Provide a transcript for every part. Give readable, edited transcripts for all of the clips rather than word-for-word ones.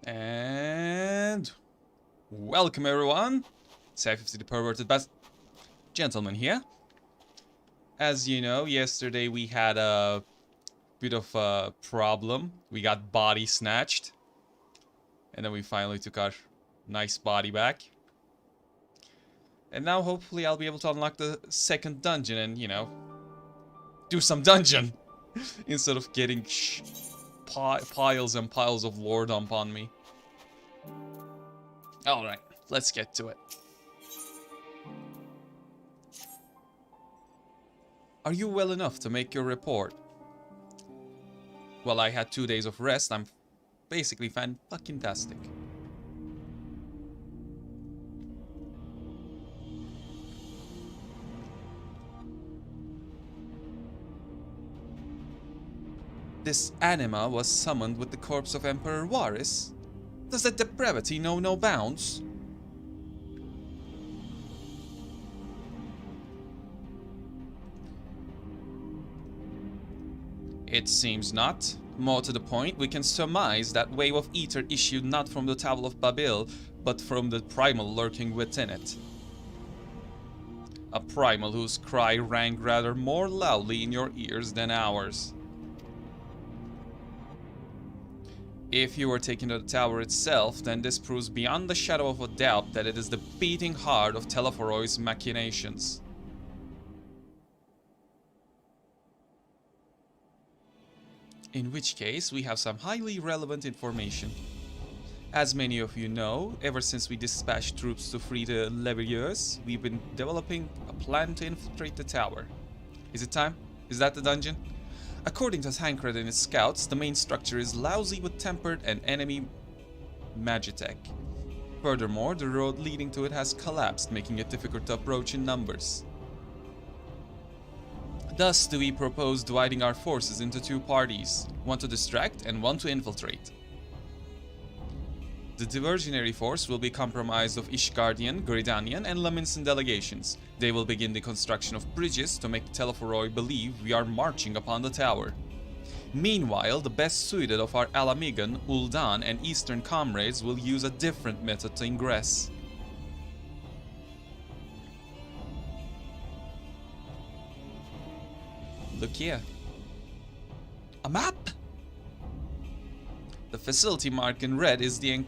And welcome everyone. It's XIV the perverted best gentleman here. As you know, yesterday we had a bit of a problem. We got body snatched. And then we finally took our nice body back. And now hopefully I'll be able to unlock the second dungeon and, you know, do some dungeon. Instead of getting piles and piles of lore dump on me. Alright, let's get to it. Are you well enough to make your report? Well, I had 2 days of rest. I'm basically fan-fucking-tastic. This anima was summoned with the corpse of Emperor Varys? Does that depravity know no bounds? It seems not. More to the point, we can surmise that wave of ether issued not from the Tower of Babel, but from the primal lurking within it. A primal whose cry rang rather more loudly in your ears than ours. If you were taken to the tower itself, then this proves beyond the shadow of a doubt that it is the beating heart of Teleforoy's machinations. In which case, we have some highly relevant information. As many of you know, ever since we dispatched troops to free the Leviers, we've been developing a plan to infiltrate the tower. Is it time? Is that the dungeon? According to Tancred and his scouts, the main structure is lousy with tempered and enemy magitech. Furthermore, the road leading to it has collapsed, making it difficult to approach in numbers. Thus do we propose dividing our forces into two parties, one to distract and one to infiltrate. The diversionary force will be comprised of Ishgardian, Gridanian and Laminsan delegations. They will begin the construction of bridges to make Teleforoy believe we are marching upon the tower. Meanwhile, the best suited of our Alamigan, Ul'dan and Eastern comrades will use a different method to ingress. Look here. A map? The facility marked in red is the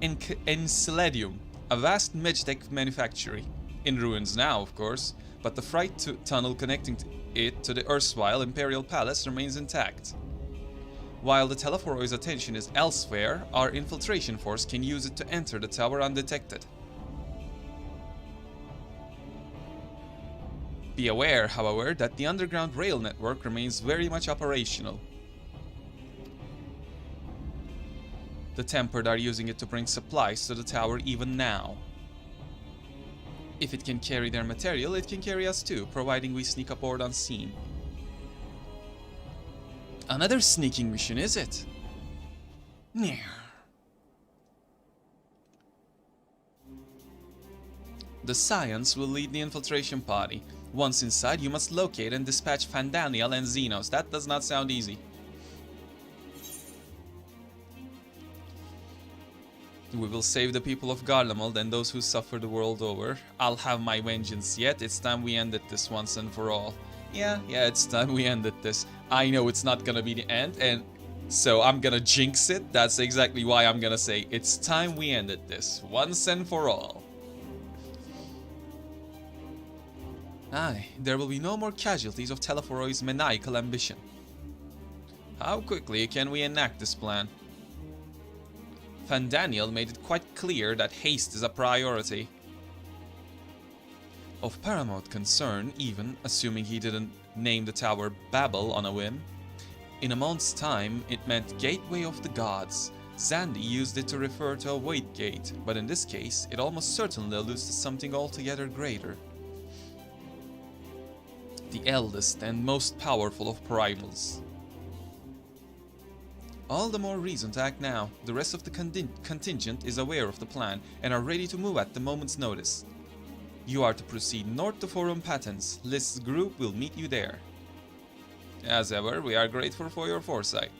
Enceladium, a vast magitech manufactory. In ruins now, of course, but the freight tunnel connecting it to the erstwhile Imperial Palace remains intact. While the Teleforoy's attention is elsewhere, our infiltration force can use it to enter the tower undetected. Be aware, however, that the underground rail network remains very much operational. The Tempered are using it to bring supplies to the tower even now. If it can carry their material, it can carry us too, providing we sneak aboard unseen. Another sneaking mission, is it? The Scions will lead the infiltration party. Once inside, you must locate and dispatch Fandaniel and Xenos. That does not sound easy. We will save the people of Garlemald and those who suffer the world over. I'll have my vengeance yet. It's time we ended this once and for all. Yeah, it's time we ended this. I know it's not gonna be the end, and so I'm gonna jinx it. That's exactly why I'm gonna say it's time we ended this once and for all. Aye, there will be no more casualties of Teleforoy's maniacal ambition. How quickly can we enact this plan? Fandaniel made it quite clear that haste is a priority. Of paramount concern, even, assuming he didn't name the tower Babel on a whim. In a month's time, it meant Gateway of the Gods. Xandi used it to refer to a Wait Gate, but in this case, it almost certainly alludes to something altogether greater. The eldest and most powerful of primals. All the more reason to act now. The rest of the contingent is aware of the plan and are ready to move at the moment's notice. You are to proceed north to Forum Patents. List's group will meet you there. As ever, we are grateful for your foresight.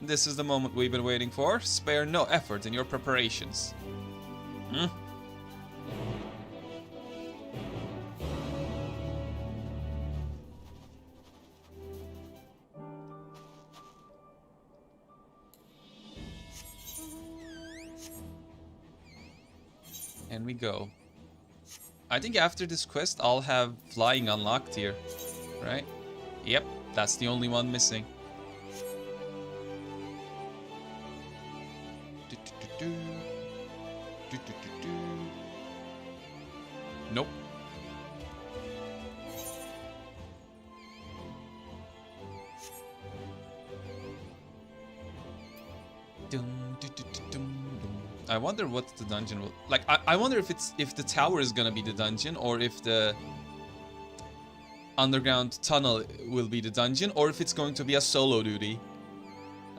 This is the moment we've been waiting for. Spare no effort in your preparations. Hmm? And we go. I think after this quest, I'll have flying unlocked here, right? Yep, that's the only one missing. Nope. I wonder what the dungeon will like. I wonder if the tower is gonna be the dungeon, or if the underground tunnel will be the dungeon, or if it's going to be a solo duty.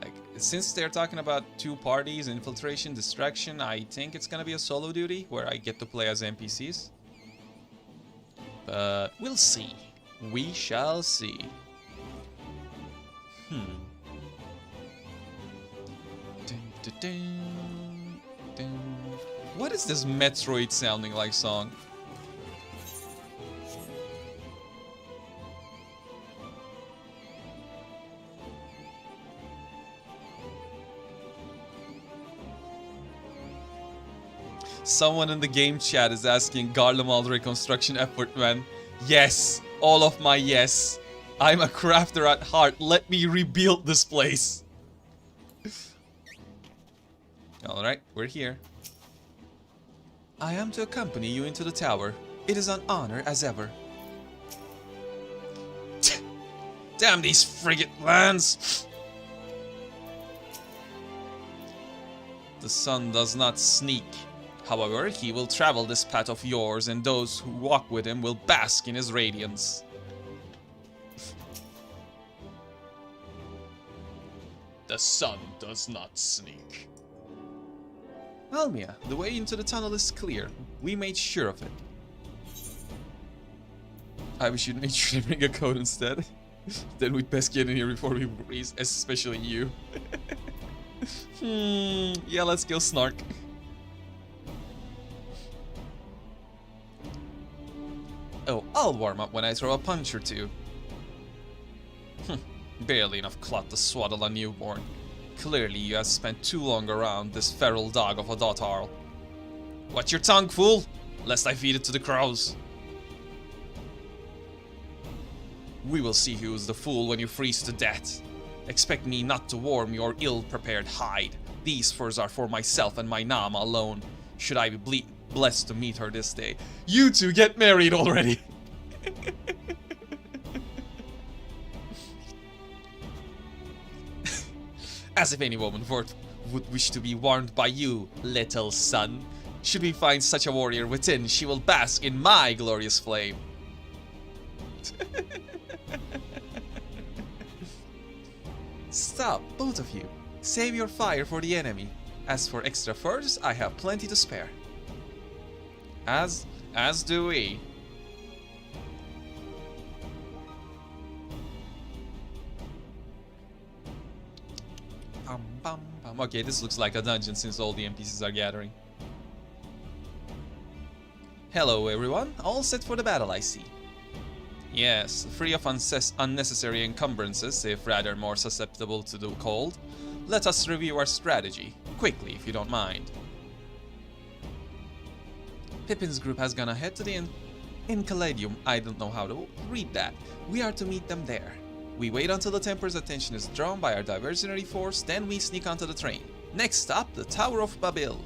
Like, since they're talking about 2 parties, infiltration, distraction, I think it's gonna be a solo duty where I get to play as NPCs. But we'll see. We shall see. What is this Metroid sounding like song? Someone in the game chat is asking Garlemald reconstruction effort, man. Yes, all of my yes. I'm a crafter at heart. Let me rebuild this place. Alright, we're here. I am to accompany you into the tower. It is an honor as ever. Damn these frigate lands! The sun does not sneak. However, he will travel this path of yours, and those who walk with him will bask in his radiance. The sun does not sneak. Almia, the way into the tunnel is clear. We made sure of it. I wish you'd make sure to bring a code instead. Then we'd best get in here before we freeze, especially you. Yeah, let's go Snark. Oh, I'll warm up when I throw a punch or two. Barely enough clot to swaddle a newborn. Clearly you have spent too long around this feral dog of a Dotarl. Watch your tongue, fool! Lest I feed it to the crows. We will see who is the fool when you freeze to death. Expect me not to warm your ill-prepared hide. These furs are for myself and my Nama alone. Should I be blessed to meet her this day. You two get married already! As if any woman would wish to be warmed by you, little son. Should we find such a warrior within, she will bask in my glorious flame. Stop, both of you. Save your fire for the enemy. As for extra furs, I have plenty to spare. As do we. Okay, this looks like a dungeon since all the NPCs are gathering. Hello everyone, all set for the battle I see. Yes, free of unnecessary encumbrances, if rather more susceptible to the cold. Let us review our strategy, quickly if you don't mind. Pippin's group has gone ahead to the Enkaladium. I don't know how to read that. We are to meet them there. We wait until the Temper's attention is drawn by our diversionary force, then we sneak onto the train. Next stop, the Tower of Babil.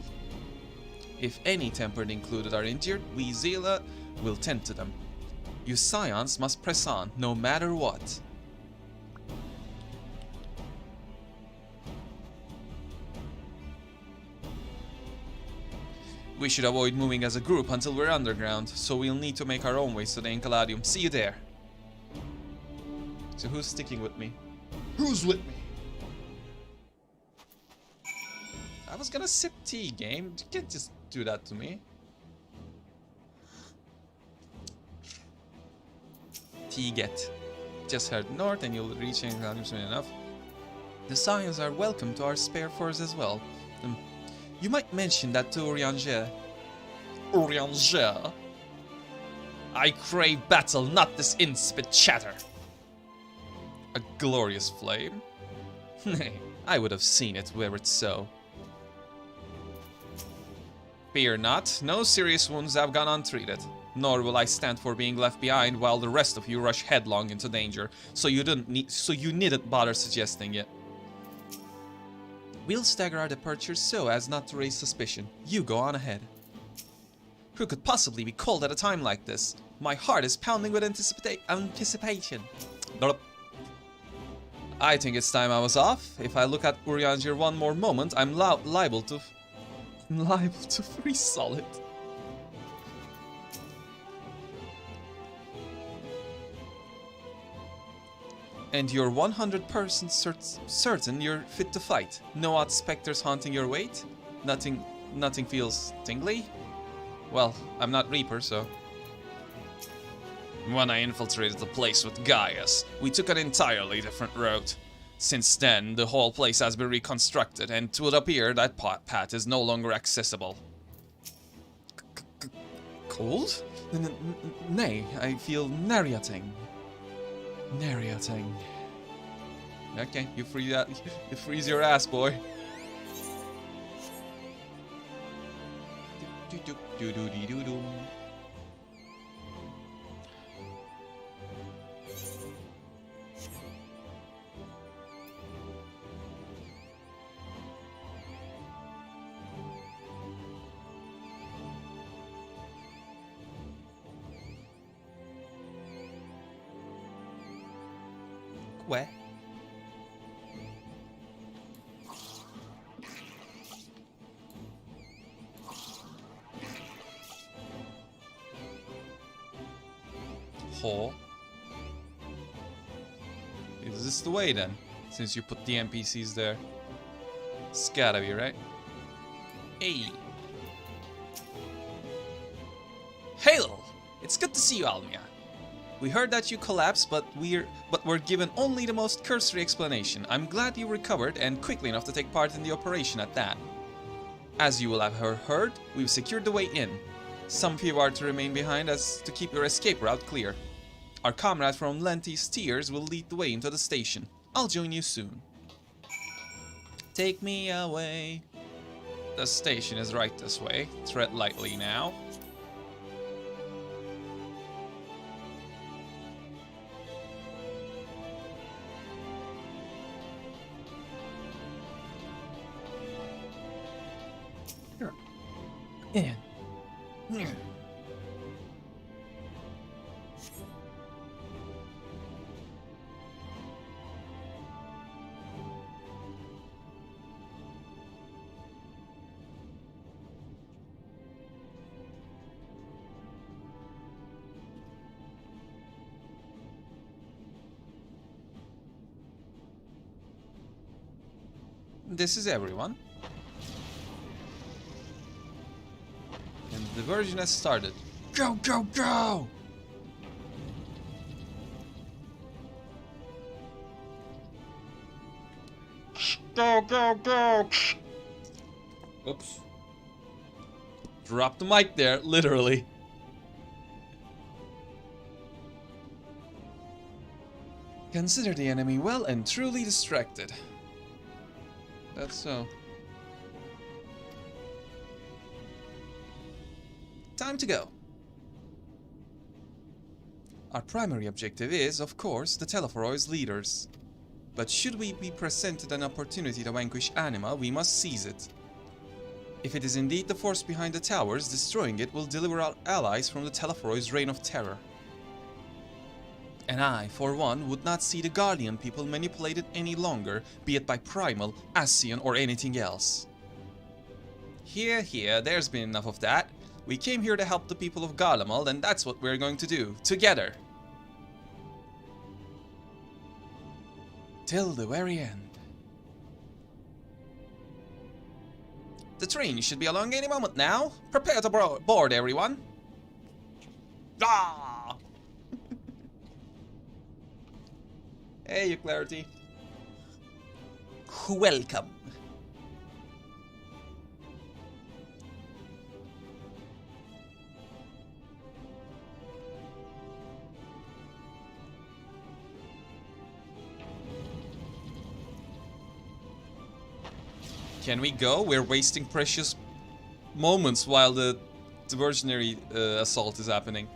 If any Tempered included are injured, we Zila will tend to them. You Scions must press on, no matter what. We should avoid moving as a group until we're underground, so we'll need to make our own ways to the Enkaladium. See you there. So who's sticking with me? Who's with me? I was gonna sip tea, game. You can't just do that to me. Tea get. Just head north and you'll reach Enkaladium soon enough. The Scions are welcome to our spare force as well. You might mention that to Urianger. Urianger? I crave battle, not this insipid chatter. A glorious flame? Nay, I would have seen it were it so. Fear not, no serious wounds have gone untreated. Nor will I stand for being left behind while the rest of you rush headlong into danger, so you needn't bother suggesting it. We'll stagger our departure so as not to raise suspicion. You go on ahead. Who could possibly be called at a time like this? My heart is pounding with anticipation. I think it's time I was off. If I look at Urianger one more moment, I'm liable to freeze solid. And you're 100% certain you're fit to fight? No odd specters haunting your weight? Nothing feels tingly? Well, I'm not Reaper, so... When I infiltrated the place with Gaius, we took an entirely different route. Since then, the whole place has been reconstructed, and it would appear that path is no longer accessible. Cold? Nay, I feel narrating. Narrating. Okay, you freeze your ass, boy. Where? Ho. Is this the way then? Since you put the NPCs there. It's gotta be, right? Hey. Hail! It's good to see you, Almia. We heard that you collapsed, but we're given only the most cursory explanation. I'm glad you recovered, and quickly enough to take part in the operation at that. As you will have heard, we've secured the way in. Some few are to remain behind as to keep your escape route clear. Our comrade from Lenti's Tears will lead the way into the station. I'll join you soon. Take me away. The station is right this way. Tread lightly now. In. This is everyone. And the version has started. Go, go, go! Go, go, go! Oops. Drop the mic there, literally. Consider the enemy well and truly distracted. That's so. Time to go. Our primary objective is, of course, the Telephoroid's leaders. But should we be presented an opportunity to vanquish Anima, we must seize it. If it is indeed the force behind the towers, destroying it will deliver our allies from the Telephoroid's reign of terror. And I, for one, would not see the Guardian people manipulated any longer, be it by Primal, Ascian, or anything else. Here, there's been enough of that. We came here to help the people of Garlemald, and that's what we're going to do, together. Till the very end. The train should be along any moment now. Prepare to board, everyone. Ah! Hey, you Clarity. Welcome. Can we go? We're wasting precious moments while the diversionary assault is happening.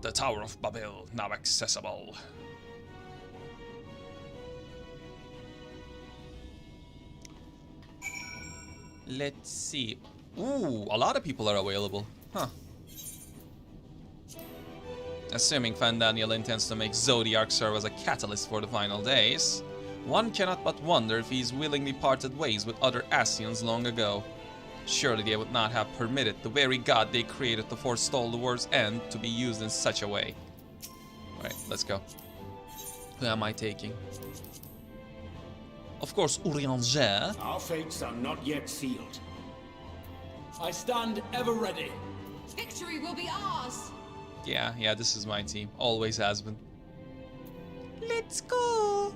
The Tower of Babel, now accessible. Let's see. Ooh, a lot of people are available. Huh. Assuming Fan Daniel intends to make Zodiac serve as a catalyst for the final days, one cannot but wonder if he's willingly parted ways with other Asians long ago. Surely they would not have permitted the very god they created to forestall the world's end to be used in such a way. Alright, let's go. Who am I taking? Of course, Urianger. Our fates are not yet sealed. I stand ever ready. Victory will be ours. Yeah, this is my team. Always has been. Let's go!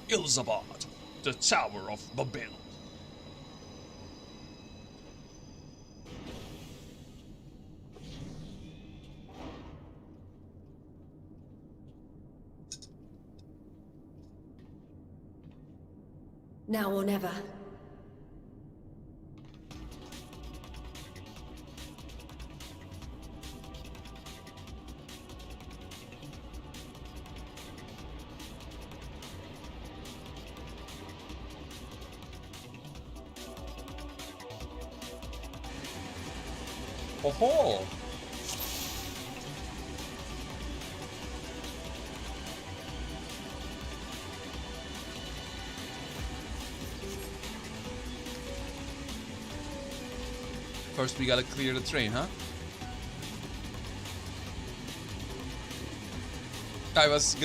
Ilzabad, the Tower of Babel. Now or never. Oh-ho! First we gotta clear the train, huh? I was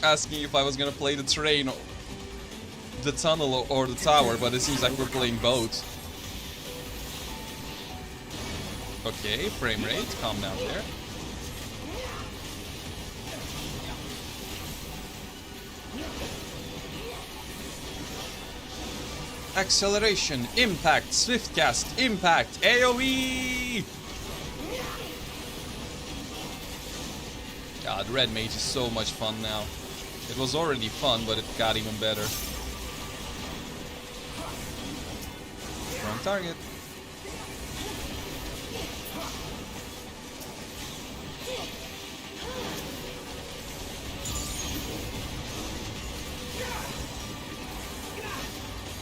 asking if I was gonna play the train, the tunnel, or the tower, but it seems like we're playing both. Okay, frame rate, calm down there. Acceleration, impact, swift cast, impact, AoE! God, Red Mage is so much fun now. It was already fun, but it got even better. Wrong target.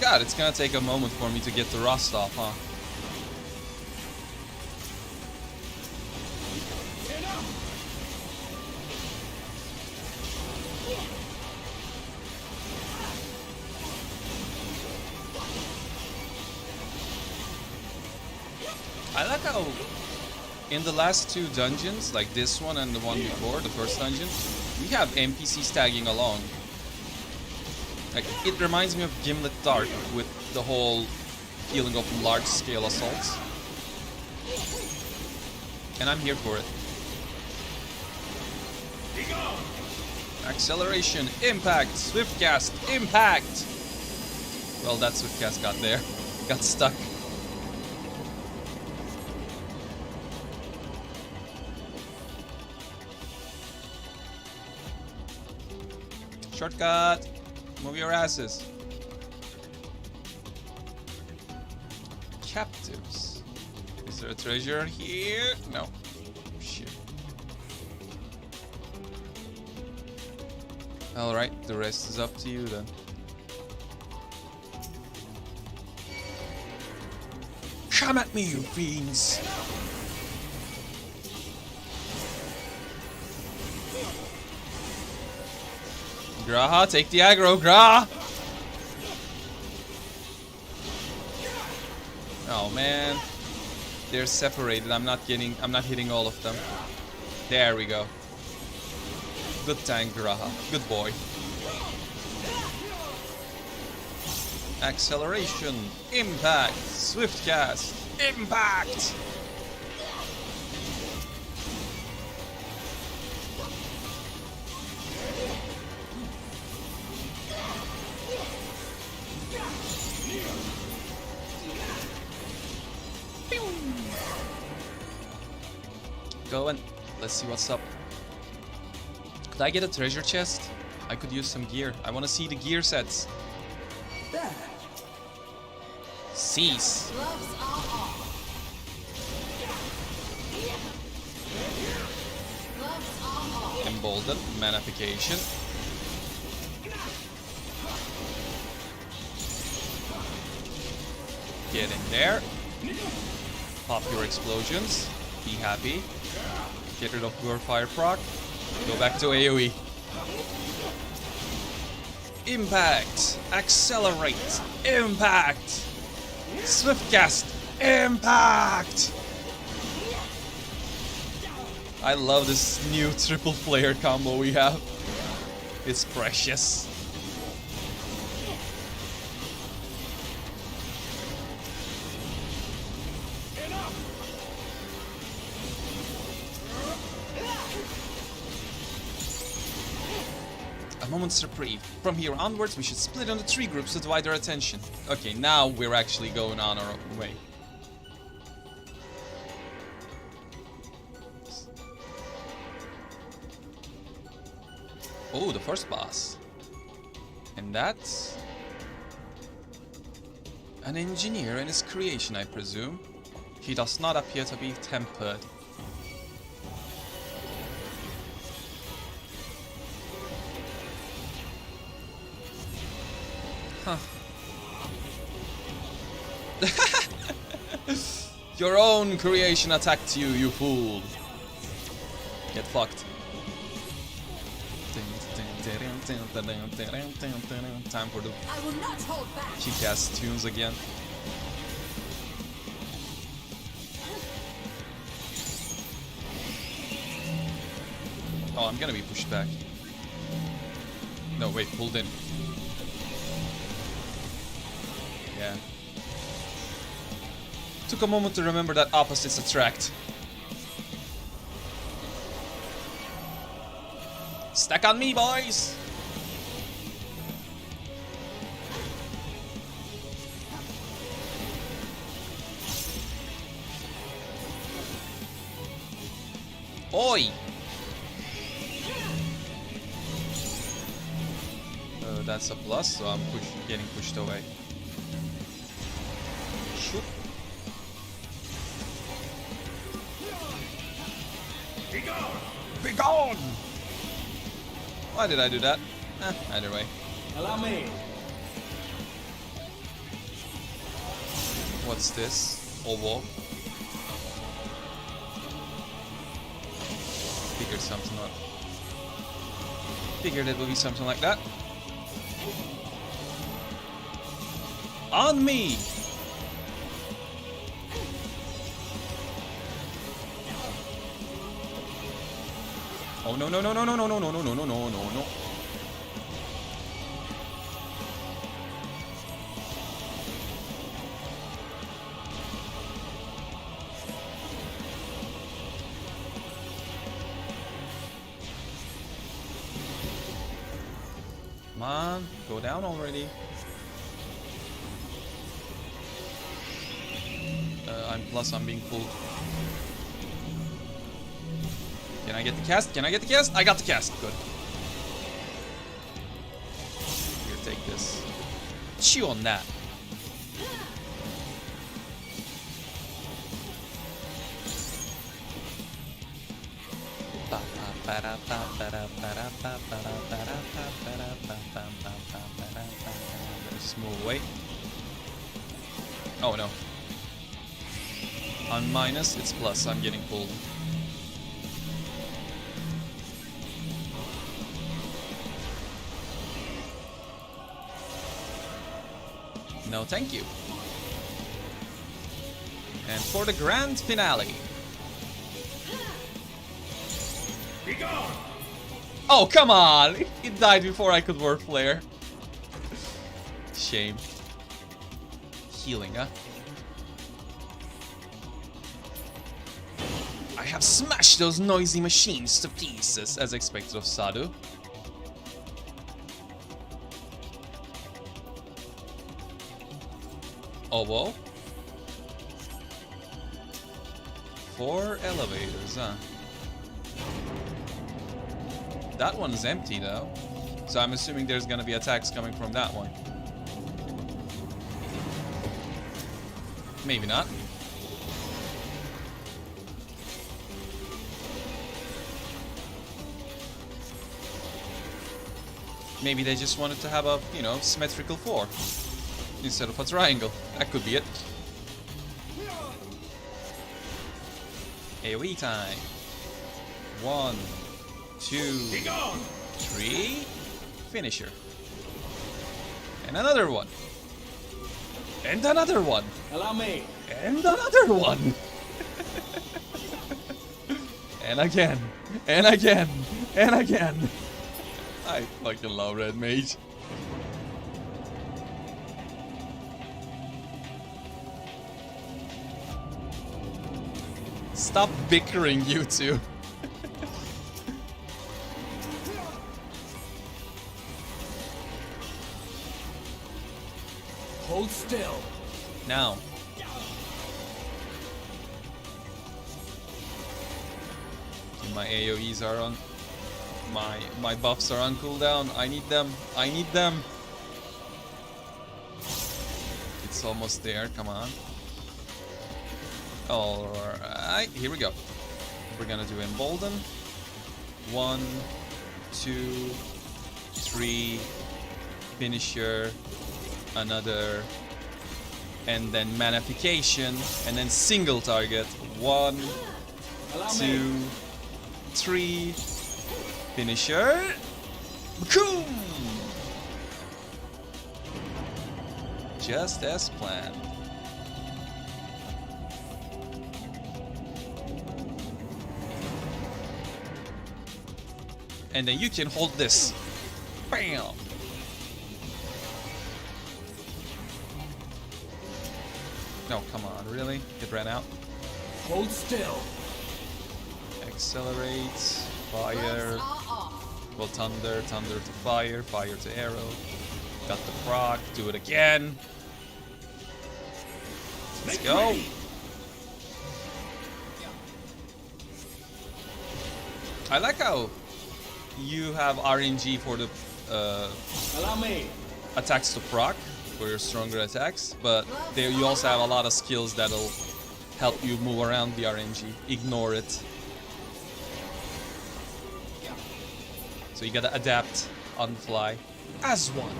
God, it's gonna take a moment for me to get the rust off, huh? I like how in the last two dungeons, like this one and the one before, the first dungeon, we have NPCs tagging along. Like, it reminds me of Gimlet Dark with the whole feeling of large-scale assaults. And I'm here for it. Acceleration, impact, swift cast, impact! Well, that swift cast got there. Got stuck. Shortcut! Move your asses. Captives. Is there a treasure here? No. Shit. Alright, the rest is up to you then. Come at me, you fiends! Graha, take the aggro, Graha! Oh man. They're separated. I'm not hitting all of them. There we go. Good tank, Graha. Good boy. Acceleration. Impact. Swift cast. Impact! Going. Let's see what's up. Could I get a treasure chest? I could use some gear. I want to see the gear sets. There. Cease. Gloves are off. Gloves are off. Embolden. Manification. Get in there. Pop your explosions. Be happy. Get rid of your fire proc. Go back to AoE. Impact. Accelerate. Impact. Swift cast. Impact. I love this new triple player combo we have. It's precious. A moment's reprieve. From here onwards, we should split into 3 groups to divide our attention. Okay, now we're actually going on our own way. Oh, the first boss. And that's an engineer and his creation, I presume. He does not appear to be tempered. Huh. Your own creation attacked you, you fool. Get fucked. Time for the I will not hold back. kick-ass tunes again. Oh, I'm gonna be pushed back. No, wait, pulled in. Yeah. Took a moment to remember that opposites attract. Stack on me, boys! Oi! That's a plus, so I'm getting pushed away. Shoot. Be gone! Be gone! Why did I do that? Either way. Allow me. What's this? Owo. Figured something up. Figured it would be something like that. On me! Oh no no no no no no no no no no no no no no. Come on, go down already. I'm being pulled. Can I get the cast? Can I get the cast? I got the cast. Good. Here, take this. Chew on that. Just move away. Oh no. On minus, it's plus. I'm getting pulled. No, thank you. And for the grand finale. Be gone! Oh, come on! It died before I could word flare. Shame. Healing, huh? I have smashed those noisy machines to pieces, as expected of Sadu. Oh, whoa. 4 elevators, huh? That one's empty, though. So I'm assuming there's gonna be attacks coming from that one. Maybe not. Maybe they just wanted to have a, you know, symmetrical 4 instead of a triangle. That could be it. AoE time. 1, 2, Be gone! 3. Finisher. And another one. And another one. Allow me. And another one. And again. And again. And again. I fucking love Red Mage. Stop bickering, you two. Hold still. Now. My AoEs are on. My buffs are on cooldown. I need them. I need them. It's almost there. Come on. Alright, here we go. We're gonna do Embolden. 1, 2, 3. Finisher. Another. And then Manification. And then single target. 1, Allow 2, me. 3. Finisher. Boom! Just as planned. And then you can hold this. Bam! No, come on, really? It ran out. Hold still. Accelerate. Fire. Gloves are off. Well, thunder. Thunder to fire. Fire to arrow. Got the proc. Do it again. Let's Make go. ready. I like how you have RNG for the Allow me. attacks to proc for your stronger attacks, but there you also have a lot of skills that'll help you move around the RNG. Ignore it. So you gotta adapt on the fly. As one.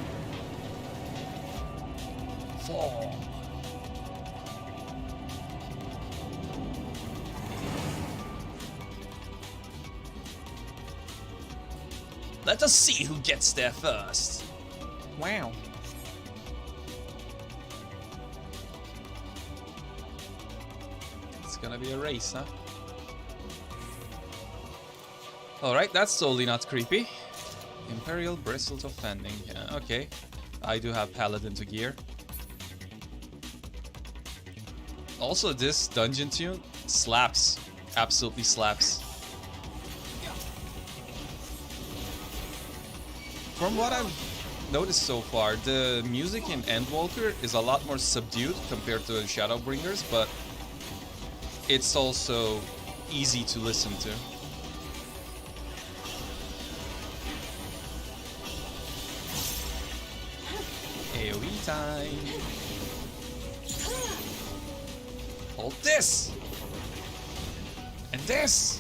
4. Let us see who gets there first. Wow. It's gonna be a race, huh? Alright, that's totally not creepy. Imperial Bristles of Fending. Yeah, okay. I do have Paladin to gear. Also, this dungeon tune slaps. Absolutely slaps. From what I've noticed so far, the music in Endwalker is a lot more subdued compared to Shadowbringers, but it's also easy to listen to. AoE time. Hold this! And this!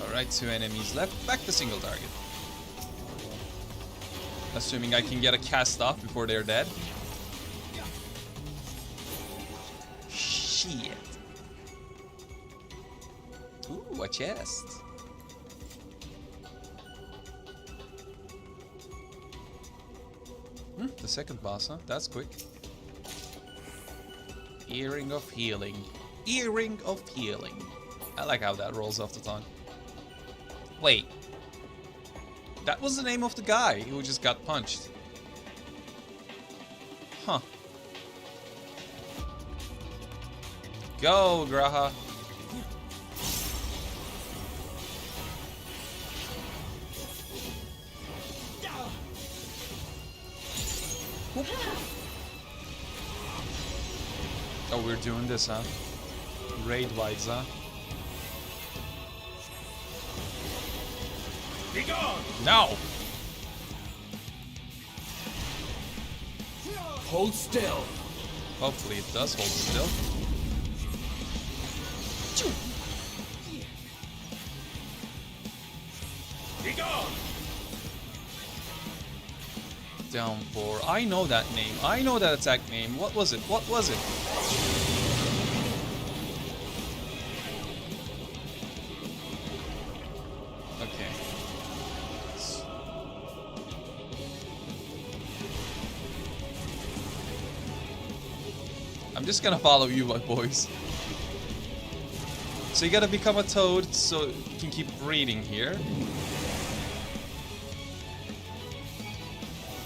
Alright, 2 enemies left. Back to single target. Assuming I can get a cast off before they're dead. Shit. Ooh, a chest. The second boss, huh? That's quick. Earring of Healing. Earring of Healing. I like how that rolls off the tongue. Wait. That was the name of the guy who just got punched. Huh. Go, Graha. Whoop. Oh, we're doing this, huh? Raid-wise, huh? Be gone! No! Hold still. Hopefully it does hold still. Be gone! Downpour. I know that name. I know that attack name. What was it? What was it? Okay. I'm just gonna follow you, my boys. So you gotta become a toad so you can keep breeding here.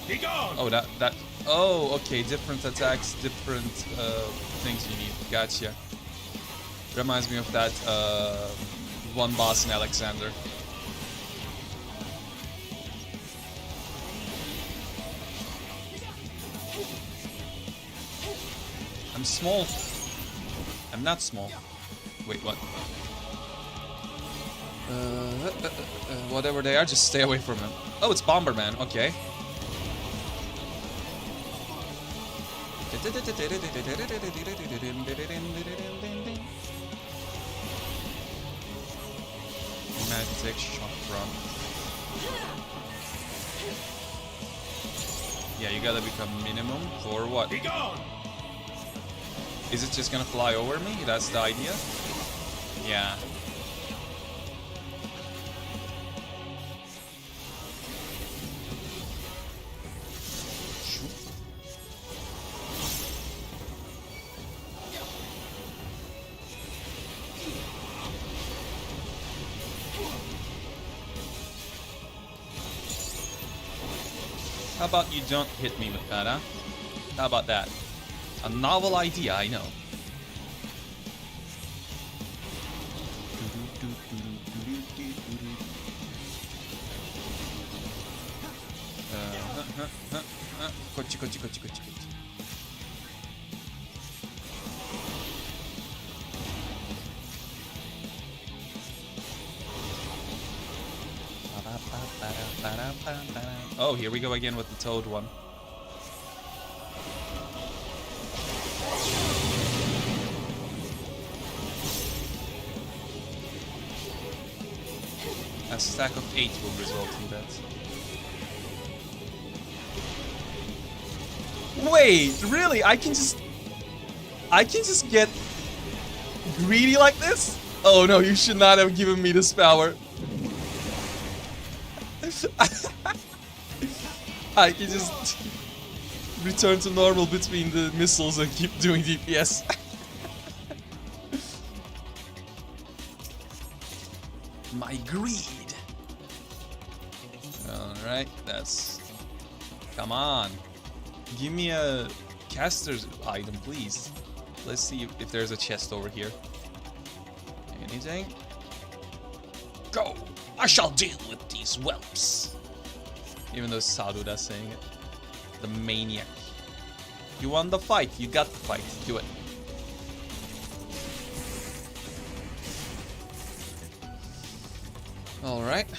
Be gone! Oh, that. Oh, okay. Different attacks, different things you need. Gotcha. Reminds me of that one boss in Alexander. I'm small. I'm not small. Wait, what? Whatever they are, just stay away from them. Oh, it's Bomberman. Okay. Magic chakra. Yeah, you gotta become minimum for what? Be gone! Is it just gonna fly over me? That's the idea? Yeah. How about you don't hit me with that, huh? How about that? A novel idea, I know. Kochi, kochi, kochi, kochi, kochi. Oh, here we go again with the toad one. A stack of 8 will result in that. Wait, really? I can just get greedy like this? Oh no, you should not have given me this power. I can just return to normal between the missiles and keep doing DPS. My greed. Alright, that's... Come on. Give me a caster's item, please. Let's see if there's a chest over here. Anything? Go! I shall deal with these whelps. Even though Saruda's saying it. The maniac. You won the fight. You got the fight. Do it. Alright.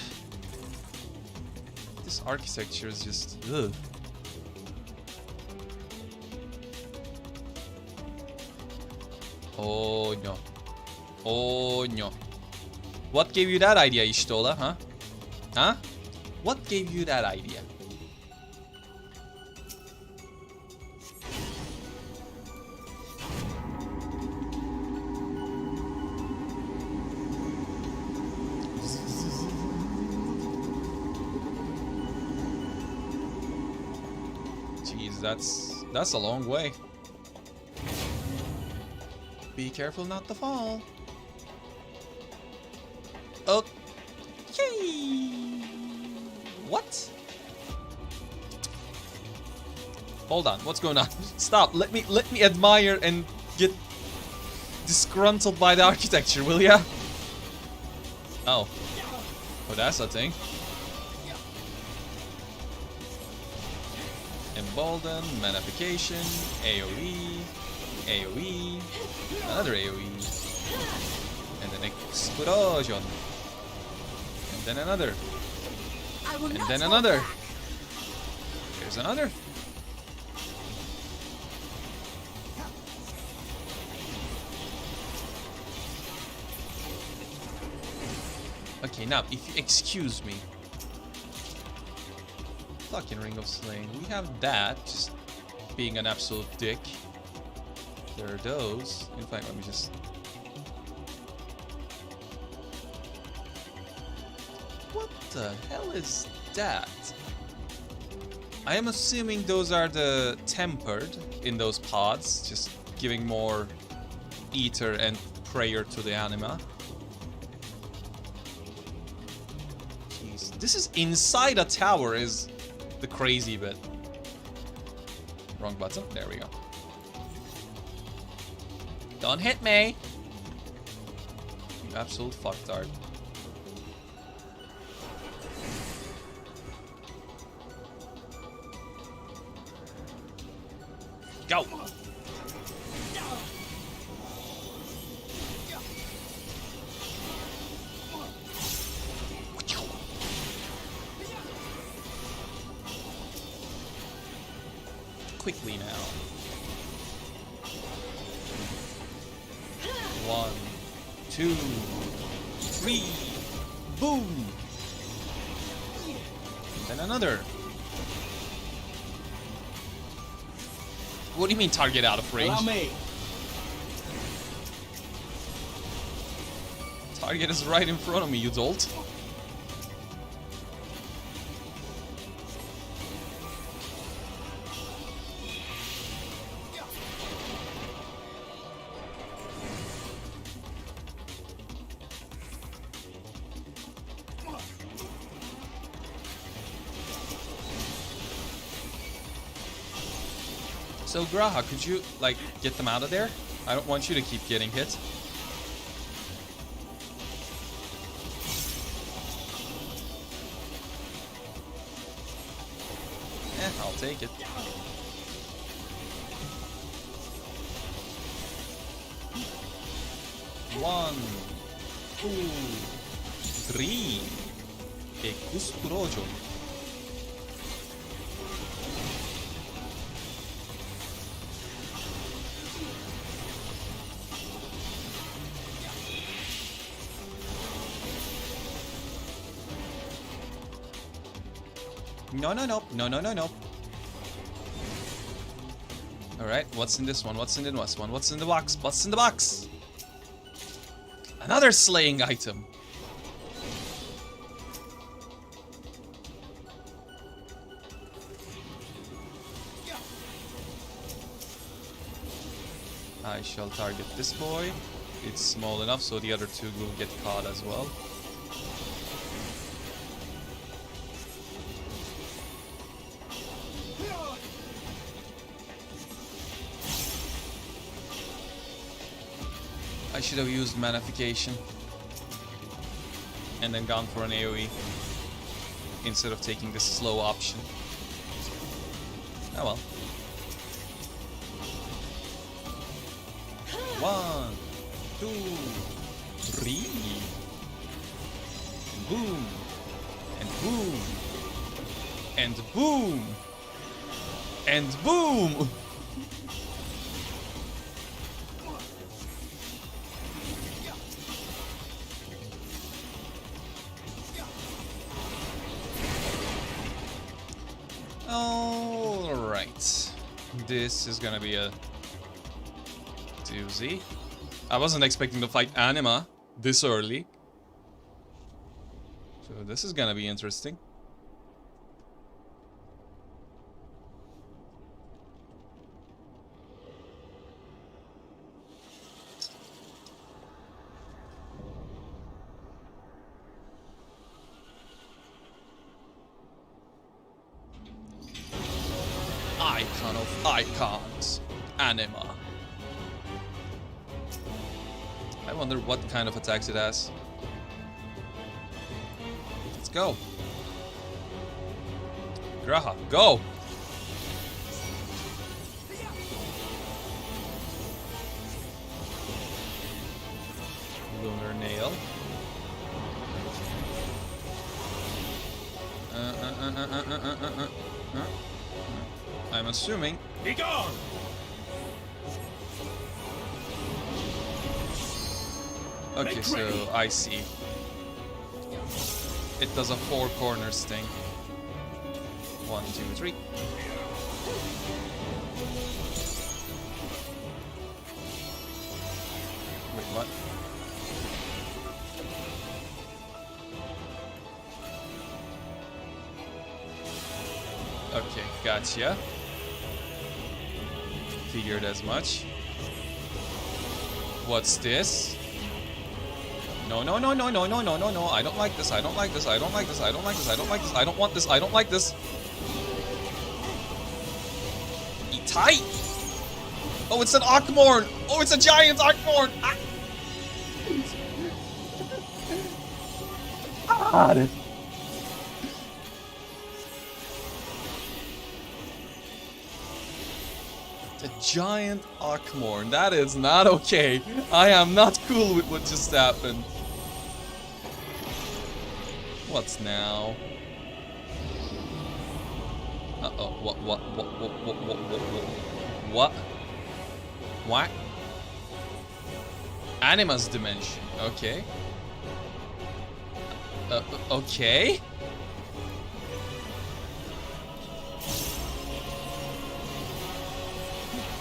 This architecture is just... Ugh. Oh no. Oh no. What gave you that idea, Ishtola, huh? Huh? What gave you that idea? Jeez, that's a long way. Be careful not to fall. Okay. What? Hold on, what's going on? Stop. Let me admire and get disgruntled by the architecture, will ya? Oh. Oh, that's a thing. Embolden, Manification, AoE, AoE, another AoE, and then Explosion, and then another, I will and not then hold another. back. There's another. Okay, now, if you excuse me. Fucking Ring of Slaying. We have that, just being an absolute dick. There are those. In fact, let me just... What the hell is that? I am assuming those are the tempered in those pods, just giving more ether and prayer to the anima. Jeez, this is inside a tower is the crazy bit. Wrong button. There we go. Don't hit me! You absolute fucktard. Go! Quickly now. 1, 2, 3, boom! And then another. What do you mean target out of range? Allow me. Target is right in front of me, you dolt. So Graha, could you, like, get them out of there? I don't want you to keep getting hit. I'll take it. One, two, three. Explosion. No, no, no. No, no, no, no. Alright, what's in this one? What's in this one? What's in the box? What's in the box? Another slaying item. I shall target this boy. It's small enough so the other two will get caught as well. I should have used Manification and then gone for an AoE instead of taking this slow option. Oh well. 1, 2, 3. Boom. And boom. And boom. And boom. Alright. This is gonna be a doozy. I wasn't expecting to fight Anima this early. So this is gonna be interesting. icon of icons, Anima. I wonder what kind of attacks it has. Let's go. Graha, go! Lunar Nail. I'm assuming. Be gone! Okay, so I see. It does a 4 corners thing. 1, 2, 3. Wait, what? Okay, gotcha. Figured as much. What's this? No, no, no, no, no, no, no, no, no. I don't like this. I don't like this. I don't like this. I don't like this. I don't like this. I don't want this. I don't like this. Eat tight. Oh, it's an Akmorn. Oh, it's a giant Akmorn. God. The giant Akmorn. That is not okay. I am not cool with what just happened. What's now? Uh-oh. What? What? Anima's dimension. Okay. Okay.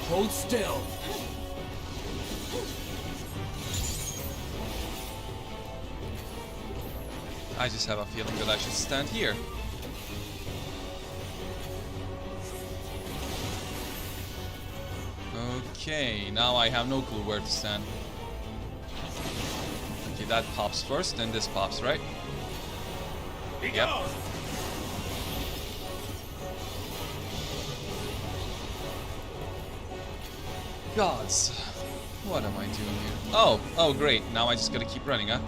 Hold still. I just have a feeling that I should stand here. Okay, now I have no clue where to stand. Okay, that pops first, then this pops, right? Be Yep. gone! Gods. What am I doing here? Oh, great. Now I just gotta keep running, huh?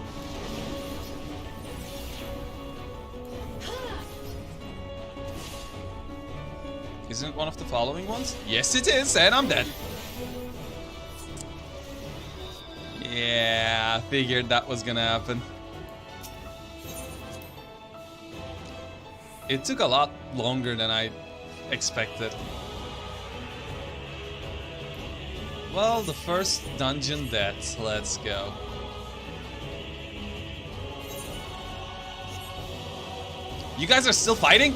Isn't it one of the following ones? Yes, it is, and I'm dead. Yeah, I figured that was gonna happen. It took a lot longer than I expected. Well, the first dungeon death. Let's go. You guys are still fighting?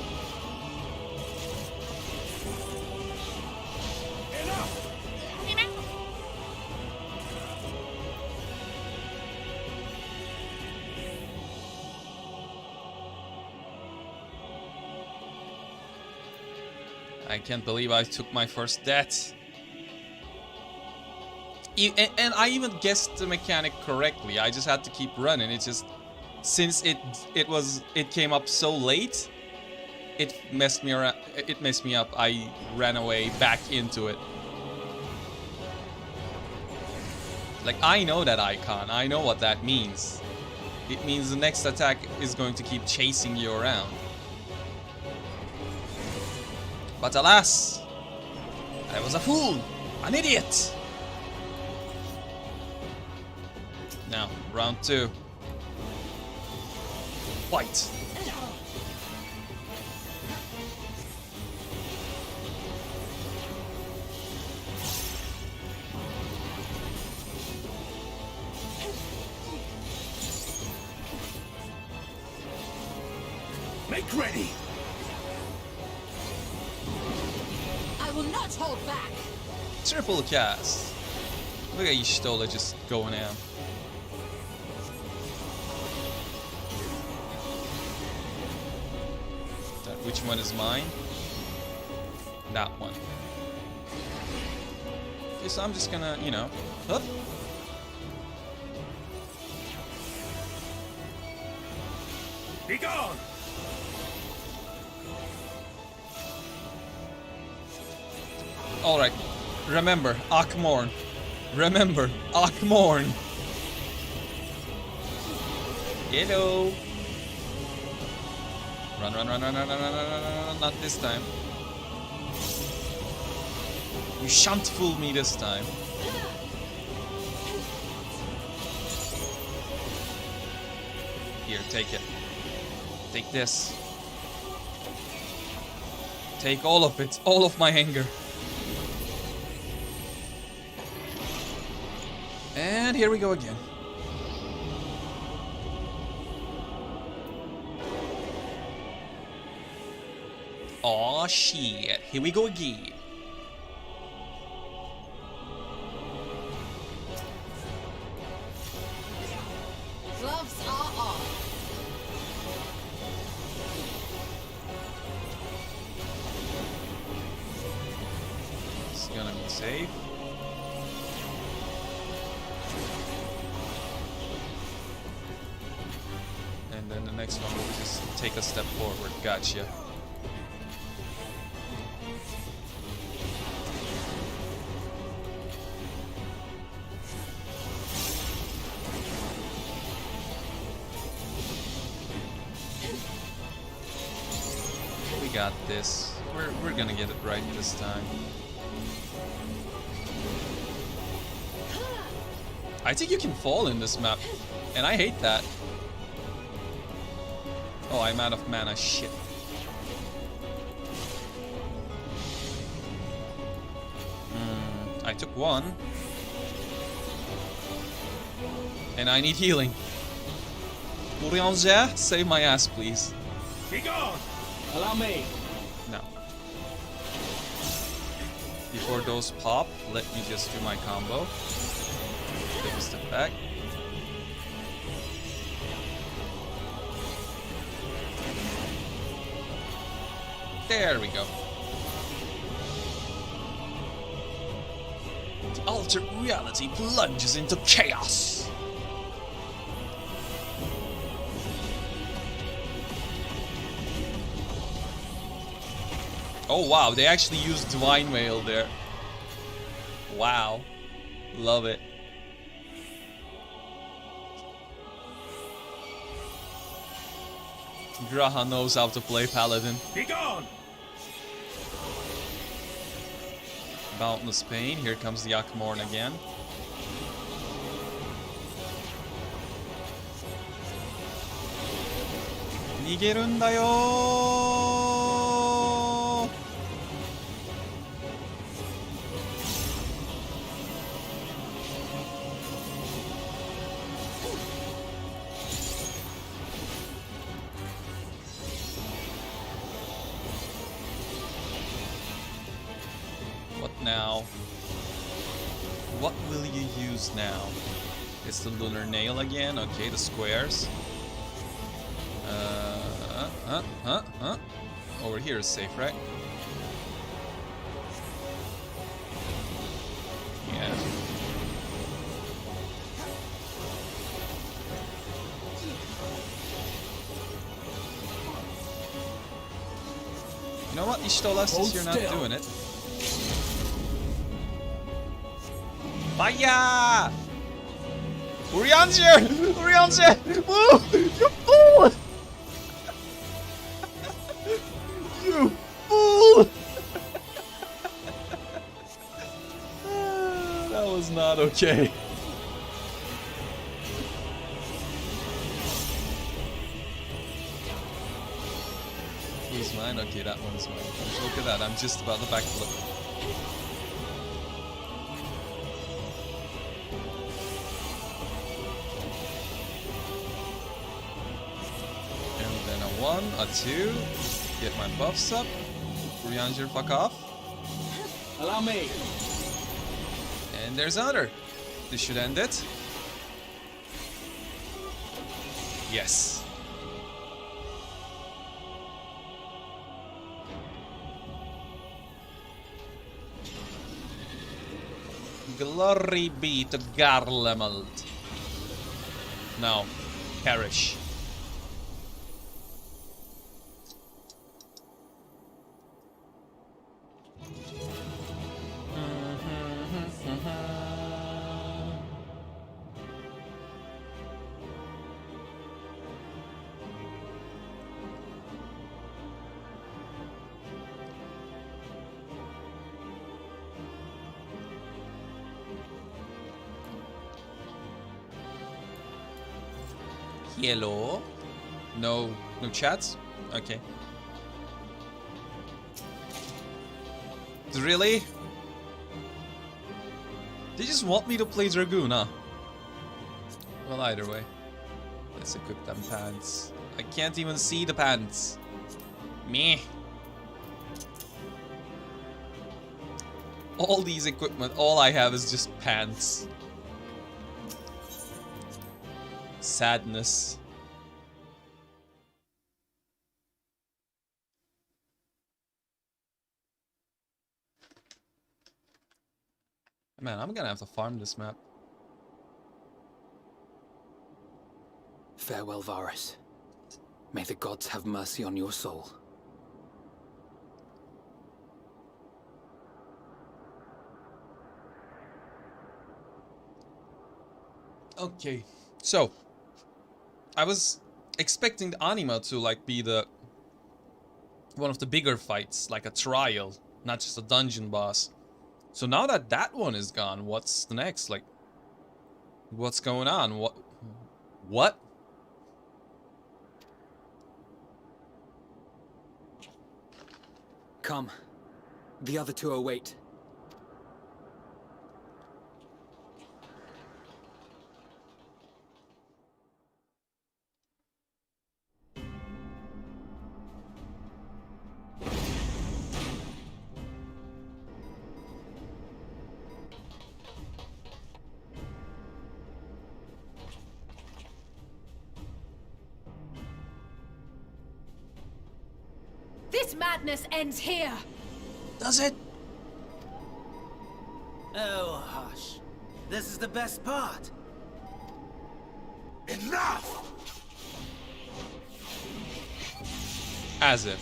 I can't believe I took my first death. And I even guessed the mechanic correctly. I just had to keep running. It just, since it came up so late, it messed me around. It messed me up. I ran away back into it. Like, I know that icon. I know what that means. It means the next attack is going to keep chasing you around. But alas, I was a fool, an idiot. Now, round 2. Fight. Make ready! I will not hold back. Triple cast. Look at Ishtola just going out. Which one is mine? That one. Okay, so I'm just gonna, you know, up. Be gone! Alright. Remember, Akmorn. Remember, Akmorn. Hello. Run, run, run, run, run, run, run, run, run, run. Not this time. You shan't fool me this time. Here, take it. Take this. Take all of it. All of my anger. And here we go again. Aw, shit. Here we go again. Gloves are on. It's gonna be safe. And then the next one will just take a step forward. Gotcha. We got this. We're gonna get it right this time. I think you can fall in this map, and I hate that. Oh, I'm out of mana. Shit. I took one. And I need healing. Urianger, save my ass, please. Be gone! Allow me. No. Before those pop, let me just do my combo. Take a step back. There we go. The altered reality plunges into chaos. Oh wow, they actually used Divine Veil there. Wow. Love it. Graha knows how to play Paladin. Be gone! Boundless Pain. Here comes the Akmorn again. Nigerunda yo! What now? What will you use now? It's the Lunar Nail again. Okay, the squares. Over here is safe, right? Yeah. You know what, Ishtolastis, you're not doing it. Fire! Urianger! Urianger! Move! You fool! You fool! That was not okay. Who's mine? Okay, that one's mine. Look at that, I'm just about to backflip. One, a two, get my buffs up. Urianger, fuck off. Allow me. And there's another. This should end it. Yes. Glory be to Garlemald. Now, perish. Hello. No chats? Okay. Really? They just want me to play Dragoon, huh? Well, either way. Let's equip them pants. I can't even see the pants. Meh. All these equipment, all I have is just pants. Sadness. Man, I'm gonna have to farm this map. Farewell, Varus. May the gods have mercy on your soul. Okay, so I was expecting the Anima to like be the one of the bigger fights, like a trial, not just a dungeon boss. So now that that one is gone, what's the next? Like, what's going on? What? Come. The other two await. This madness ends here. Does it? Oh, hush. This is the best part. Enough! As if.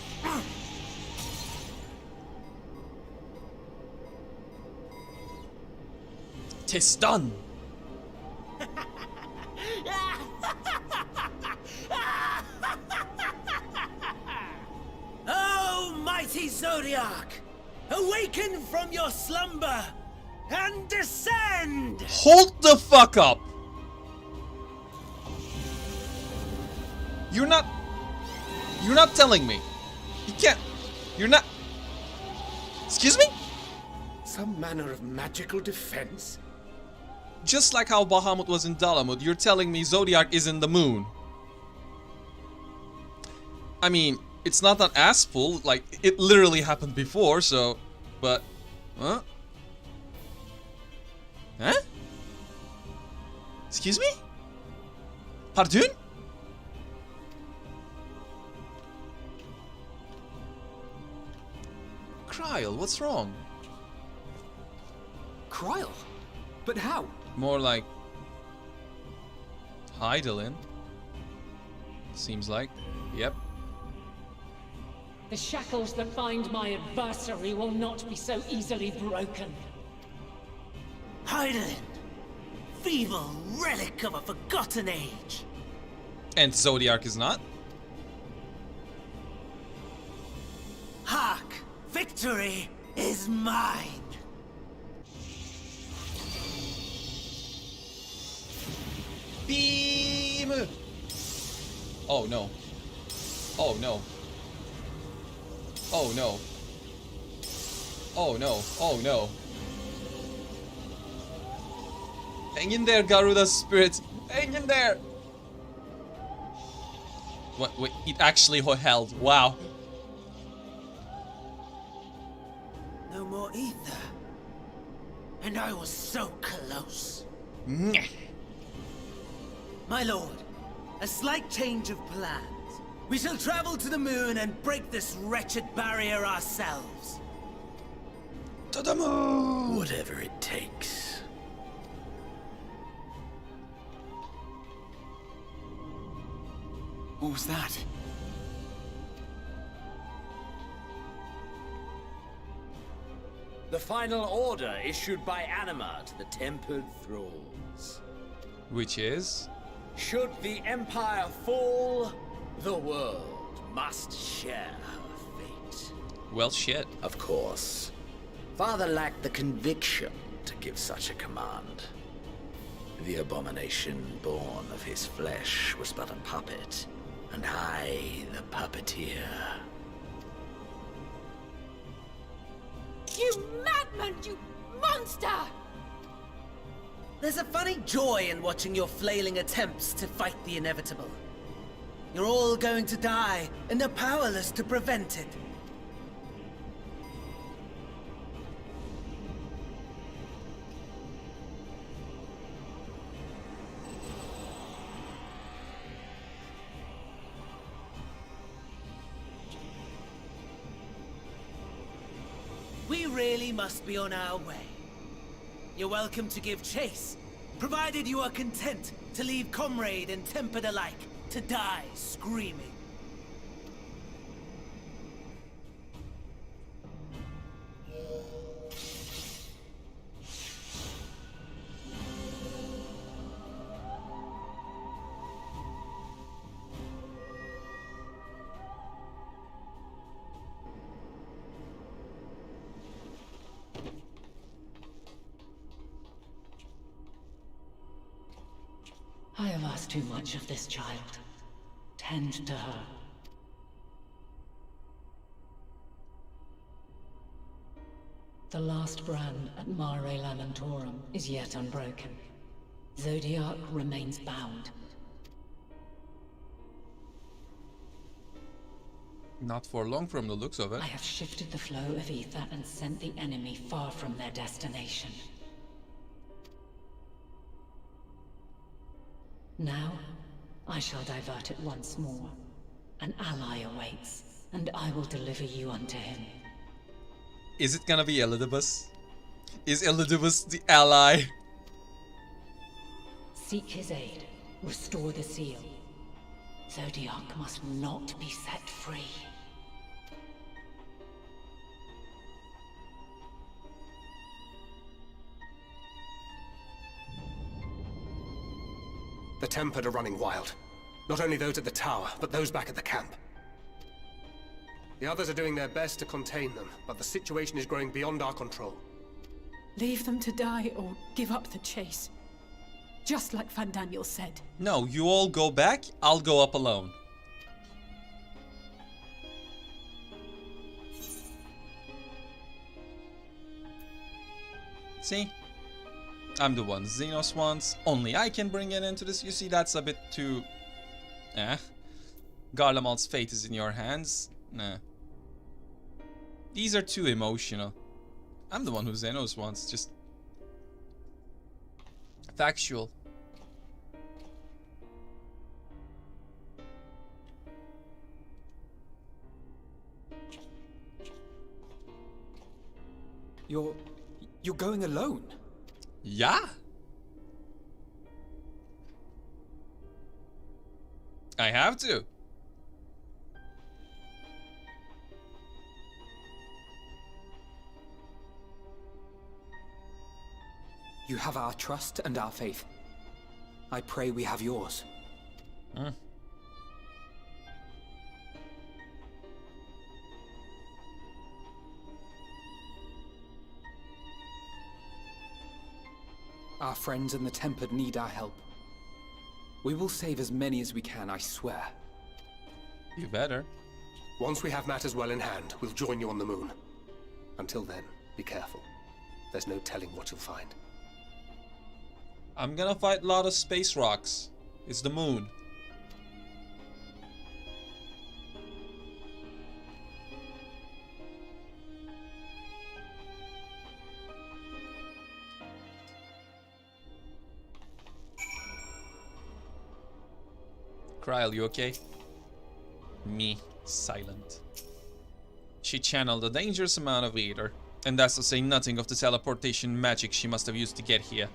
Tis done. Oh, mighty Zodiac! Awaken from your slumber and descend! Hold the fuck up. You're not telling me. You can't. You're not. Excuse me? Some manner of magical defense? Just like how Bahamut was in Dalamud, you're telling me Zodiac is in the moon. I mean, it's not an ass pull, like, it literally happened before, so... But... Huh? Huh? Excuse me? Pardon? Kryl, what's wrong? Kryl? But how? More like... Hydaelyn. Seems like. Yep. The shackles that bind my adversary will not be so easily broken. Hydaelyn! Feeble relic of a forgotten age! And Zodiac is not? Hark! Victory is mine! Beam! Oh no. Oh no. Oh no. Oh no. Oh no. Hang in there, Garuda spirit. Hang in there. What? Wait, it actually held. Wow. No more ether. And I was so close. Nyeh. My lord, a slight change of plans. We shall travel to the moon and break this wretched barrier ourselves. To the moon! Whatever it takes. What was that? The final order issued by Anima to the tempered thralls. Which is? Should the Empire fall, the world must share her fate. Well, shit. Of course. Father lacked the conviction to give such a command. The abomination born of his flesh was but a puppet, and I the puppeteer. You madman, you monster! There's a funny joy in watching your flailing attempts to fight the inevitable. You're all going to die, and they're powerless to prevent it. We really must be on our way. You're welcome to give chase, provided you are content to leave comrade and tempered alike to die screaming. I have asked too much of this child. Tend to her. The last brand at Mare Lamentorum is yet unbroken. Zodiac remains bound. Not for long from the looks of it. I have shifted the flow of ether and sent the enemy far from their destination. Now, I shall divert it once more. An ally awaits, and I will deliver you unto him. Is it gonna be Elidibus? Is Elidibus the ally? Seek his aid. Restore the seal. Zodiac must not be set free. The Tempered are running wild. Not only those at the tower, but those back at the camp. The others are doing their best to contain them, but the situation is growing beyond our control. Leave them to die or give up the chase. Just like Van Daniel said. No, you all go back, I'll go up alone. See? I'm the one Xenos wants. Only I can bring it into this. You see, that's a bit too... Garlemald's fate is in your hands. Nah. These are too emotional. I'm the one who Xenos wants. Just... factual. You're going alone? Yeah? I have to. You have our trust and our faith. I pray we have yours. Our friends and the Tempered need our help. We will save as many as we can, I swear. You better. Once we have matters well in hand, we'll join you on the moon. Until then, be careful. There's no telling what you'll find. I'm gonna fight a lot of space rocks. It's the moon. Kryl, you okay? Me, silent. She channeled a dangerous amount of ether, and that's to say nothing of the teleportation magic she must have used to get here.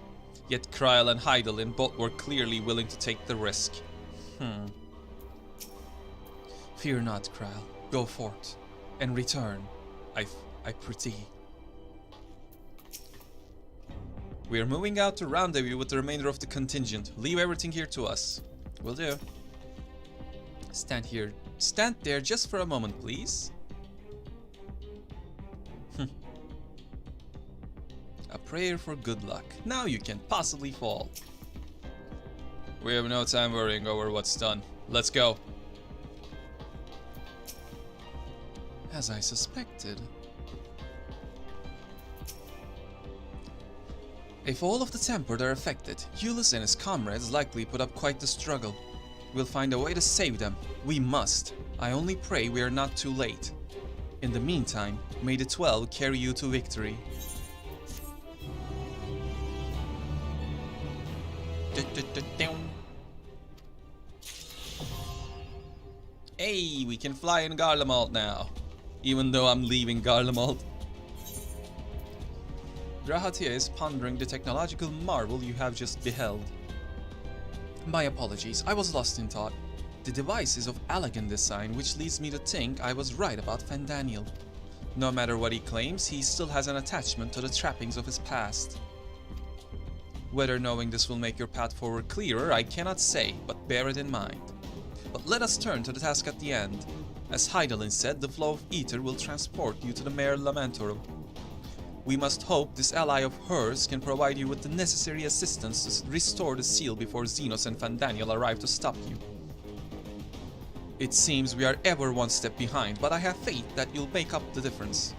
Yet Kryl and Hydaelyn both were clearly willing to take the risk. Fear not, Kryl. Go forth, and return, I prithee. We are moving out to rendezvous with the remainder of the contingent. Leave everything here to us. Will do. Stand there just for a moment, please. A prayer for good luck. Now you can possibly fall. We have no time worrying over what's done. Let's go. As I suspected. If all of the Tempered are affected, Ulysses and his comrades likely put up quite the struggle. We'll find a way to save them. We must. I only pray we are not too late. In the meantime, may the 12 carry you to victory. Hey, we can fly in Garlemald now. Even though I'm leaving Garlemald. Drahatia is pondering the technological marvel you have just beheld. My apologies, I was lost in thought. The device is of elegant design, which leads me to think I was right about Fandaniel. No matter what he claims, he still has an attachment to the trappings of his past. Whether knowing this will make your path forward clearer, I cannot say, but bear it in mind. But let us turn to the task at the end. As Hydaelyn said, the flow of ether will transport you to the Mare Lamentorum. We must hope this ally of hers can provide you with the necessary assistance to restore the seal before Xenos and Fandaniel arrive to stop you. It seems we are ever one step behind, but I have faith that you'll make up the difference.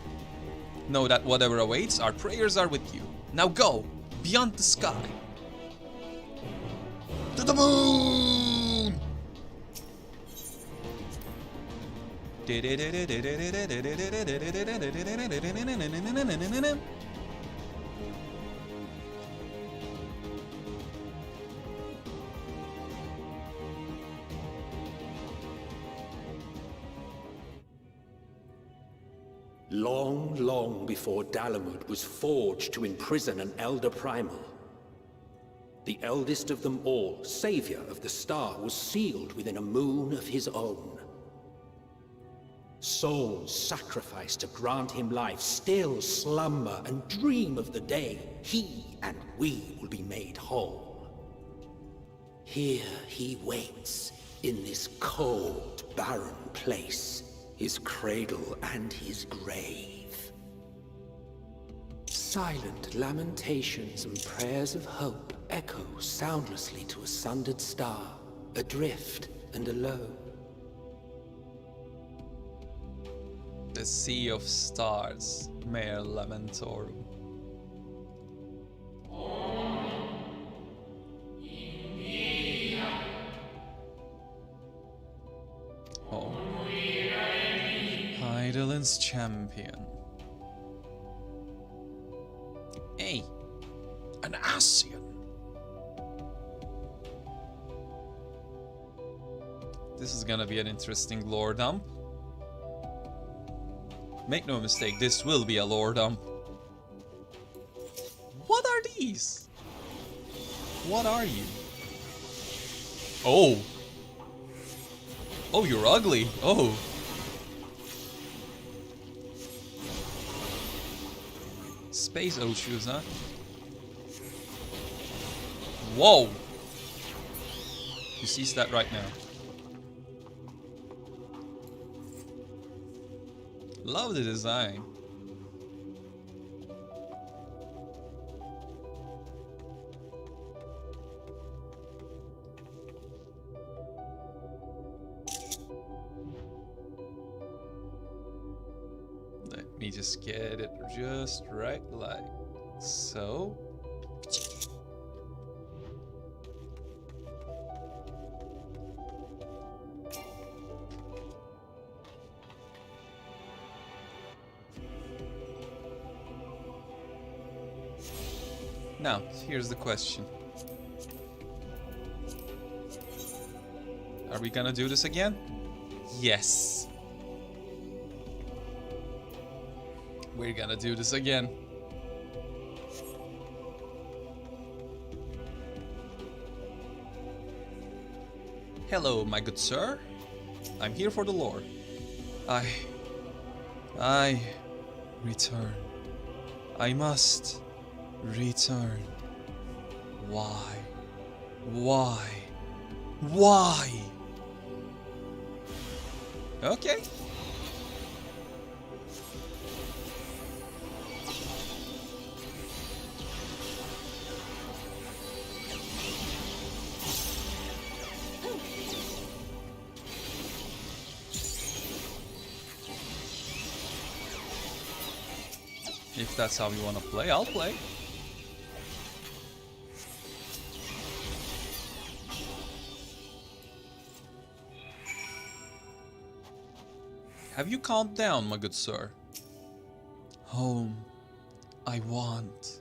Know that whatever awaits, our prayers are with you. Now go! Beyond the sky! To the moon! Long, long before Dalamud was forged to imprison an Elder Primal, the eldest of them all, savior of the star, was sealed within a moon of his own. Souls sacrificed to grant him life still slumber and dream of the day he and we will be made whole. Here he waits, in this cold, barren place, his cradle and his grave. Silent lamentations and prayers of hope echo soundlessly to a sundered star, adrift and alone. The Sea of Stars, Mare Lamentorum. Oh. Hydaelyn's champion. Hey, an Ascian. This is gonna be an interesting lore dump. Make no mistake, this will be a lore dump. What are these? What are you? Oh. Oh, you're ugly. Oh. Space Oshus, huh? Whoa. You sees that right now. Love the design. Let me just get it just right like so. Now, here's the question. Are we gonna do this again? Yes. We're gonna do this again. Hello, my good sir. I'm here for the lore. I return. I must return. Why? Why? Why? Okay. If that's how you want to play, I'll play. Have you calmed down, my good sir? Home. I want.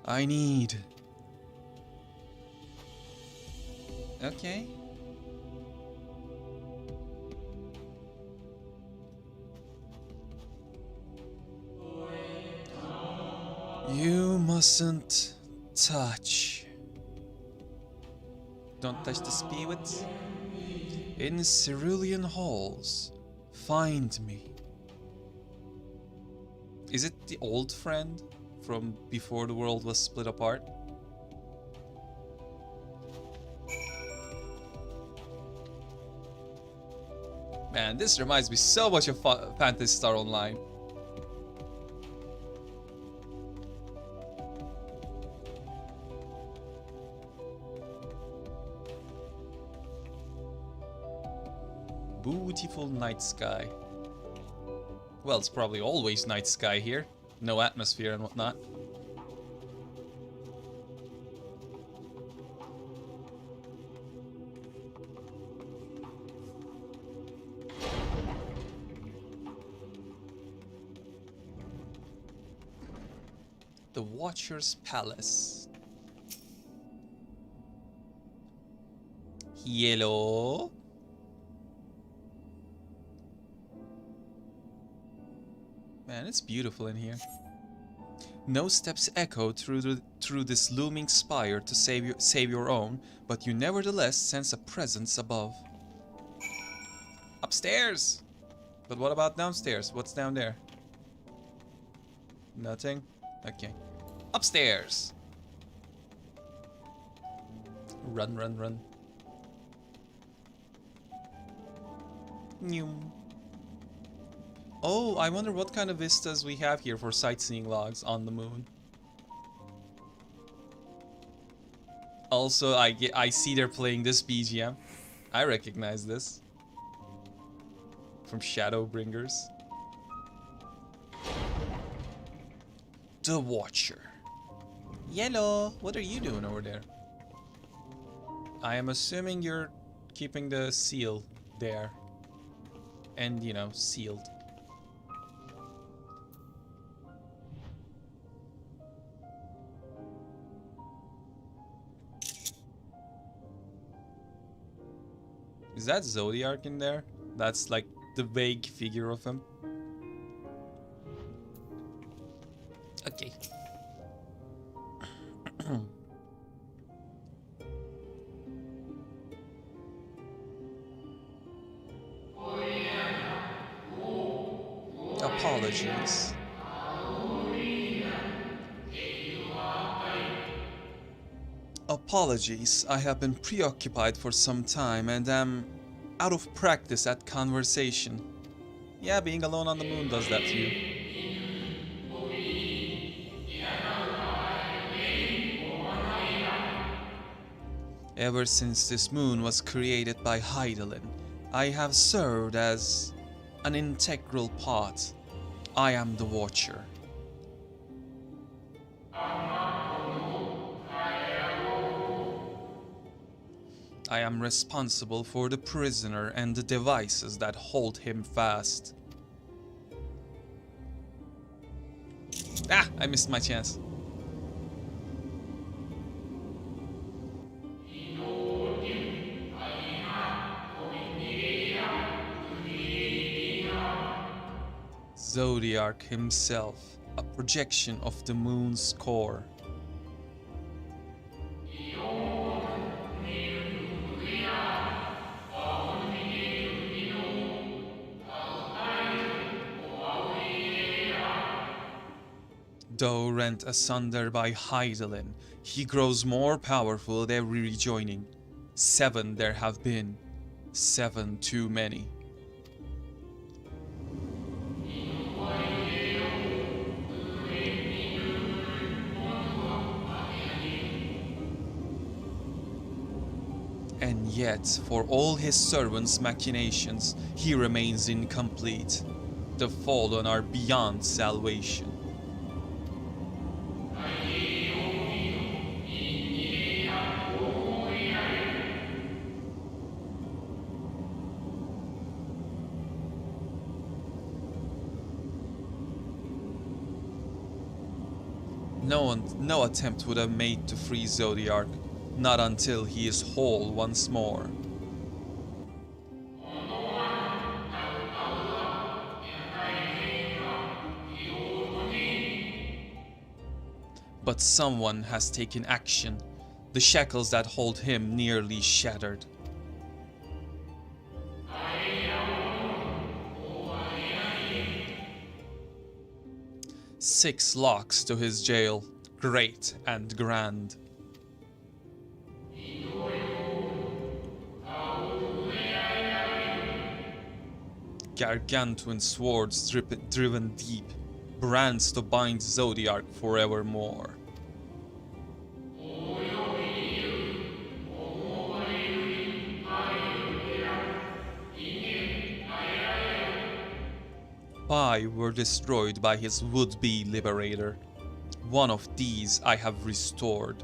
I need. Okay. You mustn't touch. Don't touch the spirits. In cerulean halls, find me. Is it the old friend from before the world was split apart? Man, this reminds me so much of Phantasy Star Online. Beautiful night sky. Well, it's probably always night sky here. No atmosphere and whatnot. The Watcher's Palace. Hello? Man, it's beautiful in here. No steps echo through this looming spire to save your own, but you nevertheless sense a presence above. Upstairs! But what about downstairs? What's down there? Nothing? Okay. Upstairs! Run, run, run. Noom. Oh, I wonder what kind of vistas we have here for sightseeing logs on the moon. Also, I see they're playing this BGM. I recognize this. From Shadowbringers. The Watcher. Yellow, what are you doing over there? I am assuming you're keeping the seal there. And, you know, sealed. Is that Zodiac in there? That's like the vague figure of him. Okay. Apologies. Apologies, I have been preoccupied for some time and am out of practice at conversation. Yeah, being alone on the moon does that to you. Ever since this moon was created by Hydaelyn, I have served as an integral part. I am the Watcher. I am responsible for the prisoner and the devices that hold him fast. Ah, I missed my chance. Zodiac himself, a projection of the moon's core. Though rent asunder by Hydaelyn, he grows more powerful at every rejoining. 7 there have been, 7 too many. And yet, for all his servants' machinations, he remains incomplete. The fallen are beyond salvation. No attempt would have made to free Zodiark, not until he is whole once more. But someone has taken action. The shackles that hold him nearly shattered. Six locks to his jail, great and grand. Gargantuan swords driven deep, brands to bind Zodiark forevermore. Five were destroyed by his would-be liberator. One of these I have restored.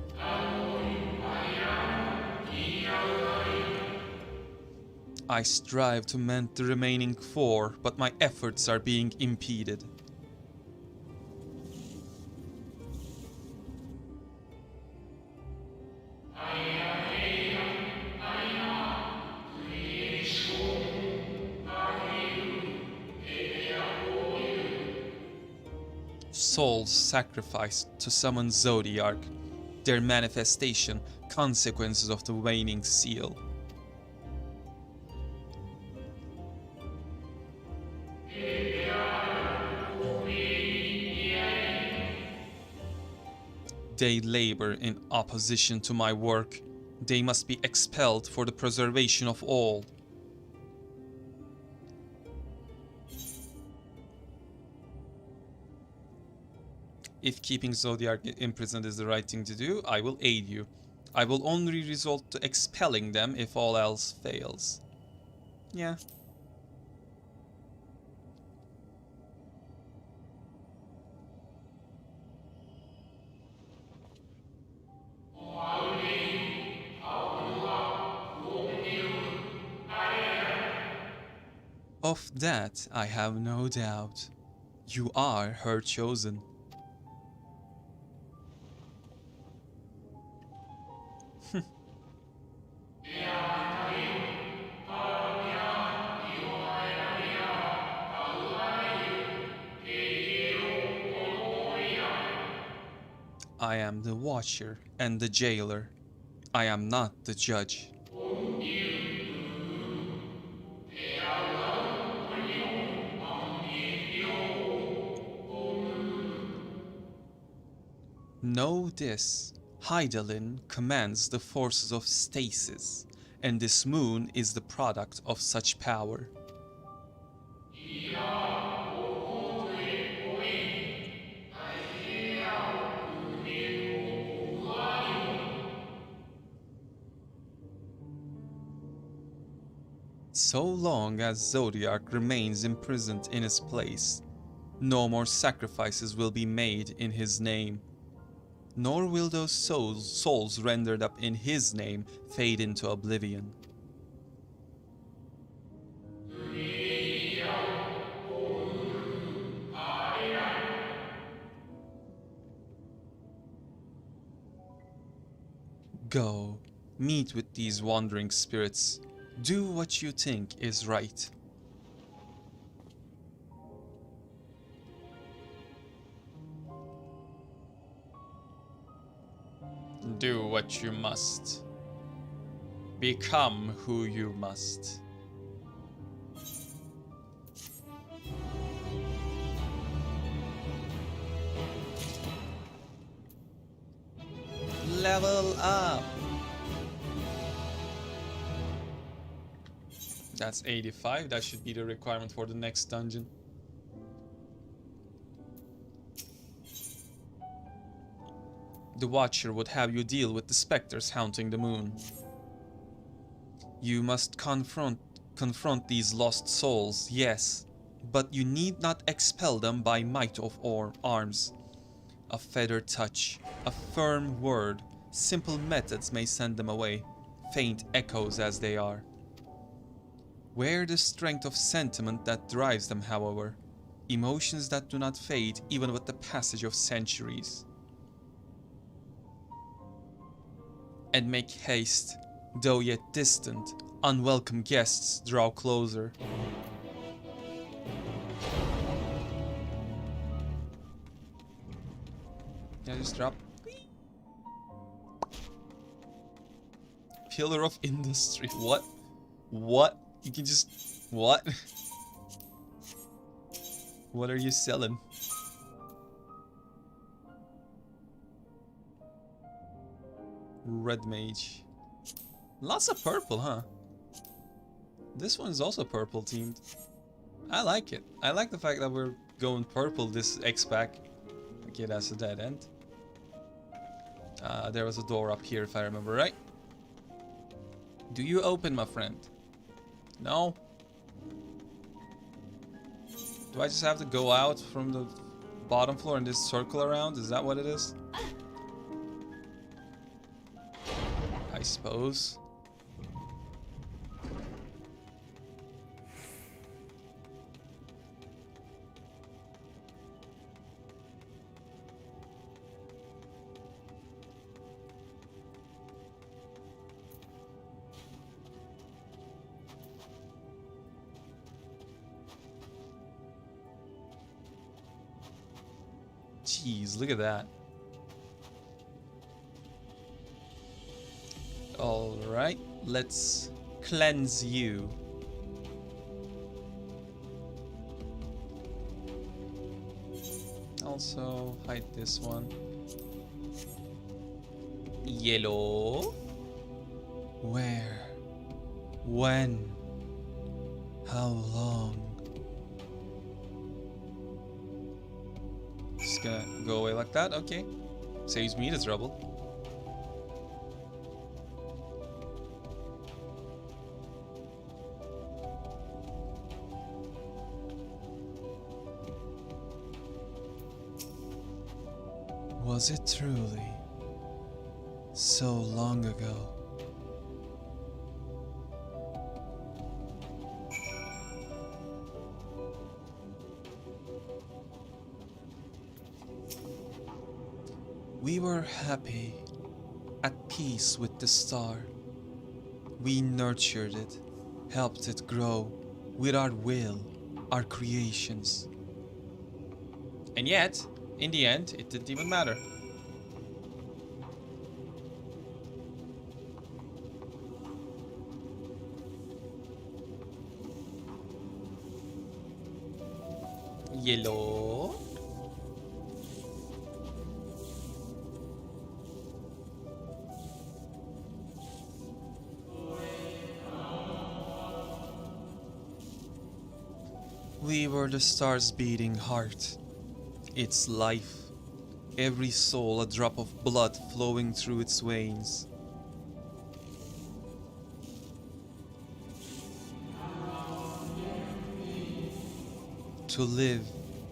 I strive to mend the remaining four, but my efforts are being impeded. Souls sacrificed to summon Zodiark, their manifestation, consequences of the waning seal. They labor in opposition to my work. They must be expelled for the preservation of all. If keeping Zodiark imprisoned is the right thing to do, I will aid you. I will only resort to expelling them if all else fails. Yeah. Of that I have no doubt. You are her chosen. I am the watcher and the jailer. I am not the judge. Know this, Hydaelyn commands the forces of stasis, and this moon is the product of such power. So long as Zodiark remains imprisoned in his place, no more sacrifices will be made in his name. Nor will those souls rendered up in his name fade into oblivion. Go, meet with these wandering spirits. Do what you think is right. Do what you must. Become who you must. Level up! That's 85, that should be the requirement for the next dungeon. The Watcher would have you deal with the specters haunting the moon. You must confront these lost souls, yes, but you need not expel them by might of arms. A feather touch, a firm word, simple methods may send them away, faint echoes as they are. Wear the strength of sentiment that drives them, however, emotions that do not fade even with the passage of centuries. and make haste, though yet distant, unwelcome guests draw closer. Can I just drop? Pillar of industry. What? What? You can just... What? What are you selling? Red mage. Lots of purple, huh? This one's also purple themed. I like it. I like the fact that we're going purple this X-Pack. Okay, that's a dead end. There was a door up here if I remember right. Do you open, my friend? No? Do I just have to go out from the bottom floor and just circle around? Is that what it is? I suppose. Jeez, look at that. Alright, let's cleanse you. Also, hide this one. Yellow. Where? When? How long? Just gonna go away like that, okay. Saves me the trouble. Was it truly so long ago? We were happy, at peace with the star. We nurtured it, helped it grow with our will, our creations. And yet, in the end, it didn't even matter. Yellow. We were the star's beating heart, its life, every soul a drop of blood flowing through its veins. To live,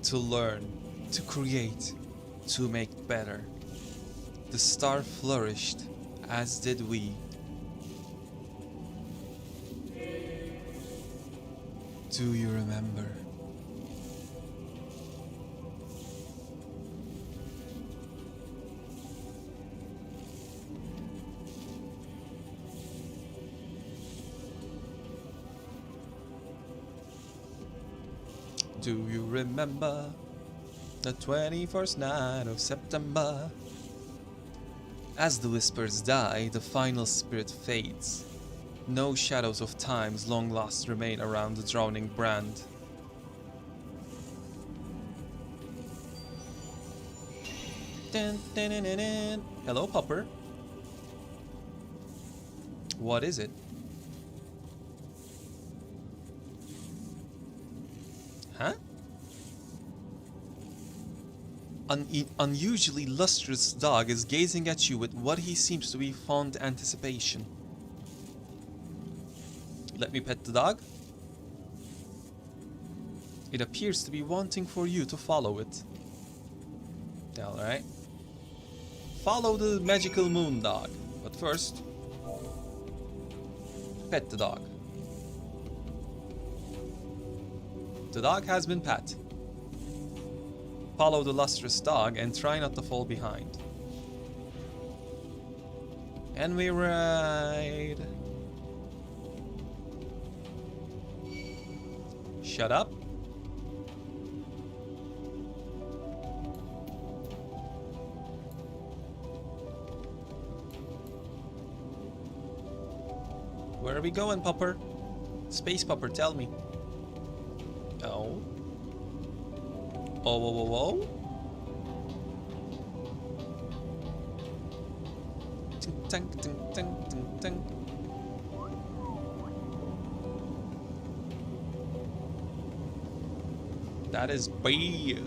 to learn, to create, to make better. The star flourished, as did we. Do you remember? Do you remember the 21st night of September? As the whispers die, the final spirit fades. No shadows of time's long lost remain around the drowning brand. Dun, dun, dun, dun, dun. Hello, Popper. What is it? Huh? An unusually lustrous dog is gazing at you with what he seems to be fond anticipation. Let me pet the dog. It appears to be wanting for you to follow it. Alright. Follow the magical moon dog. But first, pet the dog. The dog has been pet. Follow the lustrous dog and try not to fall behind. And we ride. Shut up. Where are we going, Popper? Space Popper, tell me. Oh. Oh, whoa, whoa, whoa. Ting, ting, ting, ting, ting. That is big.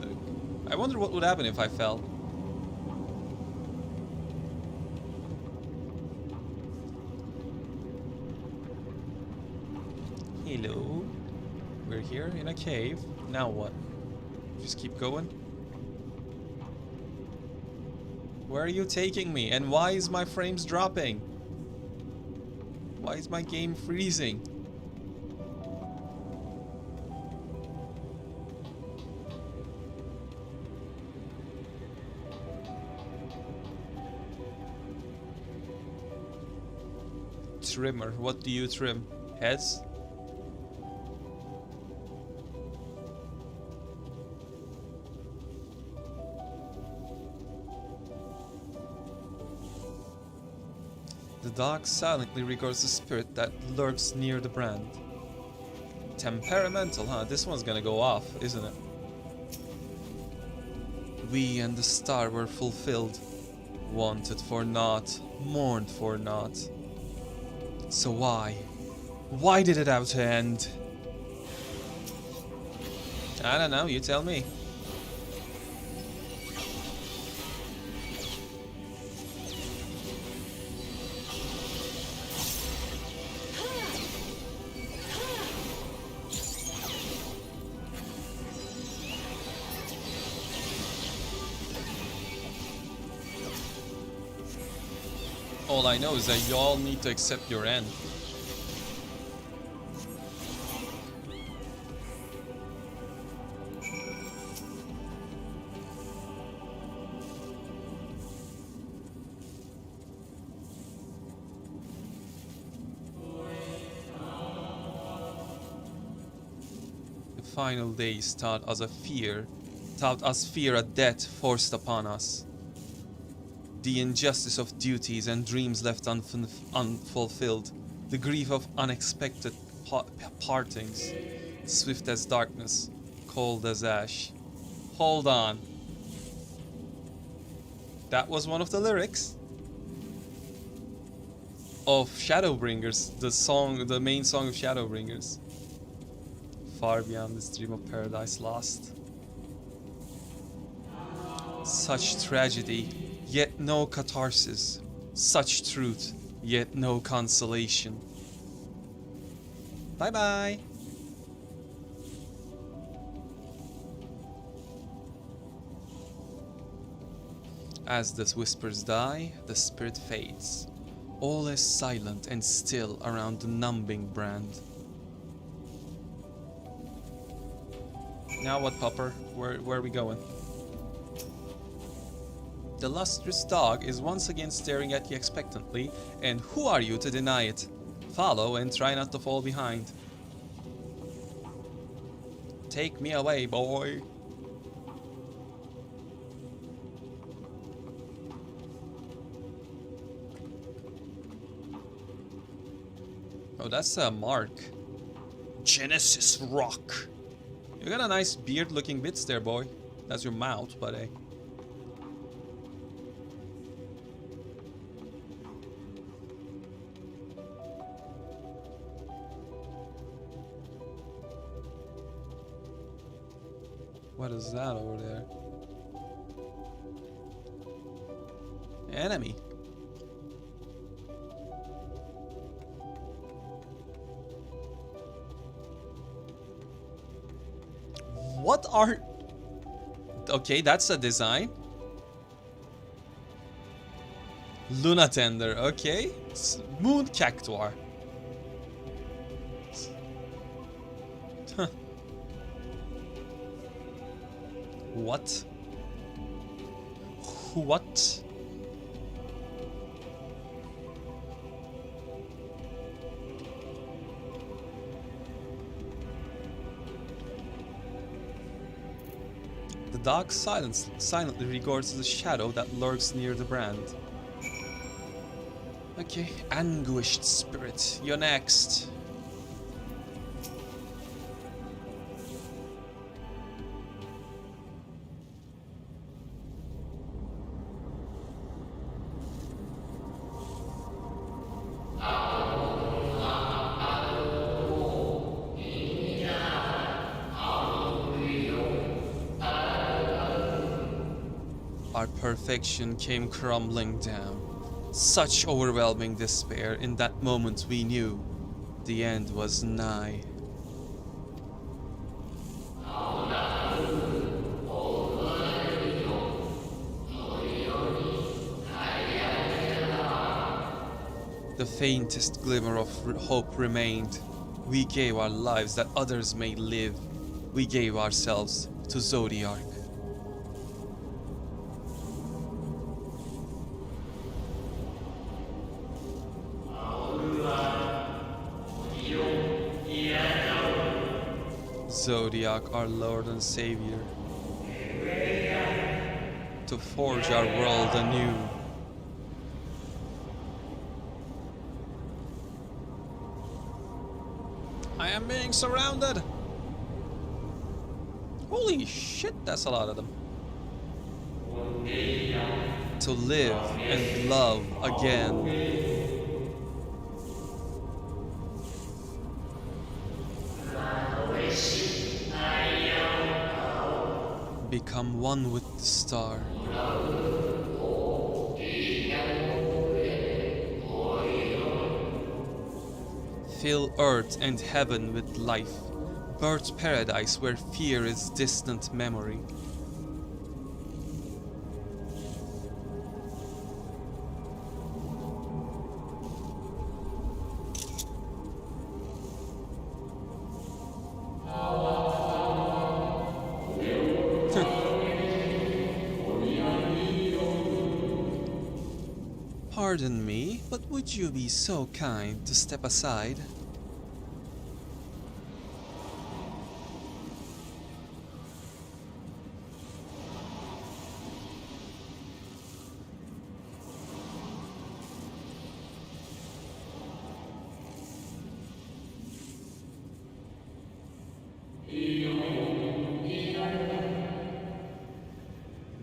I wonder what would happen if I fell. Hello. We're here in a cave. Now what? Just keep going? Where are you taking me? And why is my frames dropping? Why is my game freezing? Trimmer. What do you trim? Heads? The dog silently regards the spirit that lurks near the brand. Temperamental, huh? This one's gonna go off, isn't it? We and the star were fulfilled. Wanted for naught, mourned for naught. So why? Why did it have to end? I don't know, you tell me. All I know is that y'all need to accept your end. The final days taught us fear a death forced upon us. The injustice of duties and dreams left unfulfilled, the grief of unexpected partings, swift as darkness, cold as ash. Hold on. That was one of the lyrics of Shadowbringers, the main song of Shadowbringers. Far beyond this dream of paradise lost. Such tragedy, yet no catharsis. Such truth, yet no consolation. Bye-bye. As the whispers die, the spirit fades. All is silent and still around the numbing brand. Now what, Popper? Where are we going? The lustrous dog is once again staring at you expectantly, and who are you to deny it? Follow and try not to fall behind. Take me away, boy. Oh, that's a mark. Genesis Rock. You got a nice beard-looking bits there, boy. That's your mouth, but hey. What is that over there? Enemy. What are... Okay, that's a design. Luna Tender, okay. Moon Cactuar. Huh. What? What? The dark silently regards the shadow that lurks near the brand. Okay, anguished spirit, you're next. Our perfection came crumbling down. Such overwhelming despair. In that moment we knew the end was nigh. The faintest glimmer of hope remained. We gave our lives that others may live. We gave ourselves to Zodiac. Zodiac, our Lord and Savior, to forge our world anew. I am being surrounded! Holy shit, that's a lot of them. To live and love again. Become one with the star. Fill earth and heaven with life. Birth paradise where fear is distant memory. Pardon me, but would you be so kind to step aside?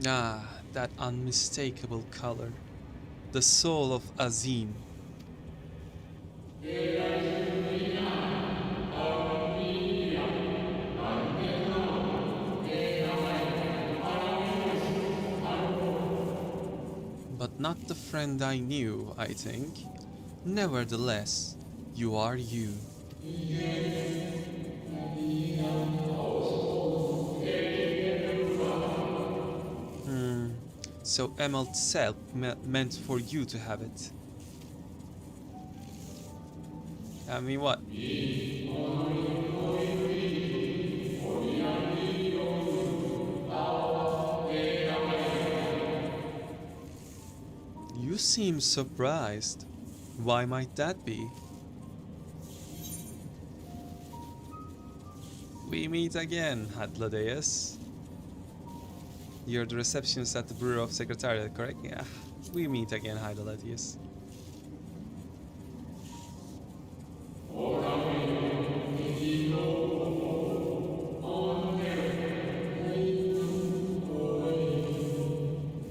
Ah, that unmistakable color. The soul of Azim. But not the friend I knew, I think. Nevertheless, you are you. So Emerald Self meant for you to have it. I mean what? You seem surprised. Why might that be? We meet again, Hadladeus. You're the receptionist at the Bureau of Secretariat, correct? Yeah. We meet again, Hadladeus.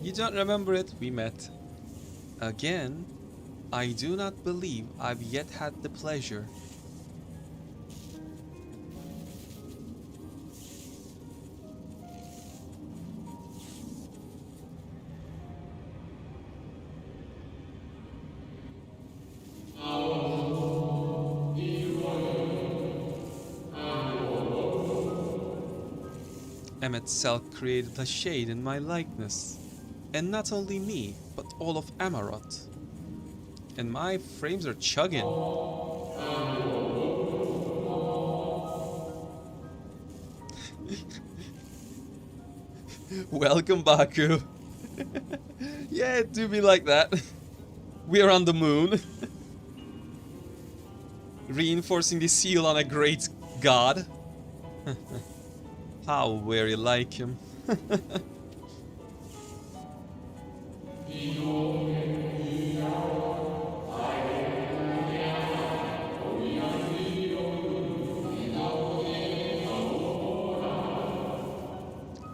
You don't remember it? We met. Again? I do not believe I've yet had the pleasure. Emmet Selk created a shade in my likeness. And not only me, but all of Amaroth. And my frames are chugging. Welcome, Baku. Yeah, it do be like that. We are on the moon. Reinforcing the seal on a great god. How very like him. A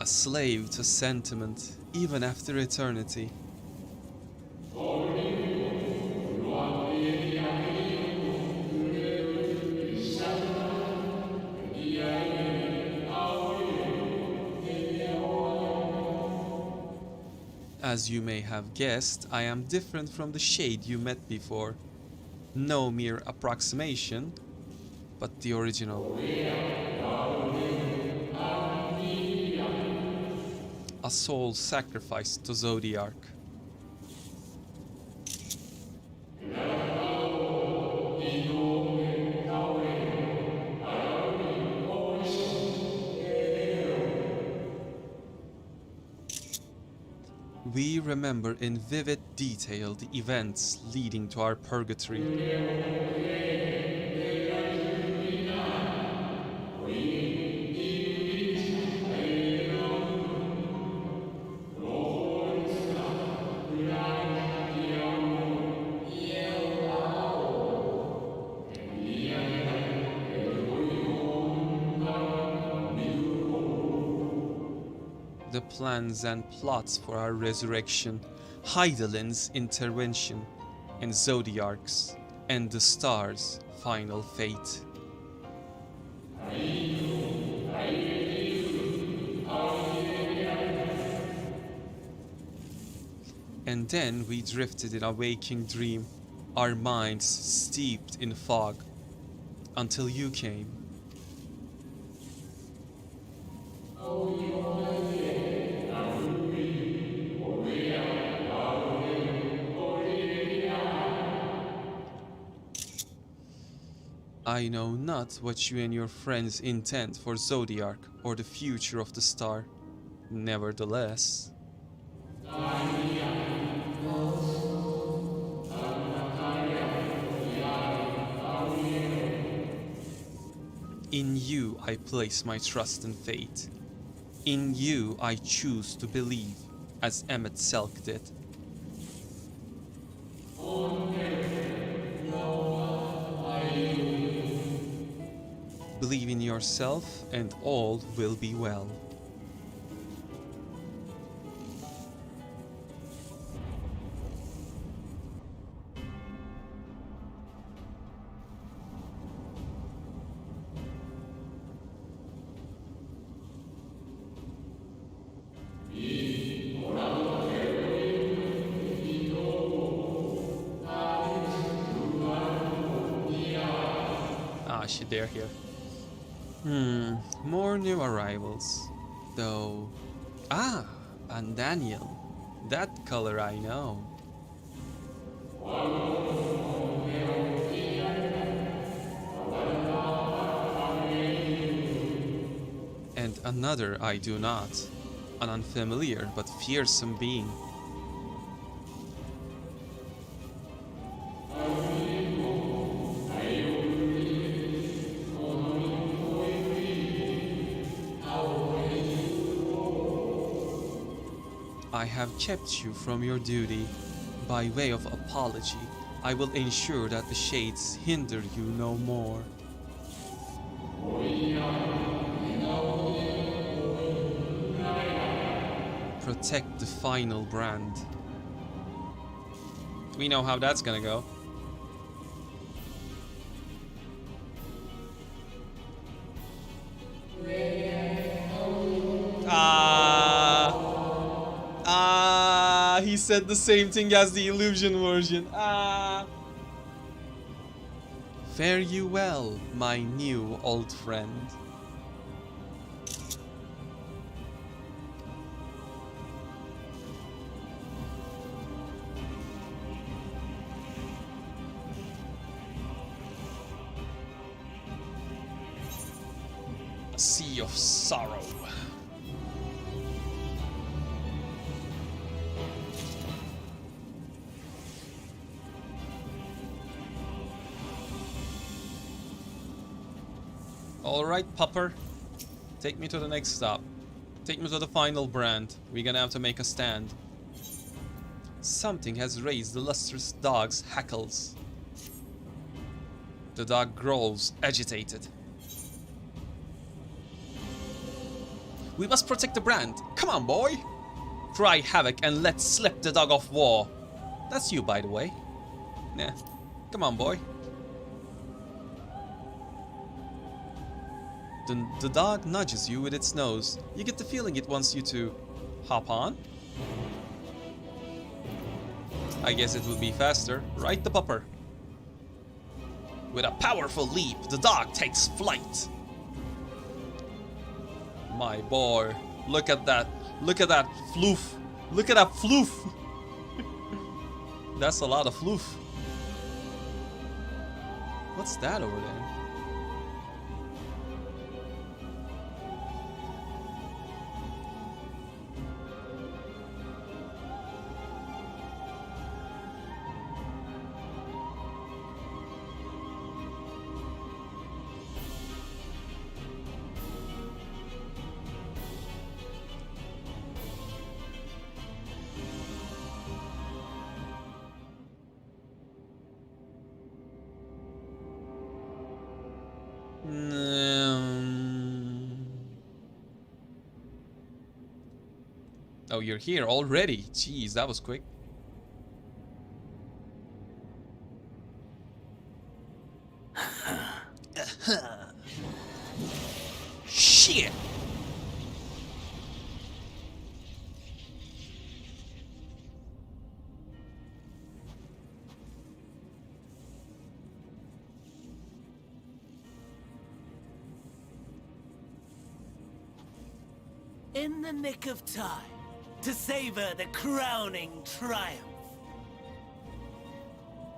slave to sentiment, even after eternity. As you may have guessed, I am different from the shade you met before. No mere approximation, but the original. A soul sacrificed to Zodiac. We remember in vivid detail the events leading to our purgatory. The plans and plots for our resurrection, Hydaelyn's intervention, and Zodiarc's and the stars' final fate. And then we drifted in a waking dream, our minds steeped in fog, until you came. I know not what you and your friends intend for Zodiac or the future of the star. Nevertheless, in you I place my trust and faith. In you I choose to believe, as Emmet Selk did. Believe in yourself and all will be well. Ah, shit, they're here. More new arrivals. Though... Ah, Bandaniel. That color I know. And another I do not. An unfamiliar but fearsome being. I have kept you from your duty. By way of apology, I will ensure that the shades hinder you no more. Protect the final brand. We know how that's gonna go. He said the same thing as the illusion version. Fare you well, my new old friend. A sea of sorrow. Alright, pupper. Take me to the next stop. Take me to the final brand. We're gonna have to make a stand. Something has raised the lustrous dog's hackles. The dog growls, agitated. We must protect the brand. Come on, boy. Cry havoc and let's slip the dog of war. That's you, by the way. Nah. Come on, boy. The dog nudges you with its nose. You get the feeling it wants you to hop on. I guess it would be faster. Right, the pupper. With a powerful leap, the dog takes flight. My boy, look at that. Look at that floof. Look at that floof. That's a lot of floof. What's that over there? Oh, you're here already. Jeez, that was quick. Shit! In the nick of time to savor the crowning triumph.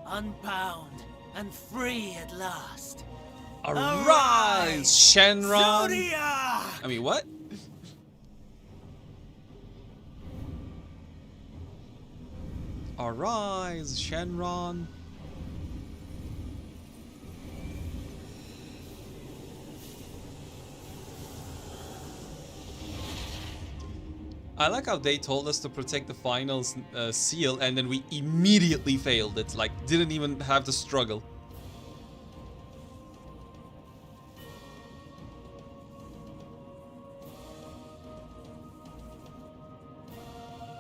Unbound and free at last. Arise, Shenron! Zodiac! I mean, what? Arise, Shenron. I like how they told us to protect the final seal and then we immediately failed it. Like, didn't even have to struggle.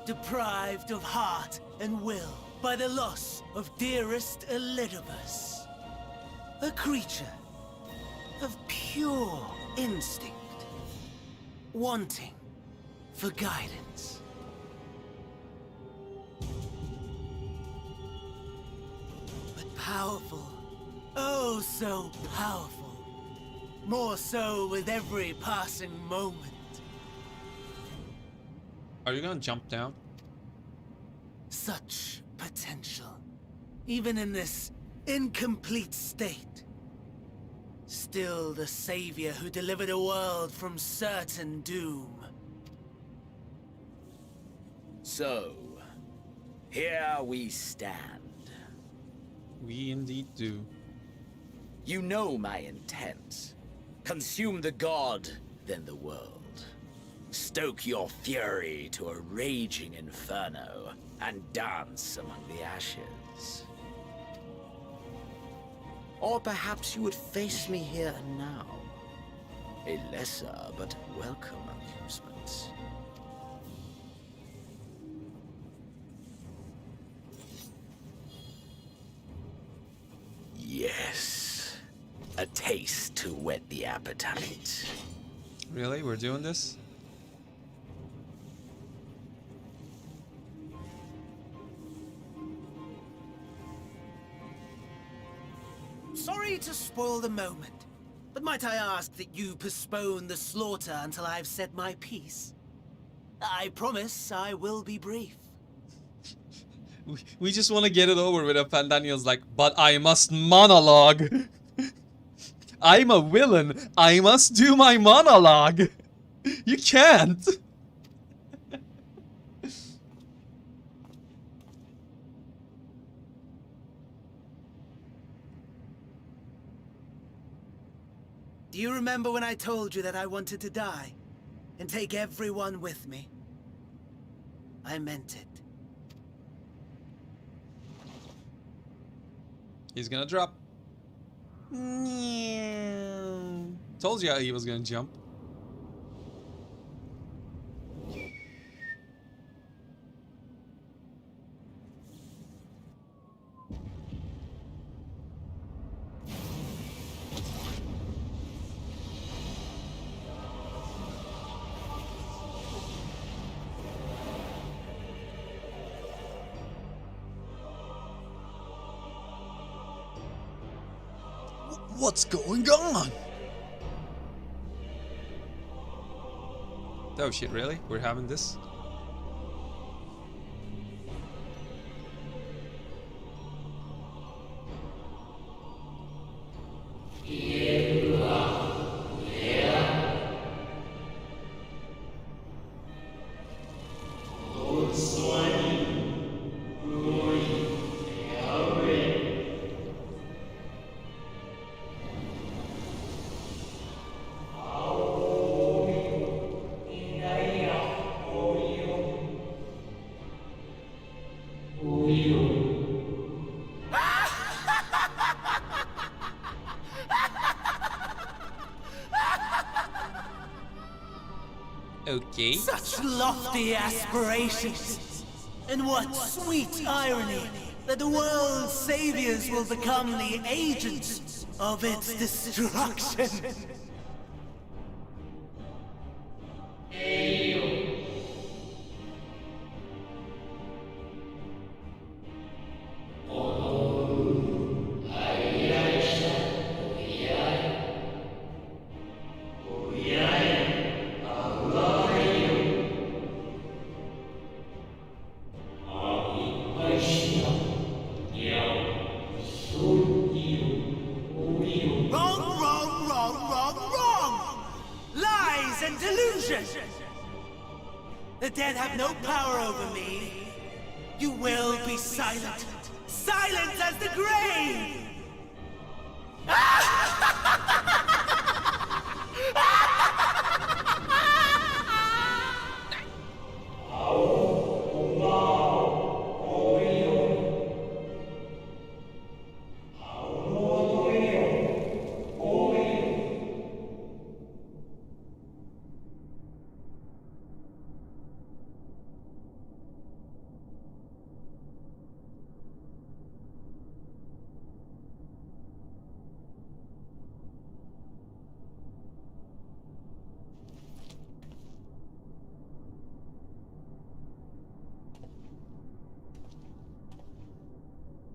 Deprived of heart and will by the loss of dearest Elidibus. A creature of pure instinct, wanting for guidance. But powerful, oh so powerful, more so with every passing moment. Are you gonna jump down? Such potential, even in this incomplete state. Still the savior who delivered a world from certain doom. So, here we stand. We indeed do. You know my intent. Consume the god, then the world. Stoke your fury to a raging inferno, and dance among the ashes. Or perhaps you would face me here and now. A lesser but welcome amusement. Yes. A taste to whet the appetite. Really? We're doing this? Sorry to spoil the moment, but might I ask that you postpone the slaughter until I've said my piece? I promise I will be brief. We just want to get it over with. And Daniel's like, but I must monologue. I'm a villain. I must do my monologue. You can't. Do you remember when I told you that I wanted to die? and take everyone with me. I meant it. He's gonna drop. Told you he was gonna jump. What's going on? Oh shit, really? We're having this? Okay. Such lofty aspirations! And what sweet irony that the world's saviors will become the agents of its destruction! Wrong! Lies and delusion! The dead have no power over me. You will be silent. Silent as the grave!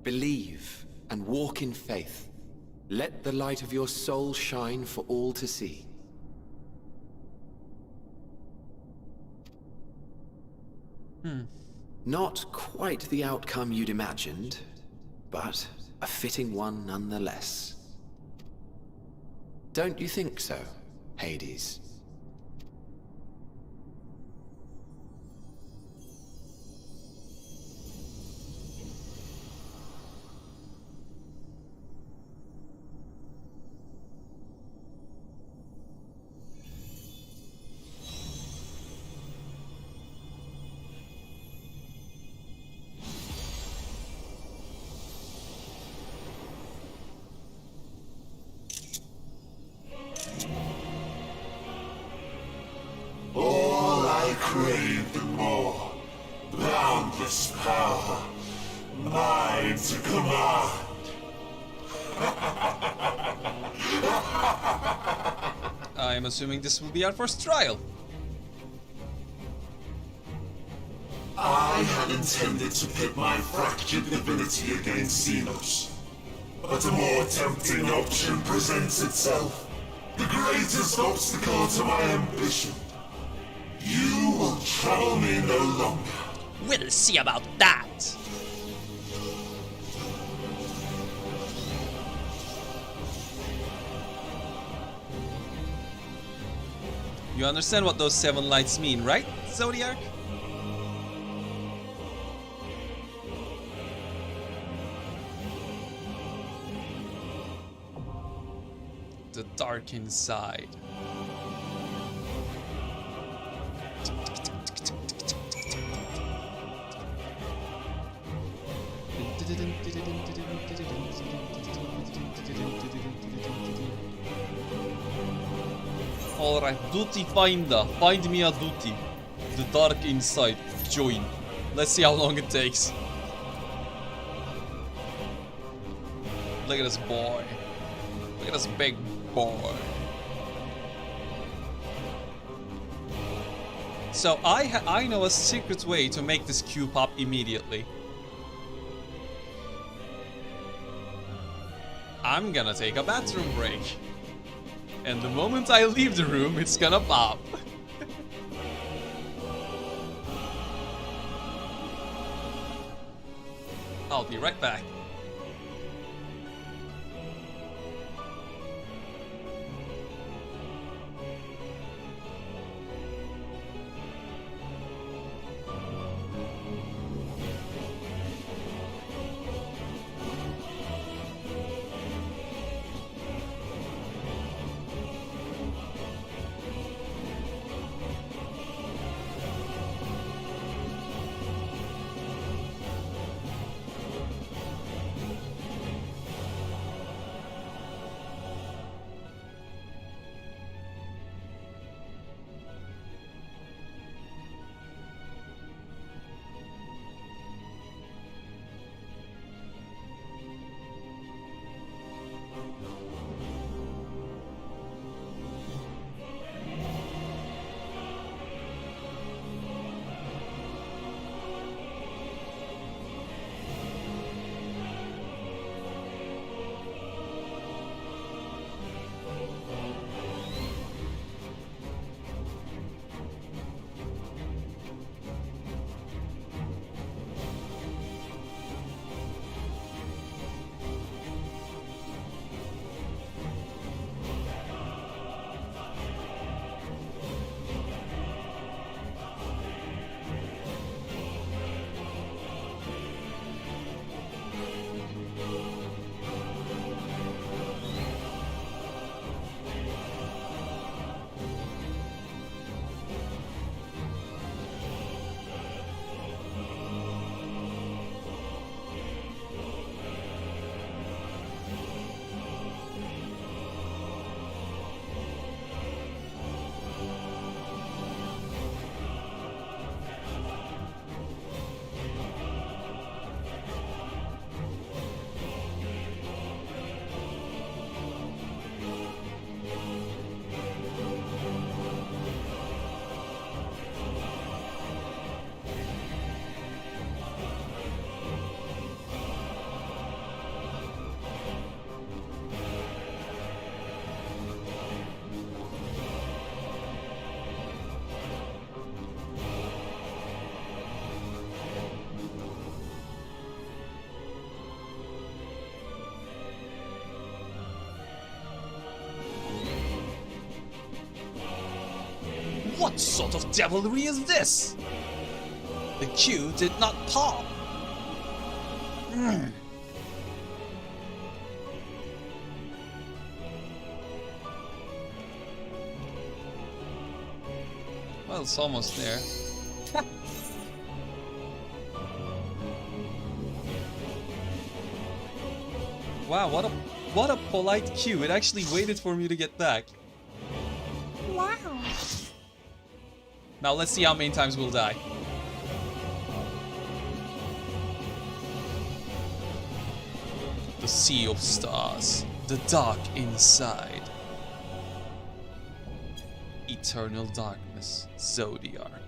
Believe and walk in faith. Let the light of your soul shine for all to see. Not quite the outcome you'd imagined, but a fitting one nonetheless. Don't you think so, Hades? All I craved and more. Boundless power. Mine to command. I am assuming this will be our first trial. I had intended to pit my fractured divinity against Xenos. But a more tempting option presents itself. The greatest obstacle to my ambition. You will trouble me no longer. We'll see about that. You understand what those 7 lights mean, right, Zodiac? The dark inside. Alright, duty finder. Find me a duty. The dark inside. Join. Let's see how long it takes. Look at this boy. Look at this big boy. So I know a secret way to make this queue pop immediately. I'm gonna take a bathroom break. And the moment I leave the room, it's gonna pop. I'll be right back. What sort of devilry is this? The queue did not pop. Well, it's almost there. Wow, what a polite queue. It actually waited for me to get back. Wow. Now let's see how many times we'll die. The Sea of Stars. The dark inside. Eternal darkness. Zodiac.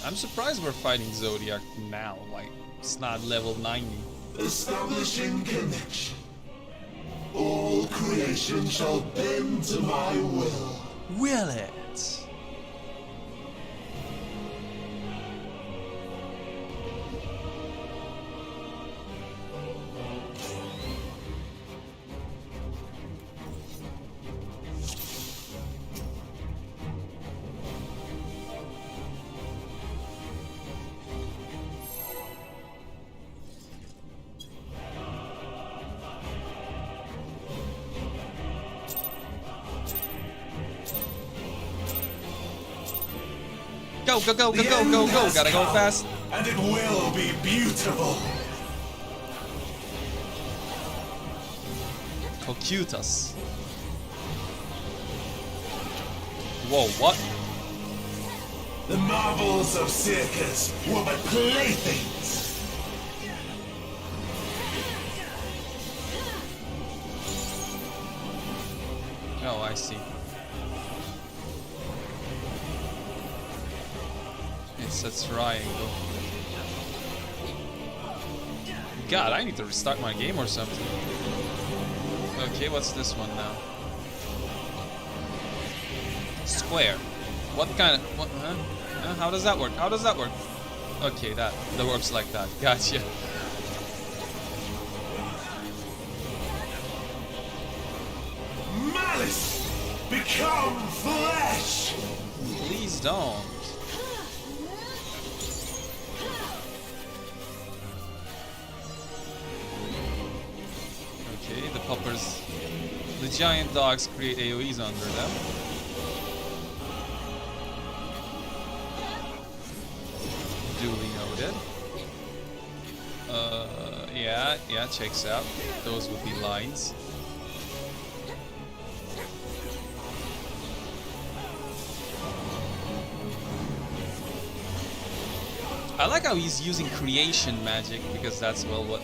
I'm surprised we're fighting Zodiac now. Like, it's not level 90. Establishing connection. All creation shall bend to my will. Will it? Go, go, go, go, go, go, go. Gotta go fast. And it will be beautiful. Cocytus. Whoa, what? The marvels of circus were but playthings. Oh, I see. It's a triangle. God, I need to restart my game or something. Okay, what's this one now? Square. What kind of... What, huh? How does that work? How does that work? Okay, that works like that. Gotcha. Malice! Become flesh! Please don't. Okay, the poppers. The giant dogs create AoEs under them. Duly noted. Yeah, checks out. Those would be lines. I like how he's using creation magic because that's, well, what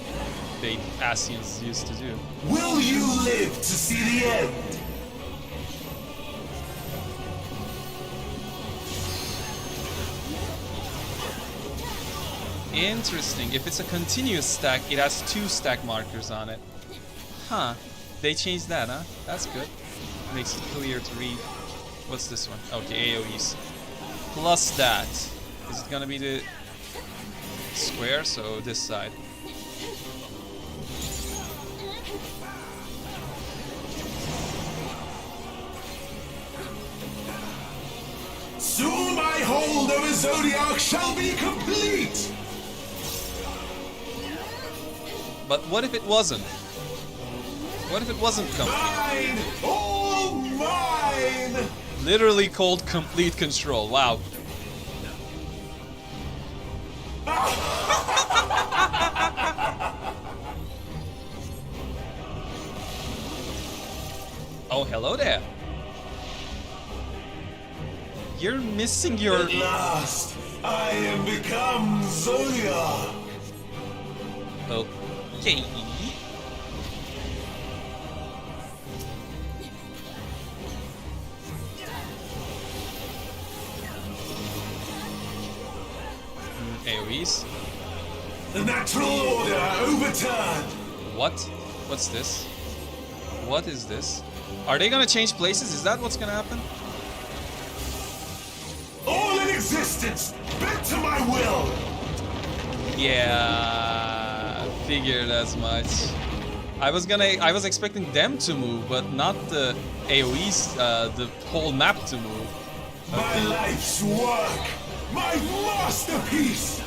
the Asians used to do. Will you live to see the end? Interesting. If it's a continuous stack, it has 2 stack markers on it. Huh. They changed that, huh? That's good. Makes it clear to read. What's this one? Okay, AoEs. Plus that. Is it gonna be the square? So this side. Soon my hold over Zodiac shall be complete! But what if it wasn't? What if it wasn't complete? Mine! All mine! Literally called complete control. Wow. Oh, hello there. You're missing your... At last, I am become Zodiac! Okay. AoEs. The natural order overturned! What? What's this? What is this? Are they gonna change places? Is that what's gonna happen? All in existence, bent to my will! Yeah, figured as much. I was expecting them to move, but not the AoEs, the whole map to move. My life's work! My masterpiece!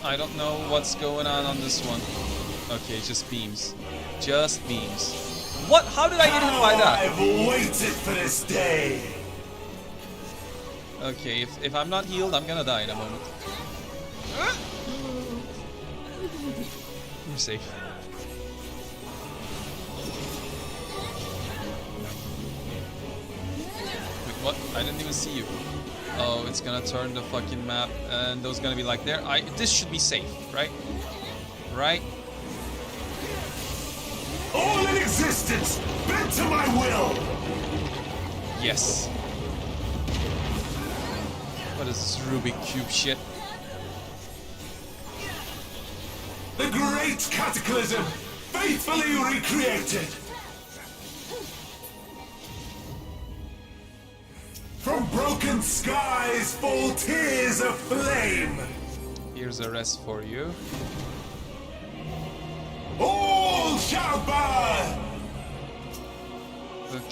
I don't know what's going on this one. Okay, just beams. Just beams. What? How did I get hit by that? I've waited for this day! Okay, if I'm not healed, I'm gonna die in a moment. We're safe. Wait, what? I didn't even see you. Oh, it's gonna turn the fucking map, and those gonna be like there. This should be safe, right? Right? All in existence, bent to my will! Yes. What is this Rubik Cube shit? The great cataclysm, faithfully recreated! From broken skies fall tears of flame! Here's a rest for you. All shall burn!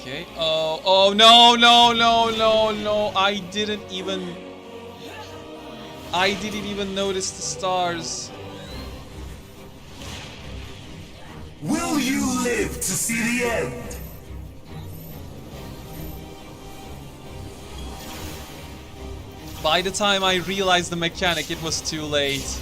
Okay. Oh, no, no, no, no, no. I didn't even notice the stars. Will you live to see the end? By the time I realized the mechanic, it was too late.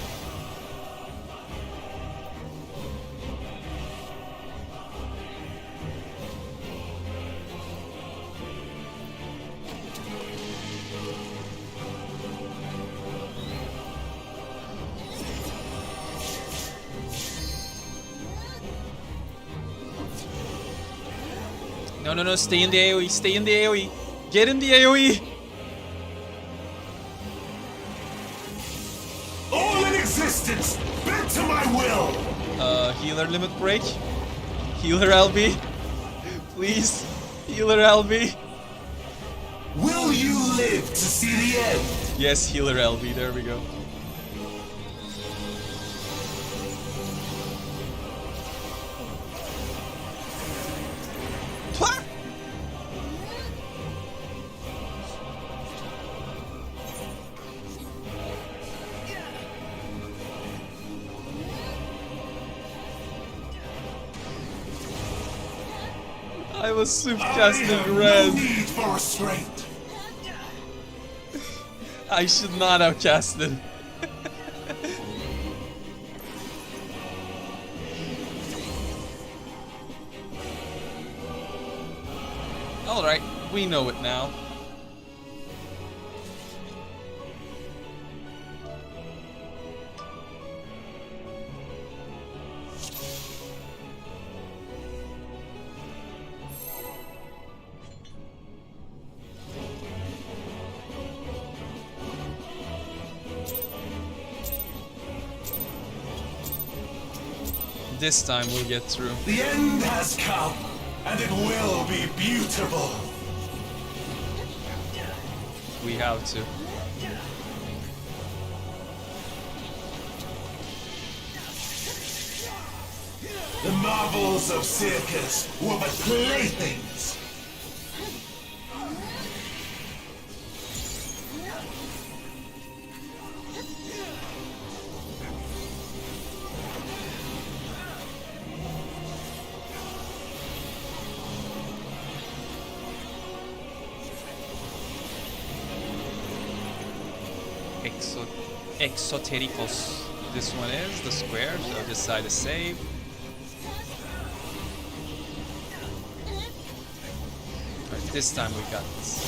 No, no, no, stay in the AoE, stay in the AoE. Get in the AoE. All in existence, bent to my will. Healer limit break. Healer LB. Please. Healer LB. Will you live to see the end? Yes, healer LB, there we go. I was soup casting red. No need for restraint. I should not have casted. Alright, we know it now. This time we'll get through. The end has come, and it will be beautiful. We have to. The marvels of circus were but playthings. Exotericos. This one is the square, so this side is safe. Alright, this time we got this.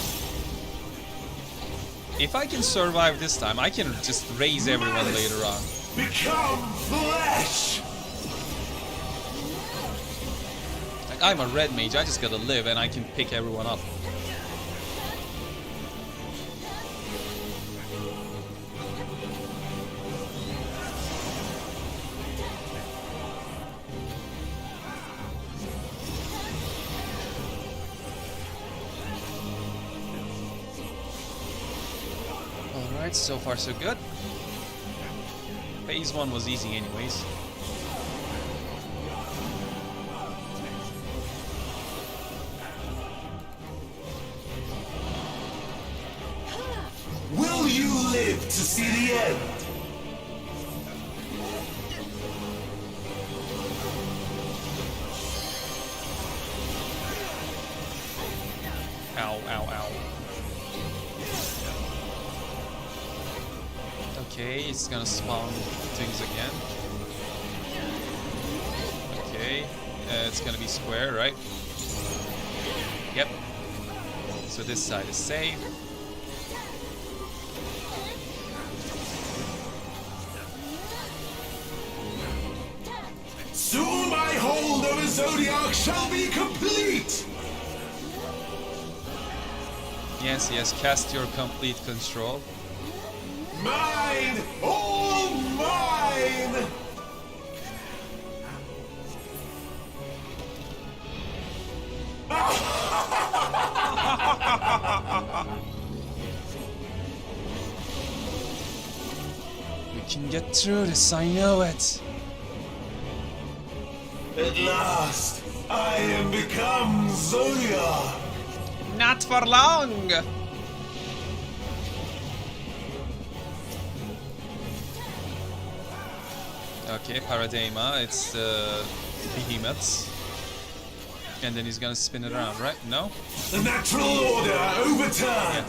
If I can survive this time, I can just raise everyone later on. Become flesh! Like, I'm a red mage, I just gotta live and I can pick everyone up. Alright, so far so good. Phase 1 was easy anyways. Will you live to see the end? Ow, ow, ow. Okay, it's gonna spawn things again. Okay, it's gonna be square, right? Yep. So this side is safe. Soon my hold over Zodiac shall be complete! Yes, yes, cast your complete control. Mine! All mine! We can get through this, I know it. At last, I am become Zodiac. Not for long! Okay, Paradigma, it's the behemoths. And then he's gonna spin it around, right? No? The natural order overturned.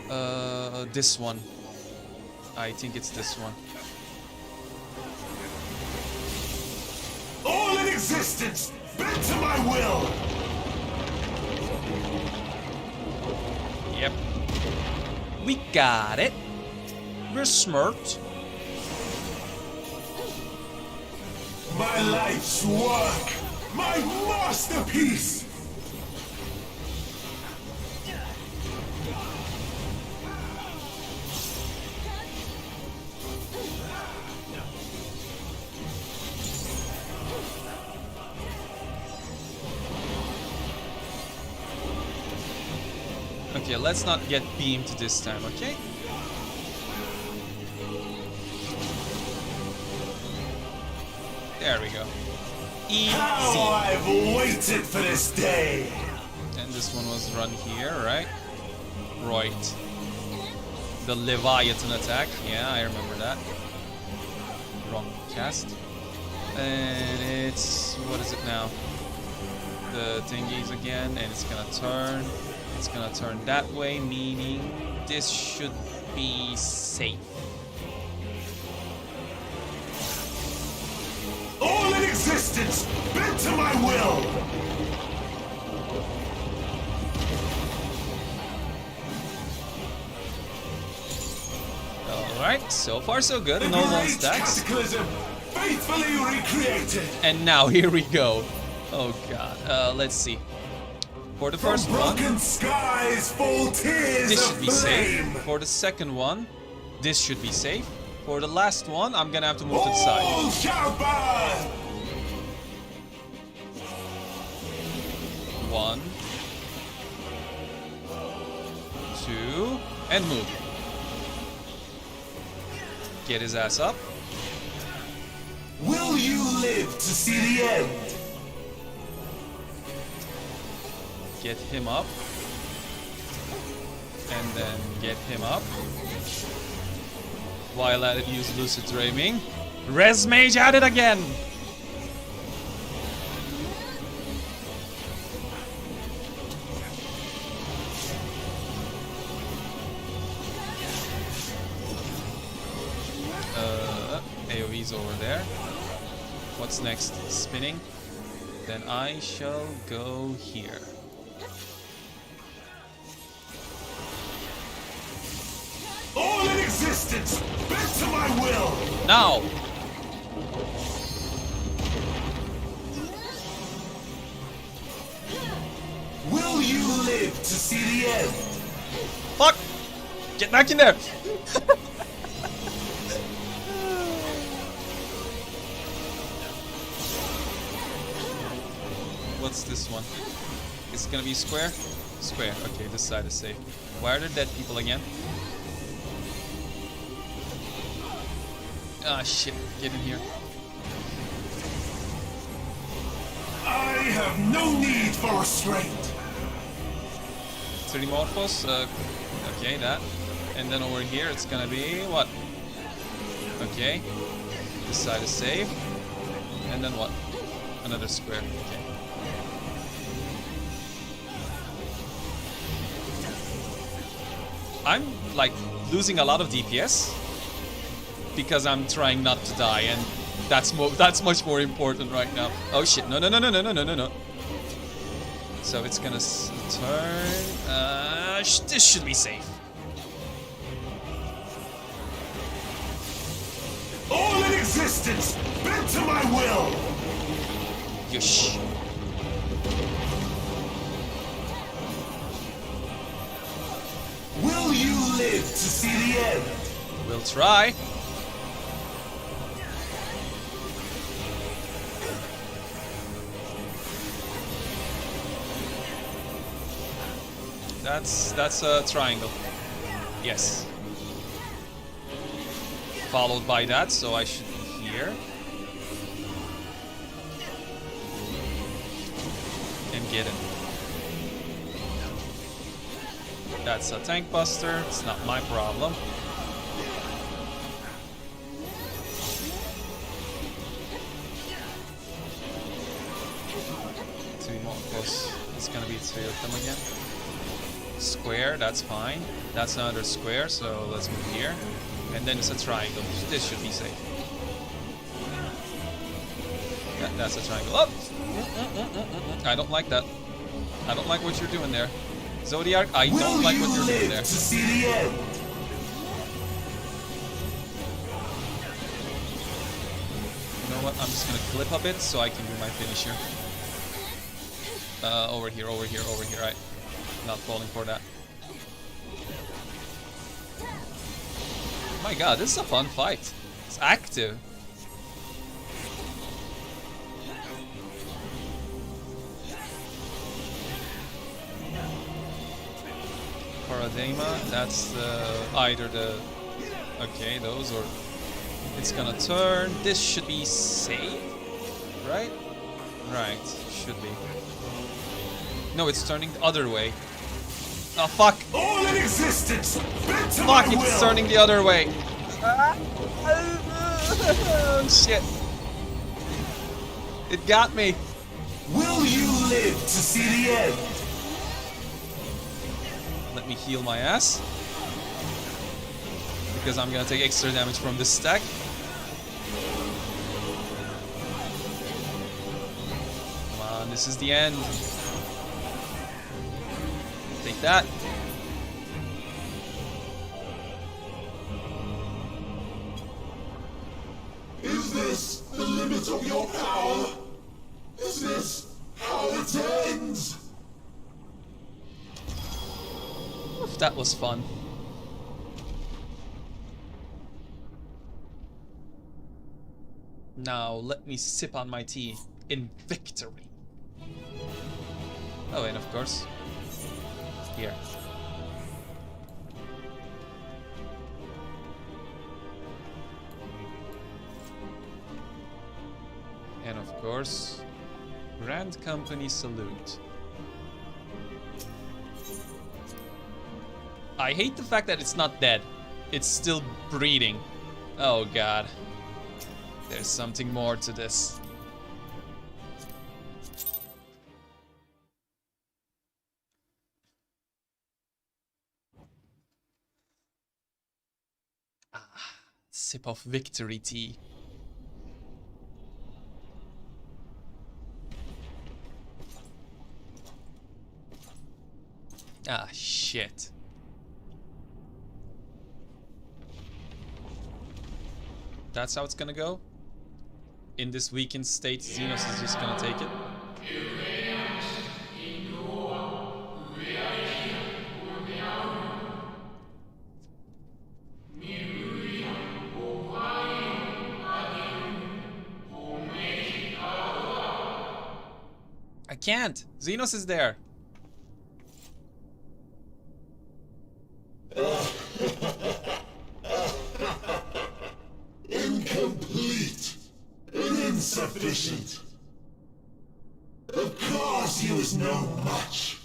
Yeah. This one. I think it's this one. All in existence, bent to my will. Yep. We got it. We're smart. My life's work, my masterpiece. Okay, let's not get beamed this time, okay? There we go. Easy. How I've waited for this day. And this one was run here, right? Right. The Leviathan attack. Yeah, I remember that. Wrong cast. And it's... what is it now? The thingies again, and it's gonna turn. It's gonna turn that way, meaning this should be safe. All in existence, bent to my will. Alright, so far so good. No long stacks. Cataclysm, faithfully recreated. And now here we go. Oh god. Let's see. For the first From one, broken skies fall tears this of should be flame. safe. For the second one, this should be safe. For the last one, I'm gonna have to move to the side. All shall burn. 1, 2, and move. Get his ass up. Will you live to see the end? Get him up. And then get him up. While at it, use Lucid Dreaming. Res Mage at it again! AoE's over there. What's next? Spinning. Then I shall go here. All in existence, bent to my will. Now! Will you live to see the end? Fuck! Get back in there! What's this one? Is it gonna be square? Square. Okay, this side is safe. Why are there dead people again? Ah, shit. Get in here. I have no need for restraint. 3 Morphos. Okay, that. And then over here, it's gonna be what? Okay. This side is safe. And then what? Another square. Okay. I'm like losing a lot of DPS because I'm trying not to die, and that's much more important right now. Oh shit! No! So it's gonna turn. This should be safe. All in existence, bent to my will. Yush. Will you live to see the end? We'll try. That's a triangle. Yes. Followed by that, so I should be here. get him. That's a tank buster. It's not my problem. Three more, close. It's gonna be three of them again. Square, that's fine. That's another square, so let's move here. And then it's a triangle. This should be safe. Yeah, that's a triangle. Oh! I don't like that. I don't like what you're doing there. Zodiac, I don't like what you're doing there. To see the end? You know what? I'm just gonna clip a bit so I can do my finisher. Over here, over here, over here. Right. Not falling for that. My god, this is a fun fight. It's active. Paradema, that's either the... Okay, those, or... It's gonna turn. This should be safe, right? Right, should be. No, it's turning the other way. Oh, fuck! All in existence! Fuck, it's turning the other way! Oh, shit. It got me. Will you live to see the end? Let me heal my ass. Because I'm gonna take extra damage from this stack. Come on, this is the end. Take that. Is this the limit of your power? Is this how it ends? That was fun. Now let me sip on my tea in victory. Oh, and of course, here. And of course, Grand Company salute. I hate the fact that it's not dead. It's still breathing. Oh god. There's something more to this. Sip of victory tea. Ah, shit. That's how it's gonna go? In this weakened state, Xenos is just gonna take it? I can't! Xenos is there! Incomplete and insufficient. Of course he was no much.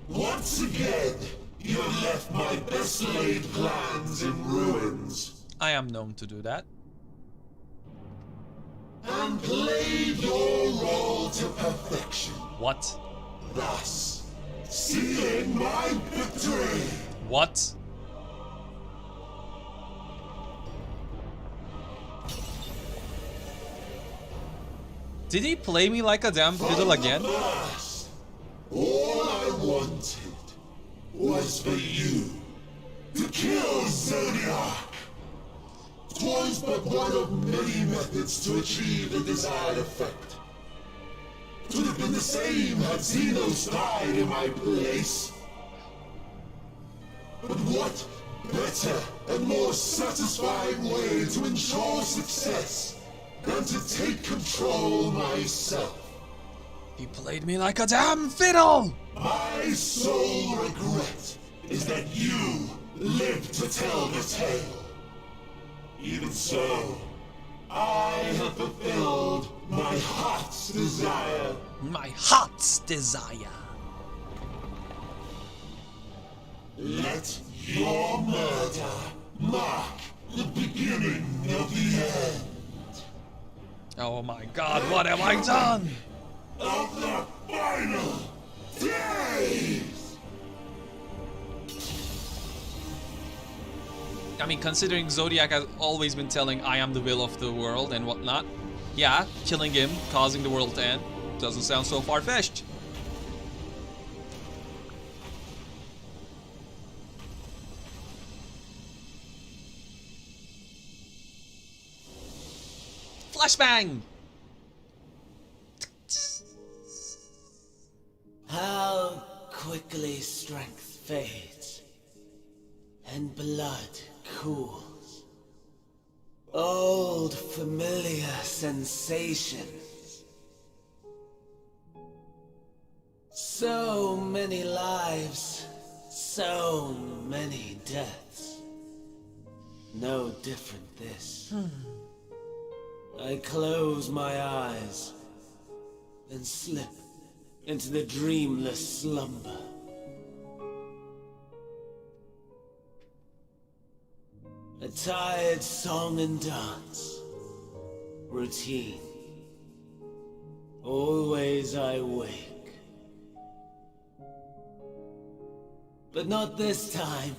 Once again, you have left my best laid plans in ruins. I am known to do that. And played your role to perfection. What? Thus, sealing my victory. What? Did he play me like a damn fiddle again? First, all I wanted was for you to kill Zodiac. 'Twas but one of many methods to achieve the desired effect. 'Twould have been the same had Xenos died in my place. But what better and more satisfying way to ensure success than to take control myself? He played me like a damn fiddle! My sole regret is that you live to tell the tale. Even so, I have fulfilled My heart's desire. My heart's desire. Let your murder mark the beginning of the end. Oh my god, what have I done? Of the final days! I mean, considering Zodiac has always been telling I am the will of the world and whatnot, yeah, killing him, causing the world to end, doesn't sound so far-fetched. Flashbang! How quickly strength fades and blood cools. Old familiar sensations. So many lives, so many deaths. No different this. I close my eyes and slip into the dreamless slumber. A tired song and dance. Routine. Always I wake. But not this time.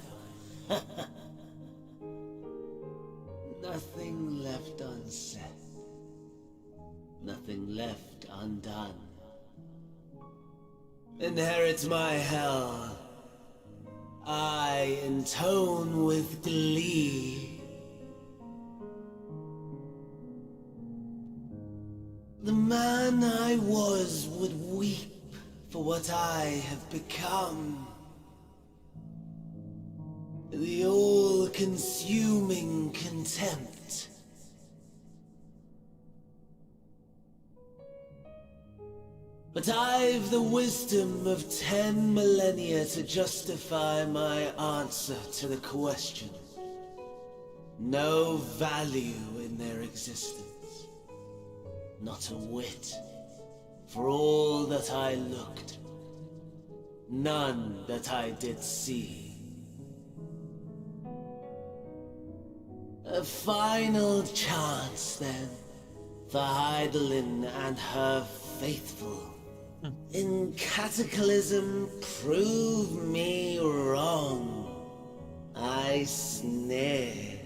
Nothing left unsaid. Nothing left undone. Inherit my hell. I intone with glee. The man I was would weep for what I have become. The all-consuming contempt. But I've the wisdom of 10 millennia to justify my answer to the question. No value in their existence. Not a whit. For all that I looked. None that I did see. A final chance, then, for Heidelin and her faithful. In Cataclysm, prove me wrong. I sneer.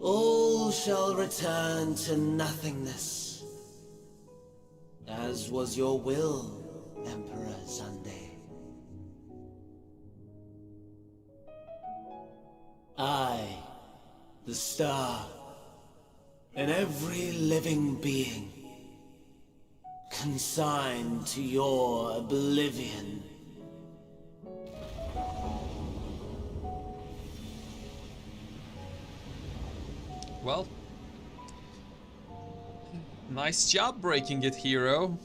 All shall return to nothingness, as was your will, Emperor Sunday. I, the star, and every living being, consigned to your oblivion. Well, nice job breaking it, hero.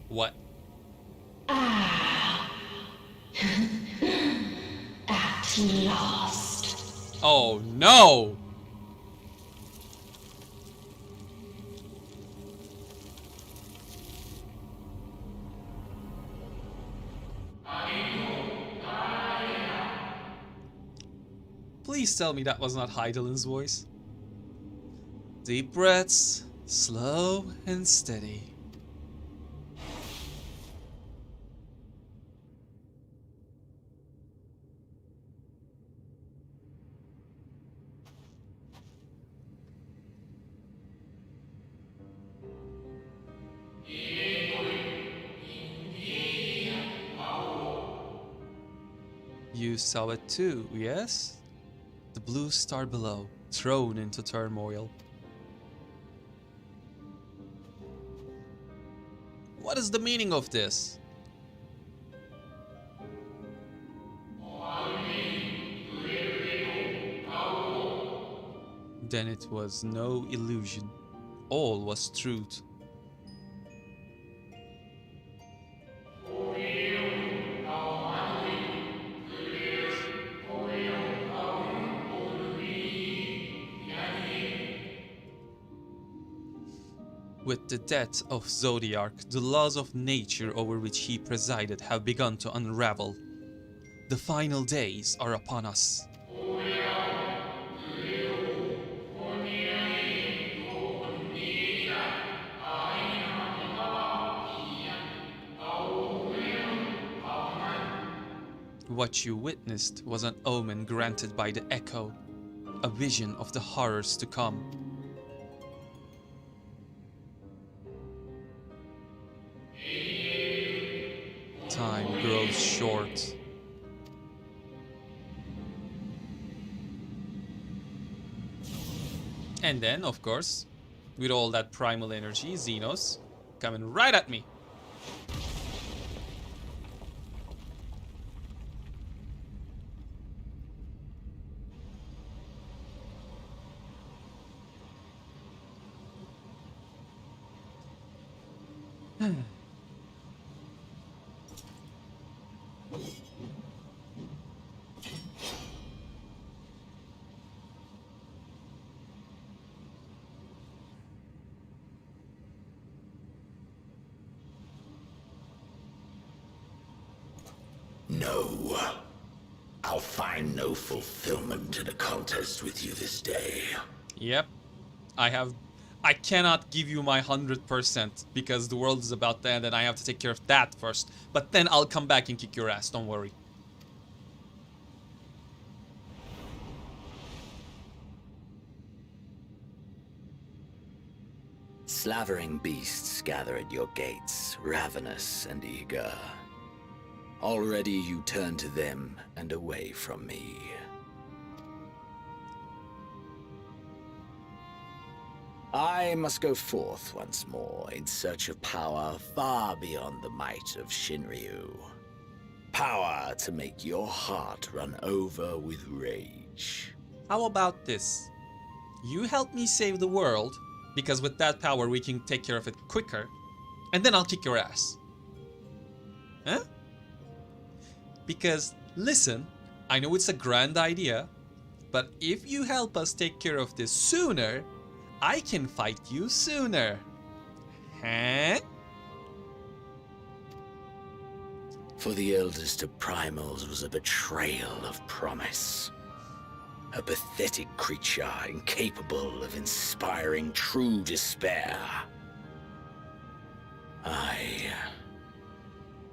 What? At last. Oh no! Please tell me that was not Heidelin's voice. Deep breaths, slow and steady. You saw it too, yes? The blue star below, thrown into turmoil. What is the meaning of this? Then it was no illusion. All was truth. With the death of Zodiark, the laws of nature over which he presided have begun to unravel. The final days are upon us. What you witnessed was an omen granted by the Echo, a vision of the horrors to come. Time grows short. And then, of course, with all that primal energy, Xenos coming right at me. No. I'll find no fulfillment in a contest with you this day. Yep. I cannot give you my 100% because the world is about to end and I have to take care of that first. But then I'll come back and kick your ass, don't worry. Slavering beasts gather at your gates, ravenous and eager. Already you turn to them and away from me. I must go forth once more in search of power far beyond the might of Shinryu. Power to make your heart run over with rage. How about this? You help me save the world, because with that power we can take care of it quicker, and then I'll kick your ass. Huh? Because, listen, I know it's a grand idea, but if you help us take care of this sooner, I can fight you sooner. Huh? For the eldest of primals was a betrayal of promise. A pathetic creature incapable of inspiring true despair.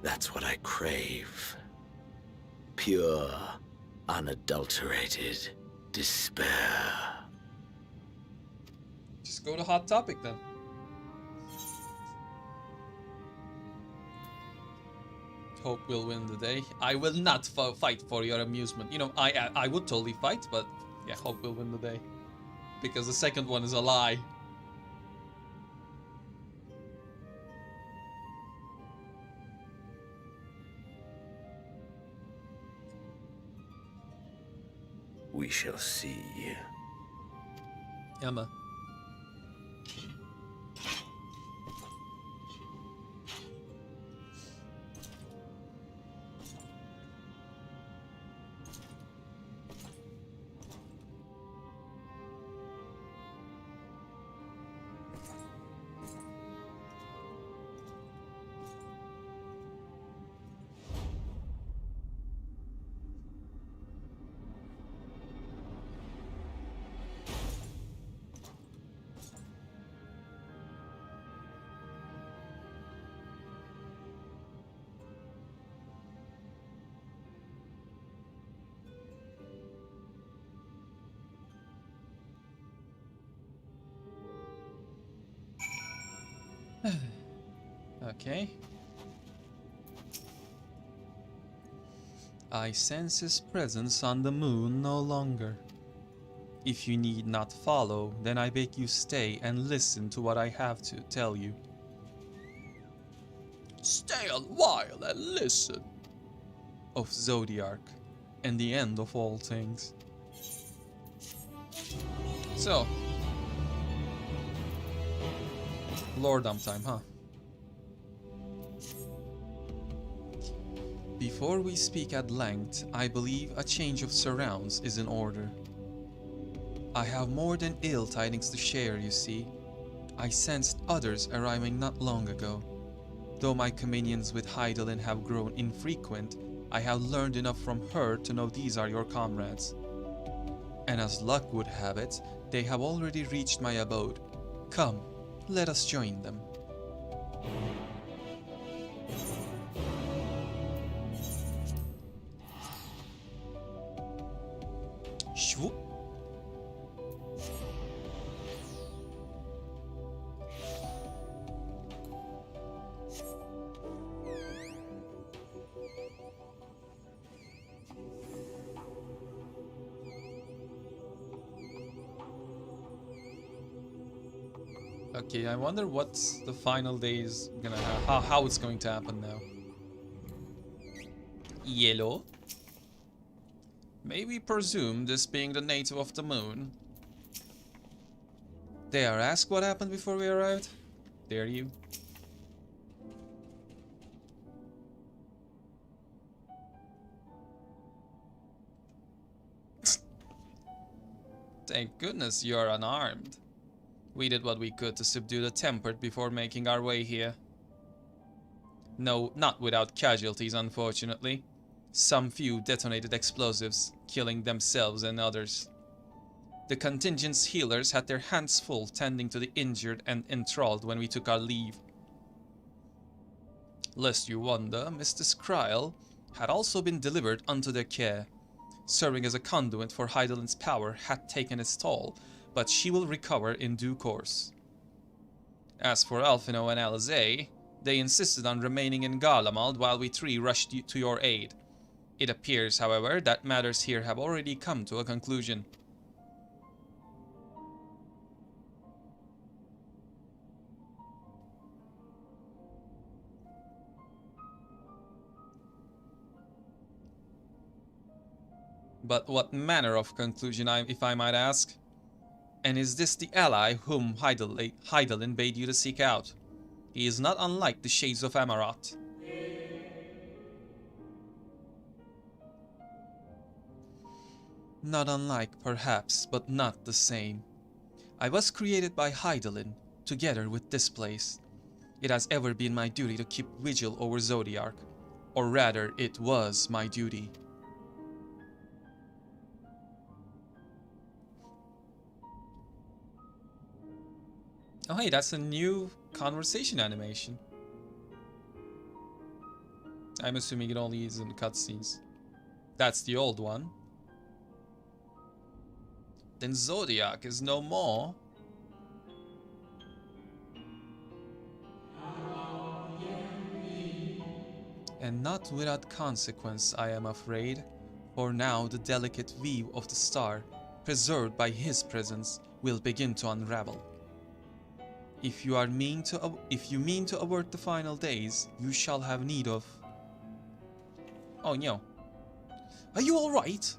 That's what I crave. Pure, unadulterated despair. Just go to hot topic then. Hope will win the day. I will not fight for your amusement. You know, I would totally fight, but yeah, Hope will win the day. Because the second one is a lie. We shall see. Emma. Okay. I sense his presence on the moon no longer. If you need not follow, then I beg you stay and listen to what I have to tell you. Stay a while and listen. Of Zodiac, and the end of all things. So, Lordom time, huh? Before we speak at length, I believe a change of surrounds is in order. I have more than ill tidings to share, you see. I sensed others arriving not long ago. Though my communions with Hydaelyn have grown infrequent, I have learned enough from her to know these are your comrades. And as luck would have it, they have already reached my abode. Come, let us join them. Shwoop. Okay, I wonder what's the final days gonna have, how it's going to happen now. Yellow. May we presume this being the native of the moon? Dare ask what happened before we arrived? Dare you? Thank goodness you're unarmed. We did what we could to subdue the Tempered before making our way here. No, not without casualties, unfortunately. Some few detonated explosives, killing themselves and others. The contingent's healers had their hands full tending to the injured and enthralled when we took our leave. Lest you wonder, Mrs. Kryl had also been delivered unto their care. Serving as a conduit for Hydaelyn's power had taken its toll, but she will recover in due course. As for Alphino and Alizé, they insisted on remaining in Garlemald while we three rushed to your aid. It appears, however, that matters here have already come to a conclusion. But what manner of conclusion, if I might ask? And is this the ally whom Hydaelyn bade you to seek out? He is not unlike the Shades of Amarat. Not unlike, perhaps, but not the same. I was created by Hydaelyn, together with this place. It has ever been my duty to keep vigil over Zodiac. Or rather, it was my duty. Oh hey, that's a new conversation animation. I'm assuming it only is in the cutscenes. That's the old one. Then Zodiac is no more. And not without consequence, I am afraid, for now the delicate weave of the star, preserved by his presence, will begin to unravel. If you mean to avert the final days, you shall have need of... Oh no. Are you alright?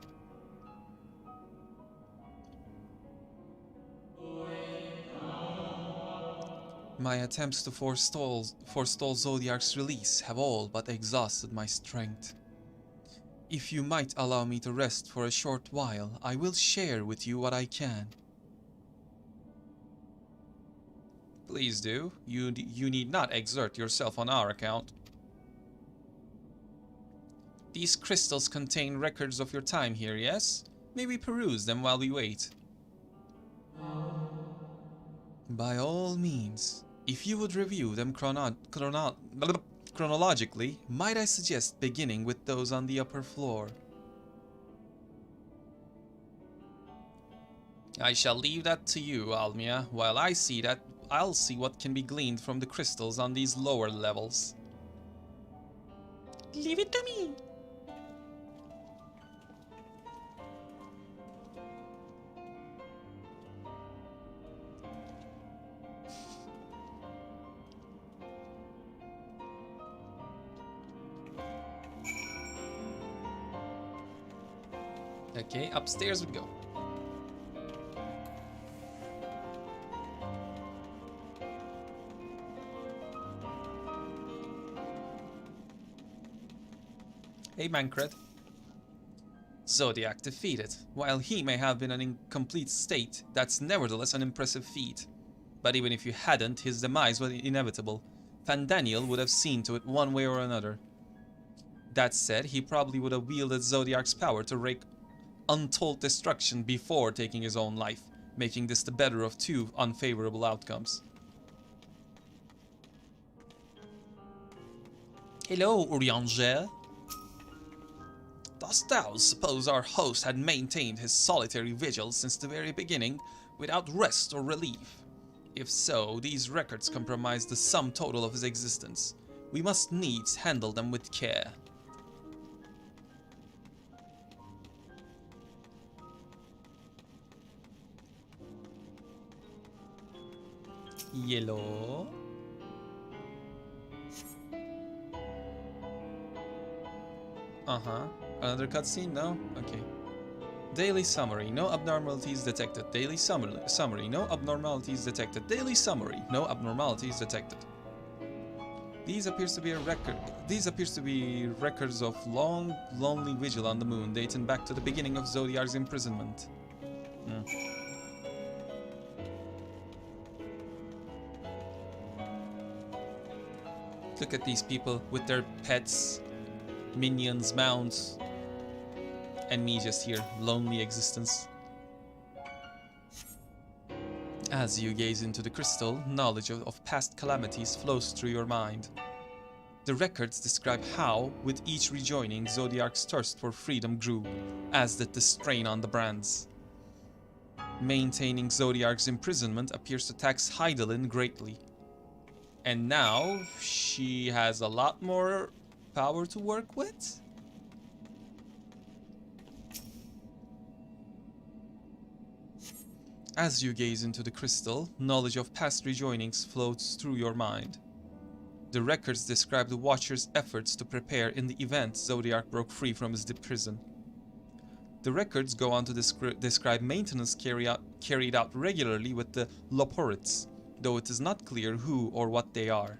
My attempts to forestall Zodiac's release have all but exhausted my strength. If you might allow me to rest for a short while, I will share with you what I can. Please do. You need not exert yourself on our account. These crystals contain records of your time here, yes? May we peruse them while we wait? By all means. If you would review them chronologically, might I suggest beginning with those on the upper floor? I shall leave that to you, Almia, while I'll see what can be gleaned from the crystals on these lower levels. Leave it to me. Okay, upstairs we go. Hey, Mancred. Zodiac defeated. While he may have been an incomplete state, that's nevertheless an impressive feat. But even if you hadn't, his demise was inevitable. Fandaniel would have seen to it one way or another. That said, he probably would have wielded Zodiac's power to wreak untold destruction before taking his own life, making this the better of two unfavorable outcomes. Hello, Urianger. Dost thou suppose our host had maintained his solitary vigil since the very beginning, without rest or relief? If so, these records comprise the sum total of his existence. We must needs handle them with care. Yellow. Another cutscene? No? Okay. Daily summary. No abnormalities detected. Daily summary. No abnormalities detected. Daily summary. No abnormalities detected. These appears to be records of long, lonely vigil on the moon, dating back to the beginning of Zodiac's imprisonment. Look at these people with their pets, minions, mounts, and me just here, lonely existence. As you gaze into the crystal, knowledge of past calamities flows through your mind. The records describe how, with each rejoining, Zodiac's thirst for freedom grew, as did the strain on the brands. Maintaining Zodiac's imprisonment appears to tax Hydaelyn greatly. And now, she has a lot more power to work with? As you gaze into the crystal, knowledge of past rejoinings floats through your mind. The records describe the Watcher's efforts to prepare in the event Zodiac broke free from his prison. The records go on to describe maintenance carried out regularly with the Loporites, though it is not clear who or what they are.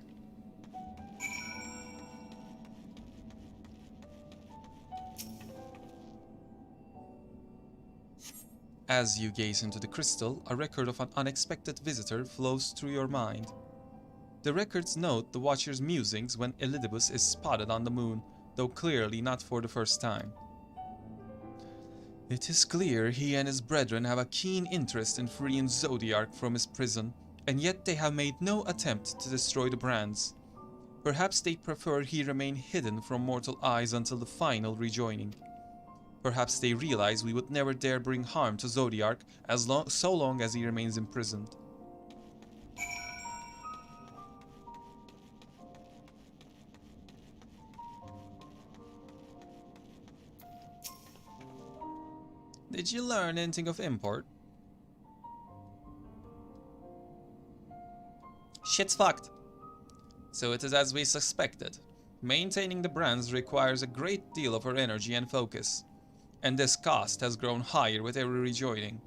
As you gaze into the crystal, a record of an unexpected visitor flows through your mind. The records note the Watcher's musings when Elidibus is spotted on the moon, though clearly not for the first time. It is clear he and his brethren have a keen interest in freeing Zodiac from his prison, and yet they have made no attempt to destroy the brands. Perhaps they prefer he remain hidden from mortal eyes until the final rejoining. Perhaps they realize we would never dare bring harm to Zodiac so long as he remains imprisoned. Did you learn anything of import? Shit's fucked. So it is as we suspected. Maintaining the brands requires a great deal of her energy and focus, and this cost has grown higher with every rejoining.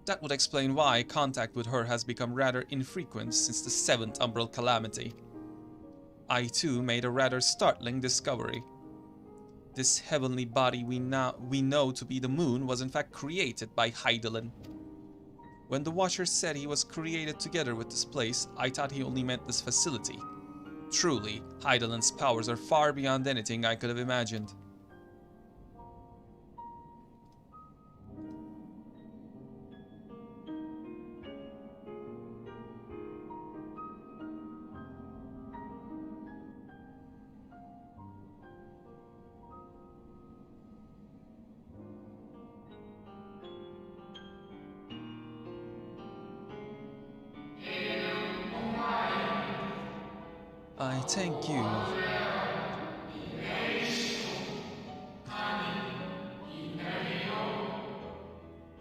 That would explain why contact with her has become rather infrequent since the 7th Umbral Calamity. I too made a rather startling discovery. This heavenly body we know to be the moon was in fact created by Hydaelyn. When the Watcher said he was created together with this place, I thought he only meant this facility. Truly, Hydaelyn's powers are far beyond anything I could have imagined. I thank you.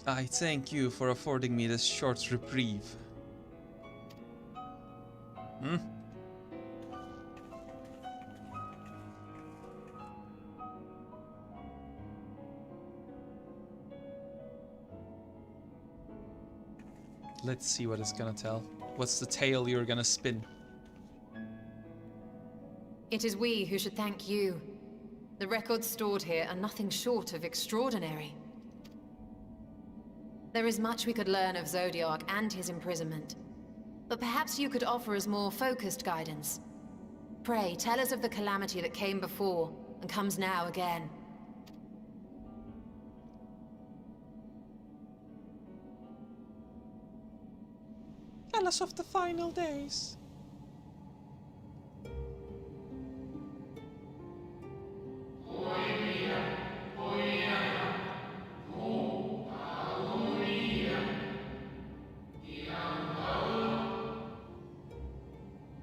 I thank you for affording me this short reprieve. Let's see what it's gonna tell. What's the tale you're gonna spin? It is we who should thank you. The records stored here are nothing short of extraordinary. There is much we could learn of Zodiac and his imprisonment, but perhaps you could offer us more focused guidance. Pray, tell us of the calamity that came before and comes now again. Tell us of the final days.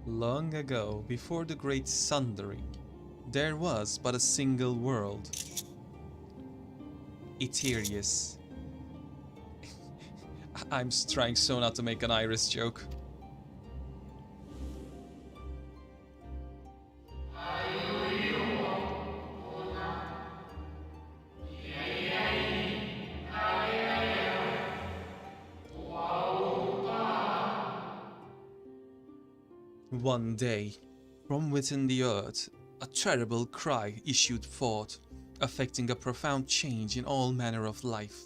Long ago, before the Great Sundering, there was but a single world. Eterius. I'm trying so not to make an Iris joke. One day, from within the earth, a terrible cry issued forth, affecting a profound change in all manner of life.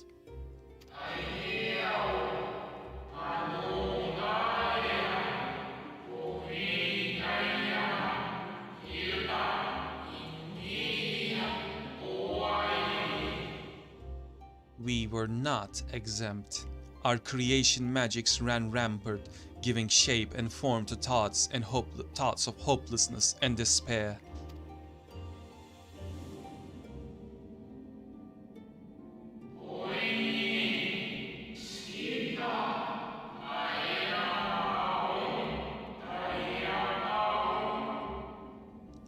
We were not exempt. Our creation magics ran rampant, giving shape and form to thoughts of hopelessness and despair.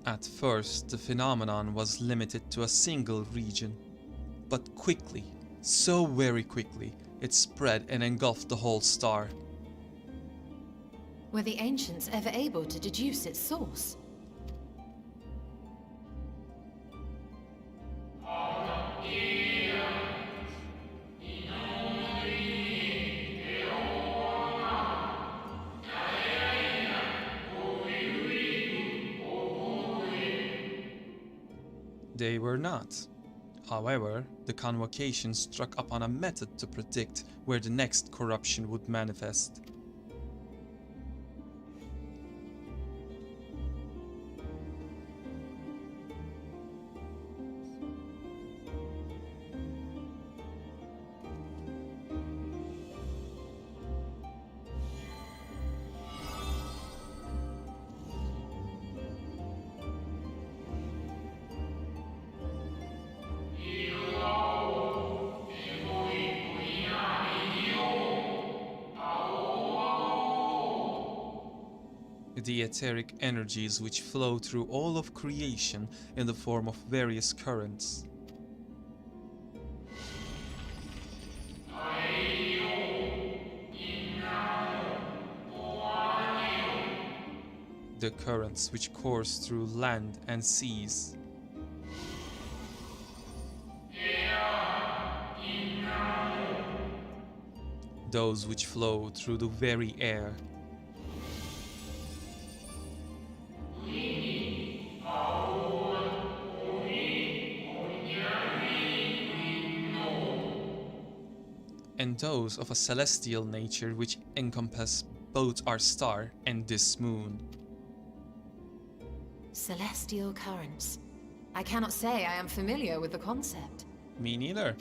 At first, the phenomenon was limited to a single region, but quickly, so very quickly, it spread and engulfed the whole star. Were the ancients ever able to deduce its source? They were not. However, the convocation struck upon a method to predict where the next corruption would manifest. The etheric energies which flow through all of creation in the form of various currents. The currents which course through land and seas. Those which flow through the very air. And those of a celestial nature which encompass both our star and this moon. Celestial currents. I cannot say I am familiar with the concept. Me neither.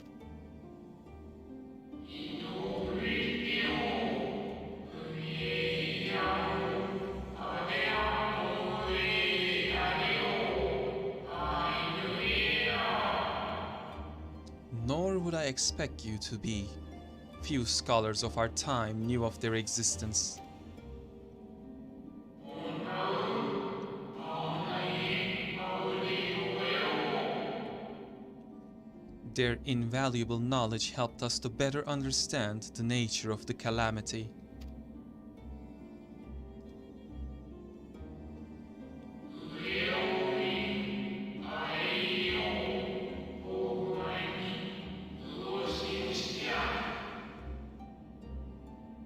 Nor would I expect you to be. Few scholars of our time knew of their existence. Their invaluable knowledge helped us to better understand the nature of the calamity.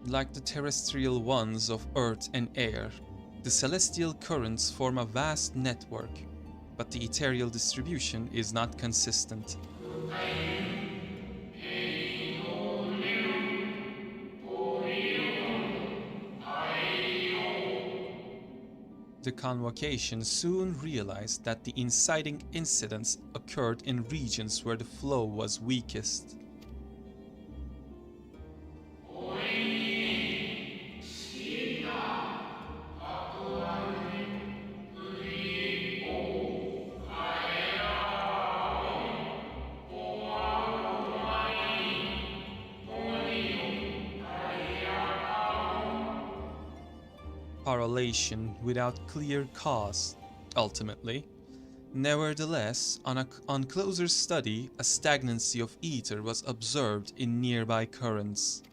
Like the terrestrial ones of earth and air, the celestial currents form a vast network, but the ethereal distribution is not consistent. The convocation soon realized that the inciting incidents occurred in regions where the flow was weakest. Correlation without clear cause, ultimately. Nevertheless, on closer study, a stagnancy of ether was observed in nearby currents.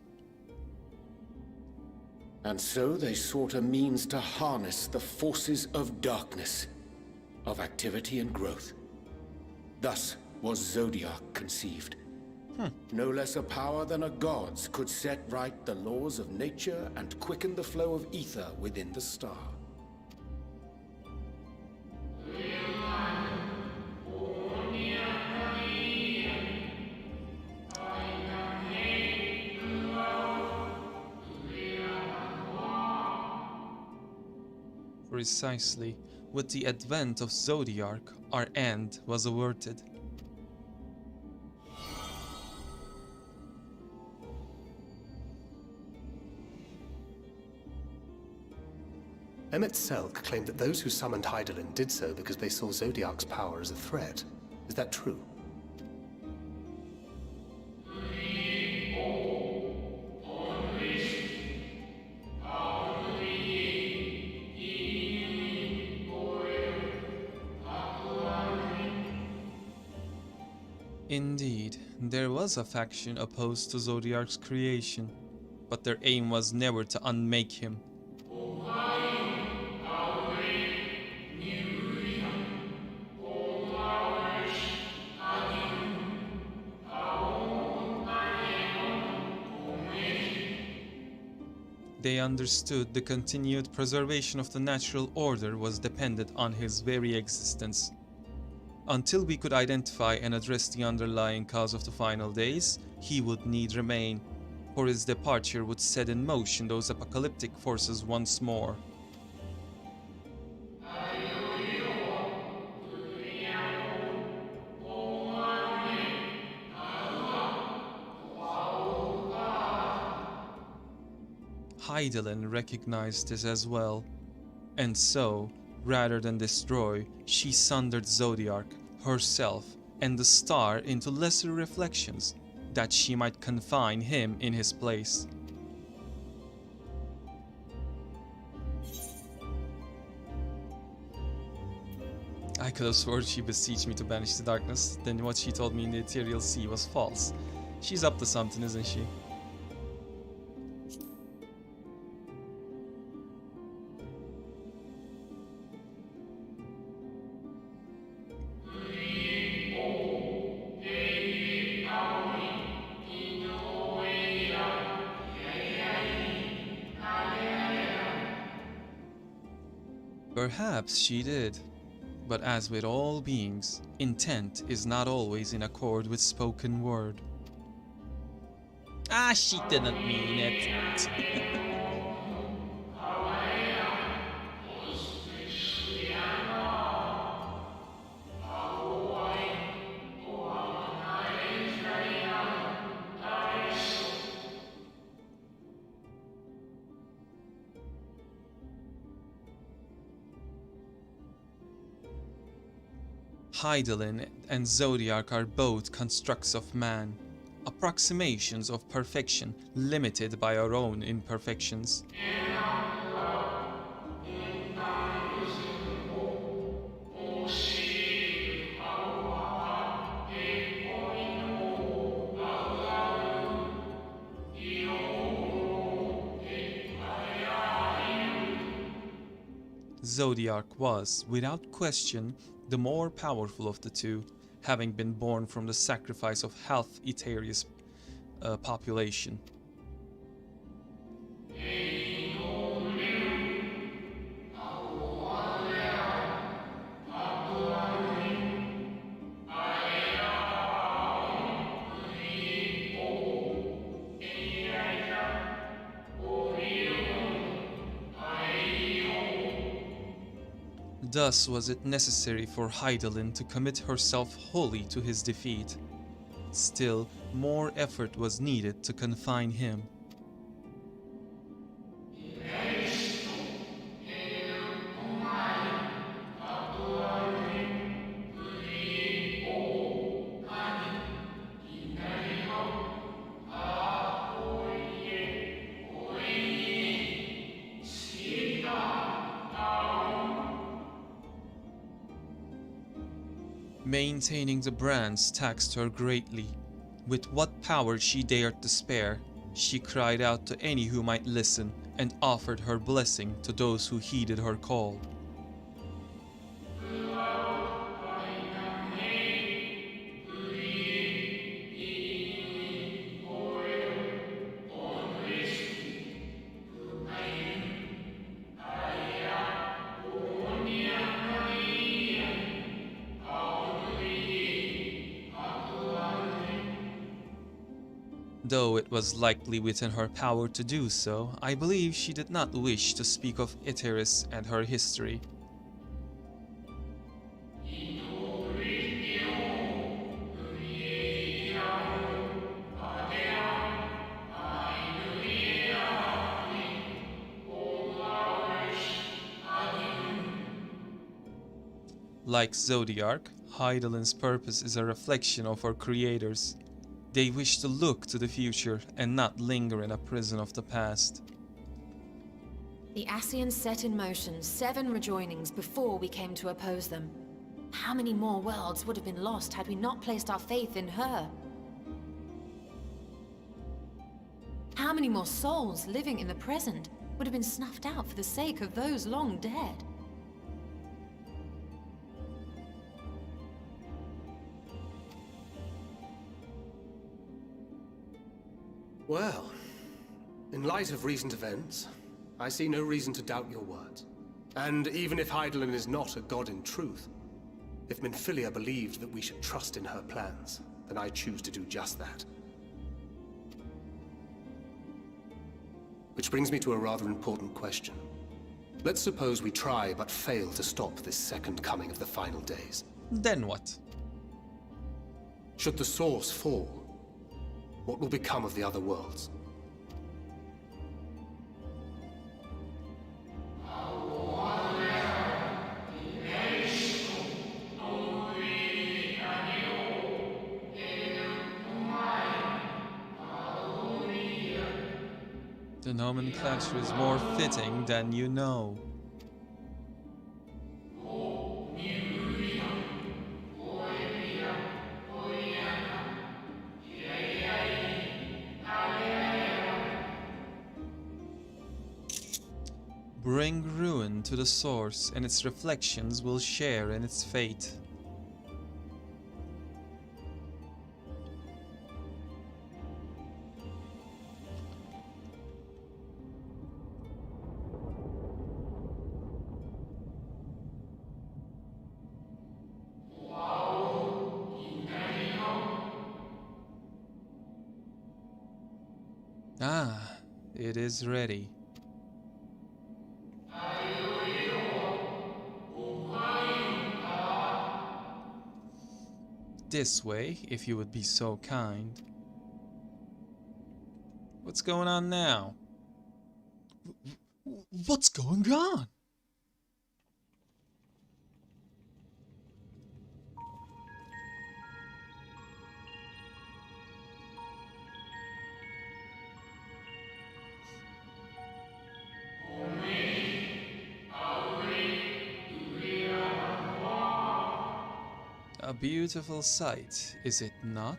And so they sought a means to harness the forces of darkness, of activity and growth. Thus was Zodiac conceived. No less a power than a god's could set right the laws of nature and quicken the flow of ether within the star. Precisely, with the advent of Zodiac, our end was averted. Emmett Selk claimed that those who summoned Hydaelyn did so because they saw Zodiac's power as a threat. Is that true? Indeed, there was a faction opposed to Zodiac's creation, but their aim was never to unmake him. They understood the continued preservation of the natural order was dependent on his very existence. Until we could identify and address the underlying cause of the final days, he would need remain, for his departure would set in motion those apocalyptic forces once more. Hydaelyn recognized this as well, and so, rather than destroy, she sundered Zodiac, herself, and the star into lesser reflections, that she might confine him in his place. I could have sworn she beseeched me to banish the darkness, then what she told me in the Ethereal Sea was false. She's up to something, isn't she? Perhaps she did, but as with all beings, intent is not always in accord with spoken word. Ah, she didn't mean it. Hydaelyn and Zodiac are both constructs of man, approximations of perfection limited by our own imperfections. Zodiac was, without question, the more powerful of the two, having been born from the sacrifice of half Etherea's population. Thus was it necessary for Hydaelyn to commit herself wholly to his defeat. Still, more effort was needed to confine him. Maintaining the brands taxed her greatly. With what power she dared to spare, she cried out to any who might listen and offered her blessing to those who heeded her call. Though it was likely within her power to do so, I believe she did not wish to speak of Iteris and her history. Like Zodiark, Hydaelyn's purpose is a reflection of her creators. They wish to look to the future and not linger in a prison of the past. The Ascians set in motion 7 rejoinings before we came to oppose them. How many more worlds would have been lost had we not placed our faith in her? How many more souls living in the present would have been snuffed out for the sake of those long dead? Well, in light of recent events, I see no reason to doubt your words. And even if Hydaelyn is not a god in truth, if Minfilia believed that we should trust in her plans, then I choose to do just that. Which brings me to a rather important question. Let's suppose we try but fail to stop this second coming of the final days. Then what? Should the source fall, what will become of the other worlds? The nomenclature is more fitting than you know. Bring ruin to the source, and its reflections will share in its fate. Ah, it is ready. This way, if you would be so kind. What's going on now? What's going on? A beautiful sight, is it not?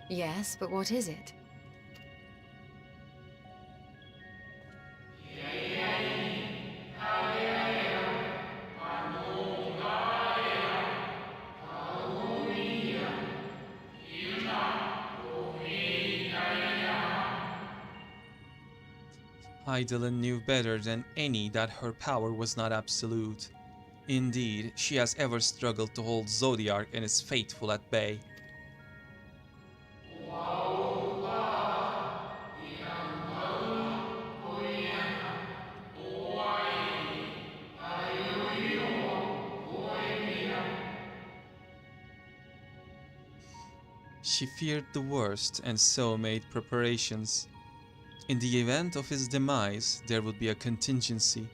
Yes, but what is it? Hydaelyn knew better than any that her power was not absolute. Indeed, she has ever struggled to hold Zodiark and his faithful at bay. She feared the worst and so made preparations. In the event of his demise, there would be a contingency.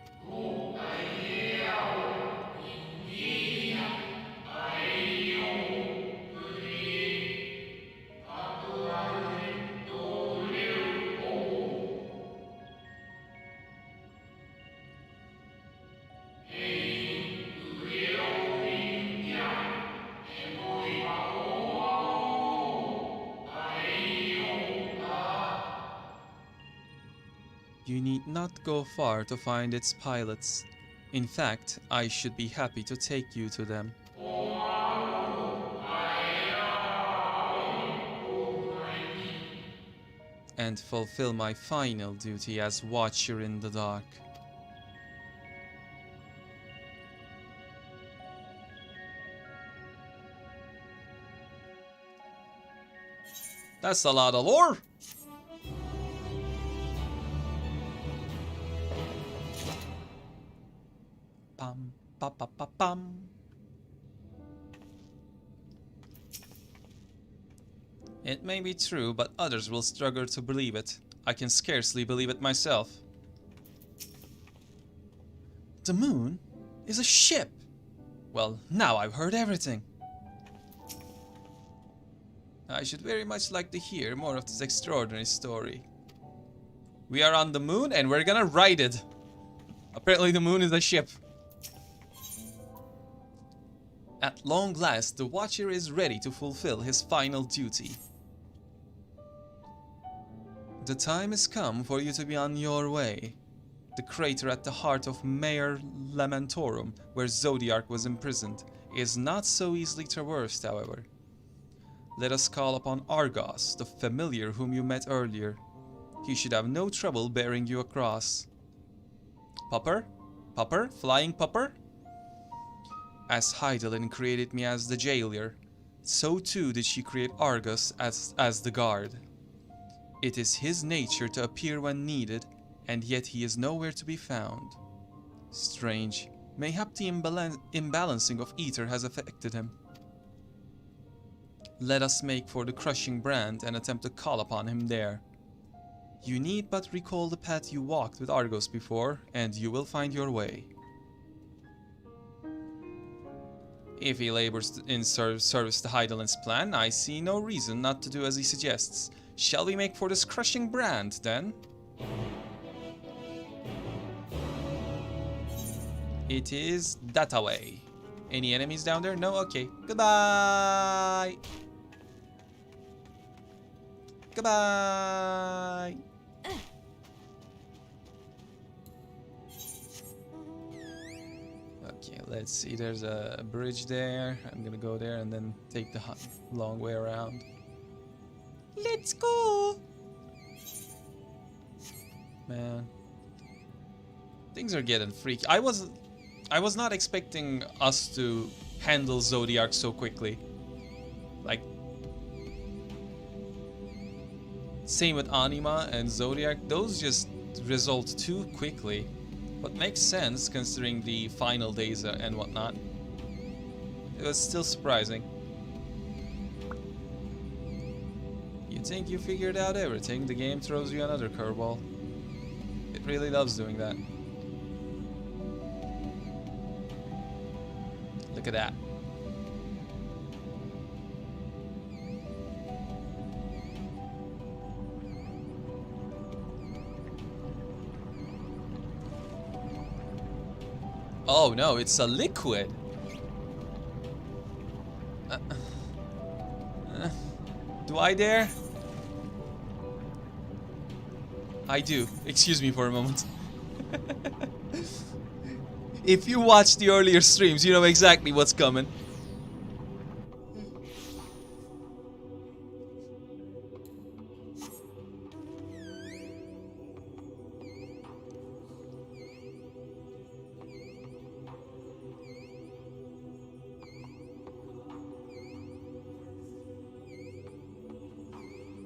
You need not go far to find its pilots. In fact, I should be happy to take you to them. And fulfill my final duty as Watcher in the Dark. That's a lot of lore! Pam, pa pa pa pam. It may be true, but others will struggle to believe it. I can scarcely believe it myself. The moon is a ship! Well, now I've heard everything. I should very much like to hear more of this extraordinary story. We are on the moon and we're gonna ride it. Apparently the moon is a ship. At long last, the Watcher is ready to fulfill his final duty. The time has come for you to be on your way. The crater at the heart of Mare Lamentorum, where Zodiark was imprisoned, is not so easily traversed, however. Let us call upon Argos, the familiar whom you met earlier. He should have no trouble bearing you across. Pupper? Pupper? Flying Pupper? As Hydaelyn created me as the jailer, so too did she create Argus as the guard. It is his nature to appear when needed, and yet he is nowhere to be found. Strange. Mayhap the imbalancing of ether has affected him. Let us make for the crushing brand and attempt to call upon him there. You need but recall the path you walked with Argos before, and you will find your way. If he labors in service to Hydaelyn's plan, I see no reason not to do as he suggests. Shall we make for this crushing brand, then? It is that way. Any enemies down there? No? Okay. Goodbye! Goodbye! Okay, let's see. There's a bridge there. I'm gonna go there and then take the long way around. Let's go! Man. Things are getting freaky. I was not expecting us to handle Zodiark so quickly. Like, same with Anima and Zodiark. Those just resolved too quickly. But makes sense considering the final days and whatnot. It was still surprising. You think you figured out everything, the game throws you another curveball. It really loves doing that. Look at that. Oh no, it's a liquid. Do I dare? I do. Excuse me for a moment. If you watched the earlier streams, you know exactly what's coming.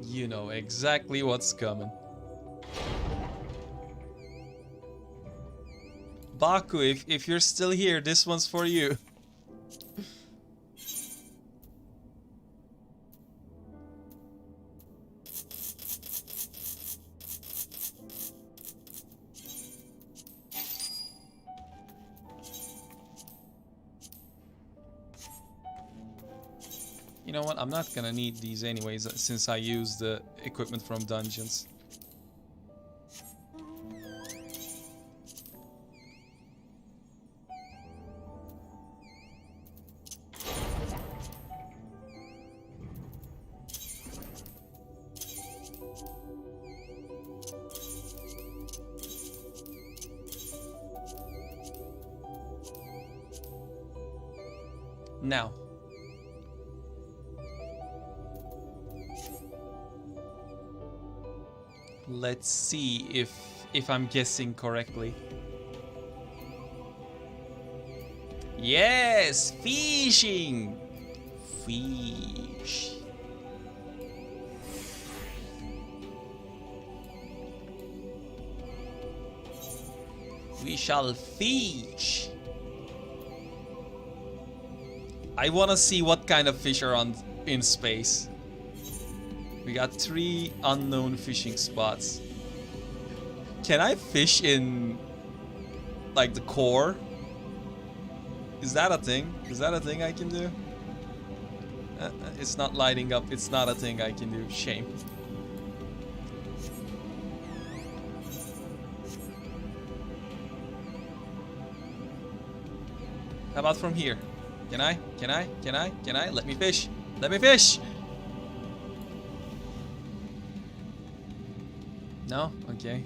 You know exactly what's coming. Baku, if you're still here, this one's for you. You know what? I'm not gonna need these anyways since I use the equipment from dungeons. Now, let's see if I'm guessing correctly. Yes, fishing. Fish. We shall fish. I want to see what kind of fish are in space. We got 3 unknown fishing spots. Can I fish in like the core? Is that a thing? Is that a thing I can do? It's not lighting up. It's not a thing I can do. Shame. How about from here? Can I? Can I? Can I? Can I? Let me fish. Let me fish. No? Okay.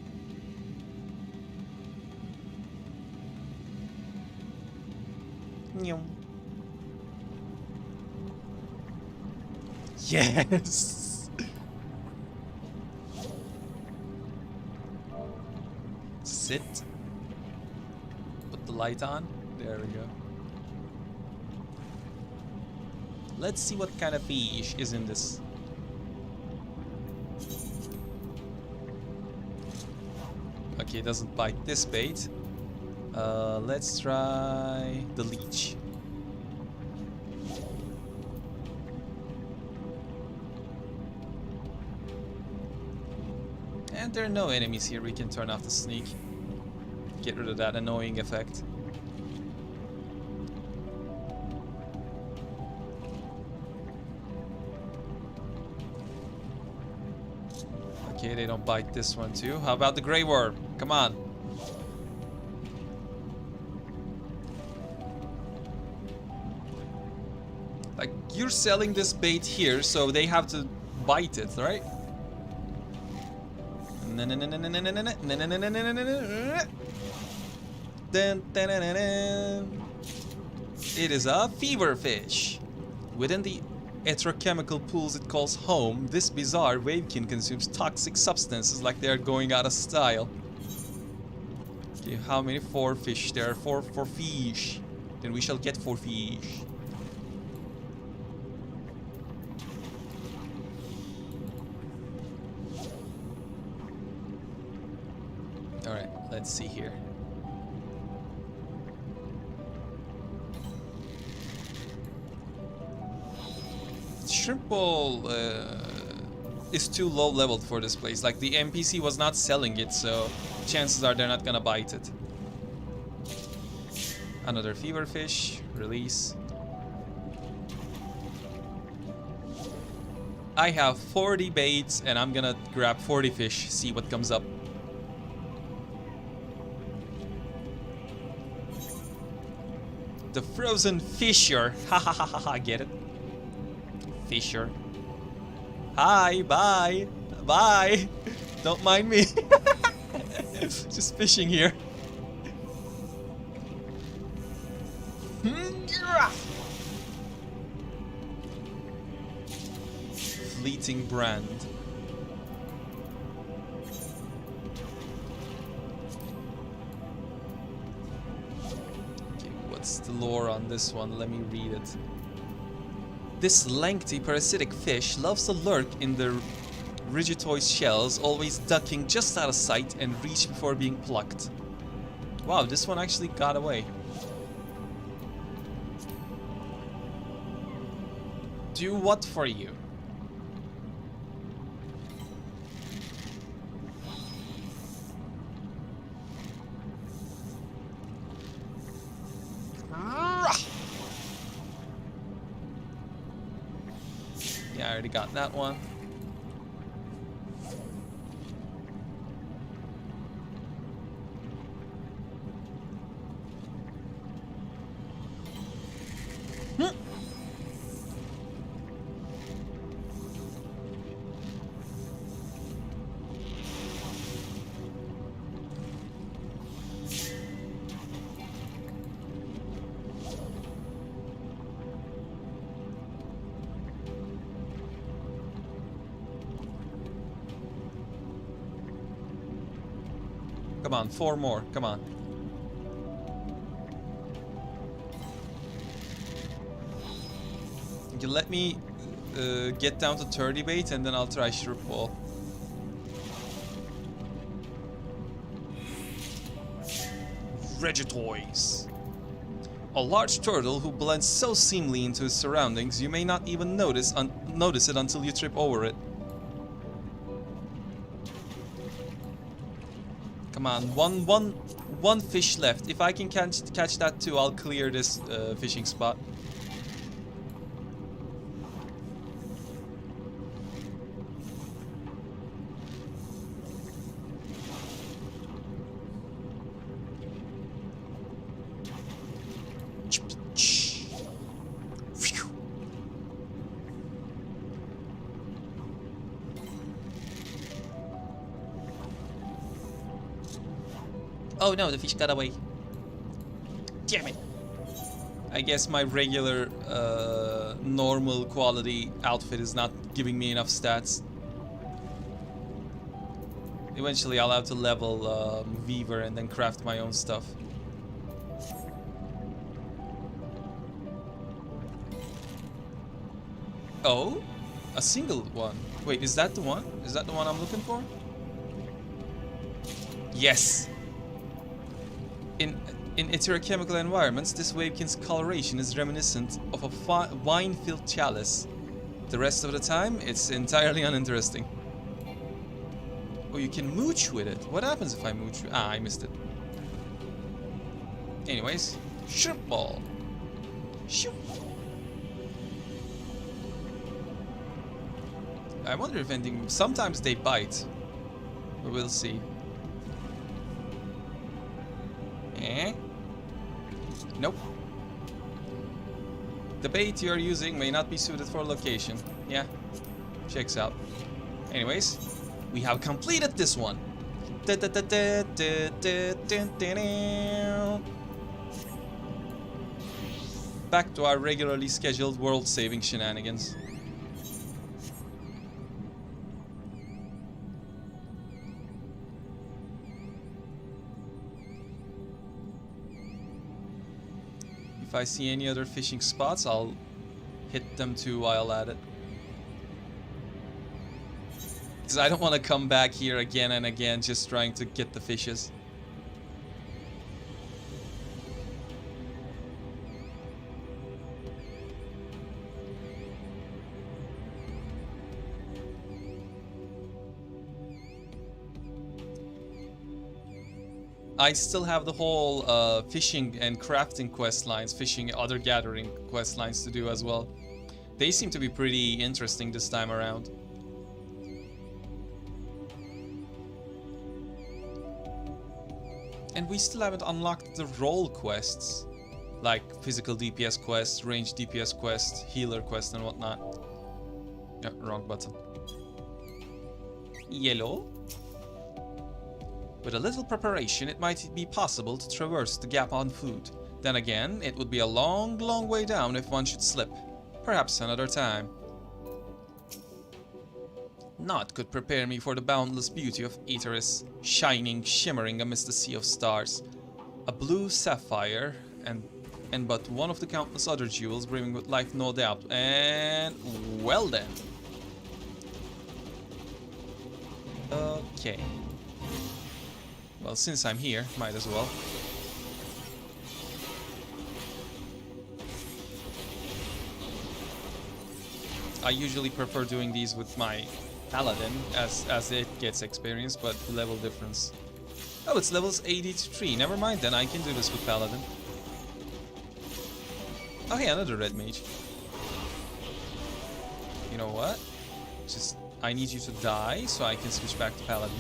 Yes. Sit. Put the light on. There we go. Let's see what kind of fish is in this. Okay, it doesn't bite this bait. Let's try the leech. And there are no enemies here. We can turn off the sneak. Get rid of that annoying effect. Okay, they don't bite this one too. How about the Grey Worm? Come on. Like, you're selling this bait here, so they have to bite it, right? It is a fever fish. Within the electrochemical pools it calls home, this bizarre wavekin consumes toxic substances like they are going out of style. Okay, how many? 4 fish. There are 4 fish. Then we shall get 4 fish. Alright, let's see here. Shrimp Bowl is too low leveled for this place. Like, the NPC was not selling it, so chances are they're not gonna bite it. Another fever fish. Release. I have 40 baits and I'm gonna grab 40 fish, see what comes up. The frozen fisher. Ha ha ha ha ha, get it? Fisher. Hi, bye. Bye. Don't mind me. Just fishing here. Fleeting brand. Okay, what's the lore on this one? Let me read it. This lengthy parasitic fish loves to lurk in the rigitoid shells, always ducking just out of sight and reach before being plucked. Wow, this one actually got away. Do what for you? already got that one. Come on, 4 more. Come on. You let me get down to 30 bait and then I'll try strip ball. Regitoids. A large turtle who blends so seamlessly into his surroundings you may not even notice it until you trip over it. Come on, one fish left. If I can catch that too, I'll clear this fishing spot. Oh no, the fish got away. Damn it. I guess my regular normal quality outfit is not giving me enough stats. Eventually I'll have to level Weaver and then craft my own stuff. Oh? A single one. Wait, is that the one? Is that the one I'm looking for? Yes! In etherochemical environments, this wavekin's coloration is reminiscent of a wine-filled chalice. The rest of the time, it's entirely uninteresting. Oh, you can mooch with it. What happens if I mooch? Ah, I missed it. Anyways, shrimp ball. Shoot. I wonder if anything... Sometimes they bite. But we'll see. Eh? Nope. The bait you're using may not be suited for location. Yeah, checks out. Anyways, we have completed this one. Back to our regularly scheduled world-saving shenanigans. If I see any other fishing spots, I'll hit them too while at it. Because I don't want to come back here again and again just trying to get the fishes. I still have the whole fishing and crafting quest lines, fishing other gathering quest lines to do as well. They seem to be pretty interesting this time around. And we still haven't unlocked the role quests, like physical DPS quests, range DPS quests, healer quests and whatnot. Yeah, wrong button. Yellow. With a little preparation, it might be possible to traverse the gap on food. Then again, it would be a long, long way down if one should slip. Perhaps another time. Naught could prepare me for the boundless beauty of Aetheris, shining, shimmering amidst the sea of stars. A blue sapphire, and but one of the countless other jewels brimming with life, no doubt. And well then. Okay. Well, since I'm here, might as well. I usually prefer doing these with my paladin as it gets experience, but level difference. Oh, it's levels 83. Never mind then, I can do this with paladin. Oh hey, another red mage. You know what? Just, I need you to die so I can switch back to Paladin.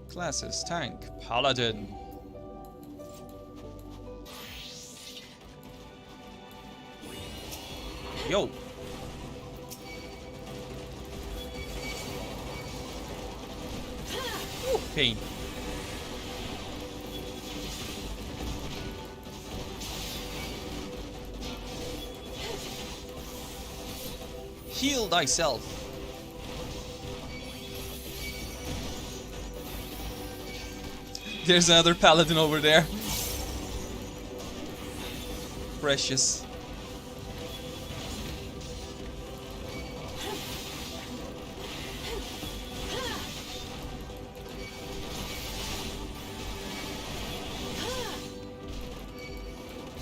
Classes, tank, Paladin. Yo! Ooh, pain. Heal thyself. There's another paladin over there. Precious.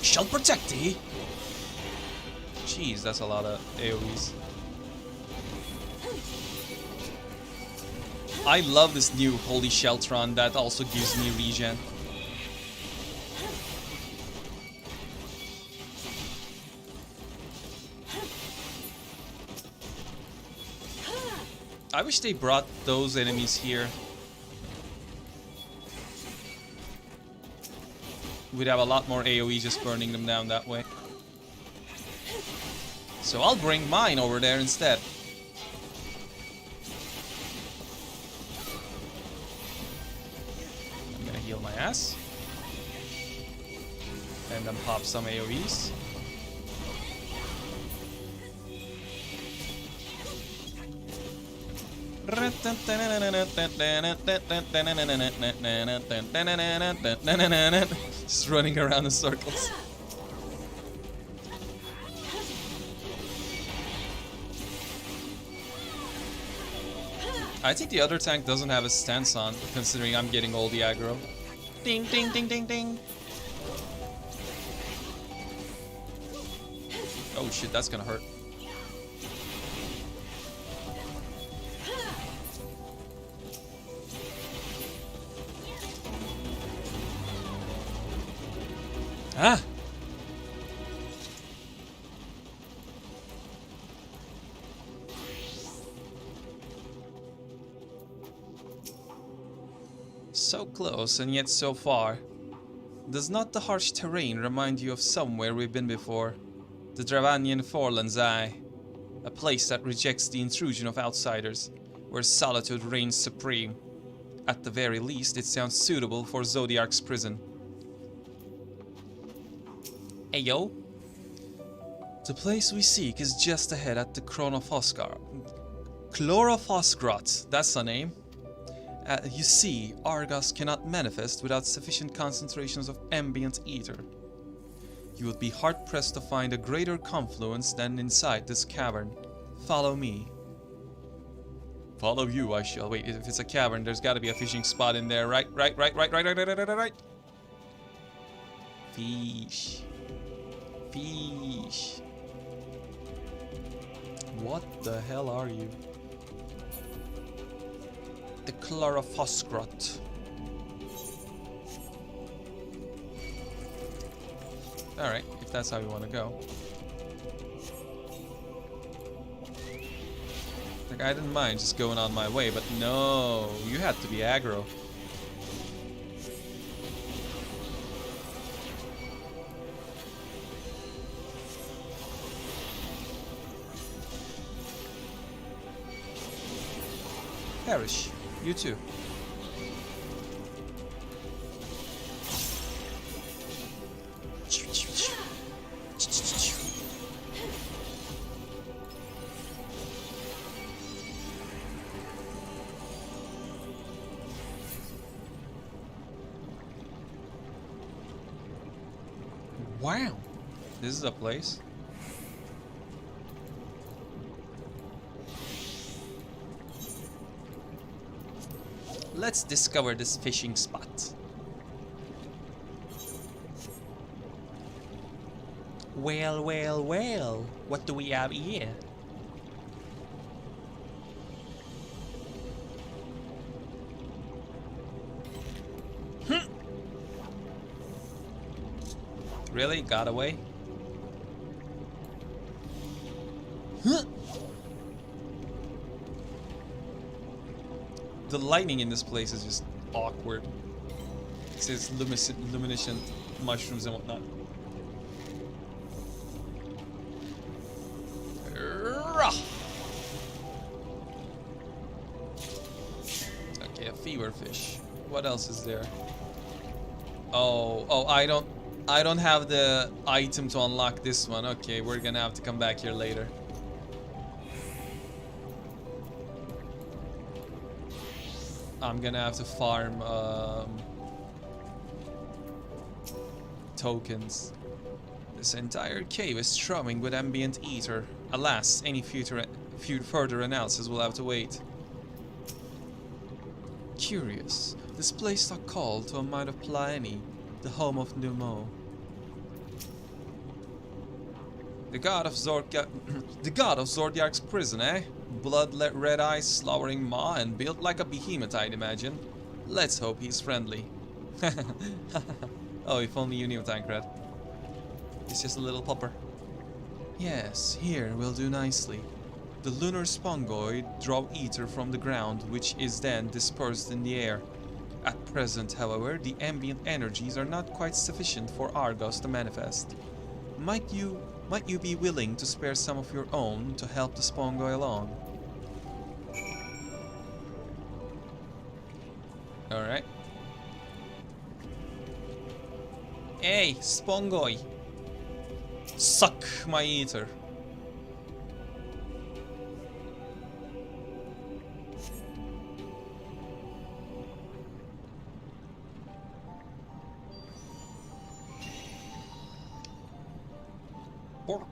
Shall protect thee. Jeez, that's a lot of AoEs. I love this new Holy Sheltron that also gives me regen. I wish they brought those enemies here. We'd have a lot more AoE just burning them down that way. So I'll bring mine over there instead. I'm gonna heal my ass. And then pop some AoEs. Just running around in circles. I think the other tank doesn't have a stance on, considering I'm getting all the aggro. Ding, ding, ding, ding, ding. Oh shit, that's gonna hurt. Ah! So close and yet so far. Does not the harsh terrain remind you of somewhere we've been before? The Dravanian Forelands, aye. A place that rejects the intrusion of outsiders, where solitude reigns supreme. At the very least, it sounds suitable for Zodiark's prison. Ayo. The place we seek is just ahead at the Chlorophoskrat, that's the name. You see, Argos cannot manifest without sufficient concentrations of ambient ether. You would be hard-pressed to find a greater confluence than inside this cavern. Follow me. Follow you, I shall. Wait, if it's a cavern, there's gotta be a fishing spot in there, right? Right. Fish. Fish. What the hell are you? The Chlorophoskrat. Alright, if that's how you want to go. Like, I didn't mind just going on my way, but no, you had to be aggro. Perish. You too. Wow. This is a place. Let's discover this fishing spot. Well, well, well. What do we have here? Really? Got away? The lighting in this place is just awkward. It says luminescent mushrooms and whatnot. Okay, a fever fish. What else is there? Oh, I don't have the item to unlock this one. Okay, we're gonna have to come back here later. I'm gonna have to farm tokens. This entire cave is thrumming with ambient ether. Alas, any further analysis will have to wait. Curious. This place struck call to a mind of Plaeni, the home of Numo. The god of Zordiark's prison, eh? Blood-red eyes, slowering maw, and built like a behemoth, I'd imagine. Let's hope he's friendly. Oh, if only you knew, Tancred. He's just a little pupper. Yes, here will do nicely. The lunar spongoid draw ether from the ground, which is then dispersed in the air. At present, however, the ambient energies are not quite sufficient for Argos to manifest. Might you be willing to spare some of your own to help the Spongoi along? Alright. Hey, Spongoi! Suck my ether. Bork.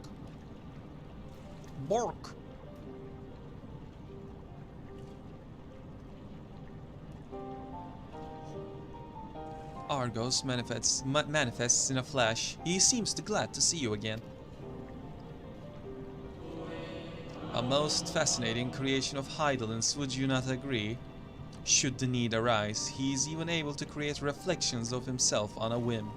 Bork. Argos manifests in a flash. He seems glad to see you again. A most fascinating creation of Heidelin's, would you not agree? Should the need arise, he is even able to create reflections of himself on a whim.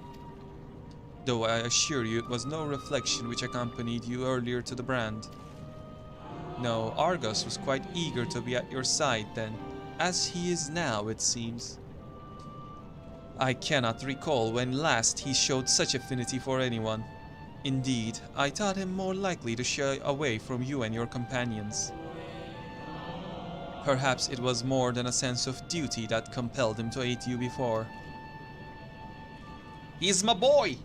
Though I assure you it was no reflection which accompanied you earlier to the brand. No, Argos was quite eager to be at your side then, as he is now, it seems. I cannot recall when last he showed such affinity for anyone. Indeed, I thought him more likely to shy away from you and your companions. Perhaps it was more than a sense of duty that compelled him to aid you before. He's my boy!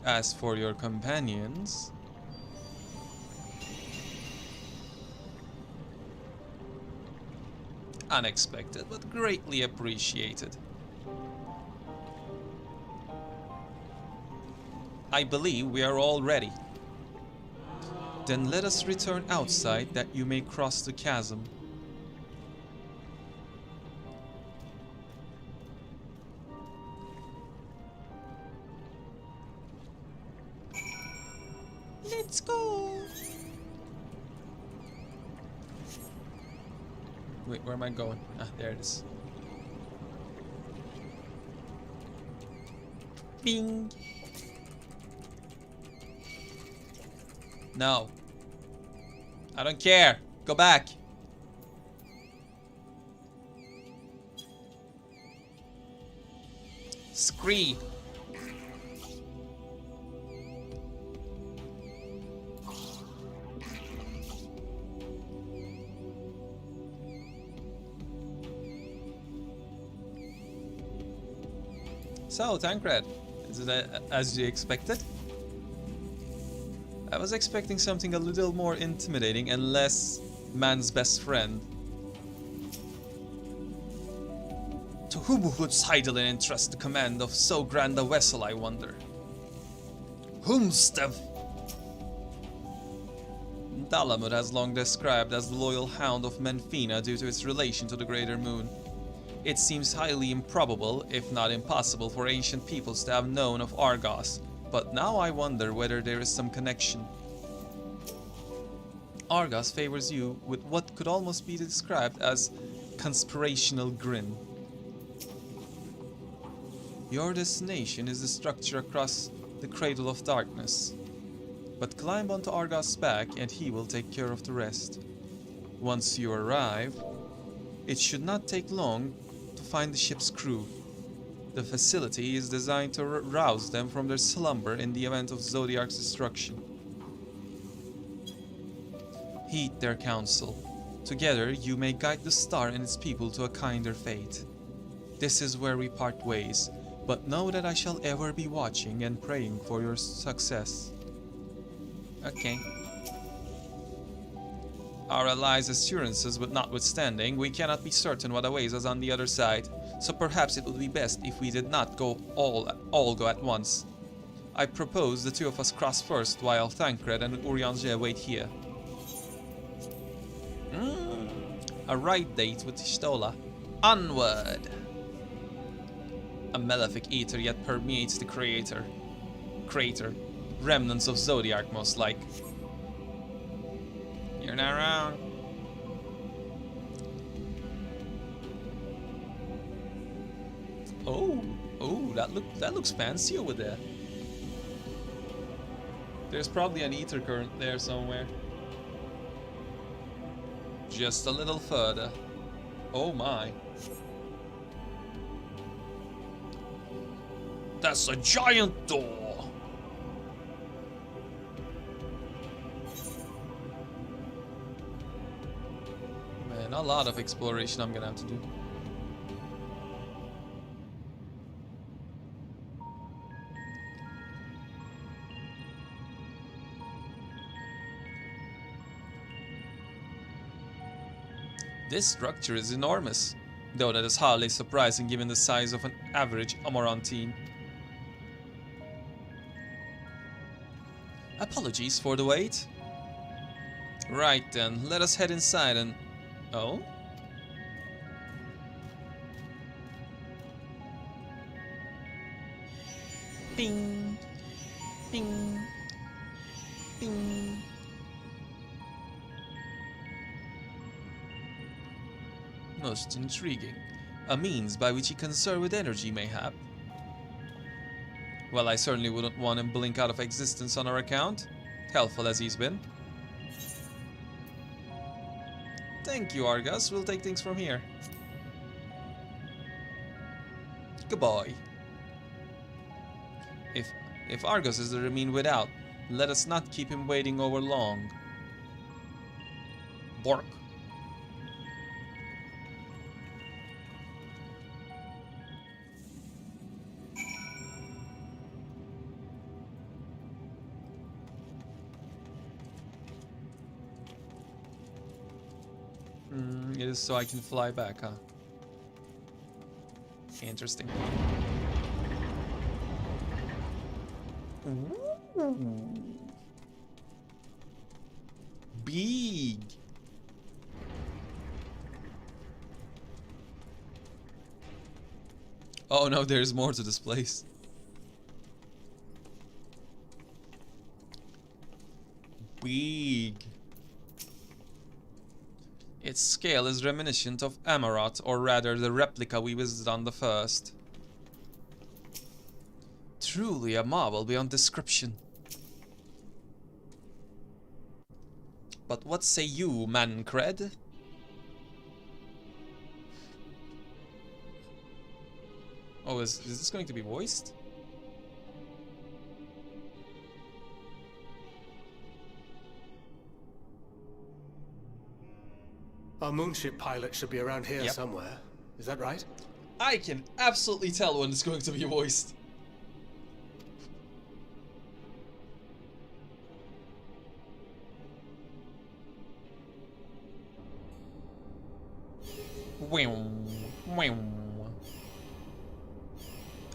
As for your companions... Unexpected, but greatly appreciated. I believe we are all ready. Then let us return outside that you may cross the chasm. Let's go! Wait, where am I going? Ah, there it is. Bing! No. I don't care. Go back. Scree. So, Tancred, is it as you expected? I was expecting something a little more intimidating and less man's best friend. To whom would Heidelin entrust the command of so grand a vessel, I wonder? Whomstev? Dalamud has long described as the loyal hound of Menfina due to its relation to the Greater Moon. It seems highly improbable, if not impossible, for ancient peoples to have known of Argos, but now I wonder whether there is some connection. Argos favors you with what could almost be described as conspirational grin. Your destination is the structure across the Cradle of Darkness, but climb onto Argos' back and he will take care of the rest. Once you arrive, it should not take long to find the ship's crew. The facility is designed to rouse them from their slumber in the event of Zodiac's destruction. Heed their counsel. Together you may guide the star and its people to a kinder fate. This is where we part ways, but know that I shall ever be watching and praying for your success. Okay. Our allies' assurances but notwithstanding, we cannot be certain what awaits us on the other side, so perhaps it would be best if we did not go all go at once. I propose the two of us cross first, while Thancred and Urianger wait here. A ride date with Shtola. Onward! A malefic ether yet permeates the crater. Remnants of Zodiac, most like. You're not wrong. Oh, that looks fancy over there. There's probably an ether current there somewhere. Just a little further. Oh my. That's a giant door. Man, a lot of exploration I'm gonna have to do. This structure is enormous, though that is hardly surprising given the size of an average Amorantine. Apologies for the wait. Right then, let us head inside and... Oh? Bing! Bing! Bing! Most intriguing. A means by which he can serve with energy, mayhap. Well, I certainly wouldn't want him blink out of existence on our account, helpful as he's been. Thank you, Argus. We'll take things from here. Goodbye. If Argus is to remain without, let us not keep him waiting over long. Bork. It is so I can fly back, huh? Interesting. Ooh. Big. Oh no, there's more to this place. Big. Its scale is reminiscent of Amaroth, or rather the replica we visited on the first. Truly a marvel beyond description. But what say you, Mancred? Oh, is this going to be voiced? Our moonship pilot should be around here somewhere. Is that right? I can absolutely tell when it's going to be voiced.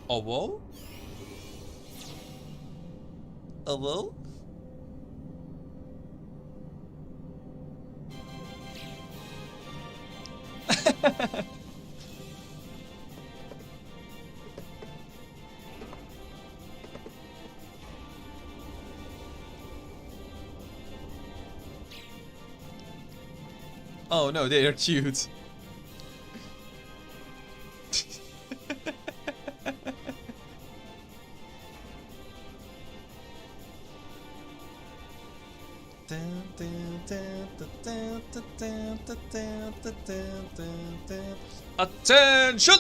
Hello? Hello? Oh no, they are cute. Attention!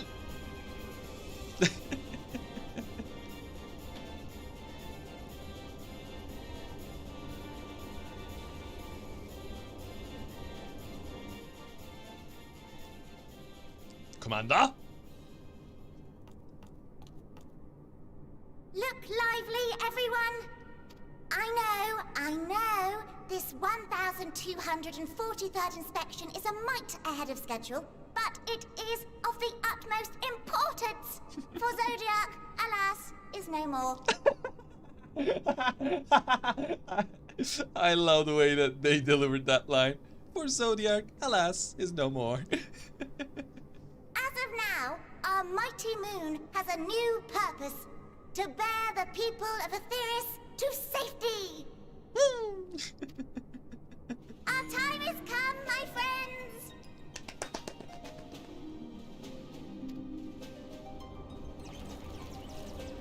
Commander? Look lively, everyone! I know, this 1243rd inspection is a mite ahead of schedule, but it is of the utmost importance, for Zodiac, alas, is no more. I love the way that they delivered that line. For Zodiac, alas, is no more. As of now, our mighty moon has a new purpose. To bear the people of Aetheris to safety! Our time has come, my friends!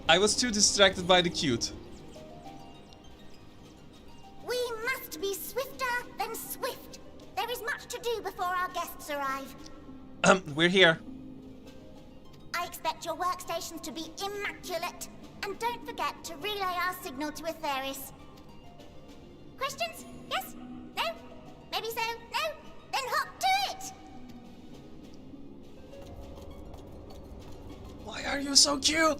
I was too distracted by the cute. We must be swifter than swift. There is much to do before our guests arrive. We're here. I expect your workstations to be immaculate. And don't forget to relay our signal to Aetheris. Questions? Yes? No? Maybe so? No? Then hop to it! Why are you so cute?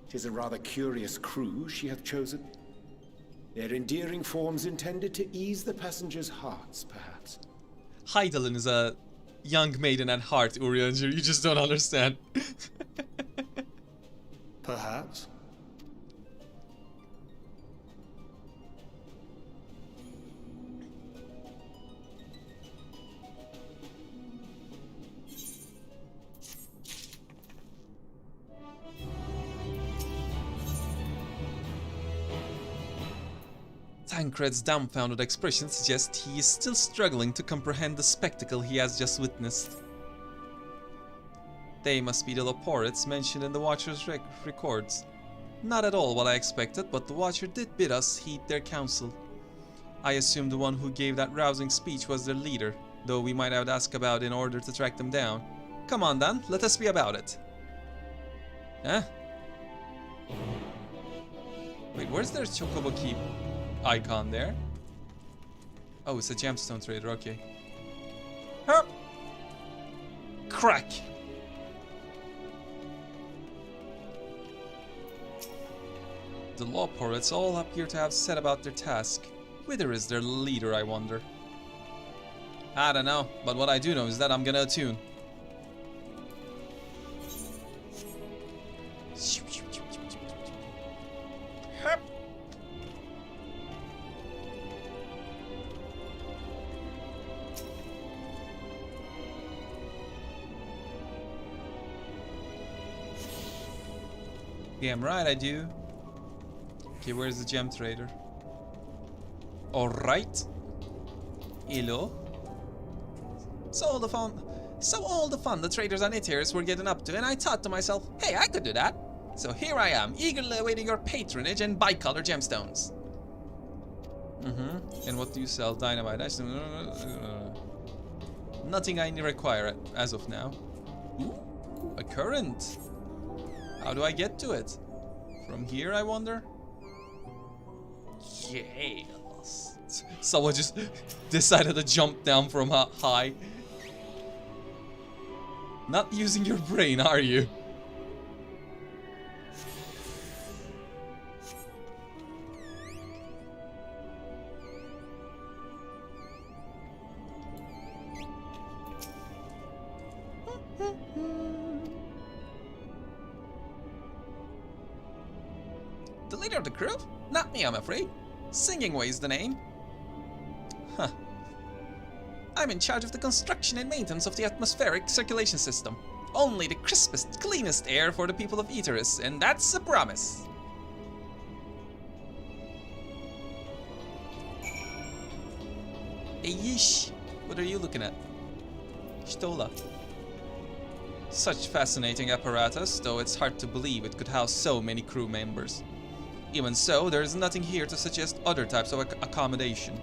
Tis a rather curious crew she hath chosen. Their endearing forms intended to ease the passengers' hearts, perhaps. Hydaelyn is a young maiden at heart, Urianger. You just don't understand. Perhaps. Tancred's dumbfounded expression suggests he is still struggling to comprehend the spectacle he has just witnessed. They must be the Loporites mentioned in the Watcher's records. Not at all what I expected, but the Watcher did bid us heed their counsel. I assume the one who gave that rousing speech was their leader, though we might have to ask about it in order to track them down. Come on then, let us be about it. Huh? Wait, where's their Chocobo Keep icon there? Oh, it's a gemstone trader, okay. Huh. Crack! The Loporites all appear to have set about their task. Whither is their leader, I wonder? I don't know, but what I do know is that I'm gonna attune. Hup. Damn right I do. Okay, where's the gem trader? Alright. Hello. So all the fun the traders on Aetheris were getting up to, and I thought to myself, hey, I could do that. So here I am, eagerly awaiting your patronage and bicolor gemstones. And what do you sell? Dynamite. Nothing I require as of now. Ooh, a current. How do I get to it? From here, I wonder? Yes. Someone just decided to jump down from high. Not using your brain, are you? The leader of the crew? Not me, I'm afraid. Singing Way's the name. Huh. I'm in charge of the construction and maintenance of the atmospheric circulation system. Only the crispest, cleanest air for the people of Aetheris, and that's a promise. Hey, yeesh. What are you looking at? Stola. Such fascinating apparatus, though it's hard to believe it could house so many crew members. Even so, there is nothing here to suggest other types of accommodation.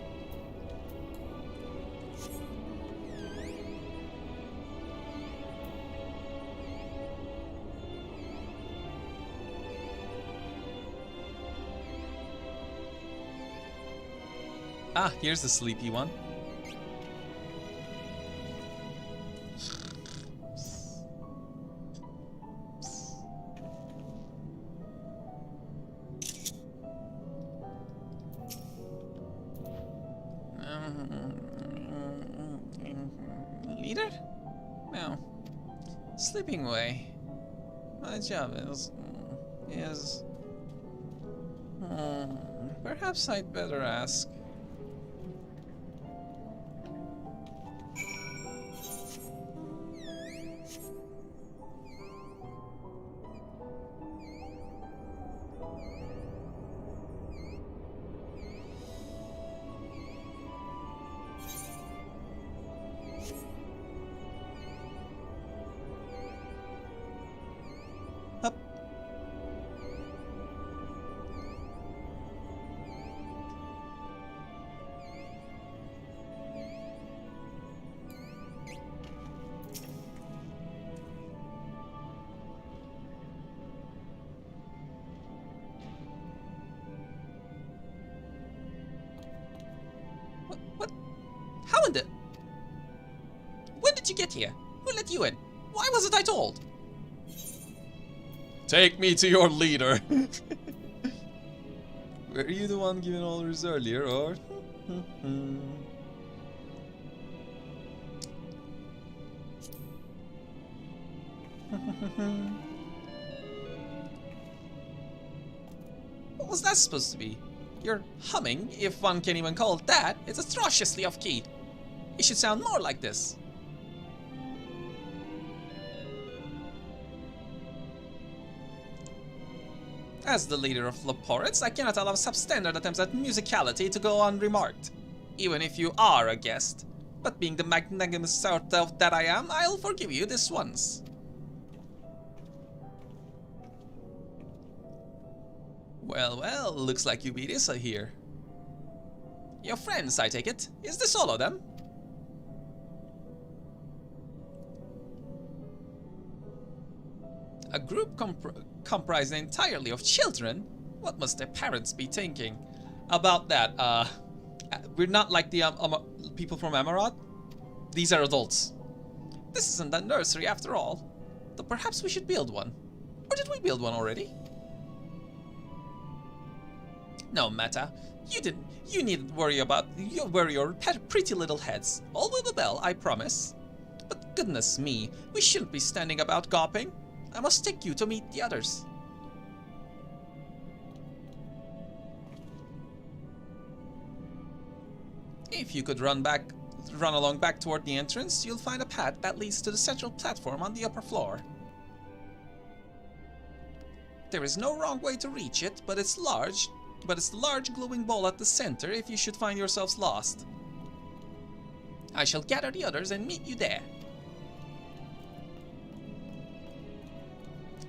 Ah, here's the sleepy one. Leader? No. Sleeping away. My job is... Perhaps I'd better ask. What? How in the... When did you get here? Who let you in? Why wasn't I told? Take me to your leader. Were you the one giving orders earlier, or? What was that supposed to be? Your humming, if one can even call it that, is atrociously off-key. It should sound more like this. As the leader of Loporets, I cannot allow substandard attempts at musicality to go unremarked, even if you are a guest. But being the magnanimous sort of that I am, I'll forgive you this once. Well, well, looks like you beat Issa here. Your friends, I take it. Is this all of them? A group comprised entirely of children? What must their parents be thinking? About that, we're not like the people from Amaroth. These are adults. This isn't a nursery after all. Though perhaps we should build one. Or did we build one already? No matter. You needn't worry about your pretty little heads. All will be well, I promise. But goodness me, we shouldn't be standing about gawping. I must take you to meet the others. If you could run along back toward the entrance, you'll find a path that leads to the central platform on the upper floor. There is no wrong way to reach it, but it's the large glowing ball at the center if you should find yourselves lost. I shall gather the others and meet you there.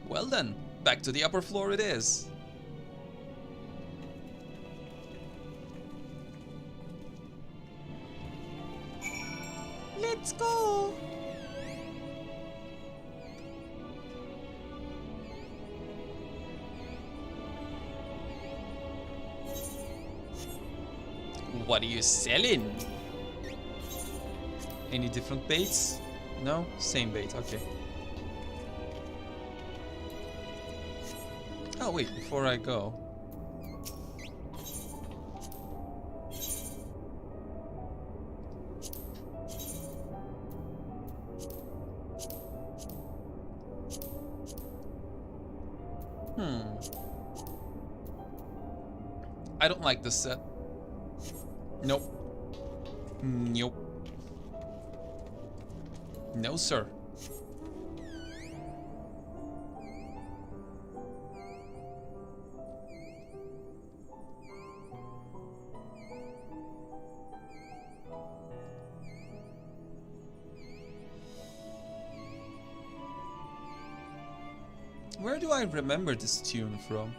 Well then, back to the upper floor it is. Let's go! What are you selling? Any different baits? No? Same bait, okay. Oh wait, before I go. I don't like this set. Nope. Nope. No, sir. Where do I remember this tune from?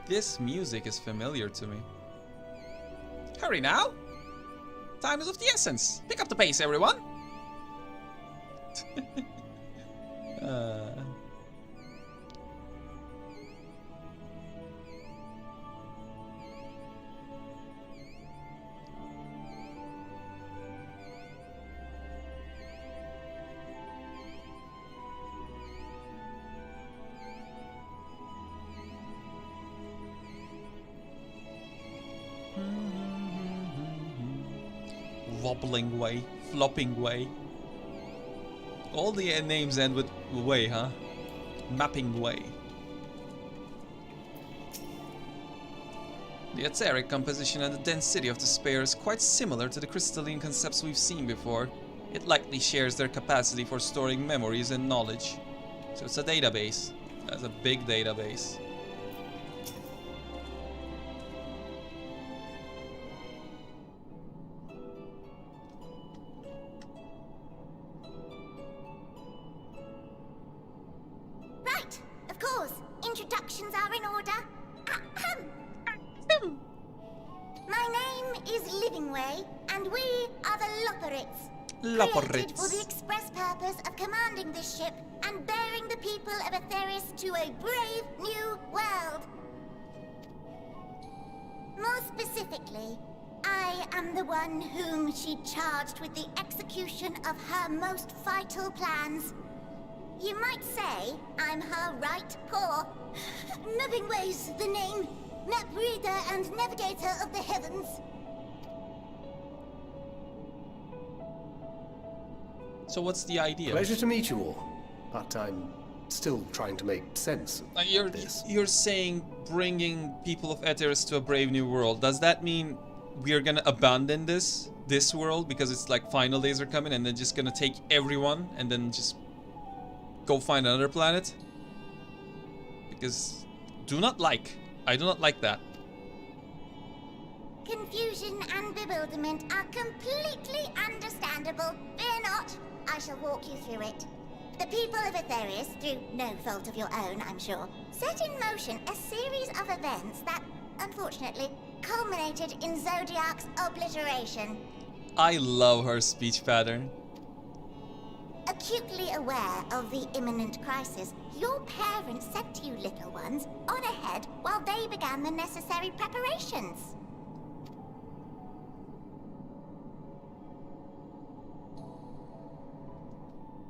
This music is familiar to me. Hurry now! Time is of the essence. Pick up the pace, everyone! Wobbling way, flopping way. All the names end with way, huh? Mapping way. The etheric composition and the density of the sphere is quite similar to the crystalline concepts we've seen before. It likely shares their capacity for storing memories and knowledge. So it's a database. That's a big database. Right, of course. Introductions are in order. My name is Livingway, and we are the Loporrits. Created for the express purpose of commanding this ship and bearing the people of Etheris to a brave new world. More specifically, I am the one whom she charged with the execution of her most vital plans. You might say I'm her right paw. Livingway's the name. Map reader and navigator of the heavens. So what's the idea? Pleasure to meet you all, but I'm still trying to make sense of this. You're saying bringing people of Etheris to a brave new world. Does that mean we're gonna abandon this world because it's like final days are coming and they're just gonna take everyone and then just go find another planet? Because I do not like that. Confusion and bewilderment are completely understandable. Fear not, I shall walk you through it. The people of Etheris, through no fault of your own, I'm sure, set in motion a series of events that, unfortunately, culminated in Zodiac's obliteration. I love her speech pattern. Acutely aware of the imminent crisis, your parents sent you little ones on ahead while they began the necessary preparations.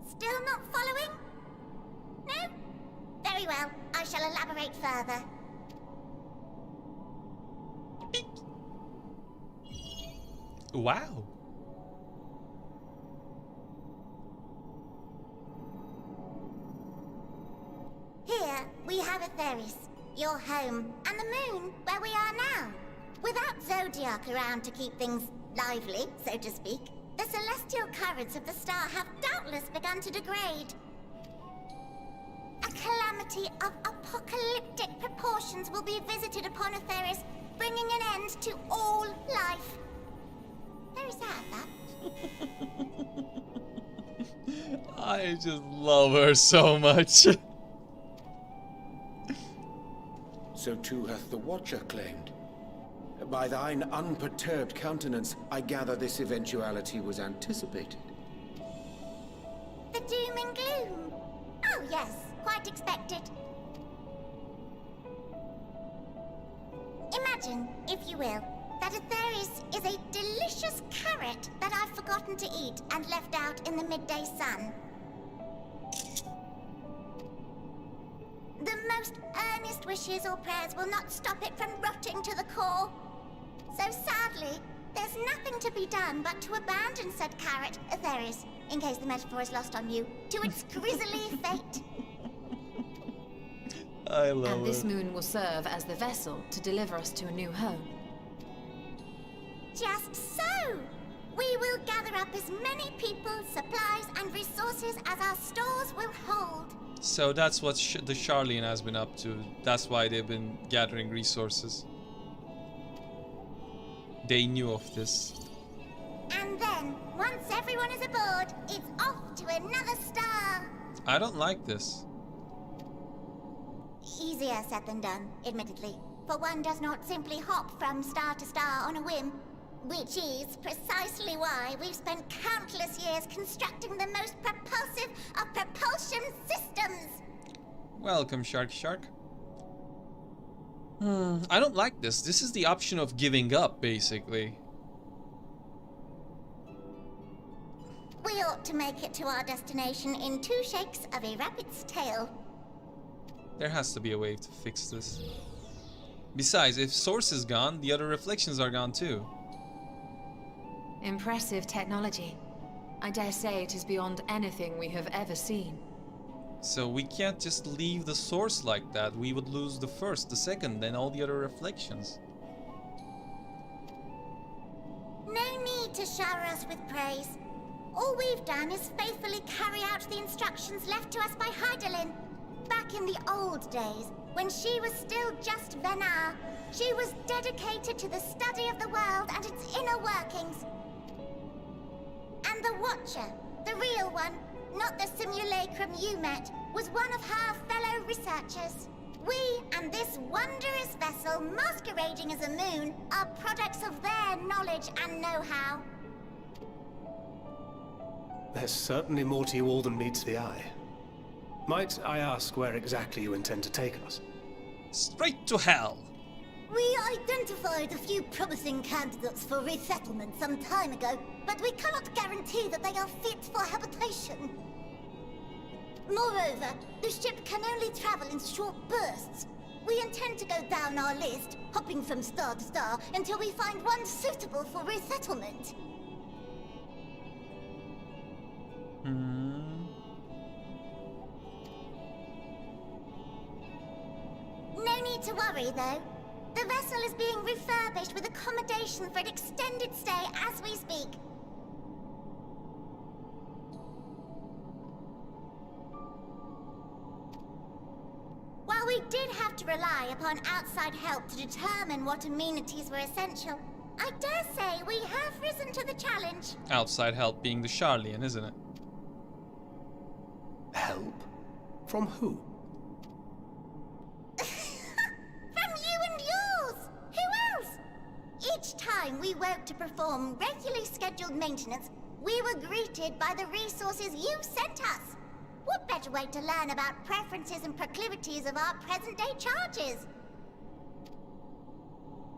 Still not following? No? Very well, I shall elaborate further. Wow. Here, we have Etheris, your home, and the moon, where we are now. Without Zodiac around to keep things lively, so to speak, the celestial currents of the star have doubtless begun to degrade. A calamity of apocalyptic proportions will be visited upon Etheris, bringing an end to all life. Very sad, that. I just love her so much. So too hath the Watcher claimed. By thine unperturbed countenance, I gather this eventuality was anticipated. The doom and gloom. Oh yes, quite expected. Imagine, if you will, that Etheris is a delicious carrot that I've forgotten to eat and left out in the midday sun. The most earnest wishes or prayers will not stop it from rotting to the core. So sadly, there's nothing to be done but to abandon said carrot, Etheris, in case the metaphor is lost on you, to its grisly fate. I love And this her. moon will serve as the vessel to deliver us to a new home. Just so! We will gather up as many people, supplies, and resources as our stores will hold. So that's what the Charlene has been up to. That's why they've been gathering resources. They knew of this. And then, once everyone is aboard, it's off to another star. I don't like this. Easier said than done, admittedly. For one does not simply hop from star to star on a whim. Which is precisely why we've spent countless years constructing the most propulsive of propulsion systems. Welcome, Shark Shark. I don't like this. This is the option of giving up, basically. We ought to make it to our destination in 2 shakes of a rabbit's tail. There has to be a way to fix this. Besides, if Source is gone, the other reflections are gone too. Impressive technology. I dare say it is beyond anything we have ever seen. So we can't just leave the Source like that. We would lose the first, the second, then all the other reflections. No need to shower us with praise. All we've done is faithfully carry out the instructions left to us by Hydaelyn. Back in the old days, when she was still just Venar, she was dedicated to the study of the world and its inner workings. And the Watcher, the real one, not the simulacrum you met, was one of her fellow researchers. We and this wondrous vessel masquerading as a moon are products of their knowledge and know-how. There's certainly more to you all than meets the eye. Might I ask where exactly you intend to take us? Straight to hell! We identified a few promising candidates for resettlement some time ago, but we cannot guarantee that they are fit for habitation. Moreover, the ship can only travel in short bursts. We intend to go down our list, hopping from star to star, until we find one suitable for resettlement. No need to worry, though. The vessel is being refurbished with accommodation for an extended stay as we speak. While we did have to rely upon outside help to determine what amenities were essential, I dare say we have risen to the challenge. Outside help being the Sharlayan, isn't it? Help? From who? From you and yours! Who else? Each time we woke to perform regularly scheduled maintenance, we were greeted by the resources you sent us. What better way to learn about preferences and proclivities of our present-day charges?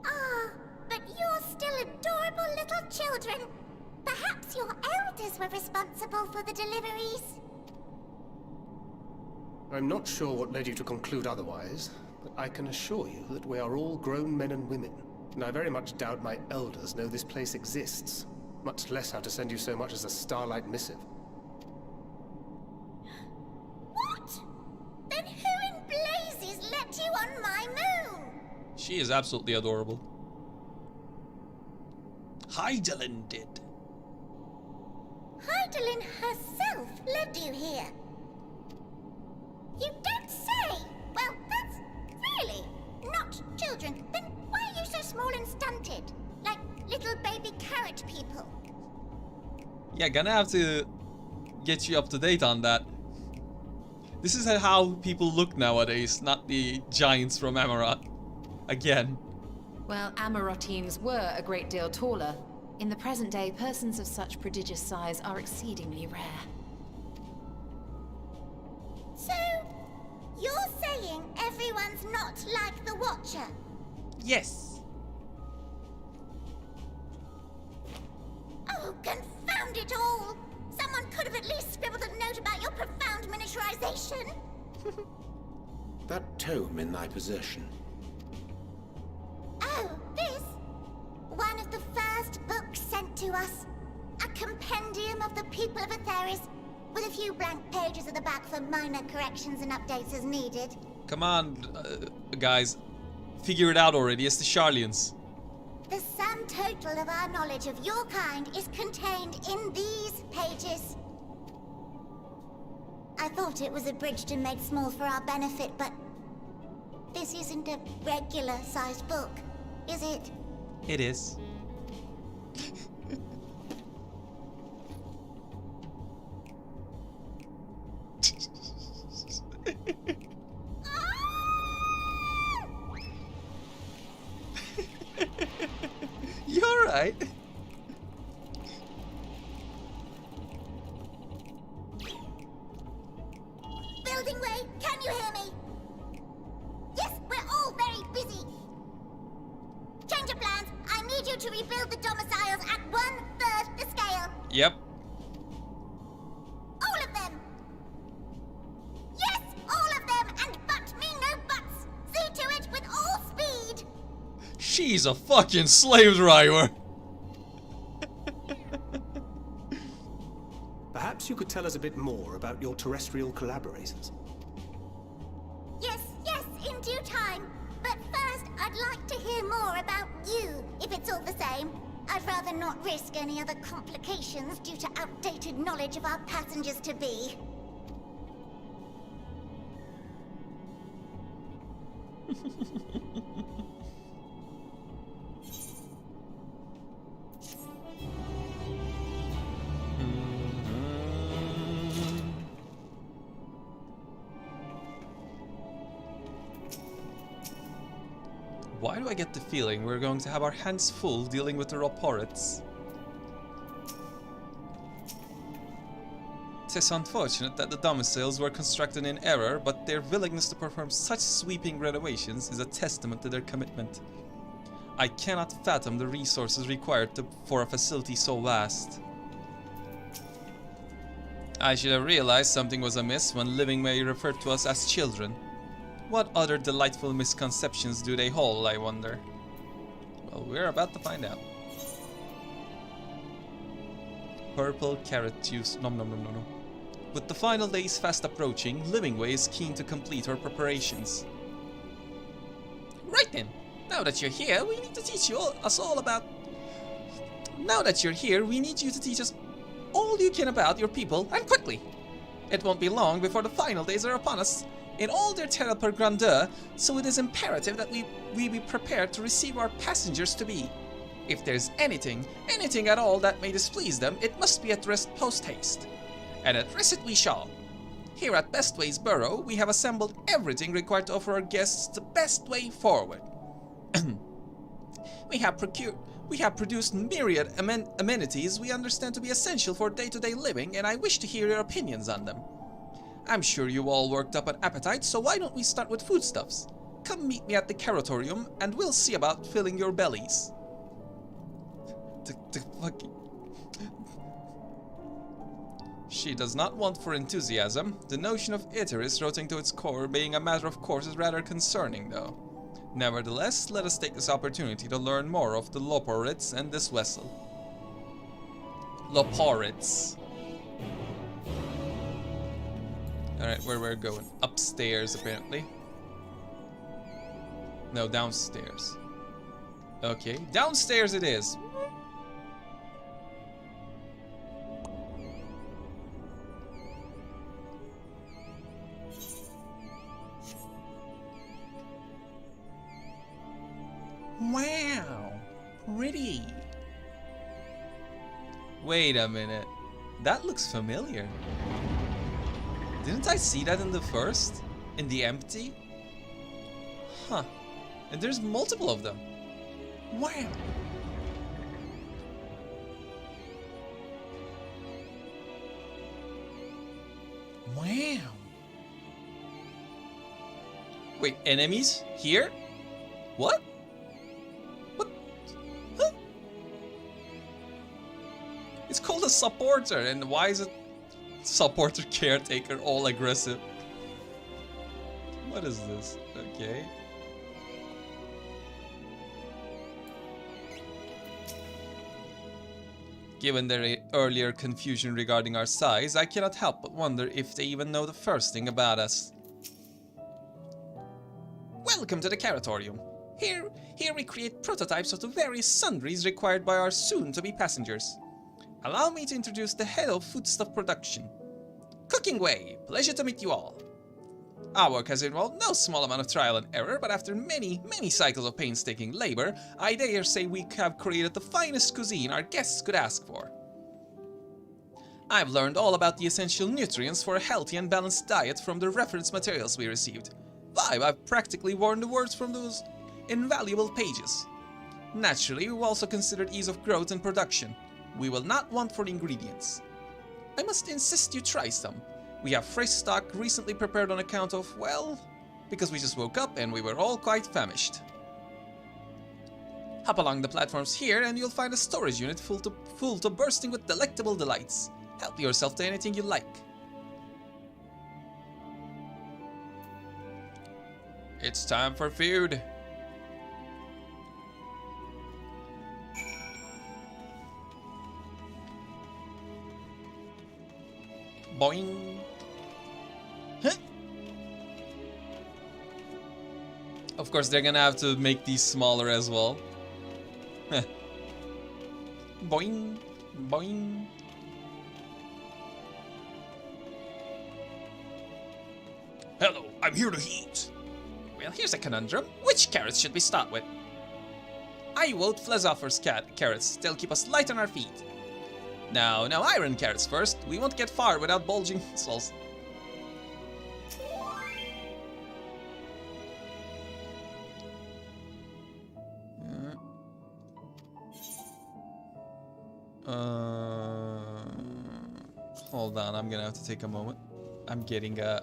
Ah, but you're still adorable little children. Perhaps your elders were responsible for the deliveries. I'm not sure what led you to conclude otherwise, but I can assure you that we are all grown men and women, and I very much doubt my elders know this place exists, much less how to send you so much as a starlight missive. What? Then who in blazes let you on my moon? She is absolutely adorable. Hydaelyn did. Hydaelyn herself led you here. You don't say! Well, that's really not children. Then why are you so small and stunted? Like little baby carrot people. Yeah, gonna have to get you up to date on that. This is how people look nowadays, not the giants from Amarot. Again. Well, Amarotines were a great deal taller. In the present day, persons of such prodigious size are exceedingly rare. So, you're saying everyone's not like the Watcher? Yes. Oh, confound it all! Someone could have at least scribbled a note about your profound miniaturization. That tome in thy possession. Oh, this? One of the first books sent to us. A compendium of the people of Aetheris, with a few blank pages at the back for minor corrections and updates as needed. Come on, guys. Figure it out already. It's the Sharlayans. The sum total of our knowledge of your kind is contained in these pages. I thought it was abridged and made small for our benefit, but this isn't a regular-sized book, is it? It is. Alright. Building way, can you hear me? Yes, we're all very busy. Change of plans. I need you to rebuild the domiciles at 1/3 the scale. Yep. All of them. Yes, all of them, and but me no buts. See to it with all speed. She's a fucking slave driver. Perhaps you could tell us a bit more about your terrestrial collaborators. Yes, yes, in due time. But first, I'd like to hear more about you, if it's all the same. I'd rather not risk any other complications due to outdated knowledge of our passengers-to-be. Why do I get the feeling we're going to have our hands full dealing with the Roporets? It is unfortunate that the domiciles were constructed in error, but their willingness to perform such sweeping renovations is a testament to their commitment. I cannot fathom the resources required for a facility so vast. I should have realized something was amiss when Living May referred to us as children. What other delightful misconceptions do they hold, I wonder? Well, we're about to find out. Purple carrot juice, nom nom nom nom nom. With the final days fast approaching, Livingway is keen to complete her preparations. Right then, now that you're here, we need to teach us all about... Now that you're here, we need you to teach us all you can about your people, and quickly! It won't be long before the final days are upon us, in all their terrible grandeur, so it is imperative that we be prepared to receive our passengers-to-be. If there's anything at all that may displease them, it must be addressed post-haste. And address it we shall. Here at Bestway's Burrow, we have assembled everything required to offer our guests the best way forward. We have produced myriad amenities we understand to be essential for day-to-day living, and I wish to hear your opinions on them. I'm sure you all worked up an appetite, so why don't we start with foodstuffs? Come meet me at the Caratorium, and we'll see about filling your bellies. The fucking... She does not want for enthusiasm. The notion of Iteris rotting to its core being a matter of course is rather concerning, though. Nevertheless, let us take this opportunity to learn more of the Loporits and this vessel. Loporits. Alright, where we're going? Upstairs, apparently. No, downstairs. Okay, downstairs it is. Wow, pretty. Wait a minute. That looks familiar. Didn't I see that in the first? In the empty? Huh. And there's multiple of them. Wow. Wow. Wait, enemies? Here? What? What? Huh? It's called a supporter, and why is it supporter caretaker all aggressive? What is this? Okay. Given their earlier confusion regarding our size, I cannot help but wonder if they even know the first thing about us. Welcome to the Caratorium. Here we create prototypes of the various sundries required by our soon-to-be passengers. Allow me to introduce the head of foodstuff production. Cooking Way, pleasure to meet you all. Our work has involved no small amount of trial and error, but after many cycles of painstaking labor, I dare say we have created the finest cuisine our guests could ask for. I've learned all about the essential nutrients for a healthy and balanced diet from the reference materials we received. I've practically worn the words from those invaluable pages. Naturally, we've also considered ease of growth and production. We will not want for the ingredients. I must insist you try some. We have fresh stock recently prepared on account of, well, because we just woke up and we were all quite famished. Hop along the platforms here and you'll find a storage unit full to bursting with delectable delights. Help yourself to anything you like. It's time for food. Boing. Huh. Of course, they're gonna have to make these smaller as well. Heh. Boing. Boing. Hello, I'm here to eat. Well, here's a conundrum. Which carrots should we start with? I vote Flesoffer's carrots. They'll keep us light on our feet. Now iron carrots first. We won't get far without bulging souls. Hold on, I'm gonna have to take a moment. I'm getting a...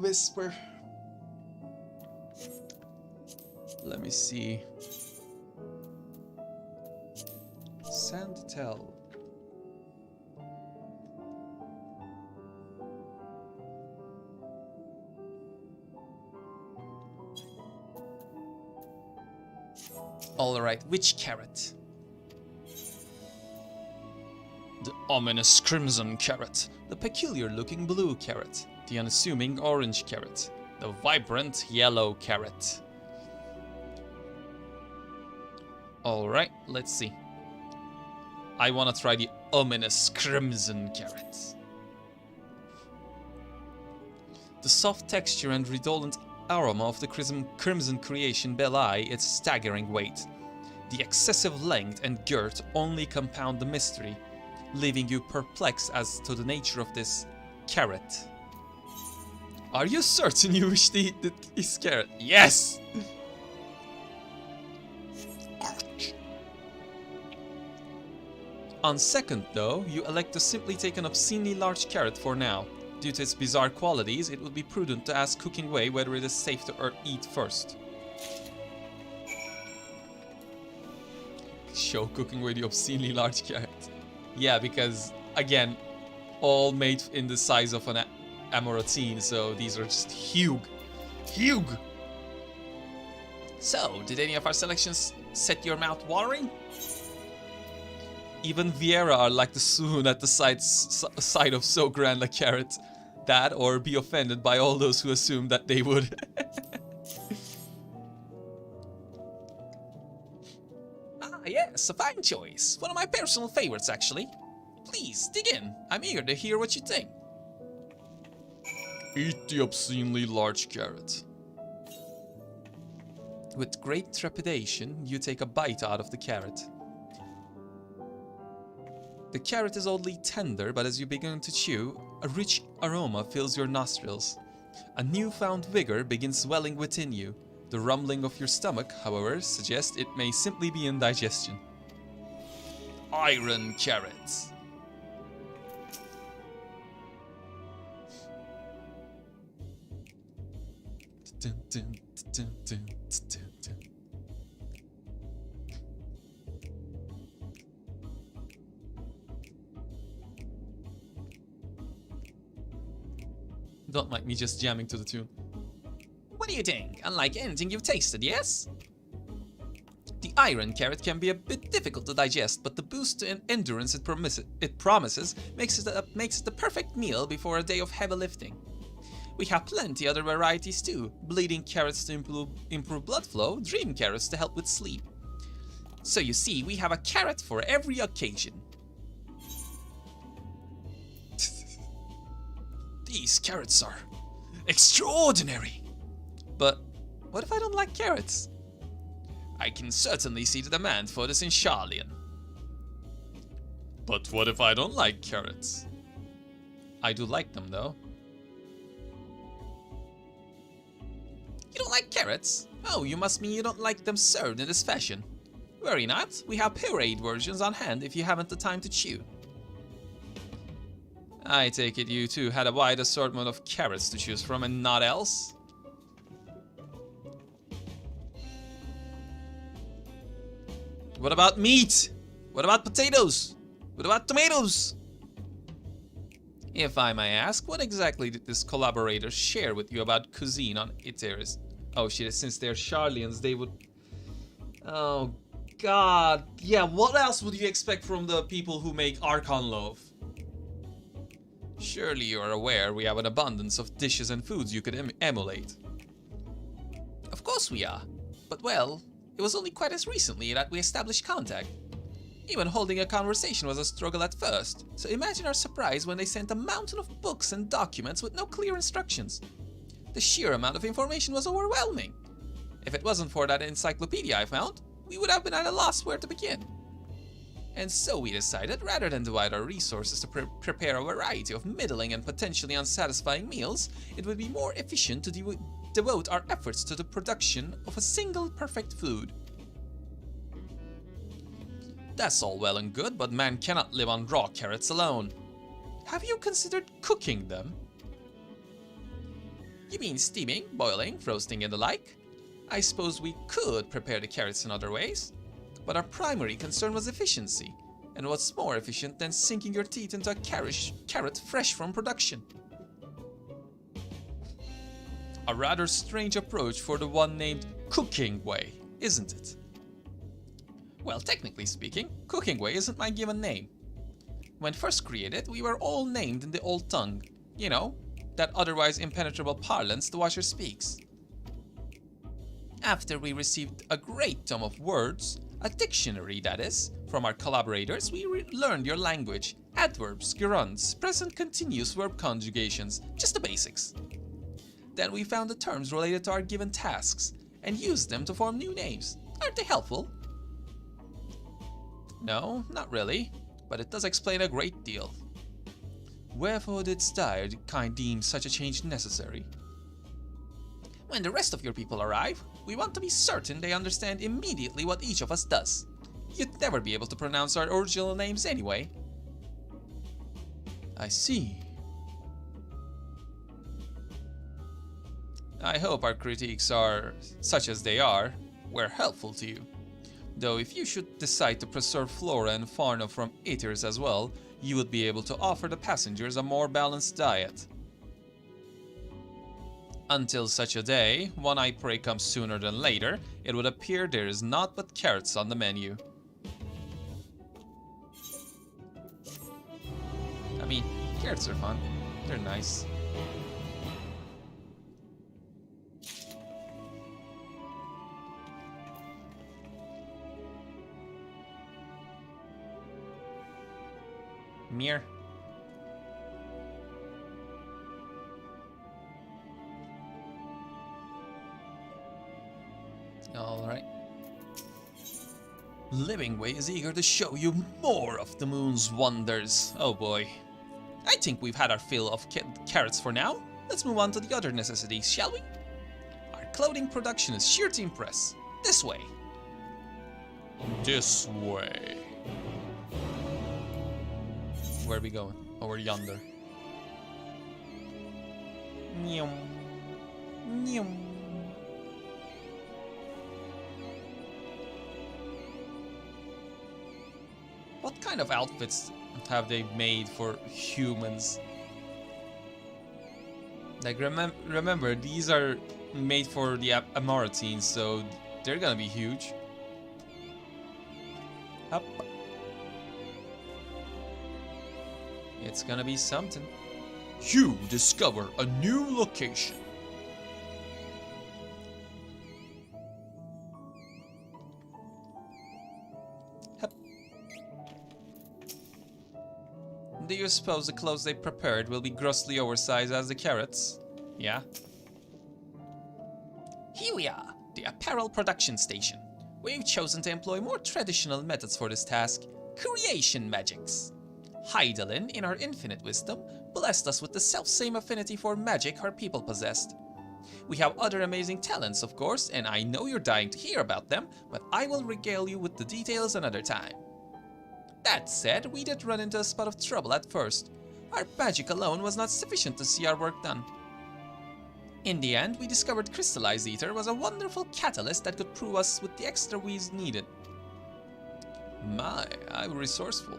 whisper. Let me see. Sandtel. Alright, which carrot? The ominous crimson carrot. The peculiar looking blue carrot. The unassuming orange carrot. The vibrant yellow carrot. Alright, let's see. I want to try the ominous crimson carrot. The soft texture and redolent aroma of the crimson creation belie its staggering weight. The excessive length and girth only compound the mystery, leaving you perplexed as to the nature of this carrot. Are you certain you wish to eat this carrot? Yes! On second, though, you elect to simply take an obscenely large carrot for now. Due to its bizarre qualities, it would be prudent to ask Cooking Way whether it is safe to eat first. Show Cooking Way the obscenely large carrot. Yeah, because, again, all made in the size of an Amoratine, so these are just huge. Huge! So, did any of our selections set your mouth watering? Even Vieira are like the swoon at the sight of so grand a carrot. That, or be offended by all those who assume that they would. Ah, yes, a fine choice. One of my personal favorites, actually. Please, dig in. I'm eager to hear what you think. Eat the obscenely large carrot. With great trepidation, you take a bite out of the carrot. The carrot is oddly tender, but as you begin to chew, a rich aroma fills your nostrils. A newfound vigor begins swelling within you. The rumbling of your stomach, however, suggests it may simply be indigestion. Iron carrot. Don't mind me just jamming to the tune. What do you think? Unlike anything you've tasted, yes? The iron carrot can be a bit difficult to digest, but the boost to endurance it promises makes it the perfect meal before a day of heavy lifting. We have plenty other varieties too. Bleeding carrots to improve blood flow, dream carrots to help with sleep. So you see, we have a carrot for every occasion. These carrots are extraordinary. But what if I don't like carrots? I can certainly see the demand for this in Charlian. But what if I don't like carrots? I do like them though. You don't like carrots? Oh, you must mean you don't like them served in this fashion. Worry not, we have pureed versions on hand if you haven't the time to chew. I take it you two had a wide assortment of carrots to choose from and not else? What about meat? What about potatoes? What about tomatoes? If I may ask, what exactly did this collaborator share with you about cuisine on Iteris? Oh shit, since they're Charlians, they would... Oh god. Yeah, what else would you expect from the people who make Archon loaf? Surely you are aware we have an abundance of dishes and foods you could emulate. Of course we are. But well, it was only quite as recently that we established contact. Even holding a conversation was a struggle at first, so imagine our surprise when they sent a mountain of books and documents with no clear instructions. The sheer amount of information was overwhelming. If it wasn't for that encyclopedia I found, we would have been at a loss where to begin. And so we decided, rather than divide our resources to prepare a variety of middling and potentially unsatisfying meals, it would be more efficient to devote our efforts to the production of a single perfect food. That's all well and good, but man cannot live on raw carrots alone. Have you considered cooking them? You mean steaming, boiling, roasting and the like? I suppose we could prepare the carrots in other ways, but our primary concern was efficiency, and what's more efficient than sinking your teeth into a carrot fresh from production? A rather strange approach for the one named cooking way, isn't it? Well, technically speaking, cooking way isn't my given name. When first created, we were all named in the old tongue. You know, that otherwise impenetrable parlance the Watcher speaks. After we received a great tome of words, a dictionary that is, from our collaborators, we learned your language, adverbs, gerunds, present continuous verb conjugations, just the basics. Then we found the terms related to our given tasks, and used them to form new names. Aren't they helpful? No, not really, but it does explain a great deal. Wherefore didst thou, kind, deem such a change necessary? When the rest of your people arrive, we want to be certain they understand immediately what each of us does. You'd never be able to pronounce our original names anyway. I see. I hope our critiques are, such as they are, were helpful to you. Though if you should decide to preserve flora and fauna from eaters as well, you would be able to offer the passengers a more balanced diet. Until such a day, one I pray comes sooner than later, it would appear there is naught but carrots on the menu. I mean, carrots are fun. They're nice. Mir. Alright. Livingway is eager to show you more of the moon's wonders. Oh boy. I think we've had our fill of carrots for now. Let's move on to the other necessities, shall we? Our clothing production is sure to impress. This way. This way. Where are we going? Over yonder. Nyum. Nyum. What kind of outfits have they made for humans? Like, remember, these are made for the Amaranthines, so they're gonna be huge. Up. It's gonna be something. You discover a new location. Hup. Do you suppose the clothes they prepared will be grossly oversized as the carrots? Yeah. Here we are, the apparel production station. We've chosen to employ more traditional methods for this task, creation magics. Hydaelyn, in her infinite wisdom, blessed us with the selfsame affinity for magic her people possessed. We have other amazing talents, of course, and I know you're dying to hear about them, but I will regale you with the details another time. That said, we did run into a spot of trouble at first. Our magic alone was not sufficient to see our work done. In the end, we discovered crystallized ether was a wonderful catalyst that could prove us with the extra we needed. My, I'm resourceful.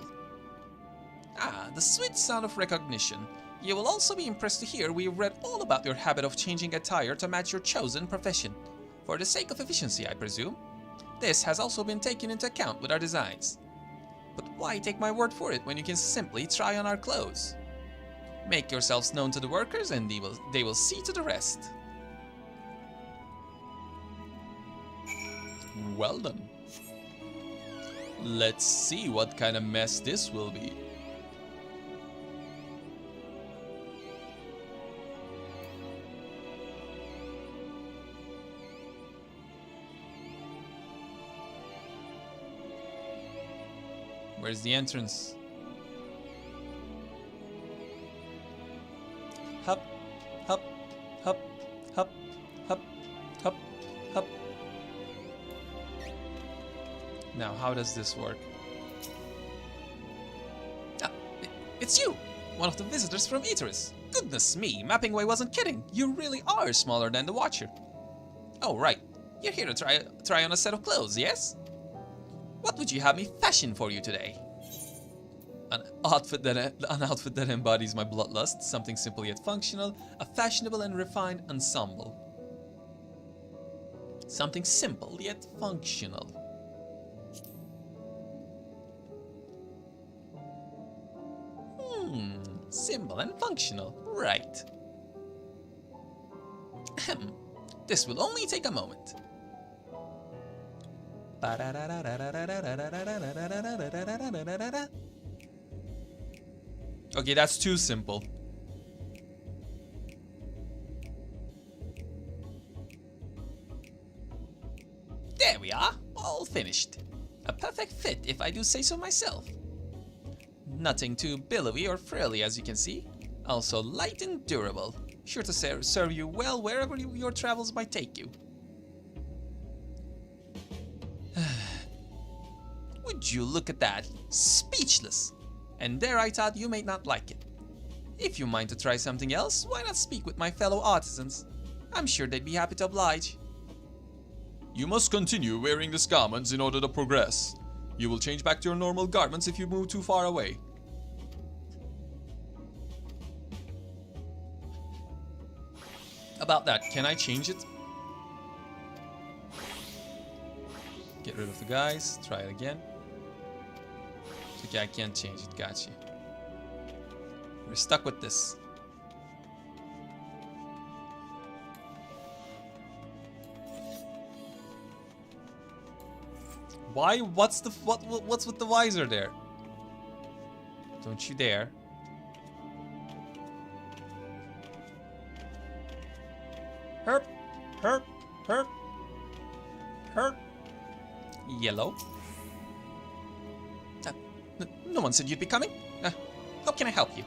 Ah, the sweet sound of recognition. You will also be impressed to hear we've read all about your habit of changing attire to match your chosen profession. For the sake of efficiency, I presume. This has also been taken into account with our designs. But why take my word for it when you can simply try on our clothes? Make yourselves known to the workers and they will see to the rest. Well done. Let's see what kind of mess this will be. Where's the entrance? Hup, hup, hup, hup, hup, hup, hup. Now, how does this work? Ah, it's you! One of the visitors from Eteris. Goodness me, Mappingway wasn't kidding. You really are smaller than the Watcher. Oh, right. You're here to try on a set of clothes, yes? What would you have me fashion for you today? An outfit that embodies my bloodlust, something simple yet functional, a fashionable and refined ensemble. Something simple yet functional. Simple and functional, right. This will only take a moment. Okay, that's too simple. There we are, all finished. A perfect fit, if I do say so myself. Nothing too billowy or frilly, as you can see. Also light and durable, sure to serve you well wherever your travels might take you. Would you look at that? Speechless! And there I thought you may not like it. If you mind to try something else, why not speak with my fellow artisans? I'm sure they'd be happy to oblige. You must continue wearing these garments in order to progress. You will change back to your normal garments if you move too far away. About that, can I change it? Get rid of the guys, try it again. Okay, I can't change it, gotcha. We're stuck with this. Why? What's with the visor there? Don't you dare. Herp, herp, herp, herp. Yellow. No one said you'd be coming. How can I help you?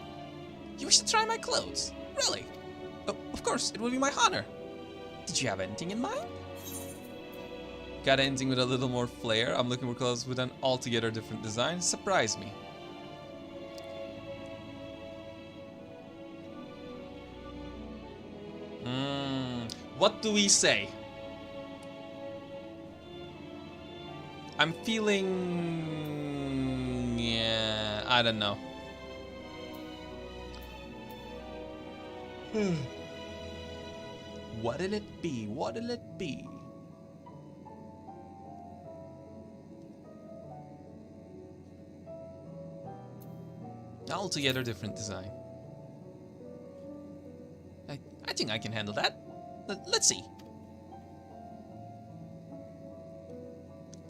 You wish to try my clothes? Really? Of course, it will be my honor. Did you have anything in mind? Got anything with a little more flair? I'm looking for clothes with an altogether different design. Surprise me. What do we say? I'm feeling... yeah, I don't know. What'll it be? What'll it be? Altogether different design. I think I can handle that. Let's see.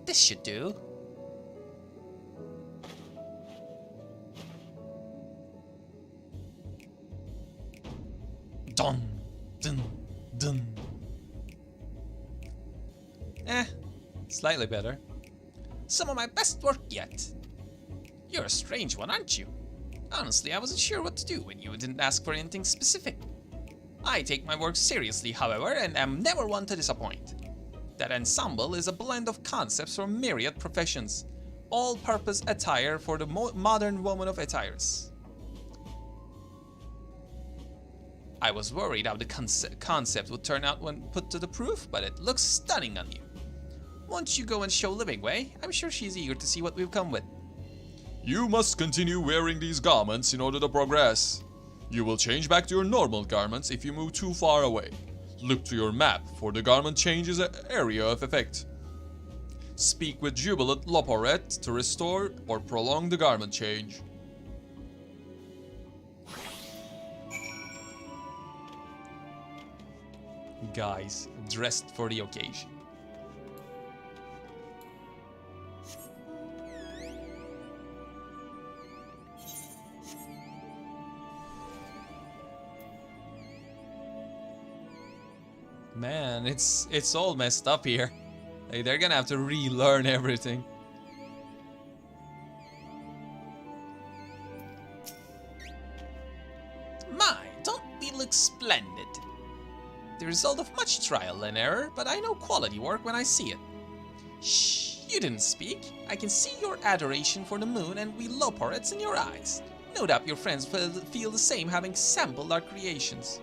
This should do. Dun, dun, dun. Slightly better. Some of my best work yet. You're a strange one, aren't you? Honestly, I wasn't sure what to do when you didn't ask for anything specific. I take my work seriously, however, and am never one to disappoint. That ensemble is a blend of concepts from myriad professions, all-purpose attire for the modern woman of attires. I was worried how the concept would turn out when put to the proof, but it looks stunning on you. Won't you go and show Living Way? I'm sure she's eager to see what we've come with. You must continue wearing these garments in order to progress. You will change back to your normal garments if you move too far away. Look to your map, for the garment changes area of effect. Speak with Jubilant Loporet to restore or prolong the garment change. Guys, dressed for the occasion. Man, it's all messed up here. Like, they're gonna have to relearn everything. My, don't we look splendid? The result of much trial and error, but I know quality work when I see it. Shh, you didn't speak. I can see your adoration for the moon and we Loporets in your eyes. No doubt your friends feel the same, having sampled our creations.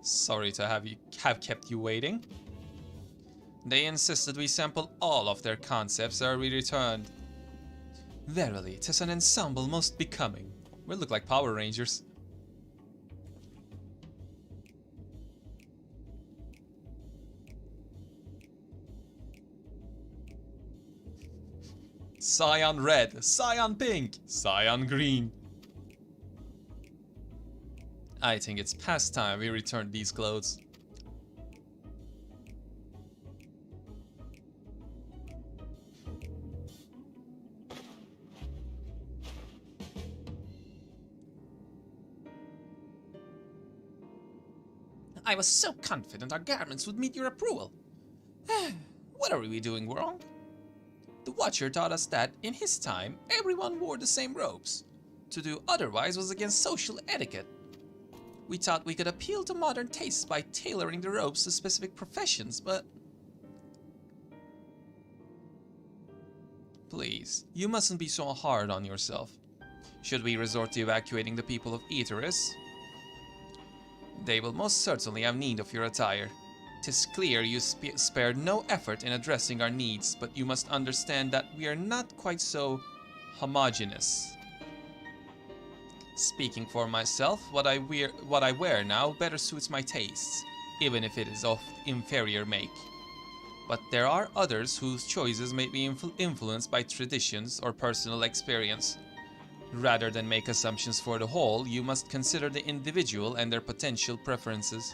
Sorry to have kept you waiting. They insisted we sample all of their concepts ere we returned. Verily, 'tis an ensemble most becoming. We look like Power Rangers. Cyan red, cyan pink, cyan green. I think it's past time we returned these clothes. I was so confident our garments would meet your approval. What are we doing wrong? The Watcher taught us that, in his time, everyone wore the same robes. To do otherwise was against social etiquette. We thought we could appeal to modern tastes by tailoring the robes to specific professions, but... Please, you mustn't be so hard on yourself. Should we resort to evacuating the people of Eteris? They will most certainly have need of your attire. 'Tis clear you spared no effort in addressing our needs, but you must understand that we are not quite so homogeneous. Speaking for myself, what I wear now better suits my tastes, even if it is of inferior make. But there are others whose choices may be influenced by traditions or personal experience. Rather than make assumptions for the whole, you must consider the individual and their potential preferences.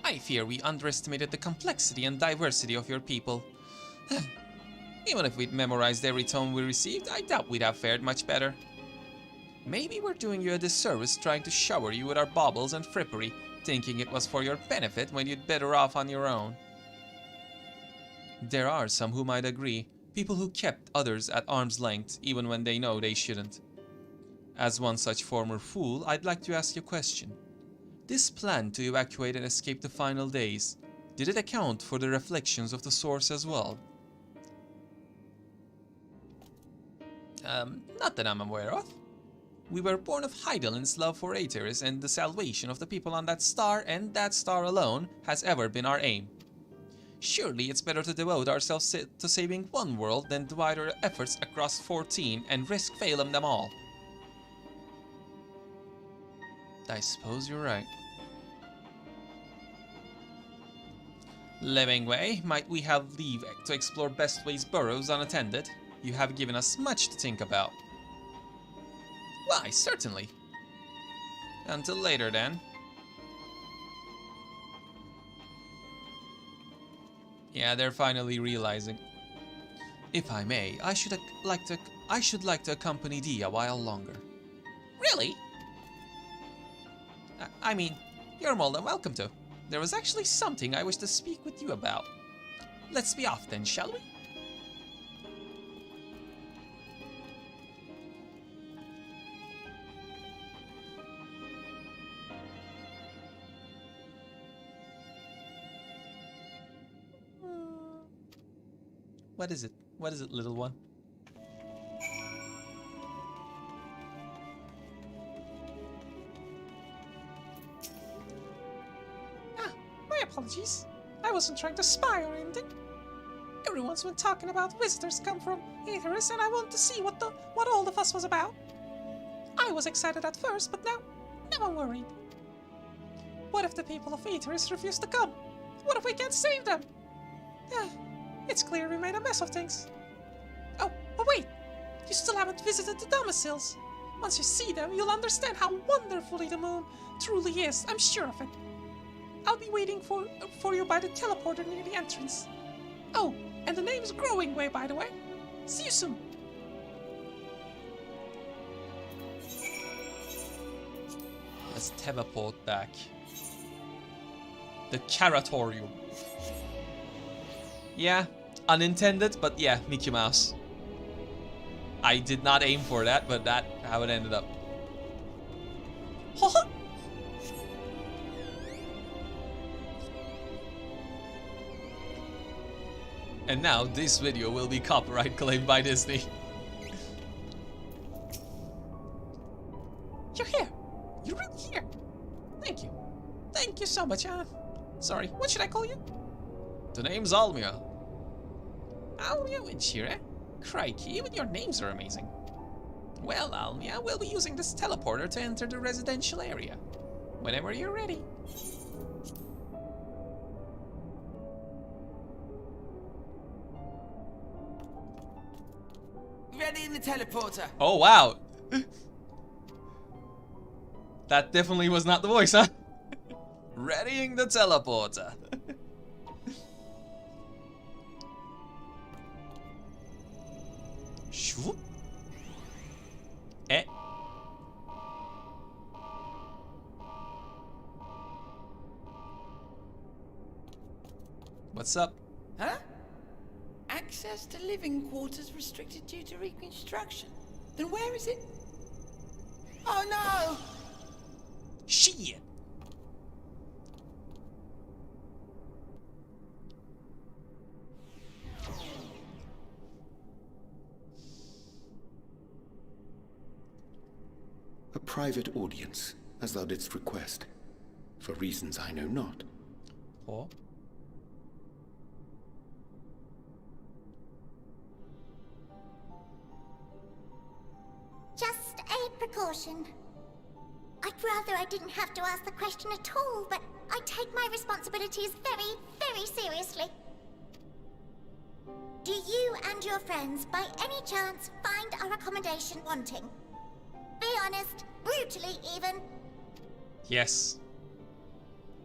I fear we underestimated the complexity and diversity of your people. Even if we'd memorized every tone we received, I doubt we'd have fared much better. Maybe we're doing you a disservice trying to shower you with our baubles and frippery, thinking it was for your benefit when you'd better off on your own. There are some who might agree, people who kept others at arm's length even when they know they shouldn't. As one such former fool, I'd like to ask you a question. This plan to evacuate and escape the final days, did it account for the reflections of the source as well? Not that I'm aware of. We were born of Hydaelyn's love for Aetheris, and the salvation of the people on that star, and that star alone, has ever been our aim. Surely it's better to devote ourselves to saving one world than divide our efforts across 14 and risk failing them all. I suppose you're right. Living Way, might we have leave to explore Bestway's burrows unattended? You have given us much to think about. Why, certainly. Until later, then. Yeah, they're finally realizing. If I may, I should like to accompany Dee a while longer. Really? I mean, you're more than welcome to. There was actually something I wish to speak with you about. Let's be off then, shall we? What is it? What is it, little one? My apologies. I wasn't trying to spy or anything. Everyone's been talking about visitors come from Aetheris, and I wanted to see what all the fuss was about. I was excited at first, but now I'm worried. What if the people of Aetheris refuse to come? What if we can't save them? It's clear we made a mess of things. Oh, but wait! You still haven't visited the domiciles. Once you see them, you'll understand how wonderfully the moon truly is. I'm sure of it. I'll be waiting for you by the teleporter near the entrance. Oh, and the name's Growing Way, by the way. See you soon. Let's teleport back. The Caratorium. Yeah, unintended, but yeah, Mickey Mouse. I did not aim for that, but that's how it ended up. And now this video will be copyright claimed by Disney. You're here. You're really here. Thank you. Thank you so much. Sorry, what should I call you? The name's Almia. Almia Winchir, eh? Crikey, even your names are amazing. Well, Almia, we'll be using this teleporter to enter the residential area. Whenever you're ready. Ready in the teleporter. Oh, wow. That definitely was not the voice, huh? Readying the teleporter. Shwoop. Eh. What's up? Huh? Access to living quarters restricted due to reconstruction. Then where is it? Oh no! Shit! A private audience, as thou didst request, for reasons I know not. Oh. Just a precaution. I'd rather I didn't have to ask the question at all, but I take my responsibilities very, very seriously. Do you and your friends, by any chance, find our accommodation wanting? Be honest, brutally even. Yes.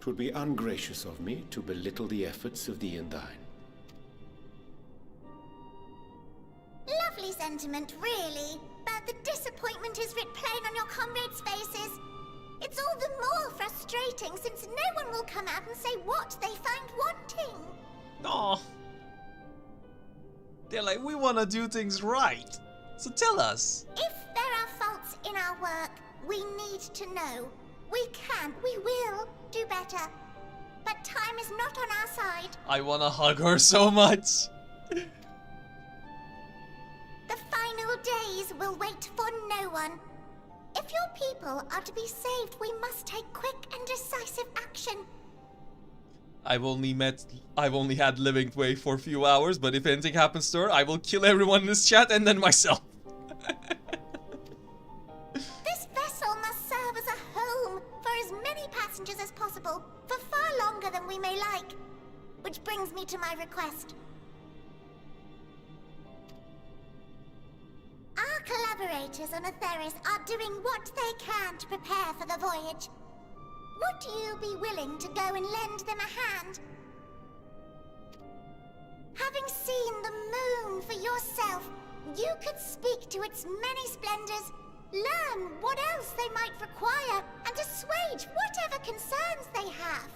'Twould be ungracious of me to belittle the efforts of thee and thine. Lovely sentiment, really. But the disappointment is writ plain on your comrades' faces. It's all the more frustrating since no one will come out and say what they find wanting. Aw. They're like, we want to do things right. So tell us. If there are faults in our work, we need to know. We can, we will do better. But time is not on our side. I want to hug her so much. The final days will wait for no one. If your people are to be saved, we must take quick and decisive action. I've only had Living Way for a few hours, but if anything happens to her, I will kill everyone in this chat and then myself. This vessel must serve as a home for as many passengers as possible, for far longer than we may like. Which brings me to my request. Our collaborators on Aetheris are doing what they can to prepare for the voyage. Would you be willing to go and lend them a hand? Having seen the moon for yourself, you could speak to its many splendors learn what else they might require, and assuage whatever concerns they have.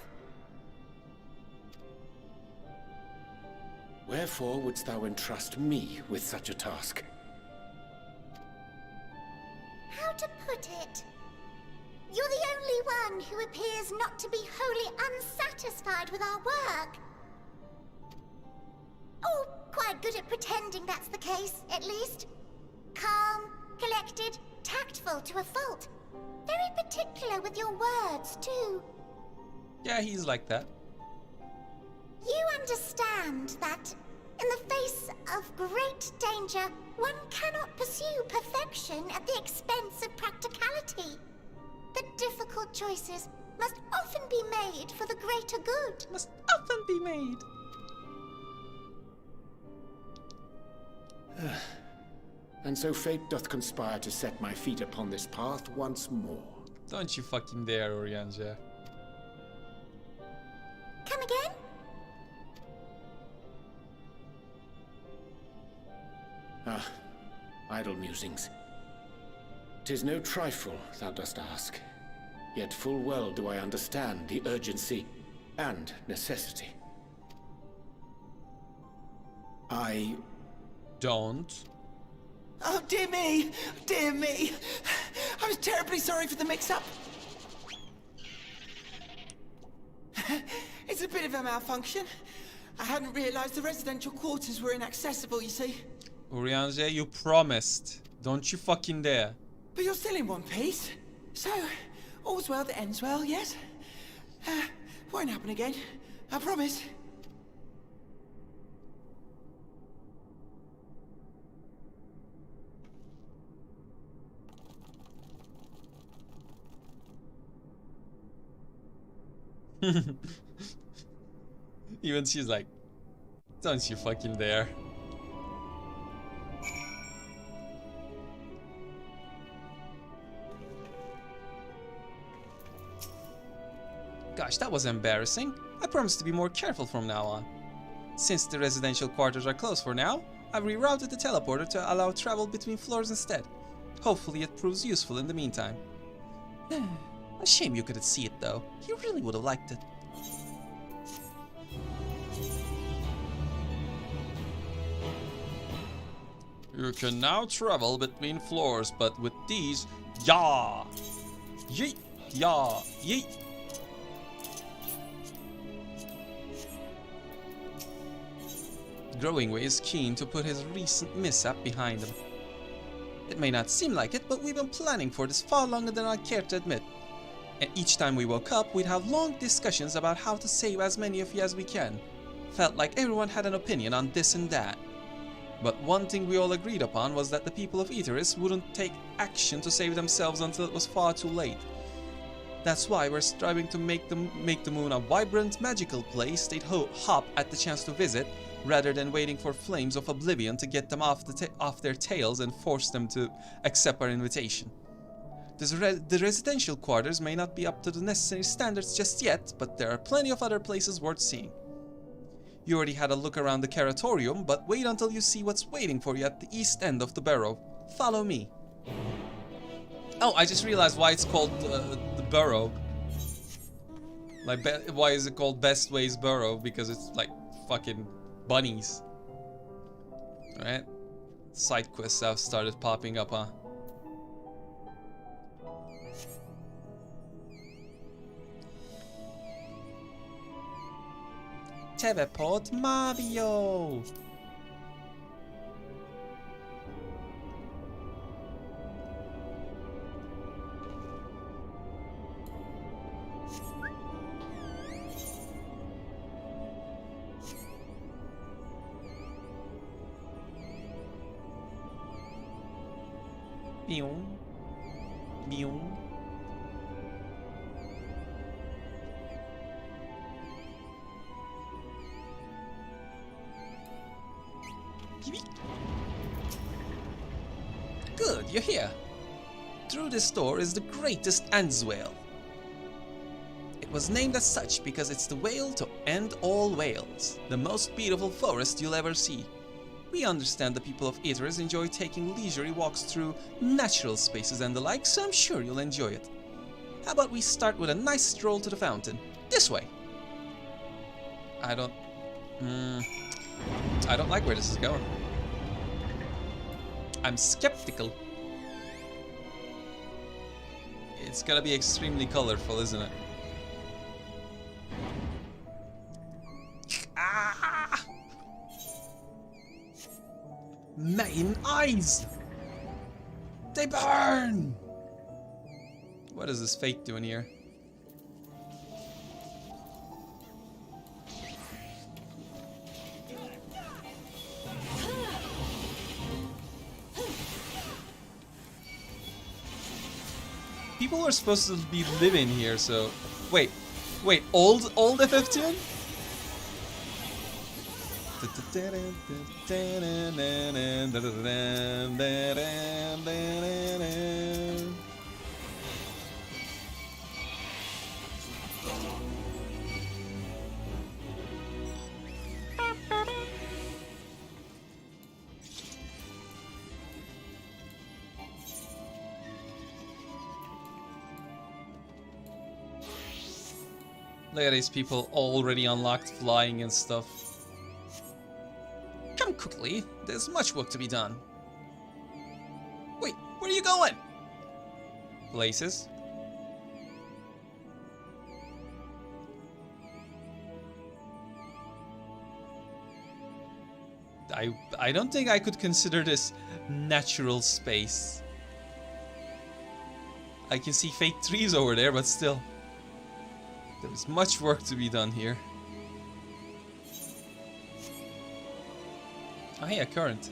Wherefore wouldst thou entrust me with such a task? How to put it? You're the only one who appears not to be wholly unsatisfied with our work. Oh, quite good at pretending that's the case, at least. Calm, collected, tactful to a fault. Very particular with your words, too. Yeah, he's like that. You understand that, in the face of great danger, one cannot pursue perfection at the expense of practicality. The difficult choices must often be made for the greater good. Must often be made. And so fate doth conspire to set my feet upon this path once more. Don't you fucking dare, Orianja. Come again? Ah, idle musings. 'Tis no trifle thou dost ask, yet full well do I understand the urgency and necessity. I don't. Oh, dear me! Dear me! I was terribly sorry for the mix-up. It's a bit of a malfunction. I hadn't realized the residential quarters were inaccessible, you see. Orianja, you promised. Don't you fucking dare. But you're still in one piece. So, all's well that ends well, yes? Won't happen again. I promise. Even she's like, don't you fucking dare. Gosh, that was embarrassing. I promise to be more careful from now on. Since the residential quarters are closed for now, I've rerouted the teleporter to allow travel between floors instead. Hopefully it proves useful in the meantime. A shame you couldn't see it though. You really would have liked it. You can now travel between floors, but with these, yeah, yeet, yeah, yeet. Growingway is keen to put his recent mishap behind him. It may not seem like it, but we've been planning for this far longer than I care to admit. And each time we woke up, we'd have long discussions about how to save as many of you as we can. Felt like everyone had an opinion on this and that. But one thing we all agreed upon was that the people of Etheris wouldn't take action to save themselves until it was far too late. That's why we're striving to make the moon a vibrant, magical place they'd hop at the chance to visit, rather than waiting for flames of oblivion to get them off their tails and force them to accept our invitation. The residential quarters may not be up to the necessary standards just yet, but there are plenty of other places worth seeing. You already had a look around the Caratorium, but wait until you see what's waiting for you at the east end of the Burrow. Follow me. Oh, I just realized why it's called the Burrow. Like, why is it called Best Ways Burrow? Because it's like fucking bunnies. Alright. Side quests have started popping up, huh? Teleport Mario! Meow. Meow. Good, you're here. Through this door is the greatest End's Whale. It was named as such because it's the whale to end all whales, the most beautiful forest you'll ever see. We understand the people of Aetheris enjoy taking leisurely walks through natural spaces and the like, so I'm sure you'll enjoy it. How about we start with a nice stroll to the fountain? This way! I don't like where this is going. I'm skeptical. It's gonna be extremely colorful, isn't it? Ah! Main eyes! They burn! What is this fate doing here? People are supposed to be living here, so... Wait, old FF2? Look at these people already unlocked flying and stuff. Come quickly, there's much work to be done. Wait, where are you going? Places. I don't think I could consider this natural space. I can see fake trees over there, but still. There's much work to be done here. Oh yeah, current.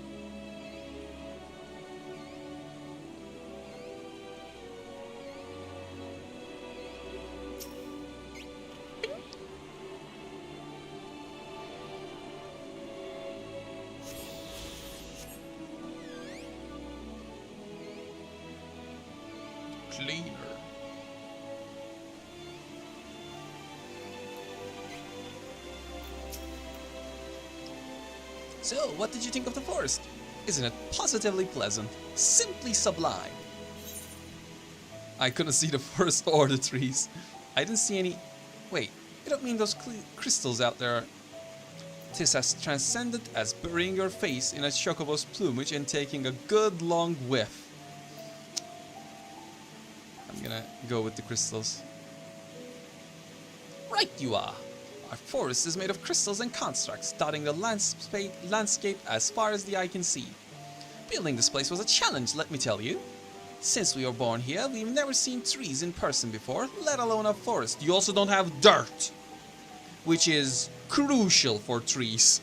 Cleaner. So, what did you think of the forest? Isn't it positively pleasant? Simply sublime. I couldn't see the forest or the trees. I didn't see any... Wait, you don't mean those crystals out there? 'Tis as transcendent as burying your face in a chocobo's plumage and taking a good long whiff. I'm gonna go with the crystals. Right you are! Our forest is made of crystals and constructs, dotting the landscape as far as the eye can see. Building this place was a challenge, let me tell you. Since we were born here, we've never seen trees in person before, let alone a forest. You also don't have dirt, which is crucial for trees.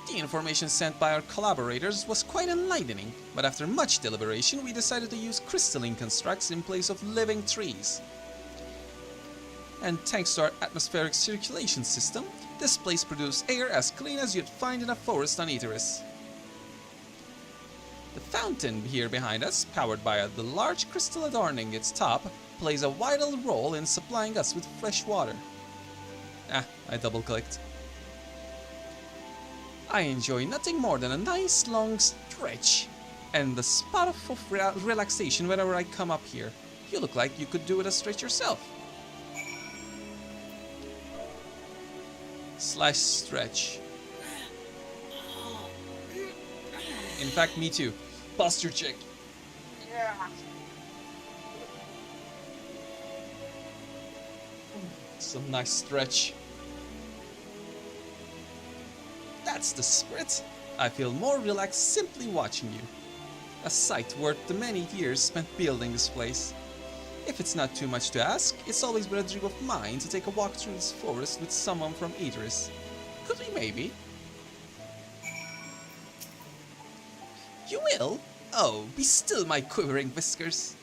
The information sent by our collaborators was quite enlightening, but after much deliberation, we decided to use crystalline constructs in place of living trees. And thanks to our atmospheric circulation system, this place produces air as clean as you'd find in a forest on Aetheris. The fountain here behind us, powered by the large crystal adorning its top, plays a vital role in supplying us with fresh water. I double-clicked. I enjoy nothing more than a nice long stretch and the spot of relaxation whenever I come up here. You look like you could do with a stretch yourself. /stretch. In fact, me too. Posture check. Some nice stretch. That's the spirit. I feel more relaxed simply watching you. A sight worth the many years spent building this place. If it's not too much to ask, it's always been a dream of mine to take a walk through this forest with someone from Aetheris. Could we maybe? You will? Oh, be still, my quivering whiskers.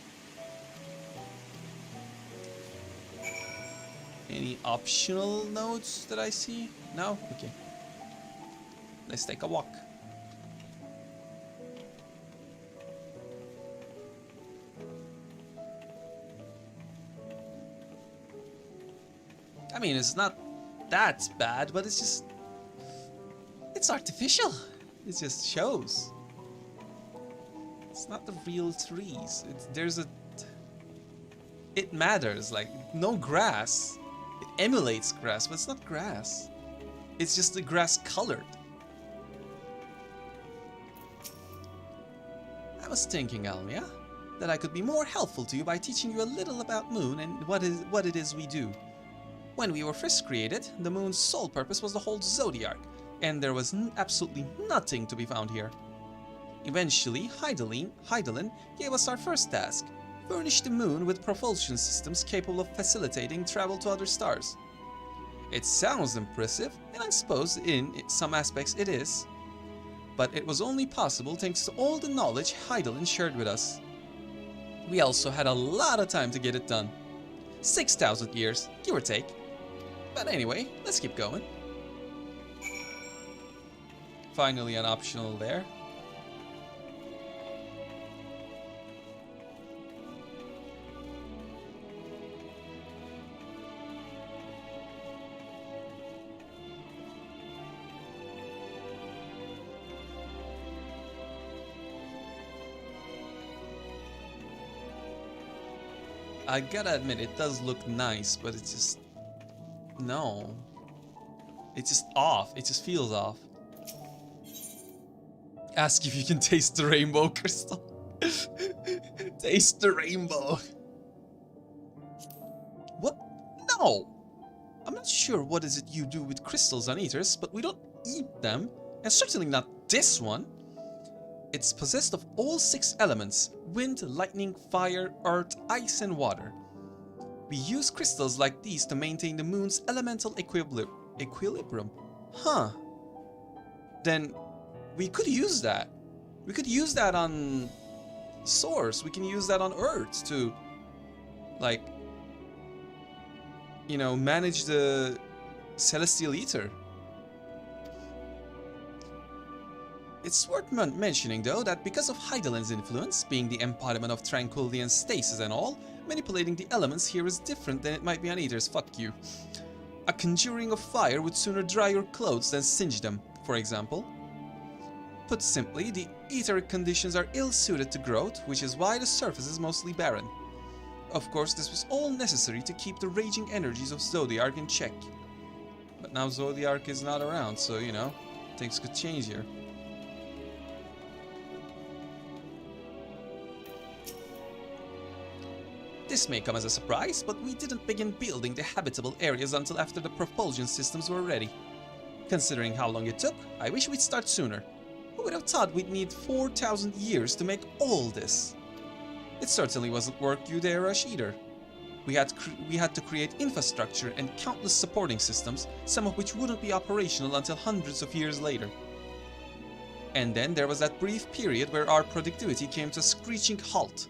Any optional notes that I see? No? Okay. Let's take a walk. I mean, it's not that bad, but it's just... It's artificial. It just shows. It's not the real trees. It matters, like, no grass. It emulates grass, but it's not grass. It's just the grass colored. I was thinking, Almia, that I could be more helpful to you by teaching you a little about Moon and what it is we do. When we were first created, the Moon's sole purpose was to hold Zodiac, and there was absolutely nothing to be found here. Eventually, Hydaelyn gave us our first task: furnish the Moon with propulsion systems capable of facilitating travel to other stars. It sounds impressive, and I suppose in some aspects it is. But it was only possible thanks to all the knowledge Hydaelyn shared with us. We also had a lot of time to get it done. 6,000 years, give or take. But anyway, let's keep going. Finally an optional there. I gotta admit, it does look nice, but it's just... no. It's just off. It just feels off. Ask if you can taste the rainbow, Crystal. Taste the rainbow. What? No! I'm not sure what is it you do with crystals on Ethers, but we don't eat them. And certainly not this one. It's possessed of all 6 elements: wind, lightning, fire, earth, ice, and water. We use crystals like these to maintain the Moon's elemental equilibrium. Huh. Then we could use that. We could use that on Source. We can use that on Earth to, like, you know, manage the celestial ether. It's worth mentioning, though, that because of Hydaelyn's influence, being the embodiment of tranquility and stasis and all, manipulating the elements here is different than it might be on Ethers. Fuck you. A conjuring of fire would sooner dry your clothes than singe them, for example. Put simply, the etheric conditions are ill-suited to growth, which is why the surface is mostly barren. Of course, this was all necessary to keep the raging energies of Zodiac in check. But now Zodiac is not around, so, you know, things could change here. This may come as a surprise, but we didn't begin building the habitable areas until after the propulsion systems were ready. Considering how long it took, I wish we'd start sooner. Who would have thought we'd need 4,000 years to make all this? It certainly wasn't work you dare rush either. We had to create infrastructure and countless supporting systems, some of which wouldn't be operational until hundreds of years later. And then there was that brief period where our productivity came to a screeching halt.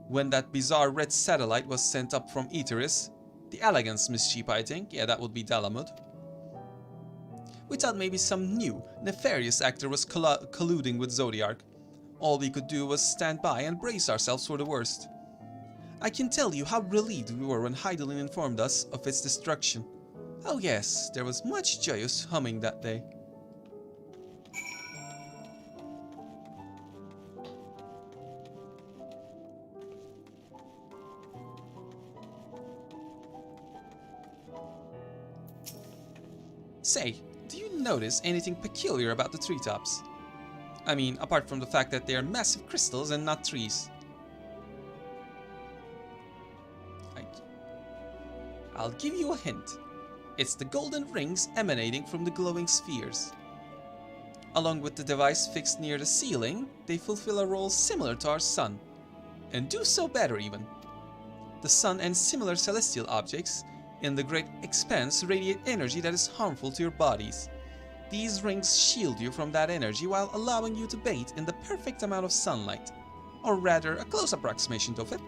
When that bizarre red satellite was sent up from Etheris, the Elegance mischief, I think. Yeah, that would be Dalamud. We thought maybe some new, nefarious actor was colluding with Zodiac. All we could do was stand by and brace ourselves for the worst. I can tell you how relieved we were when Hydaelyn informed us of its destruction. Oh yes, there was much joyous humming that day. Say, do you notice anything peculiar about the treetops? I mean, apart from the fact that they are massive crystals and not trees. I'll give you a hint. It's the golden rings emanating from the glowing spheres. Along with the device fixed near the ceiling, they fulfill a role similar to our sun, and do so better even. The sun and similar celestial objects in the great expanse radiate energy that is harmful to your bodies. These rings shield you from that energy while allowing you to bathe in the perfect amount of sunlight, or rather a close approximation of it.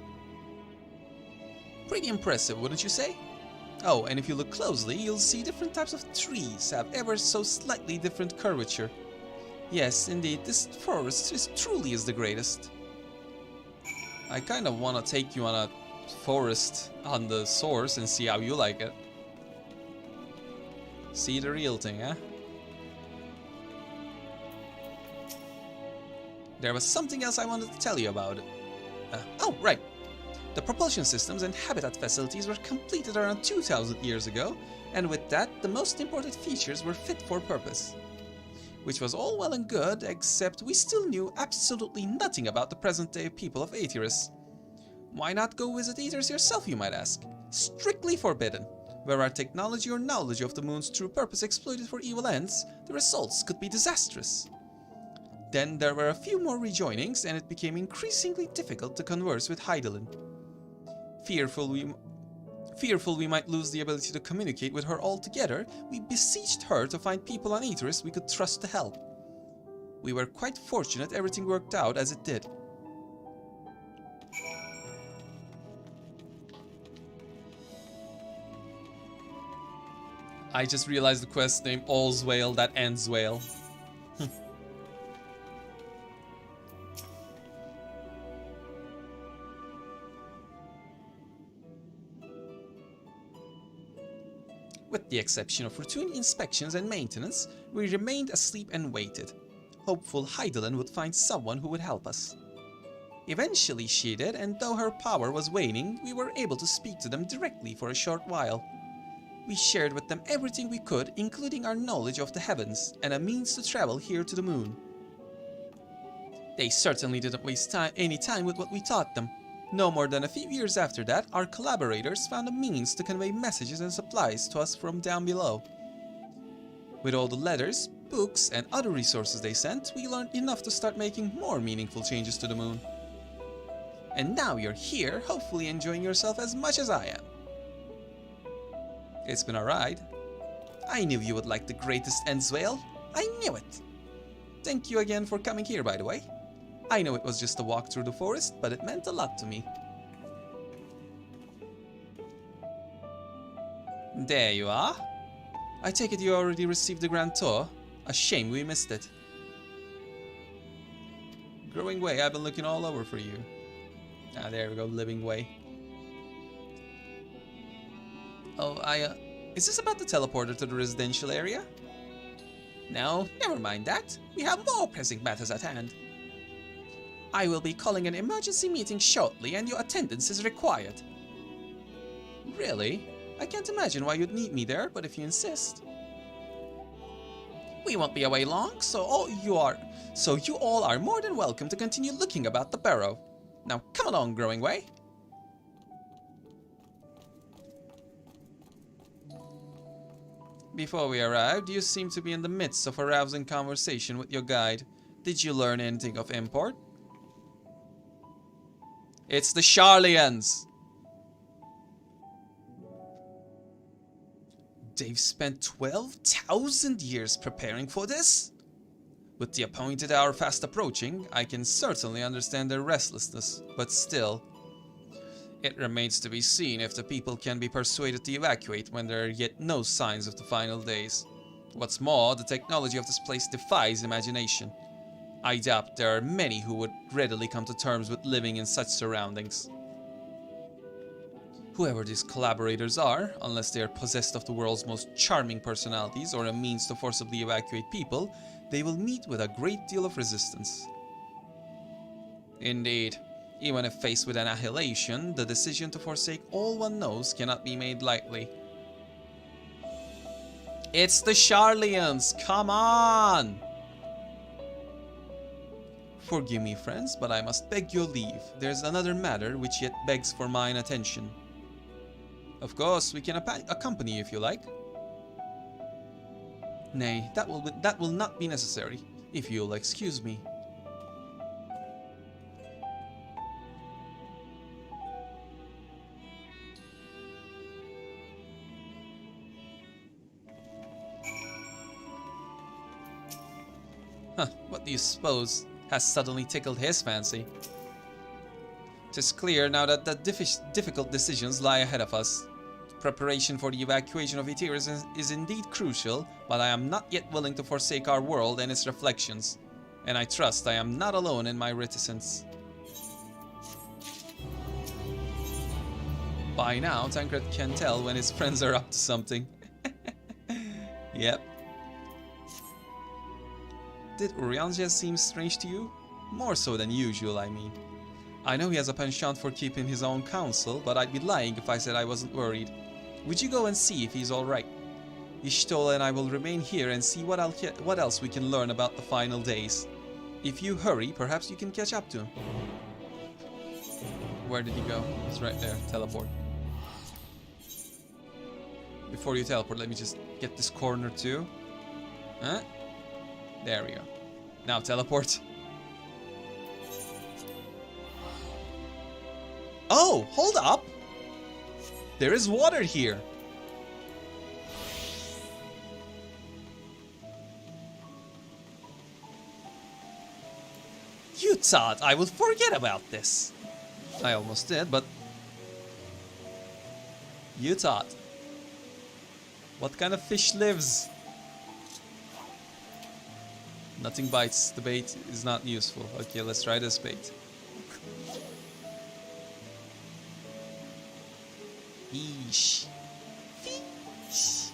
Pretty impressive, wouldn't you say? Oh, and if you look closely, you'll see different types of trees have ever so slightly different curvature. Yes, indeed, this forest truly is the greatest. I kind of want to take you on a forest on the Source and see how you like it. See the real thing, eh? there was something else I wanted to tell you about. Oh, right. The propulsion systems and habitat facilities were completed around 2000 years ago, and with that, the most important features were fit for purpose. Which was all well and good, except we still knew absolutely nothing about the present-day people of Aetheris. Why not go visit Aetheris yourself, you might ask? Strictly forbidden. Were our technology or knowledge of the moon's true purpose exploited for evil ends, the results could be disastrous. Then there were a few more rejoinings, and it became increasingly difficult to converse with Hydaelyn. Fearful we might lose the ability to communicate with her altogether, we beseeched her to find people on Aetheris we could trust to help. We were quite fortunate everything worked out as it did. I just realized the quest name All's Whale that ends whale. With the exception of routine inspections and maintenance, we remained asleep and waited, hopeful Hydaelyn would find someone who would help us. Eventually she did, and though her power was waning, we were able to speak to them directly for a short while. We shared with them everything we could, including our knowledge of the heavens and a means to travel here to the moon. They certainly didn't waste any time with what we taught them. No more than a few years after that, our collaborators found a means to convey messages and supplies to us from down below. With all the letters, books, and other resources they sent, we learned enough to start making more meaningful changes to the moon. And now you're here, hopefully enjoying yourself as much as I am. It's been a ride. I knew you would like the greatest ends whale. I knew it. Thank you again for coming here, by the way. I know it was just a walk through the forest, but it meant a lot to me. There you are. I take it you already received the grand tour. A shame we missed it. Growing Way, I've been looking all over for you. Ah, there we go, Living Way. Oh, is this about the teleporter to the residential area? No, never mind that. We have more pressing matters at hand. I will be calling an emergency meeting shortly, and your attendance is required. Really? I can't imagine why you'd need me there, but if you insist. We won't be away long, so you all are more than welcome to continue looking about the burrow. Now come along, Growing Way. Before we arrived, you seemed to be in the midst of a rousing conversation with your guide. Did you learn anything of import? It's the Sharlayans! They've spent 12,000 years preparing for this? With the appointed hour fast approaching, I can certainly understand their restlessness, but still. It remains to be seen if the people can be persuaded to evacuate when there are yet no signs of the final days. What's more, the technology of this place defies imagination. I doubt there are many who would readily come to terms with living in such surroundings. Whoever these collaborators are, unless they are possessed of the world's most charming personalities or a means to forcibly evacuate people, they will meet with a great deal of resistance. Indeed, even if faced with annihilation, the decision to forsake all one knows cannot be made lightly. It's the Sharlayans! Come on! Forgive me, friends, but I must beg your leave. There's another matter which yet begs for mine attention. Of course, we can accompany you if you like. Nay, that will not be necessary, if you'll excuse me. Huh, what do you suppose has suddenly tickled his fancy? 'Tis clear now that the difficult decisions lie ahead of us. Preparation for the evacuation of Aetheris is indeed crucial, but I am not yet willing to forsake our world and its reflections. And I trust I am not alone in my reticence. By now, Tancred can tell when his friends are up to something. Yep. Did Urianger seem strange to you? More so than usual, I mean. I know he has a penchant for keeping his own counsel, but I'd be lying if I said I wasn't worried. Would you go and see if he's alright? Ishtola and I will remain here and see what else we can learn about the final days. If you hurry, perhaps you can catch up to him. Where did he go? It's right there. Teleport. Before you teleport, let me just get this corner too. Huh? There we go. Now teleport. Oh, hold up! There is water here. You thought I would forget about this. I almost did, but... You thought. What kind of fish lives? Nothing bites. The bait is not useful. Okay, let's try this bait. Fish. Fish.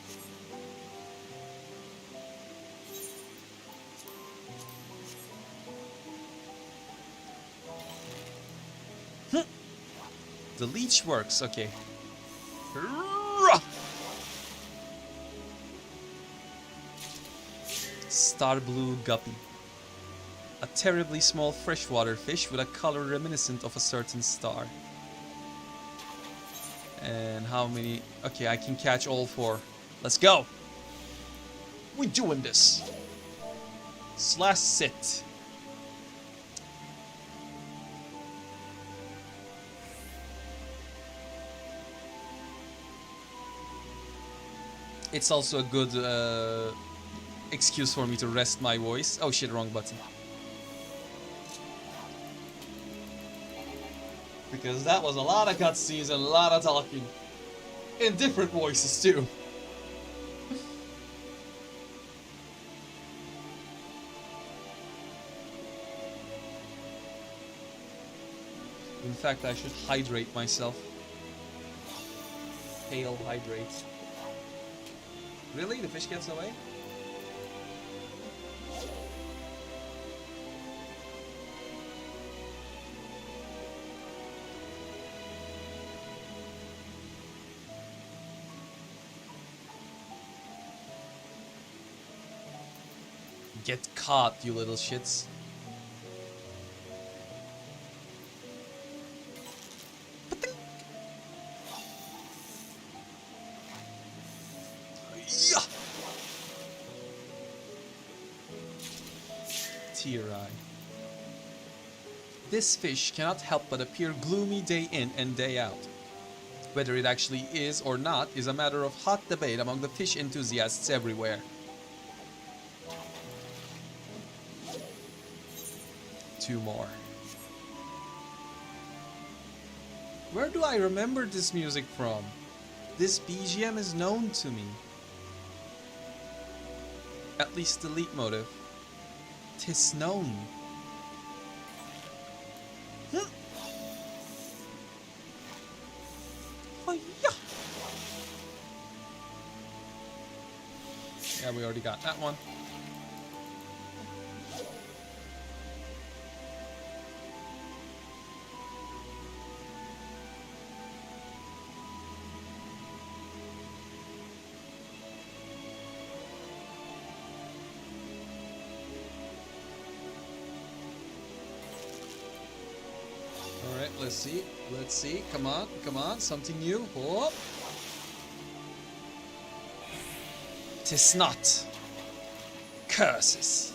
The leech works, okay. Star blue guppy. A terribly small freshwater fish with a color reminiscent of a certain star. And how many? Okay, I can catch all 4. Let's go! We doing this! Slash sit. It's also a good excuse for me to rest my voice. Oh shit, wrong button. Because that was a lot of cutscenes and a lot of talking. In different voices too. In fact, I should hydrate myself. Pale hydrate. Really? The fish gets away? Get caught, you little shits. Tear eye. This fish cannot help but appear gloomy day in and day out. Whether it actually is or not is a matter of hot debate among the fish enthusiasts everywhere. Two more. Where do I remember this music from? This BGM is known to me. At least the leitmotif. 'Tis known. Oh, yeah. Yeah, we already got that one. Let's see. Let's see. Come on. Come on. Something new. Oh. 'Tis not. Curses.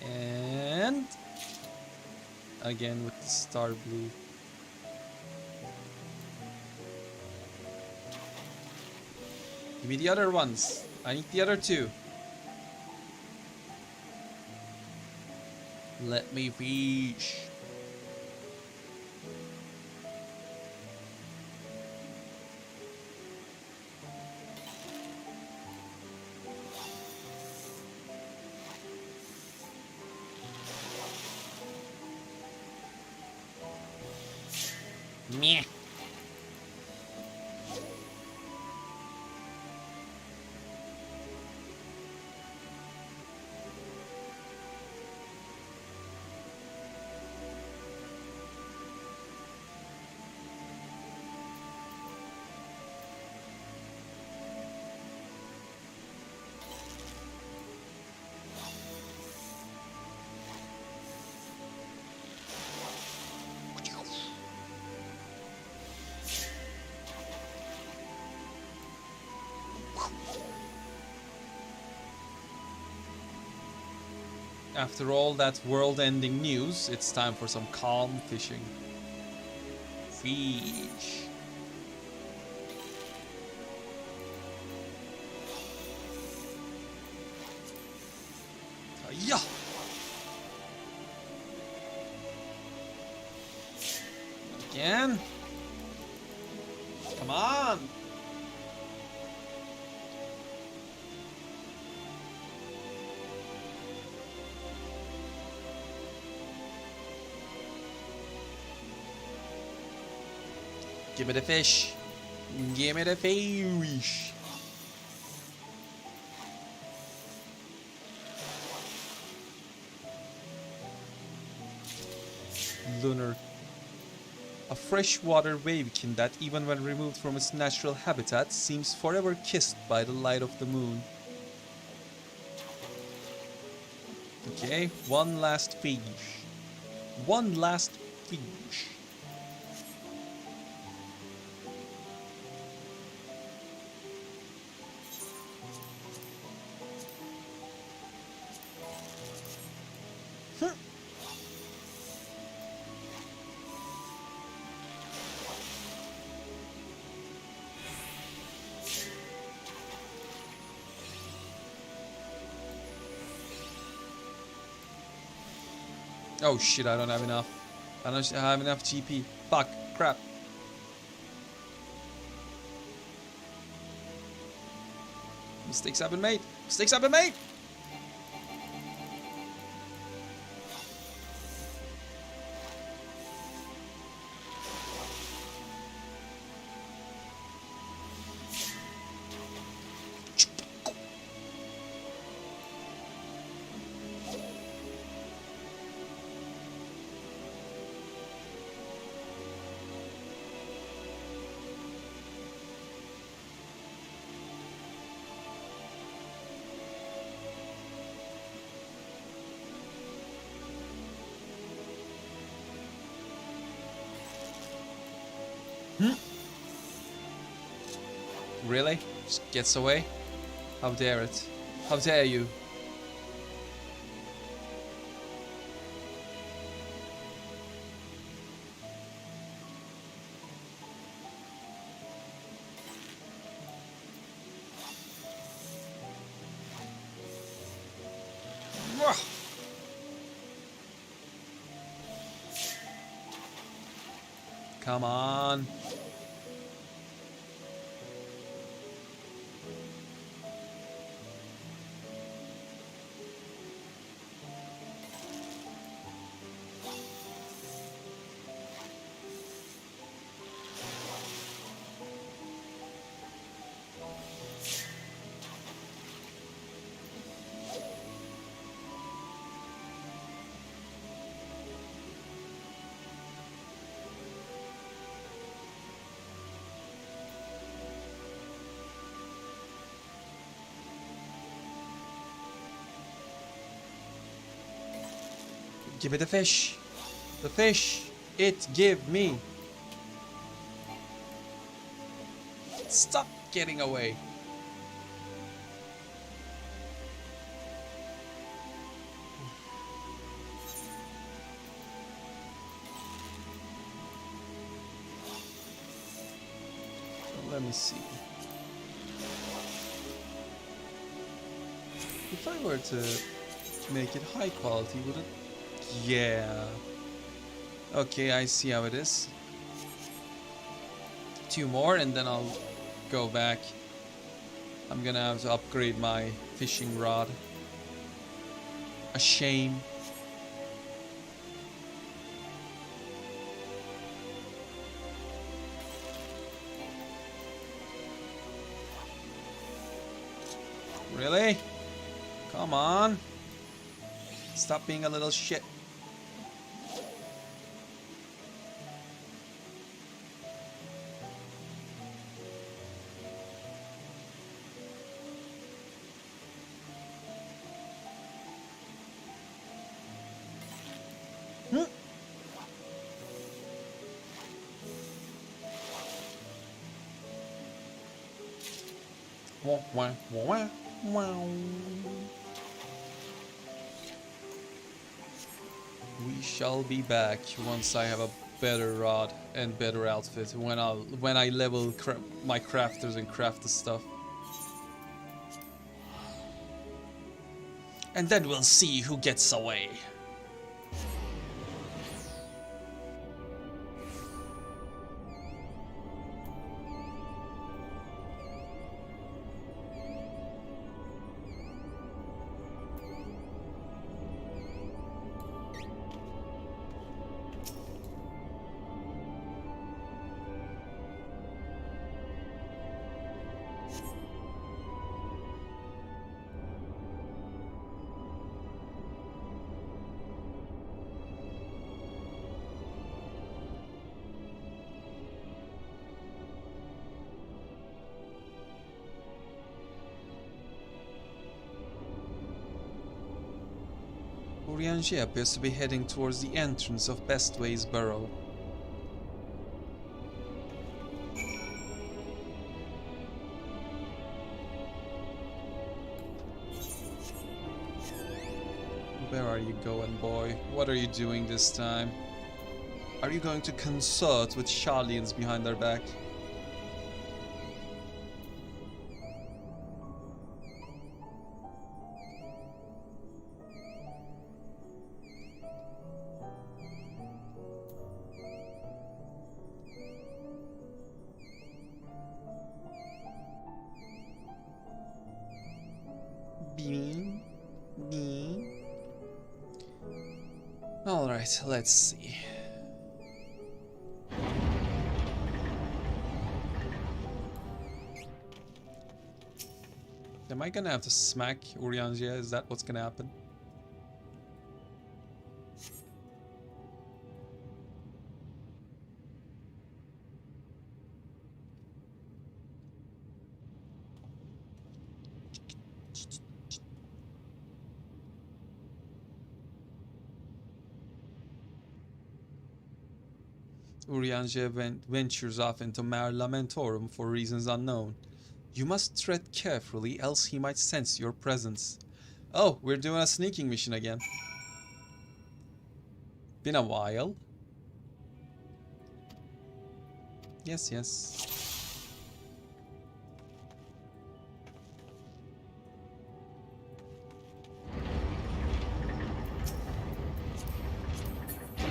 And again with the star blue. Give me the other ones. I need the other 2. Let me fish. Meh. After all that world-ending news, it's time for some calm fishing. Fish. Yeah. Again. Come on. Give me the fish. Give me the fish. Lunar. A freshwater wavekin that, even when removed from its natural habitat, seems forever kissed by the light of the moon. Okay, one last fish. One last fish. Oh shit, I don't have enough. I don't have enough GP. Fuck, crap. Mistakes have been made. Mistakes have been made! Really? Just gets away? How dare it? How dare you? Come on. Give me the fish. The fish. It give me. Stop getting away. Let me see. If I were to make it high quality, would it? Yeah. Okay, I see how it is. 2 more and then I'll go back. I'm gonna have to upgrade my fishing rod. A shame. Really? Come on. Stop being a little shit. Wah, wah, wah, wah. We shall be back once I have a better rod and better outfit. When I level my crafters and craft the stuff. And then we'll see who gets away. Urianger appears to be heading towards the entrance of Bestway's burrow. Where are you going, boy? What are you doing this time? Are you going to consort with Sharlians behind their back? Alright, let's see. Am I gonna have to smack Urianger? Is that what's gonna happen? Urianger ventures off into Mare Lamentorum for reasons unknown. You must tread carefully, else he might sense your presence. Oh, we're doing a sneaking mission again. Been a while. Yes, yes.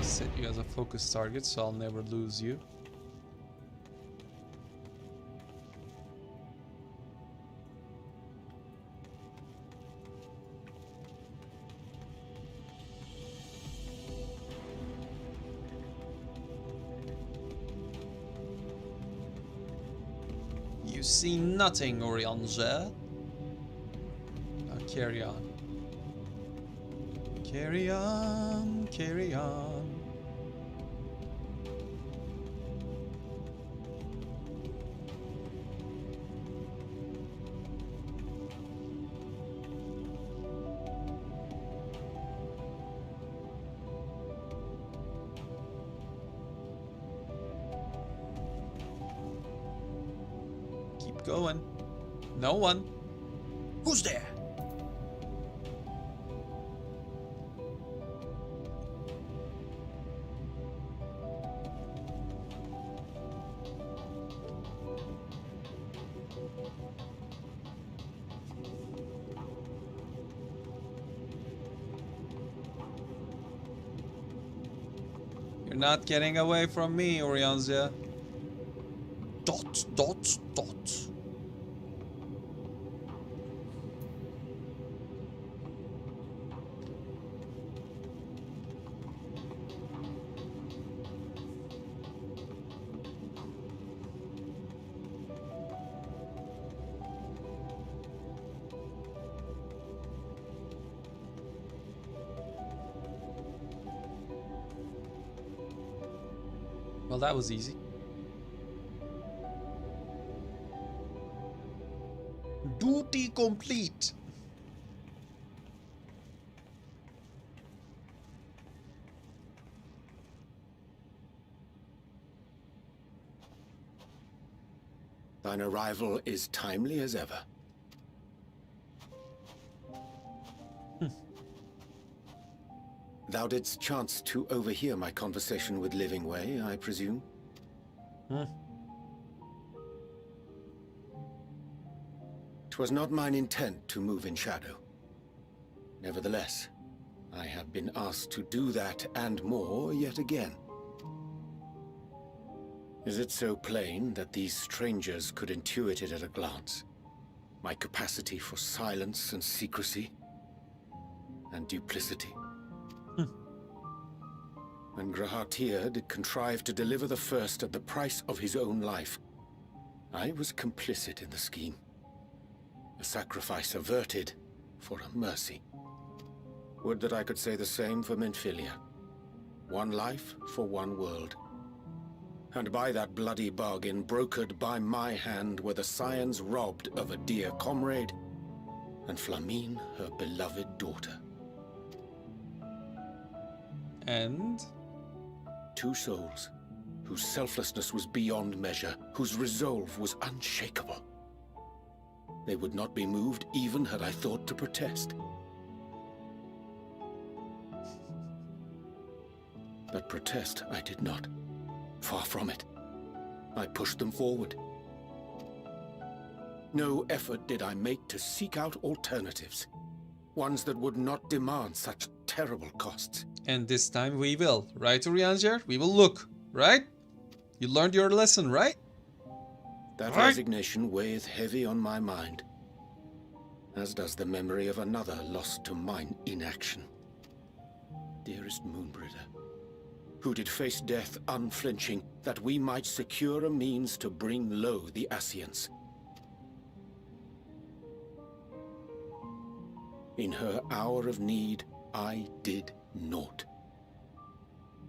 Set you as a focus target, so I'll never lose you. You see nothing, Urianger. Now carry on. Carry on, carry on. Keep going. No one. Who's there? You're not getting away from me, Urianger. Dot, dot, dot. Well, that was easy. Duty complete. Thine arrival is timely as ever. Thou didst chance to overhear my conversation with Living Way, I presume? "'Twas not mine intent to move in shadow. Nevertheless, I have been asked to do that and more yet again. Is it so plain that these strangers could intuit it at a glance? My capacity for silence and secrecy and duplicity? When Grahatir did contrive to deliver the first at the price of his own life, I was complicit in the scheme. A sacrifice averted for a mercy. Would that I could say the same for Menphilia. One life for one world. And by that bloody bargain brokered by my hand were the scions robbed of a dear comrade, and Flamine her beloved daughter. And? Two souls, whose selflessness was beyond measure, whose resolve was unshakable. They would not be moved even had I thought to protest. But protest I did not. Far from it. I pushed them forward. No effort did I make to seek out alternatives. Ones that would not demand such terrible costs. And this time we will, right, Urianger? We will look, right? You learned your lesson, right? That resignation weigheth heavy on my mind, as does the memory of another lost to mine inaction. Dearest Moonbringer, who did face death unflinching, that we might secure a means to bring low the Ascians. In her hour of need, I did naught.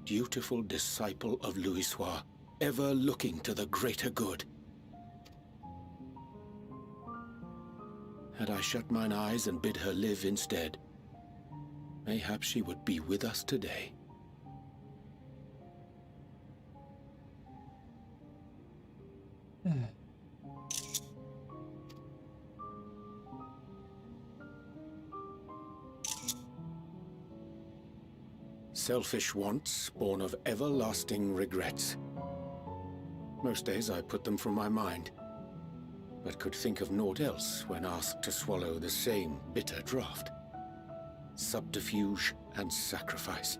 Dutiful disciple of Louisoix, ever looking to the greater good. Had I shut mine eyes and bid her live instead, mayhap she would be with us today. Selfish wants born of everlasting regrets. Most days I put them from my mind, but could think of naught else when asked to swallow the same bitter draught. Subterfuge and sacrifice.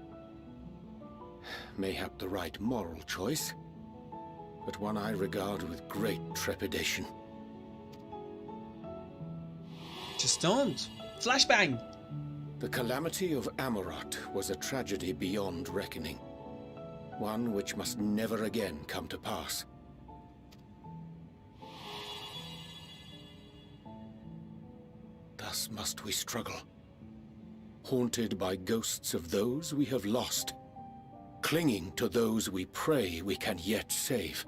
Mayhap the right moral choice, but one I regard with great trepidation. Just don't. Flashbang! The calamity of Amarot was a tragedy beyond reckoning. One which must never again come to pass. Thus must we struggle, haunted by ghosts of those we have lost, clinging to those we pray we can yet save.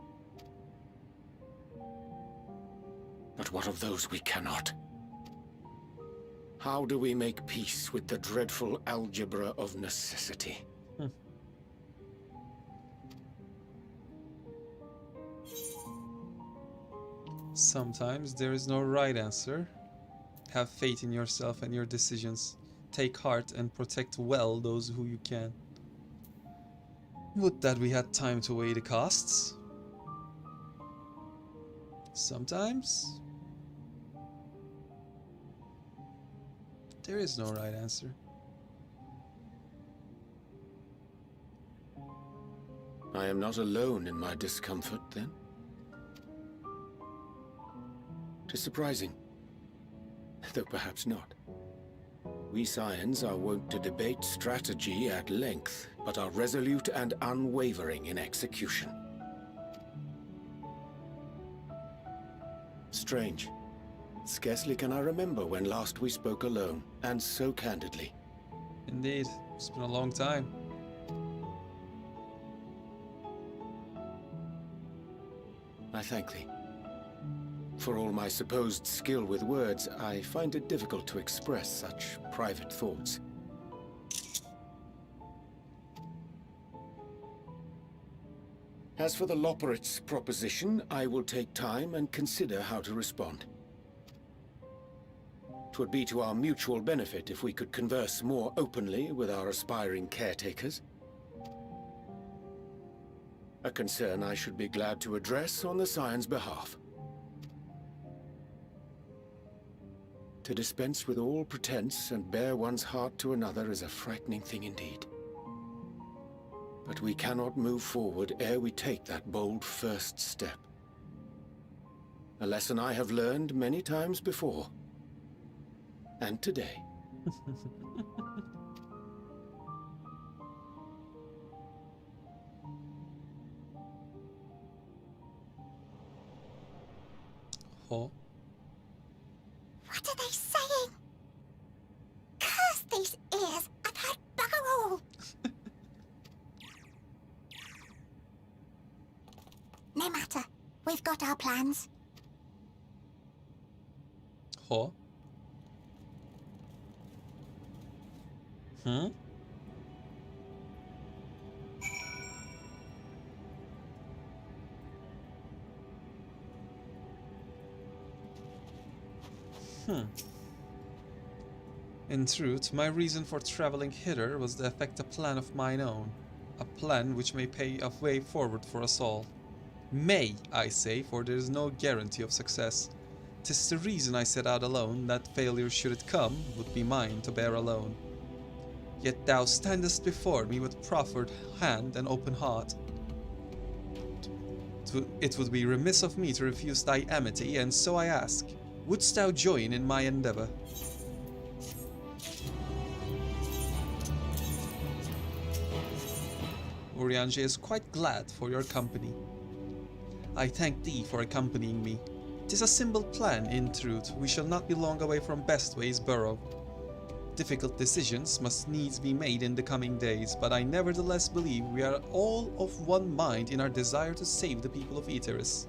But what of those we cannot? How do we make peace with the dreadful algebra of necessity? Sometimes there is no right answer. Have faith in yourself and your decisions. Take heart and protect well those who you can. Would that we had time to weigh the costs. Sometimes there is no right answer. I am not alone in my discomfort, then? 'Tis surprising, though perhaps not. We scions are wont to debate strategy at length, but are resolute and unwavering in execution. Strange. Scarcely can I remember when last we spoke alone, and so candidly. Indeed, it's been a long time. I thank thee. For all my supposed skill with words, I find it difficult to express such private thoughts. As for the Loporrit's proposition, I will take time and consider how to respond. 'Twould be to our mutual benefit if we could converse more openly with our aspiring caretakers. A concern I should be glad to address on the Scion's behalf. To dispense with all pretense and bare one's heart to another is a frightening thing indeed. But we cannot move forward ere we take that bold first step. A lesson I have learned many times before. And today. Oh. What are they saying? Curse these ears and had bugger all! No matter. We've got our plans. Oh. Hmm? In truth, my reason for traveling hither was to effect a plan of mine own. A plan which may pay a way forward for us all. May, I say, for there is no guarantee of success. 'Tis the reason I set out alone, that failure should it come, would be mine to bear alone. Yet thou standest before me with proffered hand and open heart. It would be remiss of me to refuse thy amity, and so I ask, wouldst thou join in my endeavour? Urianger is quite glad for your company. I thank thee for accompanying me. 'Tis a simple plan, in truth. We shall not be long away from Bestway's burrow. Difficult decisions must needs be made in the coming days, but I nevertheless believe we are all of one mind in our desire to save the people of Eteris.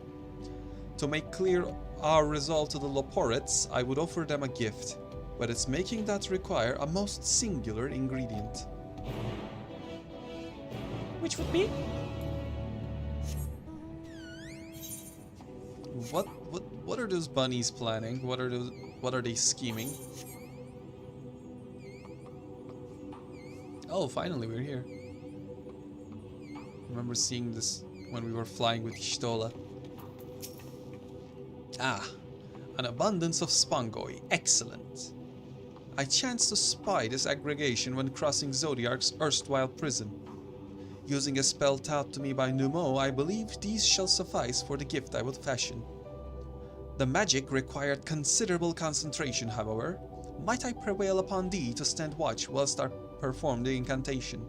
To make clear our resolve to the Loporrits, I would offer them a gift, but its making that require a most singular ingredient. Which would be? What are those bunnies planning? What are they scheming? Oh, finally we're here. Remember seeing this when we were flying with Stola. Ah, an abundance of spongoi. Excellent. I chanced to spy this aggregation when crossing Zodiark's erstwhile prison. Using a spell taught to me by Numo, I believe these shall suffice for the gift I would fashion. The magic required considerable concentration, however. Might I prevail upon thee to stand watch whilst I perform the incantation?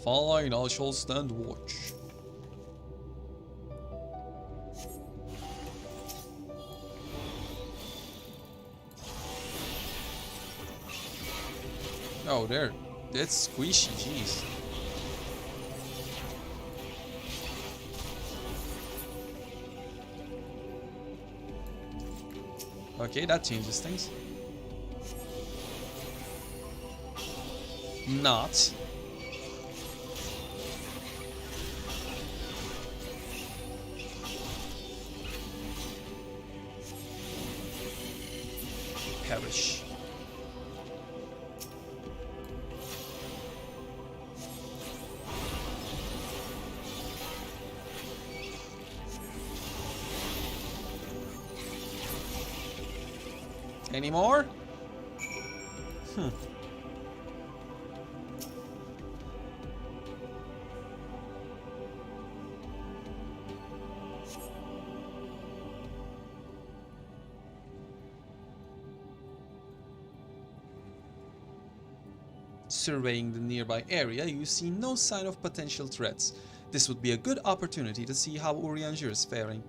Fine, I shall stand watch. Oh, there. That's squishy, jeez. Okay, that changes things. Not. Perish. Any more? Surveying the nearby area, you see no sign of potential threats. This would be a good opportunity to see how Urianger is faring.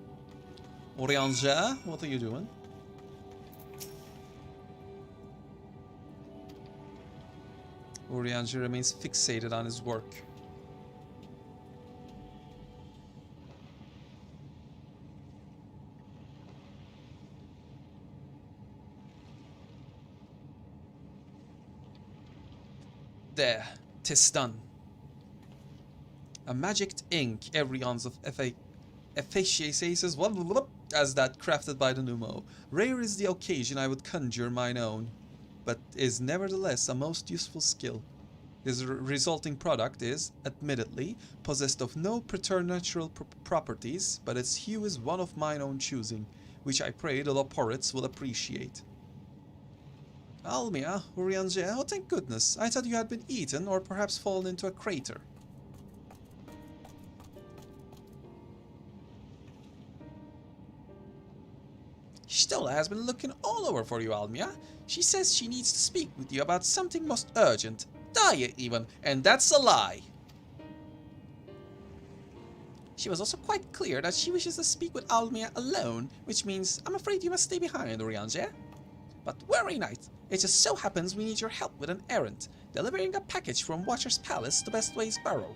Urianger, what are you doing? Urianger remains fixated on his work. There, 'tis done. A magicked ink, Everion's of efficacious as that crafted by the Numo. Rare is the occasion I would conjure mine own, but is nevertheless a most useful skill. His resulting product is, admittedly, possessed of no preternatural properties, but its hue is one of mine own choosing, which I pray the Loporrits will appreciate. Almia, Urianger, oh thank goodness, I thought you had been eaten or perhaps fallen into a crater. Stola has been looking all over for you, Almia. She says she needs to speak with you about something most urgent, dire even, and that's a lie. She was also quite clear that she wishes to speak with Almia alone, which means I'm afraid you must stay behind, Urianger. But worry not, it just so happens we need your help with an errand, delivering a package from Watcher's Palace to Bestway's Barrow.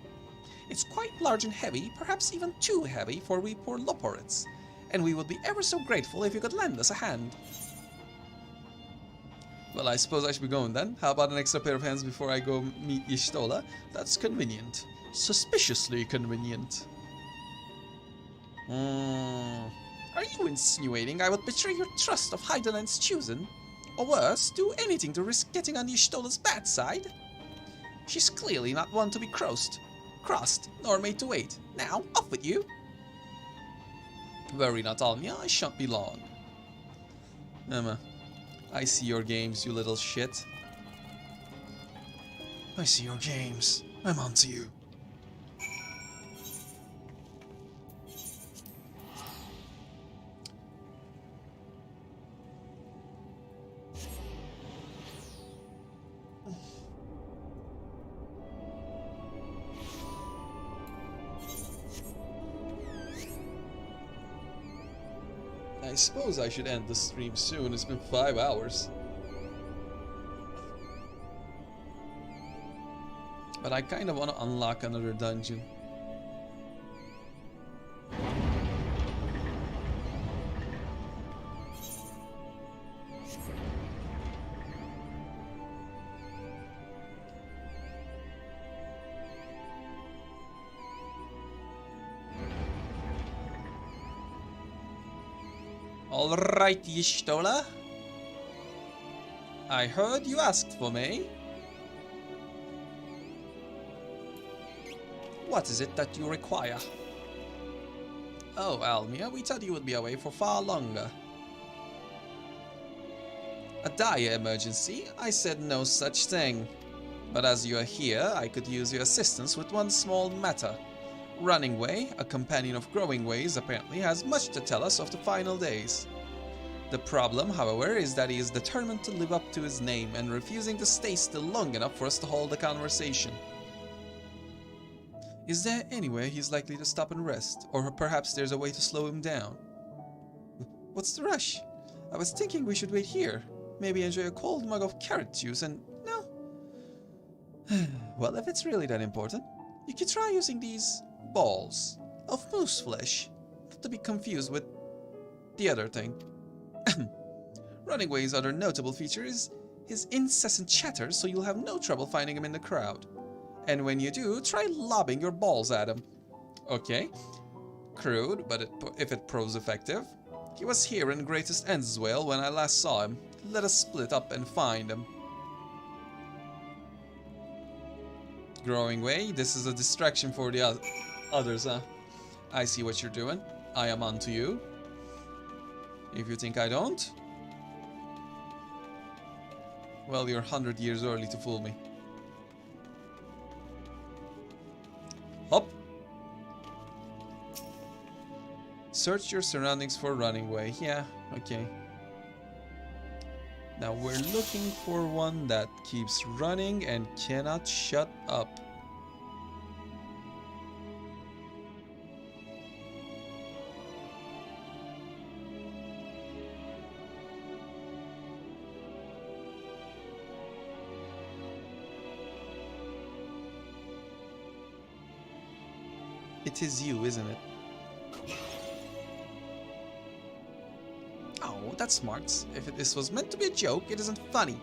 It's quite large and heavy, perhaps even too heavy for we poor Loporrits, and we would be ever so grateful if you could lend us a hand. Well, I suppose I should be going then. How about an extra pair of hands before I go meet Y'shtola? That's convenient. Suspiciously convenient. Are you insinuating I would betray your trust of Hydalen's choosing? Or worse, do anything to risk getting on Y'shtola's bad side? She's clearly not one to be crossed, nor made to wait. Now, off with you! Worry not, Almia, I shan't be long. Emma, I see your games, you little shit. I see your games. I'm onto you. I suppose I should end the stream soon. It's been 5 hours. But I kind of want to unlock another dungeon. Alright, Y'shtola. I heard you asked for me. What is it that you require? Oh, Almia, we thought you would be away for far longer. A dire emergency? I said no such thing. But as you are here, I could use your assistance with one small matter. Running Way, a companion of Growing Ways, apparently has much to tell us of the final days. The problem, however, is that he is determined to live up to his name and refusing to stay still long enough for us to hold a conversation. Is there anywhere he's likely to stop and rest, or perhaps there's a way to slow him down? What's the rush? I was thinking we should wait here, maybe enjoy a cold mug of carrot juice and... no? Well, if it's really that important, you could try using these balls of moose flesh, not to be confused with the other thing. Running Way's other notable feature is his incessant chatter, so you'll have no trouble finding him in the crowd. And when you do, try lobbing your balls at him. Okay, crude, but if it proves effective. He was here in Greatest Endwalker when I last saw him. Let us split up and find him. Growing Way, this is a distraction for the others, huh? I see what you're doing. I am onto you. If you think I don't, well, you're 100 years early to fool me. Hop! Search your surroundings for Running Way. Yeah, okay. Now we're looking for one that keeps running and cannot shut up. It is you, isn't it? Oh, that's smart. If this was meant to be a joke, it isn't funny.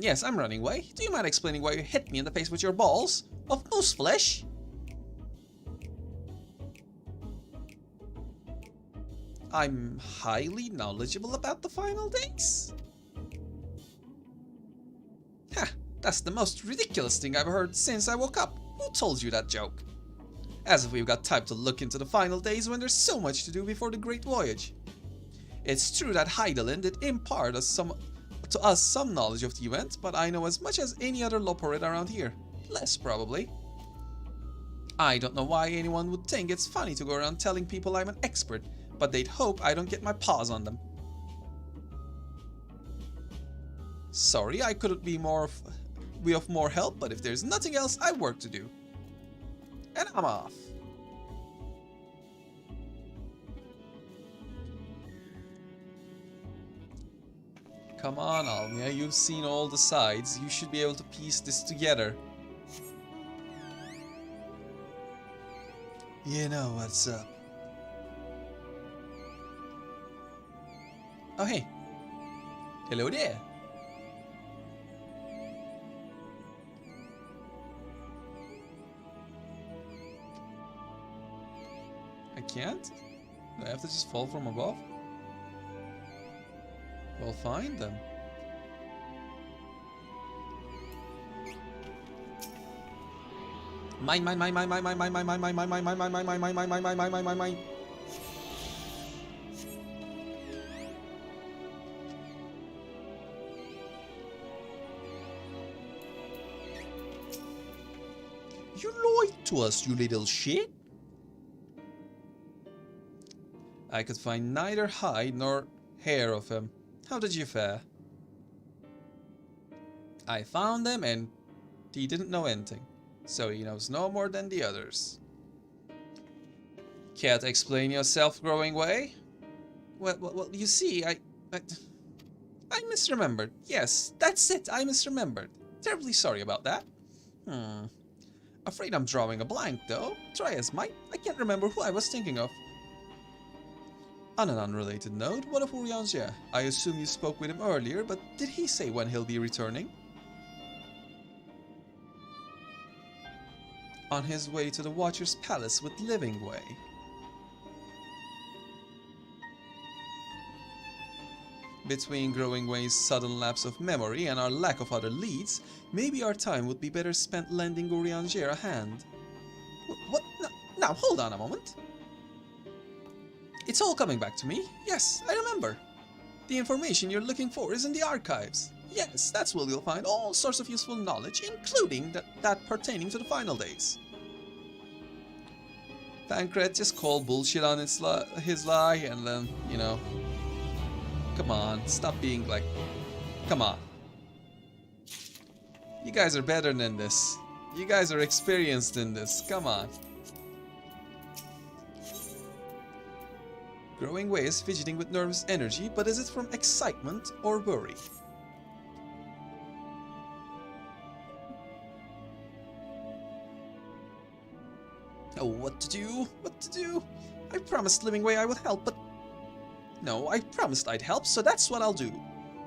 Yes, I'm running away. Do you mind explaining why you hit me in the face with your balls of moose flesh? I'm highly knowledgeable about the final days. Ha! That's the most ridiculous thing I've heard since I woke up. Who told you that joke? As if we've got time to look into the final days when there's so much to do before the Great Voyage. It's true that Hydaelyn did impart to us some knowledge of the event, but I know as much as any other Loporid around here. Less, probably. I don't know why anyone would think it's funny to go around telling people I'm an expert, but they'd hope I don't get my paws on them. Sorry, I couldn't be of more help, but if there's nothing else, I've work to do. And I'm off. Come on, Almia, you've seen all the sides. You should be able to piece this together. You know what's up. Oh, hey. Hello there. I can't? Do I have to just fall from above? Well, fine then. Mine. You lied to us, you little shit. I could find neither hide nor hair of him. How did you fare? I found him and he didn't know anything. So he knows no more than the others. Can't explain yourself, growing way? Well, you see, I misremembered. Yes, that's it, I misremembered. Terribly sorry about that. Afraid I'm drawing a blank, though. Try as might, I can't remember who I was thinking of. On an unrelated note, what of Urianger? I assume you spoke with him earlier, but did he say when he'll be returning? On his way to the Watcher's Palace with Livingway. Between Growingway's sudden lapse of memory and our lack of other leads, maybe our time would be better spent lending Urianger a hand. What? No, now, hold on a moment. It's all coming back to me. Yes, I remember. The information you're looking for is in the archives. Yes, that's where you'll find all sorts of useful knowledge, including that pertaining to the final days. Tancred just called bullshit on his lie, and then, you know... Come on, stop being like... Come on. You guys are better than this. You guys are experienced in this. Come on. Growingway is fidgeting with nervous energy, but is it from excitement or worry? Oh, what to do? What to do? I promised Livingway I would help, but... No, I promised I'd help, so that's what I'll do.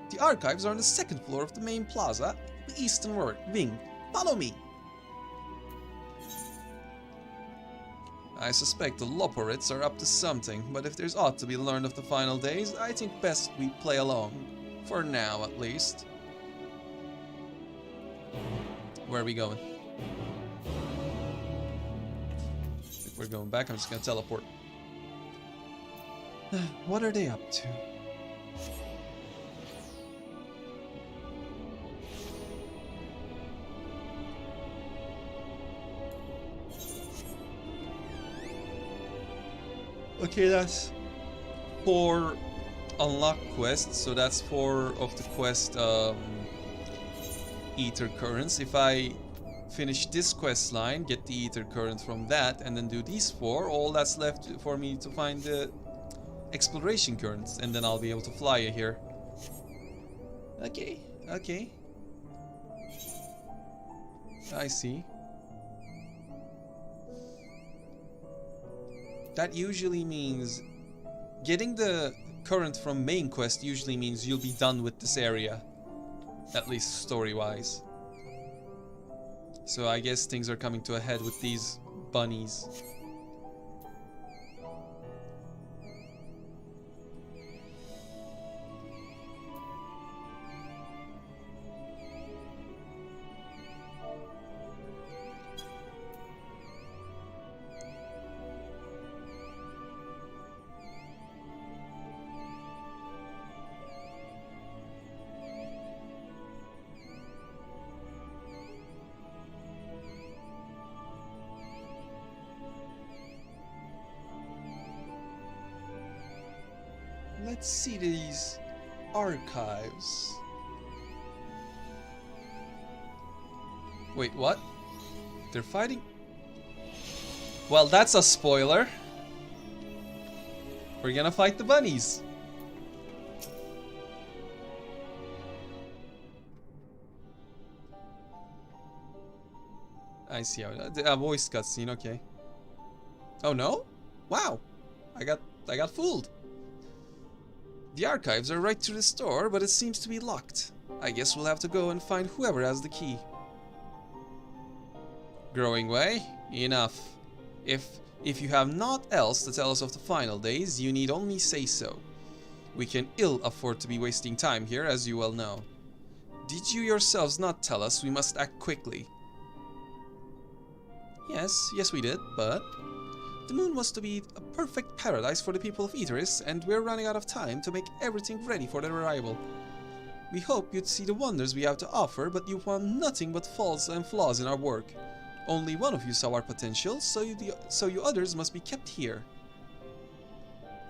The archives are on the second floor of the main plaza, the eastern wing. Follow me! I suspect the Loporids are up to something, but if there's aught to be learned of the final days, I think best we play along. For now, at least. Where are we going? If we're going back, I'm just gonna teleport. What are they up to? Okay, that's 4 unlock quests, so that's 4 of the quest ether currents. If I finish this quest line, get the ether current from that, and then do these 4, all that's left for me to find the exploration currents, and then I'll be able to fly here. Okay, okay. I see. That usually means getting the current from main quest usually means you'll be done with this area. At least story-wise. So I guess things are coming to a head with these bunnies. Let's see these archives. Wait, what? They're fighting? Well, that's a spoiler. We're gonna fight the bunnies. I see how a voice cutscene, okay. Oh no? Wow. I got fooled. The archives are right to the store, but it seems to be locked. I guess we'll have to go and find whoever has the key. Growing way? Enough. If you have naught else to tell us of the final days, you need only say so. We can ill afford to be wasting time here, as you well know. Did you yourselves not tell us we must act quickly? Yes we did, but... The moon was to be a perfect paradise for the people of Etheris, and we're running out of time to make everything ready for their arrival. We hope you'd see the wonders we have to offer, but you found nothing but faults and flaws in our work. Only one of you saw our potential, so you others must be kept here.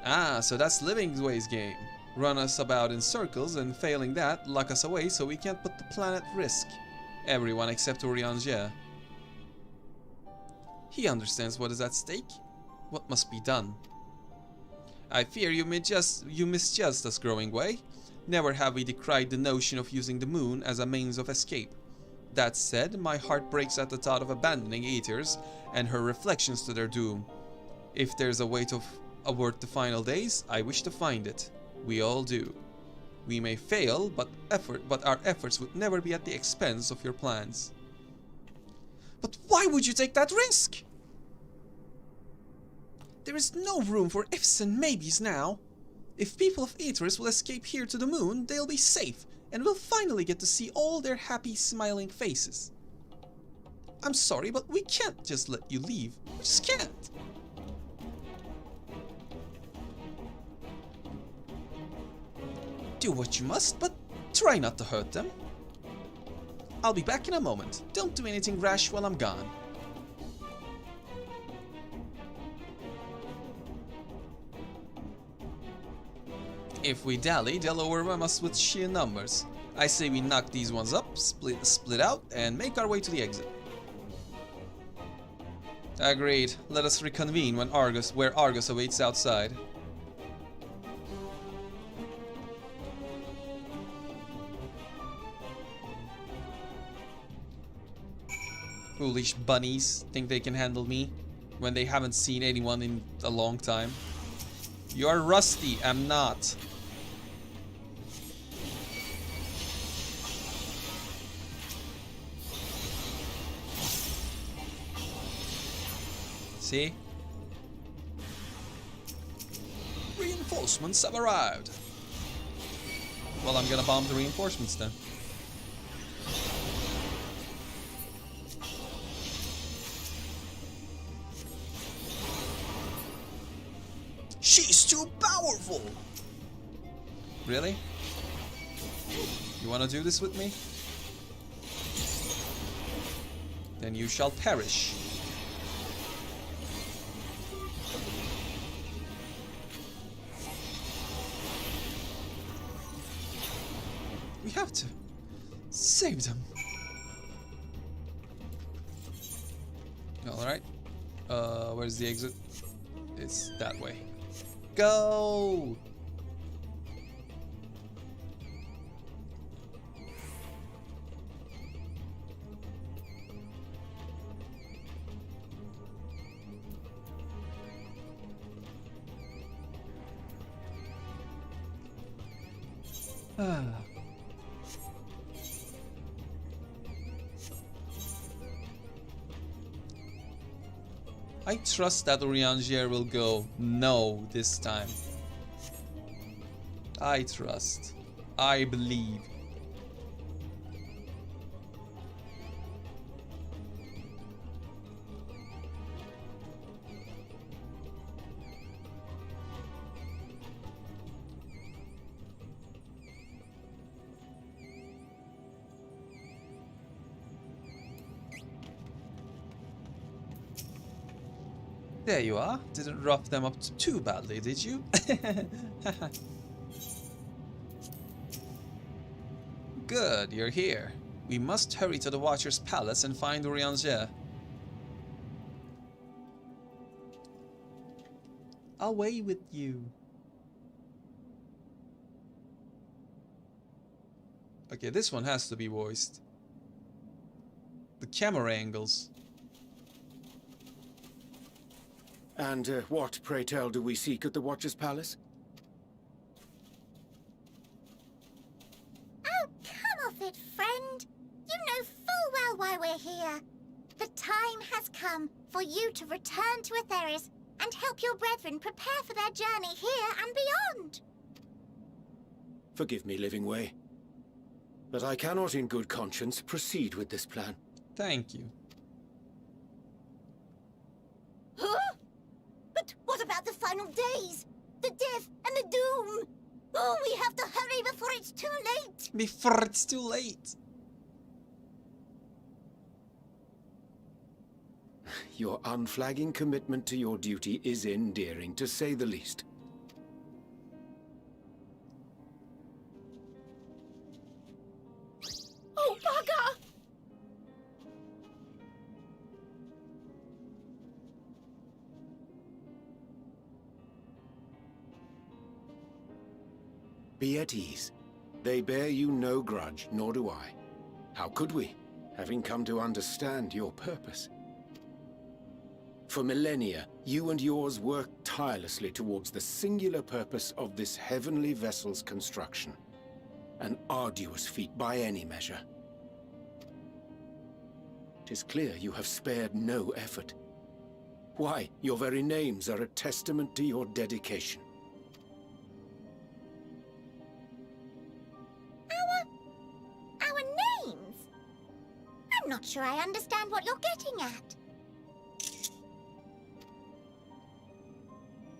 Ah, so that's Livingway's game. Run us about in circles, and failing that, lock us away so we can't put the planet at risk. Everyone except Urianger. He understands what is at stake. What must be done? I fear you misjudged us, Growing Way. Never have we decried the notion of using the moon as a means of escape. That said, my heart breaks at the thought of abandoning Aether's and her reflections to their doom. If there's a way to avert the final days, I wish to find it. We all do. We may fail, but our efforts would never be at the expense of your plans. But why would you take that risk? There is no room for ifs and maybes now. If people of Aether's will escape here to the moon, they'll be safe, and we'll finally get to see all their happy, smiling faces. I'm sorry, but we can't just let you leave. We just can't. Do what you must, but try not to hurt them. I'll be back in a moment. Don't do anything rash while I'm gone. If we dally, they'll overwhelm us with sheer numbers. I say we knock these ones up, split out, and make our way to the exit. Agreed. Let us reconvene where Argus awaits outside. Foolish bunnies think they can handle me when they haven't seen anyone in a long time. You're rusty, I'm not. See? Reinforcements have arrived. Well, I'm gonna bomb the reinforcements then. She's too powerful! Really? You wanna do this with me? Then you shall perish. We have to save them. Alright. Where's the exit? It's that way. Go! I trust that Urianger will go no this time. I trust. I believe. There you are. Didn't rough them up too badly, did you? Good, you're here. We must hurry to the Watcher's Palace and find Urianger. Away with you. Okay, this one has to be voiced. The camera angles. And what, pray tell, do we seek at the Watcher's Palace? Oh, come off it, friend. You know full well why we're here. The time has come for you to return to Aetheris and help your brethren prepare for their journey here and beyond. Forgive me, Living Way, but I cannot in good conscience proceed with this plan. Thank you. Huh? But what about the final days? The death and the doom? Oh, we have to hurry before it's too late. Before it's too late. Your unflagging commitment to your duty is endearing, to say the least. Oh, bugger! Be at ease. They bear you no grudge, nor do I. How could we, having come to understand your purpose? For millennia, you and yours worked tirelessly towards the singular purpose of this heavenly vessel's construction. An arduous feat by any measure. 'Tis clear you have spared no effort. Why, your very names are a testament to your dedication. Our names? I'm not sure I understand what you're getting at.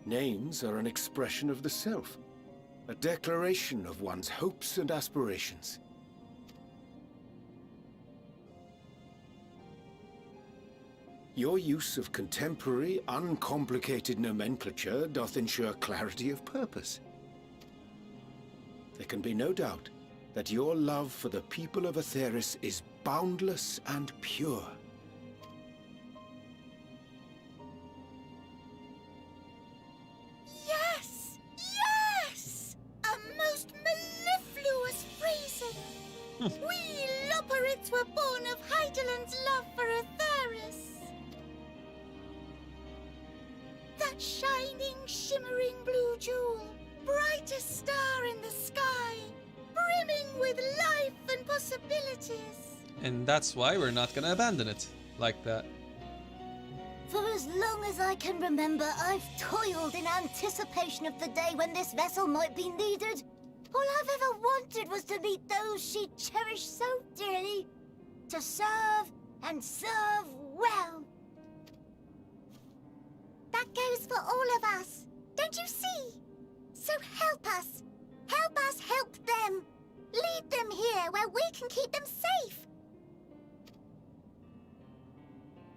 Names are an expression of the self, a declaration of one's hopes and aspirations. Your use of contemporary, uncomplicated nomenclature doth ensure clarity of purpose. There can be no doubt that your love for the people of Aetheris is boundless and pure. Yes! Yes! A most mellifluous phrasing. We Loporrits were born of Hydaelyn's love for Aetheris. That shining, shimmering blue jewel, brightest star in the sky, brimming with life and possibilities. And that's why we're not gonna abandon it like that. For as long as I can remember, I've toiled in anticipation of the day when this vessel might be needed. All I've ever wanted was to meet those she cherished so dearly. To serve and serve well. That goes for all of us. Don't you see? So help us. Help us help them. Lead them here where we can keep them safe.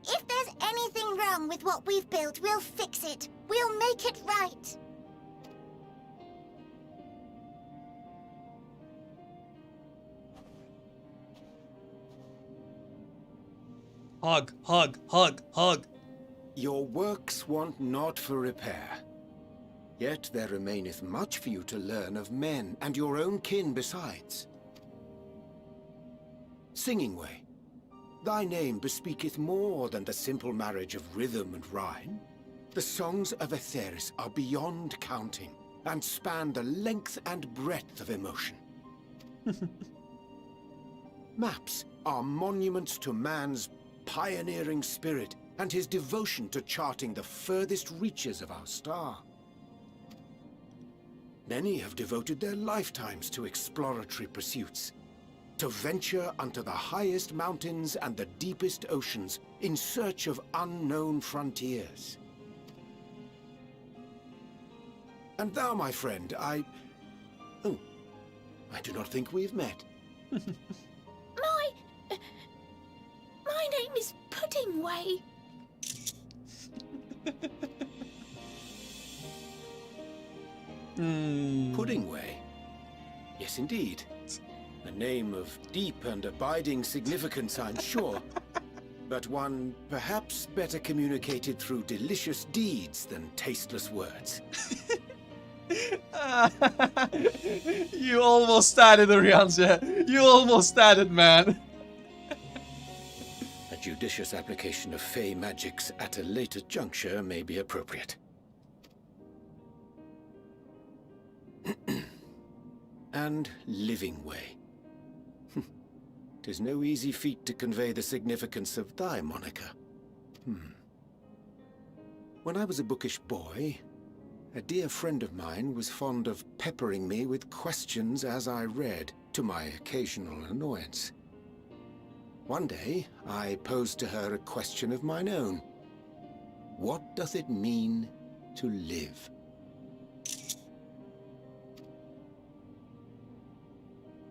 If there's anything wrong with what we've built, we'll fix it. We'll make it right. Hug, hug, hug, hug. Your works want not for repair. Yet there remaineth much for you to learn of men, and your own kin besides. Singing Way, thy name bespeaketh more than the simple marriage of rhythm and rhyme. The songs of Aetheris are beyond counting, and span the length and breadth of emotion. Maps are monuments to man's pioneering spirit and his devotion to charting the furthest reaches of our star. Many have devoted their lifetimes to exploratory pursuits, to venture unto the highest mountains and the deepest oceans in search of unknown frontiers. And thou, my friend, I do not think we've met. My name is Puddingway. Puddingway? Yes, indeed. A name of deep and abiding significance, I'm sure. But one perhaps better communicated through delicious deeds than tasteless words. You almost had it, Orianza. You almost had it, man. A judicious application of fey magics at a later juncture may be appropriate. And living way. 'Tis no easy feat to convey the significance of thy moniker. When I was a bookish boy, a dear friend of mine was fond of peppering me with questions as I read, to my occasional annoyance. One day, I posed to her a question of mine own. What doth it mean to live?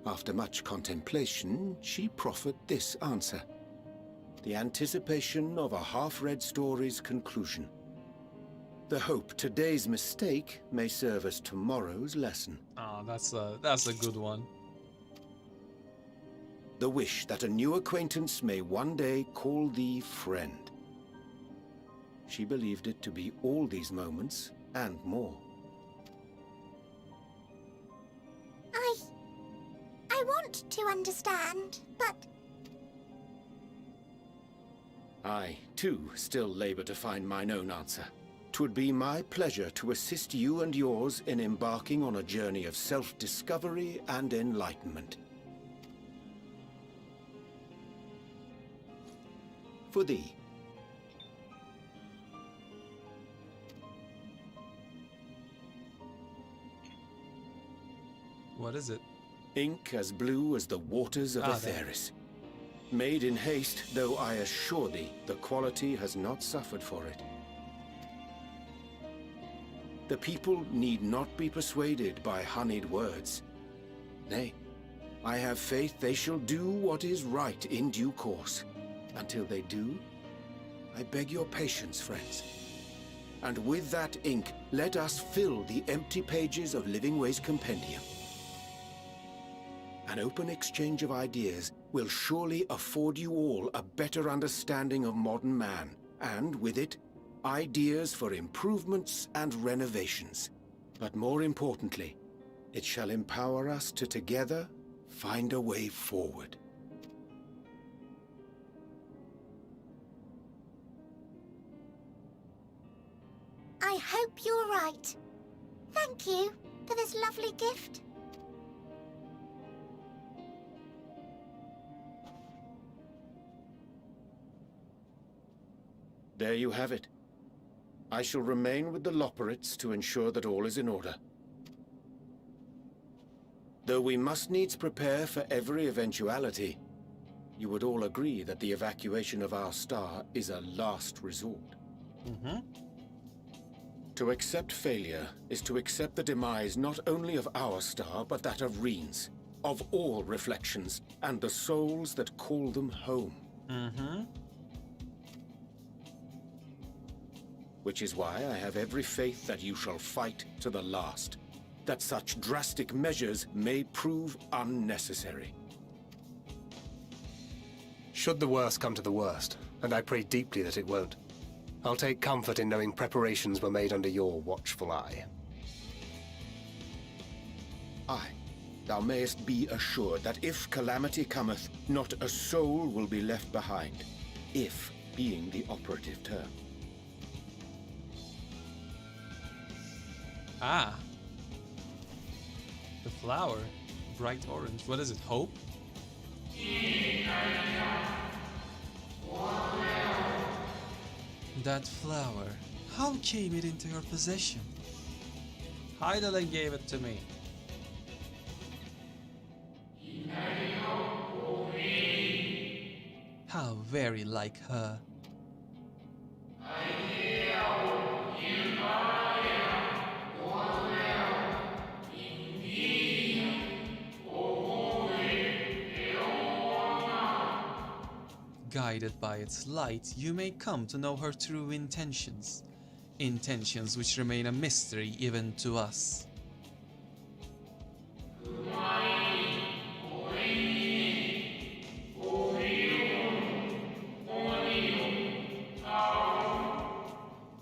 After much contemplation, she proffered this answer. The anticipation of a half-read story's conclusion. The hope today's mistake may serve as tomorrow's lesson. Oh, that's a good one. The wish that a new acquaintance may one day call thee friend. She believed it to be all these moments and more. I want to understand, but... I, too, still labor to find mine own answer. 'Twould be my pleasure to assist you and yours in embarking on a journey of self-discovery and enlightenment. For thee. What is it? Ink as blue as the waters of Aetheris. Made in haste, though I assure thee, the quality has not suffered for it. The people need not be persuaded by honeyed words. Nay, I have faith they shall do what is right in due course. Until they do, I beg your patience, friends. And with that ink, let us fill the empty pages of Livingway's compendium. An open exchange of ideas will surely afford you all a better understanding of modern man, and with it, ideas for improvements and renovations. But more importantly, it shall empower us to together find a way forward. I hope you're right. Thank you for this lovely gift. There you have it. I shall remain with the Loporrits to ensure that all is in order. Though we must needs prepare for every eventuality, you would all agree that the evacuation of our star is a last resort. To accept failure is to accept the demise not only of our star, but that of Reen's, of all reflections, and the souls that call them home. Which is why I have every faith that you shall fight to the last, that such drastic measures may prove unnecessary. Should the worst come to the worst, and I pray deeply that it won't, I'll take comfort in knowing preparations were made under your watchful eye. Aye, thou mayest be assured that if calamity cometh, not a soul will be left behind, if being the operative term. Ah. The flower. Bright orange. What is it? Hope? That flower, how came it into your possession? Hydaelyn gave it to me. How very like her. Guided by its light, you may come to know her true intentions. Intentions which remain a mystery even to us.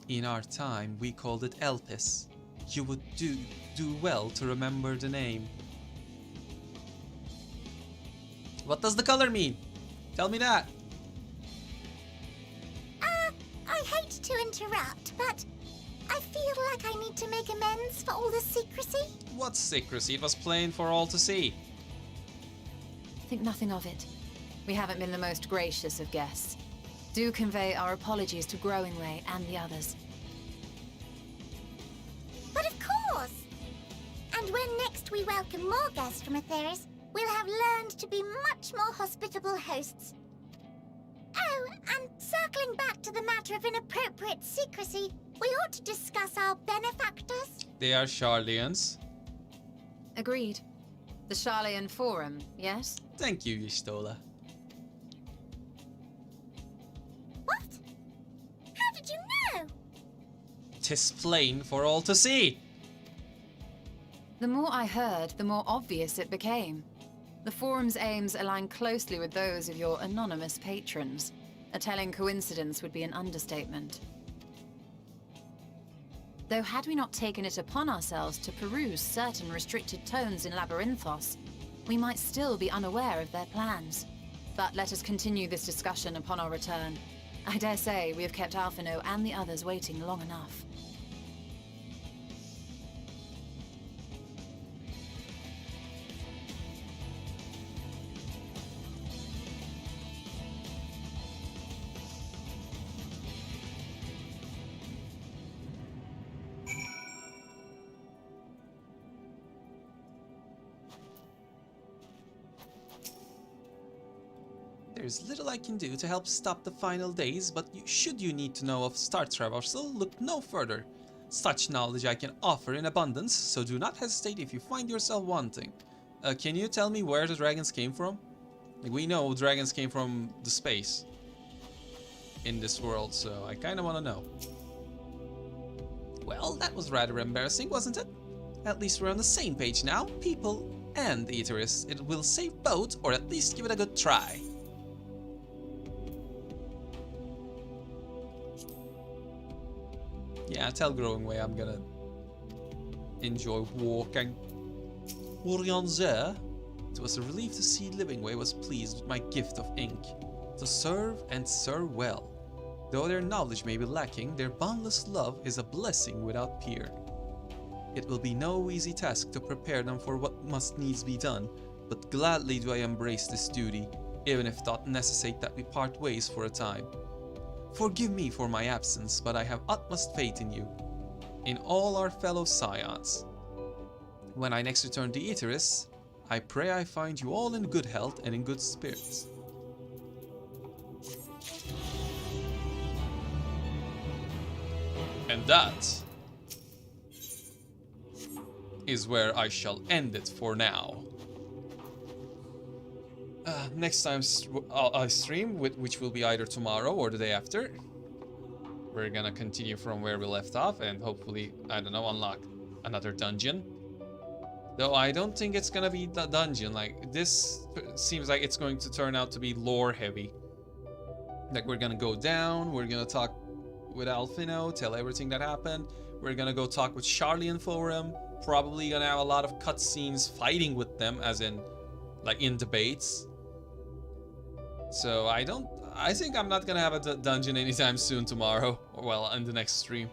In our time, we called it Elpis. You would do well to remember the name. What does the color mean? Tell me that. I hate to interrupt, but I feel like I need to make amends for all the secrecy. What secrecy? It was plain for all to see. Think nothing of it. We haven't been the most gracious of guests. Do convey our apologies to Growingway and the others. But of course! And when next we welcome more guests from Aetheris, we'll have learned to be much more hospitable hosts. Oh, and circling back to the matter of inappropriate secrecy, we ought to discuss our benefactors. They are Sharlayans. Agreed. The Sharlayan Forum, yes? Thank you, Y'shtola. What? How did you know? 'Tis plain for all to see. The more I heard, the more obvious it became. The Forum's aims align closely with those of your anonymous patrons. A telling coincidence would be an understatement. Though had we not taken it upon ourselves to peruse certain restricted tones in Labyrinthos, we might still be unaware of their plans. But let us continue this discussion upon our return. I dare say we have kept Alphino and the others waiting long enough. There's little I can do to help stop the final days, but should you need to know of Star Traversal, look no further. Such knowledge I can offer in abundance, so do not hesitate if you find yourself wanting. Can you tell me where the dragons came from? We know dragons came from the space in this world, so I kinda wanna know. Well, that was rather embarrassing, wasn't it? At least we're on the same page now, people and Aetheris. It will save both, or at least give it a good try. Yeah, tell Growingway I'm gonna enjoy walking. Orianzer, it was a relief to see Livingway was pleased with my gift of ink. To serve and serve well. Though their knowledge may be lacking, their boundless love is a blessing without peer. It will be no easy task to prepare them for what must needs be done, but gladly do I embrace this duty, even if thought necessate that we part ways for a time. Forgive me for my absence, but I have utmost faith in you, in all our fellow scions. When I next return to Aetheris, I pray I find you all in good health and in good spirits. And that is where I shall end it for now. Next time I stream, which will be either tomorrow or the day after, we're gonna continue from where we left off and hopefully, I don't know, unlock another dungeon. Though I don't think it's gonna be the dungeon. Like, this seems like it's going to turn out to be lore heavy. Like, we're gonna go down, we're gonna talk with Alphino, tell everything that happened. We're gonna go talk with Sharlayan Forum. Probably gonna have a lot of cutscenes fighting with them, as in, like, in debates. So I think I'm not gonna have a dungeon anytime soon tomorrow, or well, in the next stream.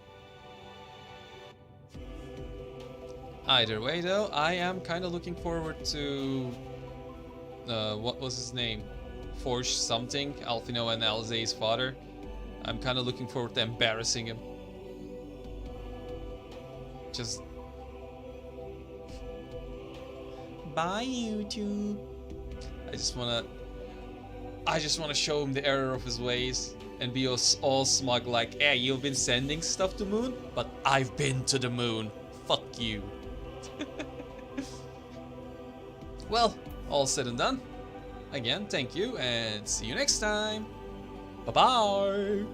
Either way though, I am kind of looking forward to, what was his name? Forge something, Alphino and Alzay's father. I'm kind of looking forward to embarrassing him. Just... Bye, YouTube. I just wanna show him the error of his ways and be all smug like, hey, you've been sending stuff to Moon, but I've been to the Moon. Fuck you. Well, all said and done. Again, thank you, and see you next time. Bye-bye.